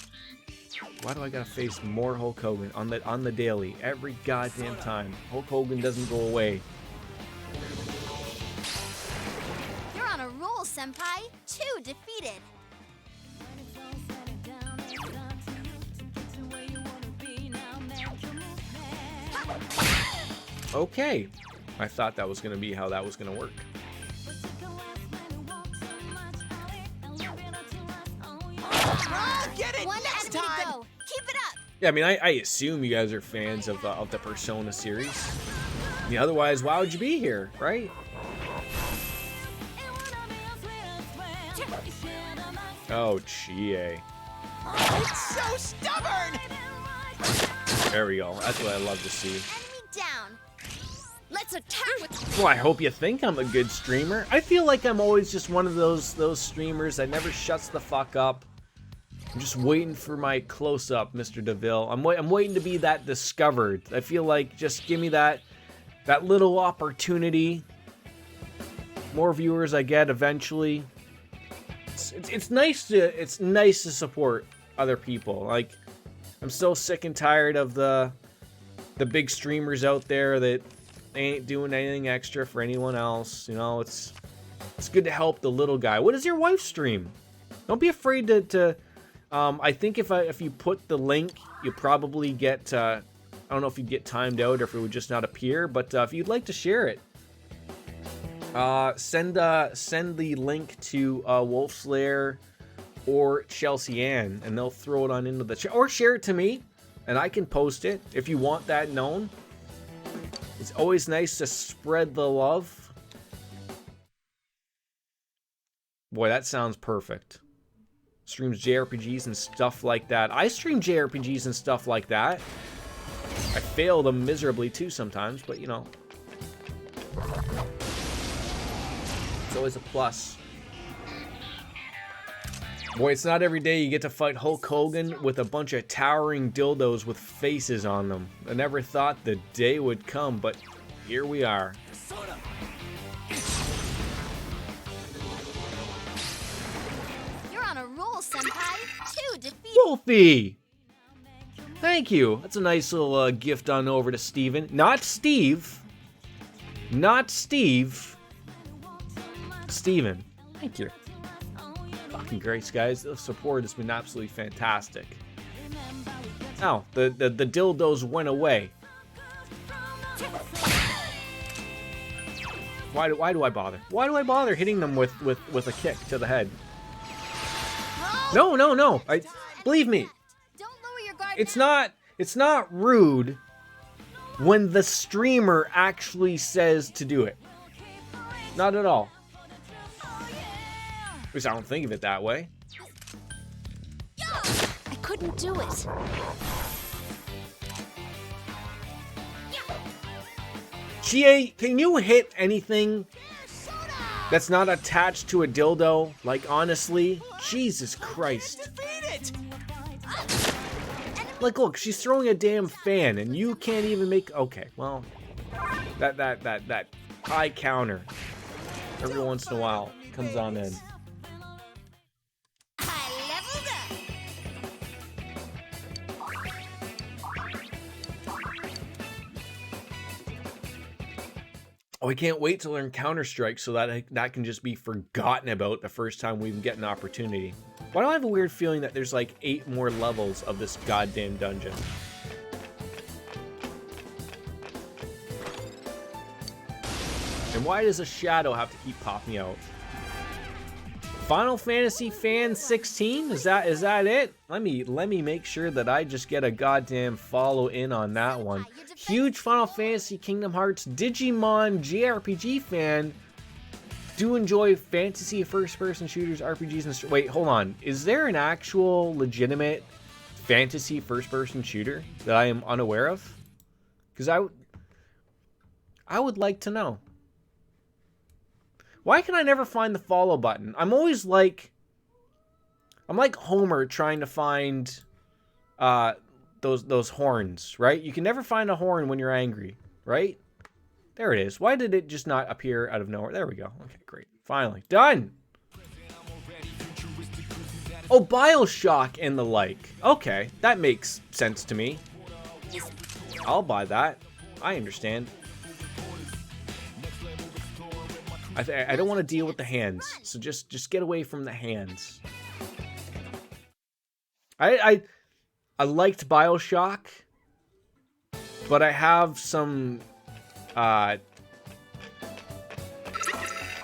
Why do I gotta face more Hulk Hogan on the daily every goddamn time? Hulk Hogan doesn't go away. You're on a roll, Senpai. 2 defeated. Okay. I thought that was gonna be how that was gonna work. Oh, get it One next enemy time. to go. Keep it up. Yeah, I mean, I assume you guys are fans of the Persona series. Yeah, otherwise, why would you be here, right? Oh, Chie. It's so stubborn. There we go. That's what I love to see. Enemy down. Let's attack with... Well, I hope you think I'm a good streamer. I feel like I'm always just one of those streamers that never shuts the fuck up. I'm just waiting for my close-up, Mr. DeVille. I'm waiting to be that discovered. I feel like just give me that little opportunity. More viewers I get eventually. It's nice to support other people. Like, I'm so sick and tired of the the big streamers out there that ain't doing anything extra for anyone else. You know, it's good to help the little guy. What does your wife stream? Don't be afraid to I think if you put the link, you probably get I don't know if you'd get timed out or if it would just not appear, but if you'd like to share it, send the link to Wolf's Lair or Chelsea Ann, and they'll throw it on into the chat, or share it to me and I can post it if you want that known. It's always nice to spread the love. Boy, that sounds perfect. Streams JRPGs and stuff like that. I stream JRPGs and stuff like that. I fail them miserably too sometimes, but you know. It's always a plus. Boy, it's not every day you get to fight Hulk Hogan with a bunch of towering dildos with faces on them. I never thought the day would come, but here we are. You're on a roll, Senpai. 2 defeats. Wolfie! Thank you. That's a nice little gift on over to Steven. Not Steve. Not Steve. Steven. Thank you. Fucking great, guys. The support has been absolutely fantastic. Oh, the dildos went away. Why do I bother? Why do I bother hitting them with a kick to the head? No. Believe me. It's not rude when the streamer actually says to do it. Not at all. At least I don't think of it that way. I couldn't do it. Chie, can you hit anything that's not attached to a dildo? Like, honestly? Jesus Christ. Like, look, she's throwing a damn fan, and you can't even make... Okay, well... That high counter every once in a while comes on in. Oh, I can't wait to learn Counter-Strike so that can just be forgotten about the first time we even get an opportunity. Why do I have a weird feeling that there's like 8 more levels of this goddamn dungeon? And why does a shadow have to keep popping out? Final Fantasy Fan 16? Is that it? Let me make sure that I just get a goddamn follow in on that one. Huge Final Fantasy Kingdom Hearts Digimon JRPG fan. Do enjoy fantasy first-person shooters, RPGs, and... Wait, hold on. Is there an actual legitimate fantasy first-person shooter that I am unaware of? Because I would like to know. Why can I never find the follow button? I'm always like... I'm like Homer trying to find those horns, right? You can never find a horn when you're angry, right? There it is. Why did it just not appear out of nowhere? There we go. Okay, great. Finally. Done! Oh, BioShock and the like. Okay, that makes sense to me. I'll buy that. I understand. I don't want to deal with the hands, so just get away from the hands. I liked BioShock, but I have some... I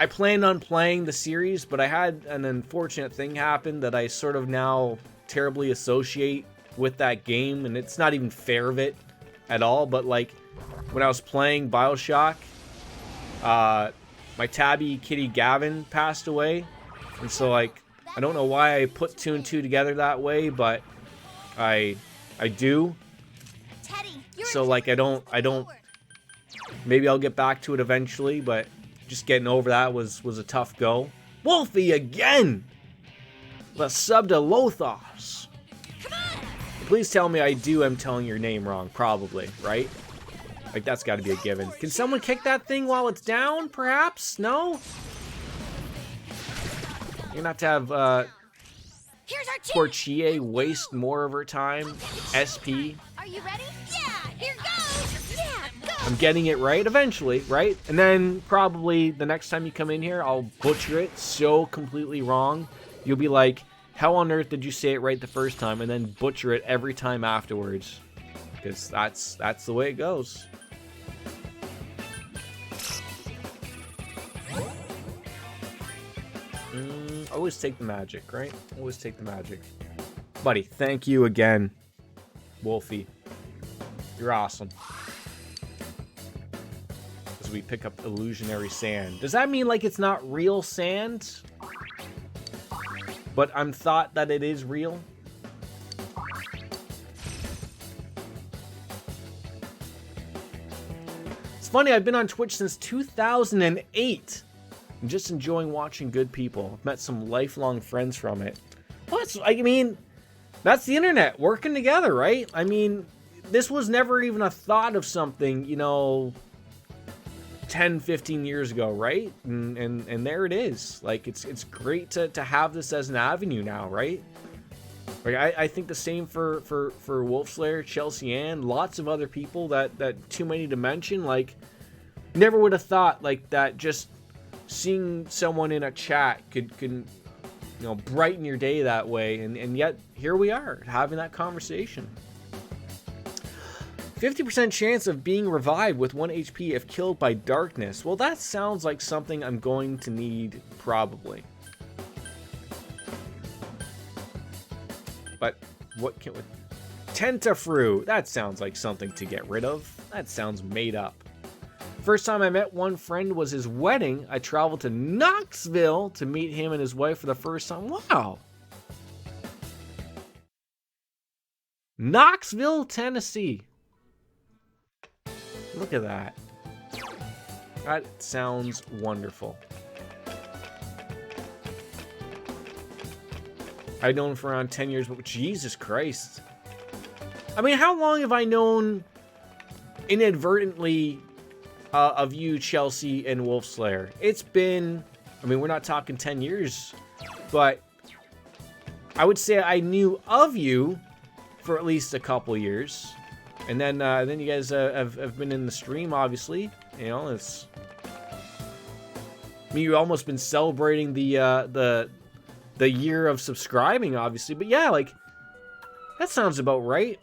planned on playing the series, but I had an unfortunate thing happen that I sort of now terribly associate with that game, and it's not even fair of it at all, but like, when I was playing BioShock, my tabby kitty Gavin passed away, and so like, I don't know why I put 2 and 2 together that way, but I do. So like, I don't, maybe I'll get back to it eventually, but just getting over that was a tough go. Wolfie again! The sub to Lothos. Please tell me I am telling your name wrong, probably, right? Like, that's got to be a given. Can someone kick that thing while it's down, perhaps? No? You're gonna have to have, poor Chie waste more of her time. SP. Are you ready? Yeah, here goes! I'm getting it right eventually, right? And then probably the next time you come in here, I'll butcher it so completely wrong. You'll be like, how on earth did you say it right the first time? And then butcher it every time afterwards. Because that's the way it goes. Always take the magic, right? Always take the magic. Buddy, thank you again, Wolfie. You're awesome. As we pick up illusionary sand. Does that mean like it's not real sand? But I'm thought that it is real? It's funny, I've been on Twitch since 2008. I'm just enjoying watching good people. I've met some lifelong friends from it. Well, I mean, that's the internet working together, right? I mean, this was never even a thought of something, you know, 10, 15 years ago, right? And there it is. Like, it's great to have this as an avenue now, right? Like, I think the same for Wolf Slayer, Chelsea Ann, lots of other people that too many to mention. Like, never would have thought like that. Just seeing someone in a chat could you know, brighten your day that way, and yet here we are having that conversation. 50% chance of being revived with 1 HP if killed by darkness. Well, that sounds like something I'm going to need, probably. But what can we... Tentafru. That sounds like something to get rid of. That sounds made up. First time I met one friend was his wedding. I traveled to Knoxville to meet him and his wife for the first time. Wow. Knoxville, Tennessee. Look at that. That sounds wonderful. I've known him for around 10 years, but Jesus Christ. I mean, how long have I known inadvertently of you, Chelsea, and Wolf Slayer? It's been, I mean, we're not talking 10 years, but I would say I knew of you for at least a couple years. And then you guys have been in the stream, obviously. You know, it's... I mean, you've almost been celebrating the year of subscribing, obviously. But yeah, like, that sounds about right.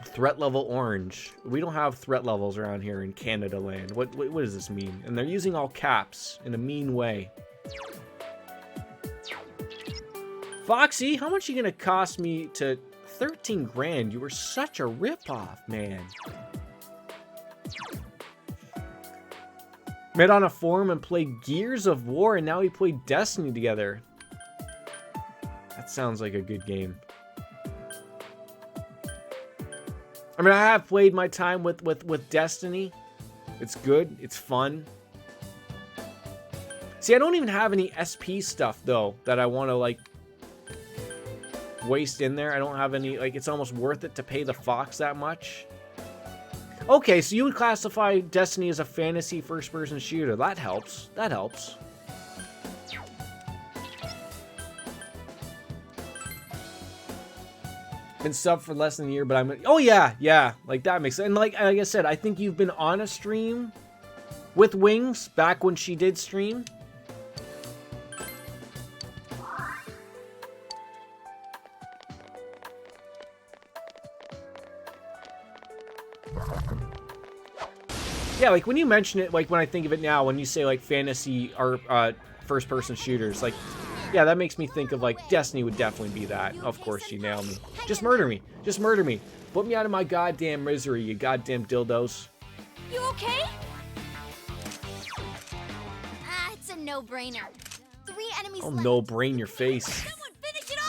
Threat level orange. We don't have threat levels around here in Canada land. What does this mean? And they're using all caps in a mean way. Foxy, how much are you gonna cost me to 13 grand? You were such a ripoff, man. Met on a forum and played Gears of War, and now we play Destiny together. That sounds like a good game. I mean, I have played my time with Destiny. It's good. It's fun. See, I don't even have any SP stuff, though, that I want to, like, waste in there. I don't have any, like, it's almost worth it to pay the Fox that much. Okay, so you would classify Destiny as a fantasy first-person shooter. That helps. That helps. Been subbed for less than a year, but I'm... Oh, yeah. Like, that makes sense. And like I said, I think you've been on a stream with Wings back when she did stream. Yeah, like, when you mention it, like, when I think of it now, when you say, like, fantasy or first-person shooters, like... Yeah, that makes me think of, like, Destiny would definitely be that. Of course, you nailed me. Just murder me. Just murder me. Put me out of my goddamn misery, you goddamn dildos. You okay? Ah, it's a no-brainer. 3 enemies Oh, left. no, brain your face. Someone finish it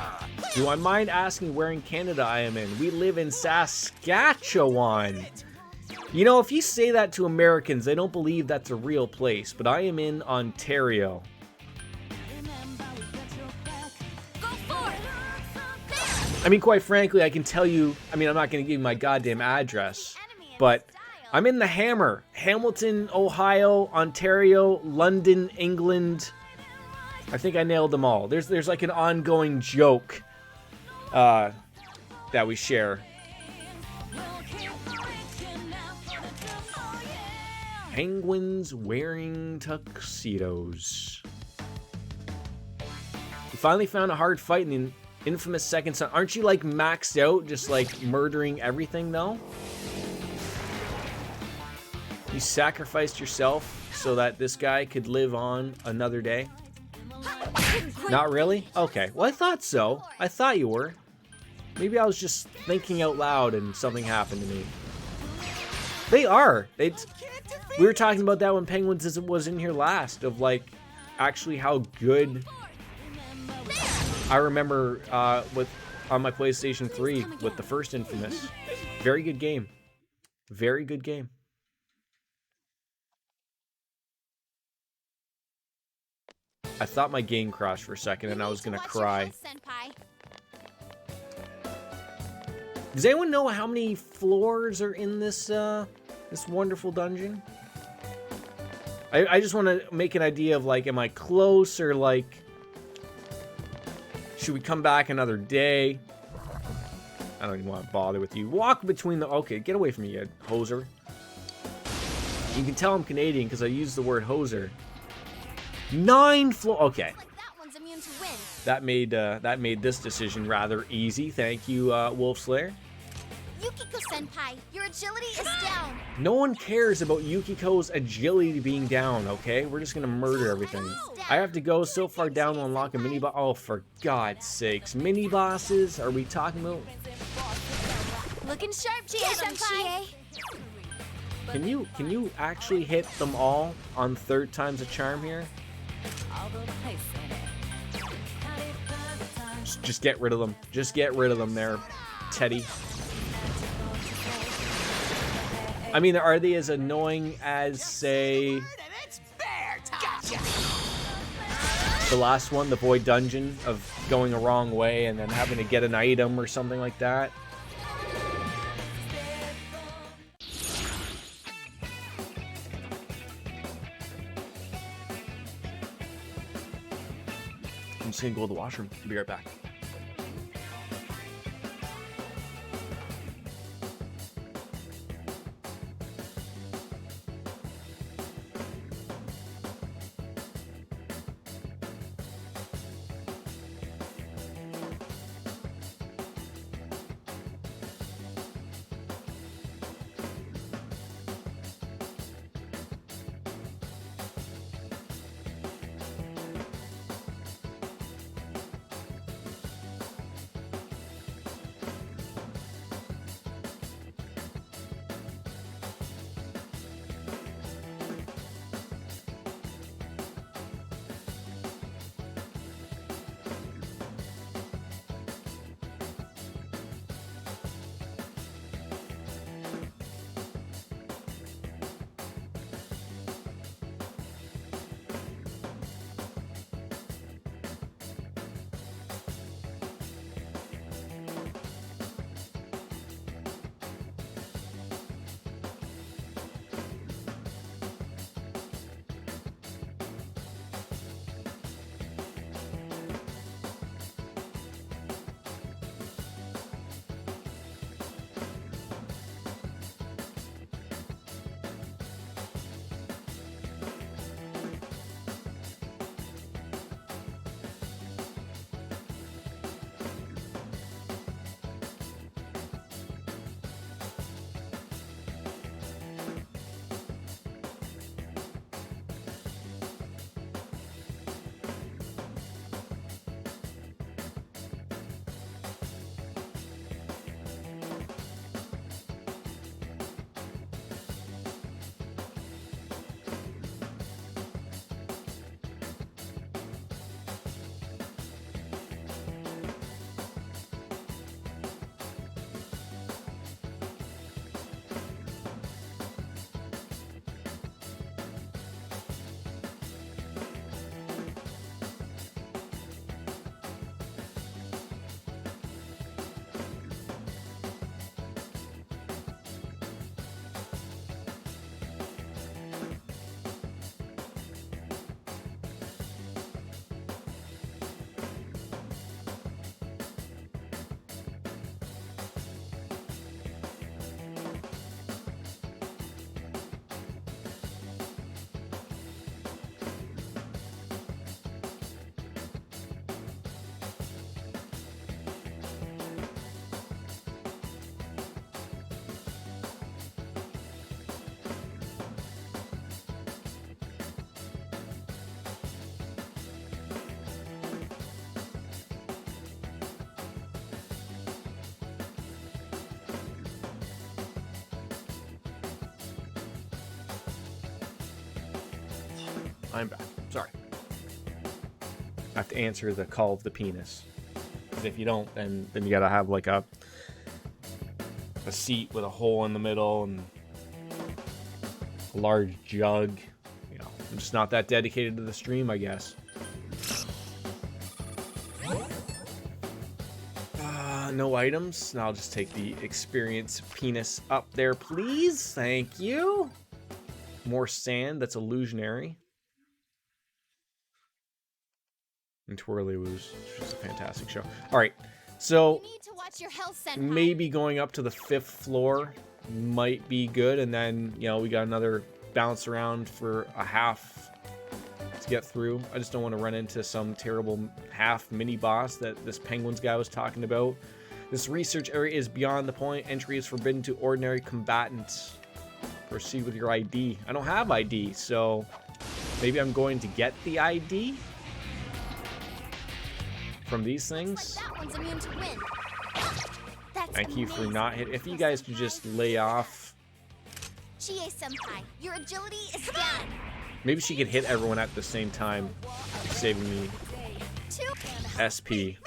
off! Do I mind asking where in Canada I am in? We live in Saskatchewan. You know, if you say that to Americans, they don't believe that's a real place, but I am in Ontario. I mean, quite frankly, I can tell you, I mean, I'm not going to give you my goddamn address, but I'm in the Hammer. Hamilton, Ohio, Ontario, London, England. I think I nailed them all. There's like an ongoing joke that we share. Penguins wearing tuxedos. We finally found a hard fight in the infamous second son. Aren't you like maxed out, just like murdering everything though? You sacrificed yourself so that this guy could live on another day? Not really? Okay, well I thought so. I thought you were. Maybe I was just thinking out loud and something happened to me. They are. We were talking about that when Penguins was in here last, of like actually how good. I remember on my PlayStation 3 with the first Infamous. Very good game. Very good game. I thought my game crashed for a second and I was gonna cry. Does anyone know how many floors are in this this wonderful dungeon? I just want to make an idea of like, am I close or like, should we come back another day? I don't even want to bother with you. Walk between the... Okay, get away from me, you hoser. You can tell I'm Canadian because I use the word hoser. 9 floor... Okay. That made this decision rather easy. Thank you, Wolf Slayer. Yukiko-senpai, your agility is down. No one cares about Yukiko's agility being down, okay? We're just gonna murder everything. I have to go so far down to unlock a mini-boss. Oh, for God's sakes. Mini-bosses? Are we talking about... Looking sharp, Chie-senpai. Can you actually hit them all on 3rd time's a charm here? Just get rid of them. Just get rid of them there, Teddy. I mean, are they as annoying as, say, the last one, the Void Dungeon, of going a wrong way and then having to get an item or something like that? I'm just gonna go to the washroom. I'll be right back. I'm back. Sorry. I have to answer the call of the penis. Because if you don't, then you gotta have like a seat with a hole in the middle and a large jug. You know, I'm just not that dedicated to the stream, I guess. No items. Now I'll just take the experience penis up there, please. Thank you. More sand. That's illusionary. And Twirly was just a fantastic show. All right, so You need to watch your health, Senpai. maybe going up to the 5th floor might be good, and then we got another bounce around for a half to get through. I just don't want to run into some terrible half mini boss that this Penguins guy was talking about. This research area is beyond the point. Entry is forbidden to ordinary combatants. Proceed with your ID. I don't have ID, so maybe I'm going to get the ID from these things. That one's immune to wind. That's Thank you for amazing. not hitting. If you guys could just lay off. Chie Senpai, your agility is down. Maybe she could hit everyone at the same time, saving me SP.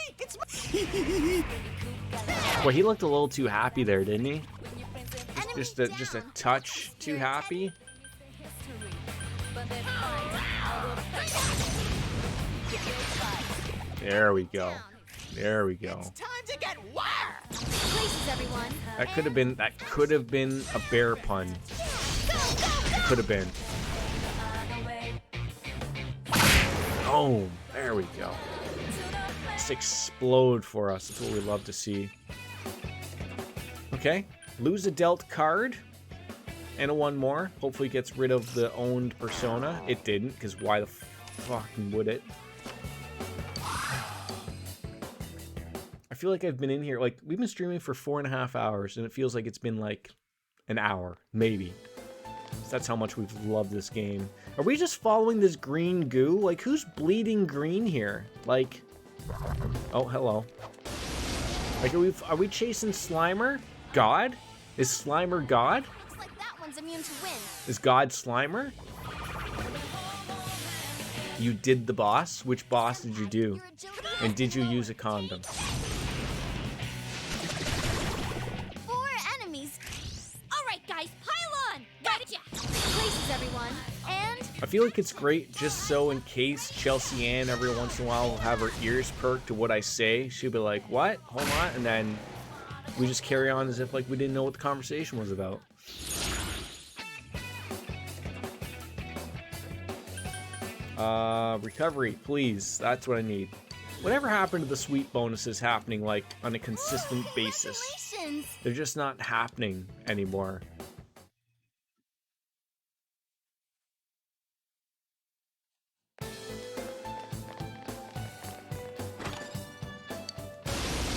Well, he looked a little too happy there, didn't he? Just a touch too happy. There we go. There we go. Time to get wired. Places, everyone. That could have been a bear pun. It could have been. Oh, there we go. Just explode for us. That's what we love to see. Okay, lose a dealt card. And a one more. Hopefully it gets rid of the owned persona. It didn't, because why the fuck would it? I feel like I've been in here, like, we've been streaming for 4.5 hours, and it feels like it's been like an hour, maybe. So that's how much we've loved this game. Are we just following this green goo? Like, who's bleeding green here? Like, oh, hello. Like, are we chasing Slimer? God? Is Slimer God? Looks like that one's immune to wind. Is God Slimer? You did the boss? Which boss did you do? And did you use a condom? 4 enemies. All right, guys, pile on. Gotcha. Places, everyone. And I feel like it's great just so in case Chelsea Ann every once in a while will have her ears perked to what I say. She'll be like, what? Hold on. And then we just carry on as if like we didn't know what the conversation was about. Recovery, please. That's what I need. Whatever happened to the sweet bonuses happening like on a consistent basis? congratulations. They're just not happening anymore.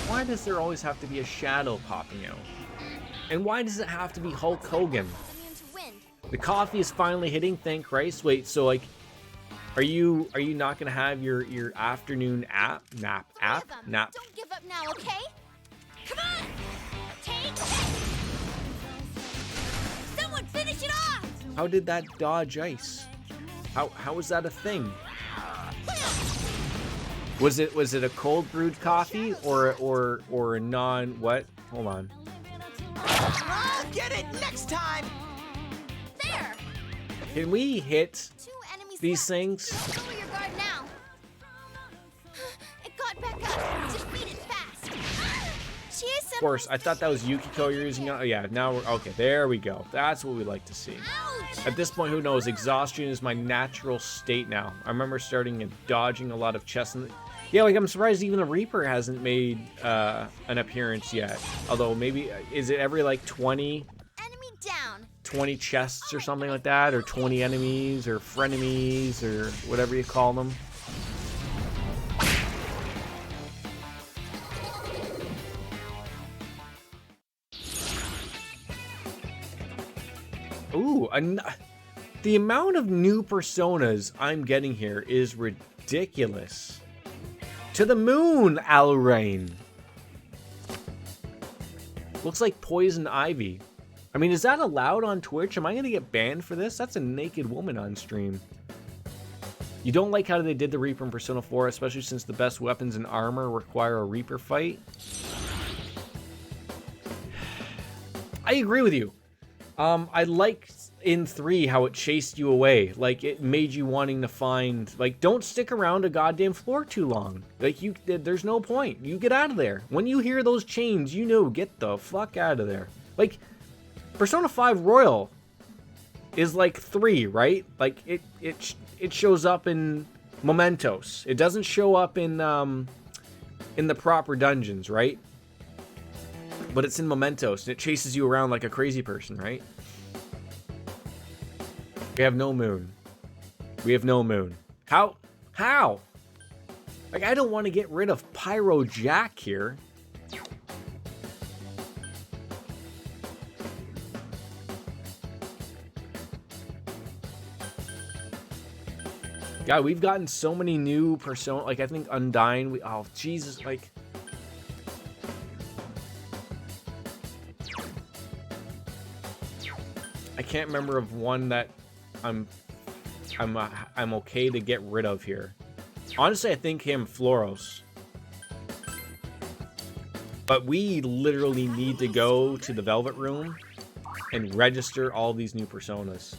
Why does there always have to be a shadow popping out? And why does it have to be Hulk Hogan? Immune to wind. The coffee is finally hitting, thank Christ. Wait, so like, are you not gonna have your afternoon nap? Don't give up now, okay? Come on! Take this! Someone finish it off! How did that dodge ice? How was that a thing? Was it a cold brewed coffee or a non what? Hold on. I'll get it next time. There! Can we hit 2 enemies these left. things? Lower your guard now. It got back up. Defeat it fast. Cheers, Of course, I thought that was Yukiko you're using. Oh yeah, now we're okay. There we go. That's what we like to see. Ouch! At this point, who knows? Exhaustion is my natural state now. I remember starting and dodging a lot of chests. Yeah, like I'm surprised even the Reaper hasn't made an appearance yet. Although maybe is it every like 20 Enemy down. 20 chests or something like that, or 20 enemies or frenemies or whatever you call them. Ooh, the amount of new personas I'm getting here is ridiculous. To the moon, Alrain. Looks like Poison Ivy. I mean, is that allowed on Twitch? Am I going to get banned for this? That's a naked woman on stream. You don't like how they did the Reaper in Persona 4, especially since the best weapons and armor require a Reaper fight. I agree with you. I liked in 3 how it chased you away. Like, it made you wanting to find... Like, don't stick around a goddamn floor too long. Like, there's no point. You get out of there. When you hear those chains, you know, get the fuck out of there. Like, Persona 5 Royal is like 3, right? Like, it shows up in Mementos. It doesn't show up in the proper dungeons, right? But it's in Mementos, and it chases you around like a crazy person, right? We have no moon. We have no moon. How? How? Like, I don't want to get rid of Pyro Jack here. God, we've gotten so many new Persona. Like, I think Undyne. Oh, Jesus. Like... I can't remember of one that I'm okay to get rid of here. Honestly, I think him Floros. But we literally need to go to the Velvet Room and register all these new personas.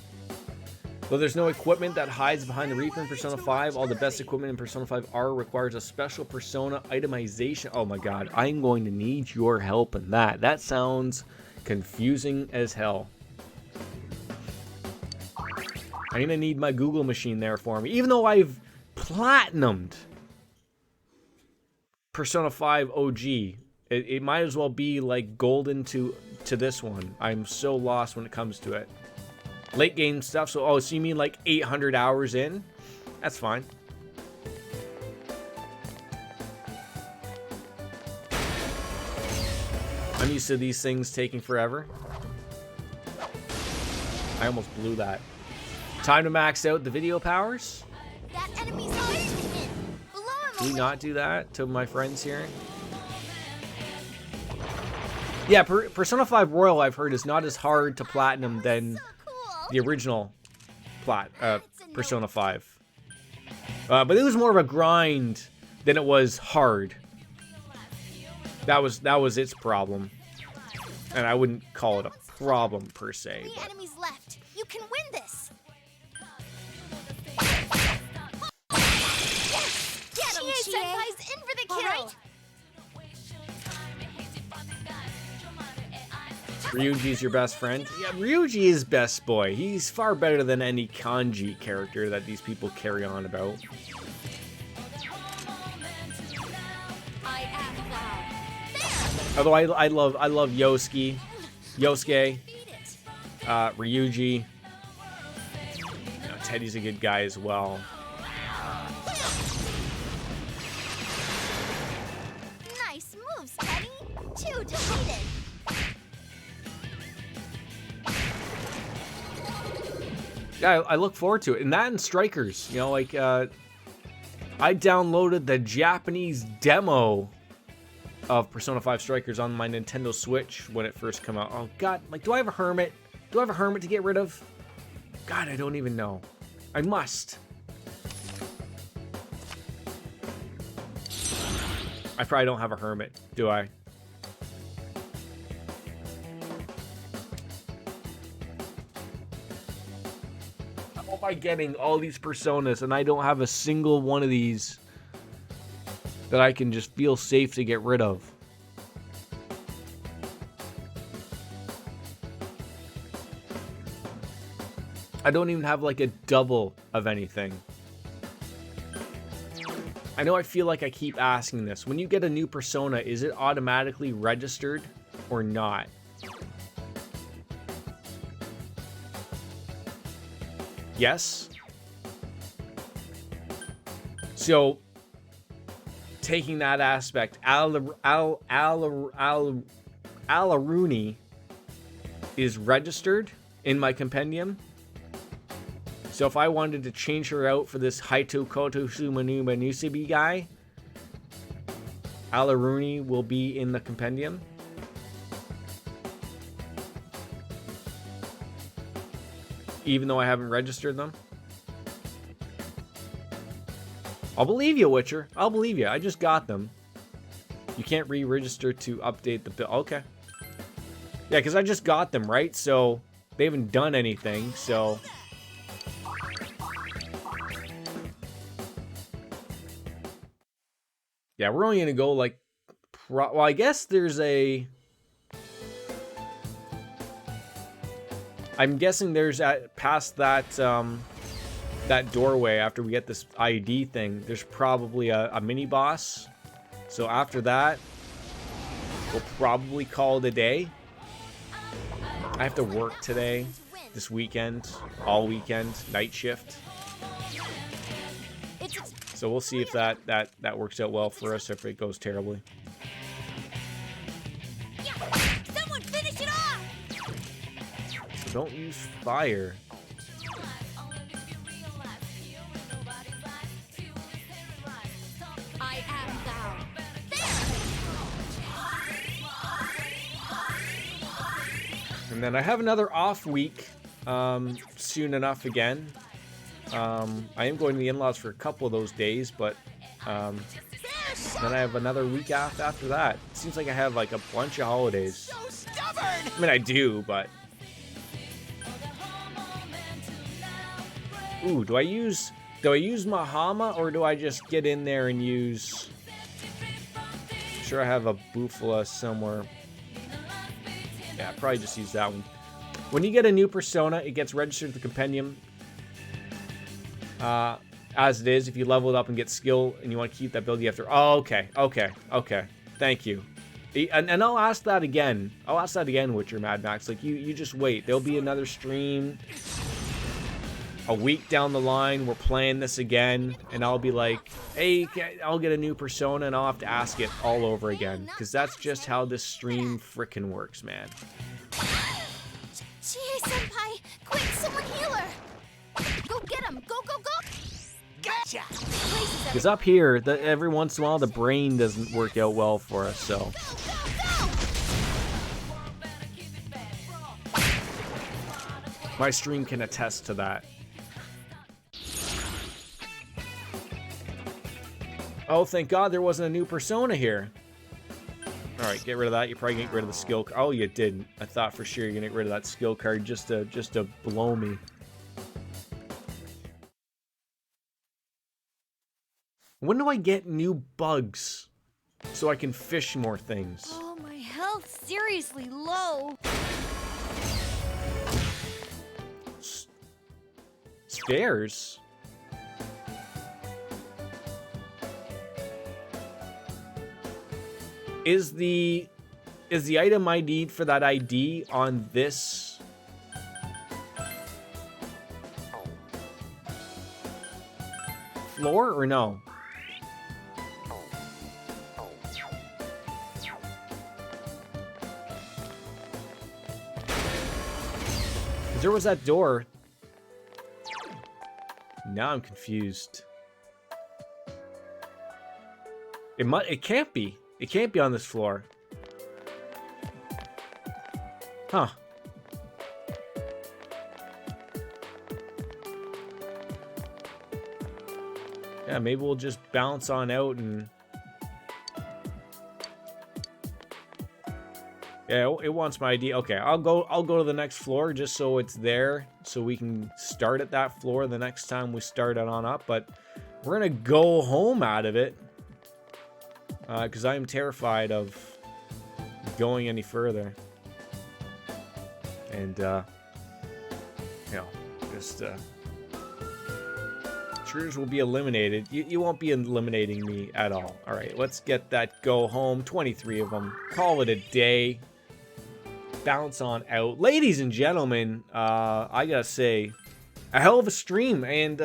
Though there's no equipment that hides behind the Reaper in Persona 5, all the best equipment in Persona 5 R requires a special persona itemization. Oh my god, I'm going to need your help in that. That sounds confusing as hell. I'm gonna need my Google machine there for me. Even though I've platinumed Persona 5 OG, it might as well be like golden to this one. I'm so lost when it comes to it. Late game stuff, so so you mean like 800 hours in? That's fine. I'm used to these things taking forever. I almost blew that. Time to max out the video powers. That enemy's ultimate. Blow him Can we away. not do that to my friends here? Yeah, Persona 5 Royal, I've heard, is not as hard to platinum than the original Persona 5. But it was more of a grind than it was hard. That was its problem. And I wouldn't call it a problem per se. 3 enemies left. You can win this. Yes! Get him, Chie! Senpai's in for the kill. Ryuji's your best friend? Yeah, Ryuji is best boy. He's far better than any kanji character that these people carry on about. Although I love Yosuke, Ryuji. You know, Teddy's a good guy as well. Nice moves, Teddy. 2 defeated. Yeah, I look forward to it. And that and Strikers, you know, like, I downloaded the Japanese demo of Persona 5 Strikers on my Nintendo Switch when it first came out. Oh, God, like, do I have a hermit? Do I have a hermit to get rid of? God, I don't even know. I must. I probably don't have a hermit, do I? How am I getting all these personas and I don't have a single one of these that I can just feel safe to get rid of? I don't even have like a double of anything. I know I feel like I keep asking this. When you get a new persona, is it automatically registered or not? Yes. So, taking that aspect, Alaruni is registered in my compendium. So if I wanted to change her out for this Haito Koto Sumanu Manusibi guy, Alaruni will be in the compendium. Even though I haven't registered them. I'll believe you, Witcher. I'll believe you. I just got them. You can't re-register to update the bill. Okay. Yeah, because I just got them, right? So they haven't done anything, so... Yeah, we're only going to go, like... Well, I guess there's a... I'm guessing there's past that that doorway after we get this ID thing. There's probably a mini boss. So after that, we'll probably call it a day. I have to work today, this weekend, all weekend, night shift. So we'll see if that works out well for us, or if it goes terribly. Someone finish it off! So don't use fire. I am thou. And then I have another off week soon enough again. I am going to the in-laws for a couple of those days, but then I have another week after that. It seems like I have like a bunch of holidays. So stubborn! I mean, I do, but... Ooh, do I use Mahama, or do I just get in there and use... I'm sure I have a Bufala somewhere. Yeah, probably just use that one. When you get a new persona, it gets registered to the compendium. As it is, if you level it up and get skill and you want to keep that build, you have to... Oh, okay. Thank you. And I'll ask that again. I'll ask that again, Witcher Mad Max. Like, you just wait. There'll be another stream. A week down the line, we're playing this again. And I'll be like, hey, I'll get a new persona, and I'll have to ask it all over again. Because that's just how this stream frickin' works, man. Chie Senpai, quick, someone heal her. Go get him. Go. Gotcha! Because up here, every once in a while, the brain doesn't work out well for us, so... My stream can attest to that. Oh, thank God there wasn't a new persona here. Alright, get rid of that. You're probably gonna get rid of the skill card. Oh, you didn't. I thought for sure you're gonna get rid of that skill card just to blow me. When do I get new bugs so I can fish more things? Oh, my health's seriously low. Stairs? Is the item I need for that ID on this? Floor or no? There was that door. Now I'm confused. It can't be. It can't be on this floor. Huh. Yeah, maybe we'll just bounce on out and... Yeah, it wants my ID. Okay, I'll go to the next floor just so it's there, so we can start at that floor the next time we start it on up. But we're gonna go home out of it because I am terrified of going any further. And you know, just intruders will be eliminated. You won't be eliminating me at all. All right, let's get that go home. 23 of them. Call it a day. Bounce on out. Ladies and gentlemen, I gotta say, a hell of a stream, and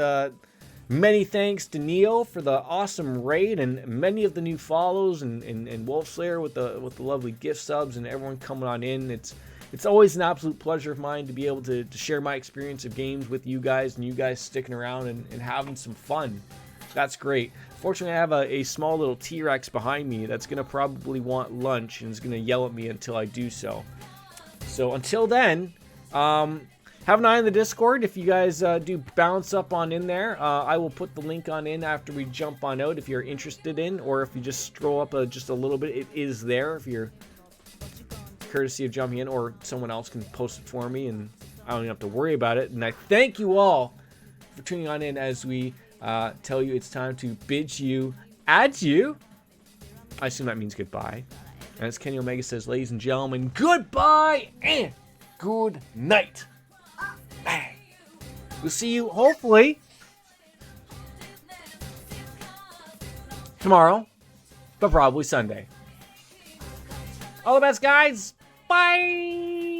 many thanks to Neo for the awesome raid, and many of the new follows, and Wolfslayer with the lovely gift subs, and everyone coming on in. It's always an absolute pleasure of mine to be able to share my experience of games with you guys, and you guys sticking around and having some fun. That's great. Fortunately, I have a small little T-Rex behind me that's gonna probably want lunch and is gonna yell at me until I do so. So until then, have an eye on the Discord. If you guys do bounce up on in there, I will put the link on in after we jump on out if you're interested in, or if you just scroll up just a little bit, it is there if you're courtesy of jumping in, or someone else can post it for me and I don't even have to worry about it. And I thank you all for tuning on in as we tell you it's time to bid you adieu. I assume that means goodbye. And as Kenny Omega says, ladies and gentlemen, goodbye and good night. We'll see you, hopefully, tomorrow, but probably Sunday. All the best, guys. Bye.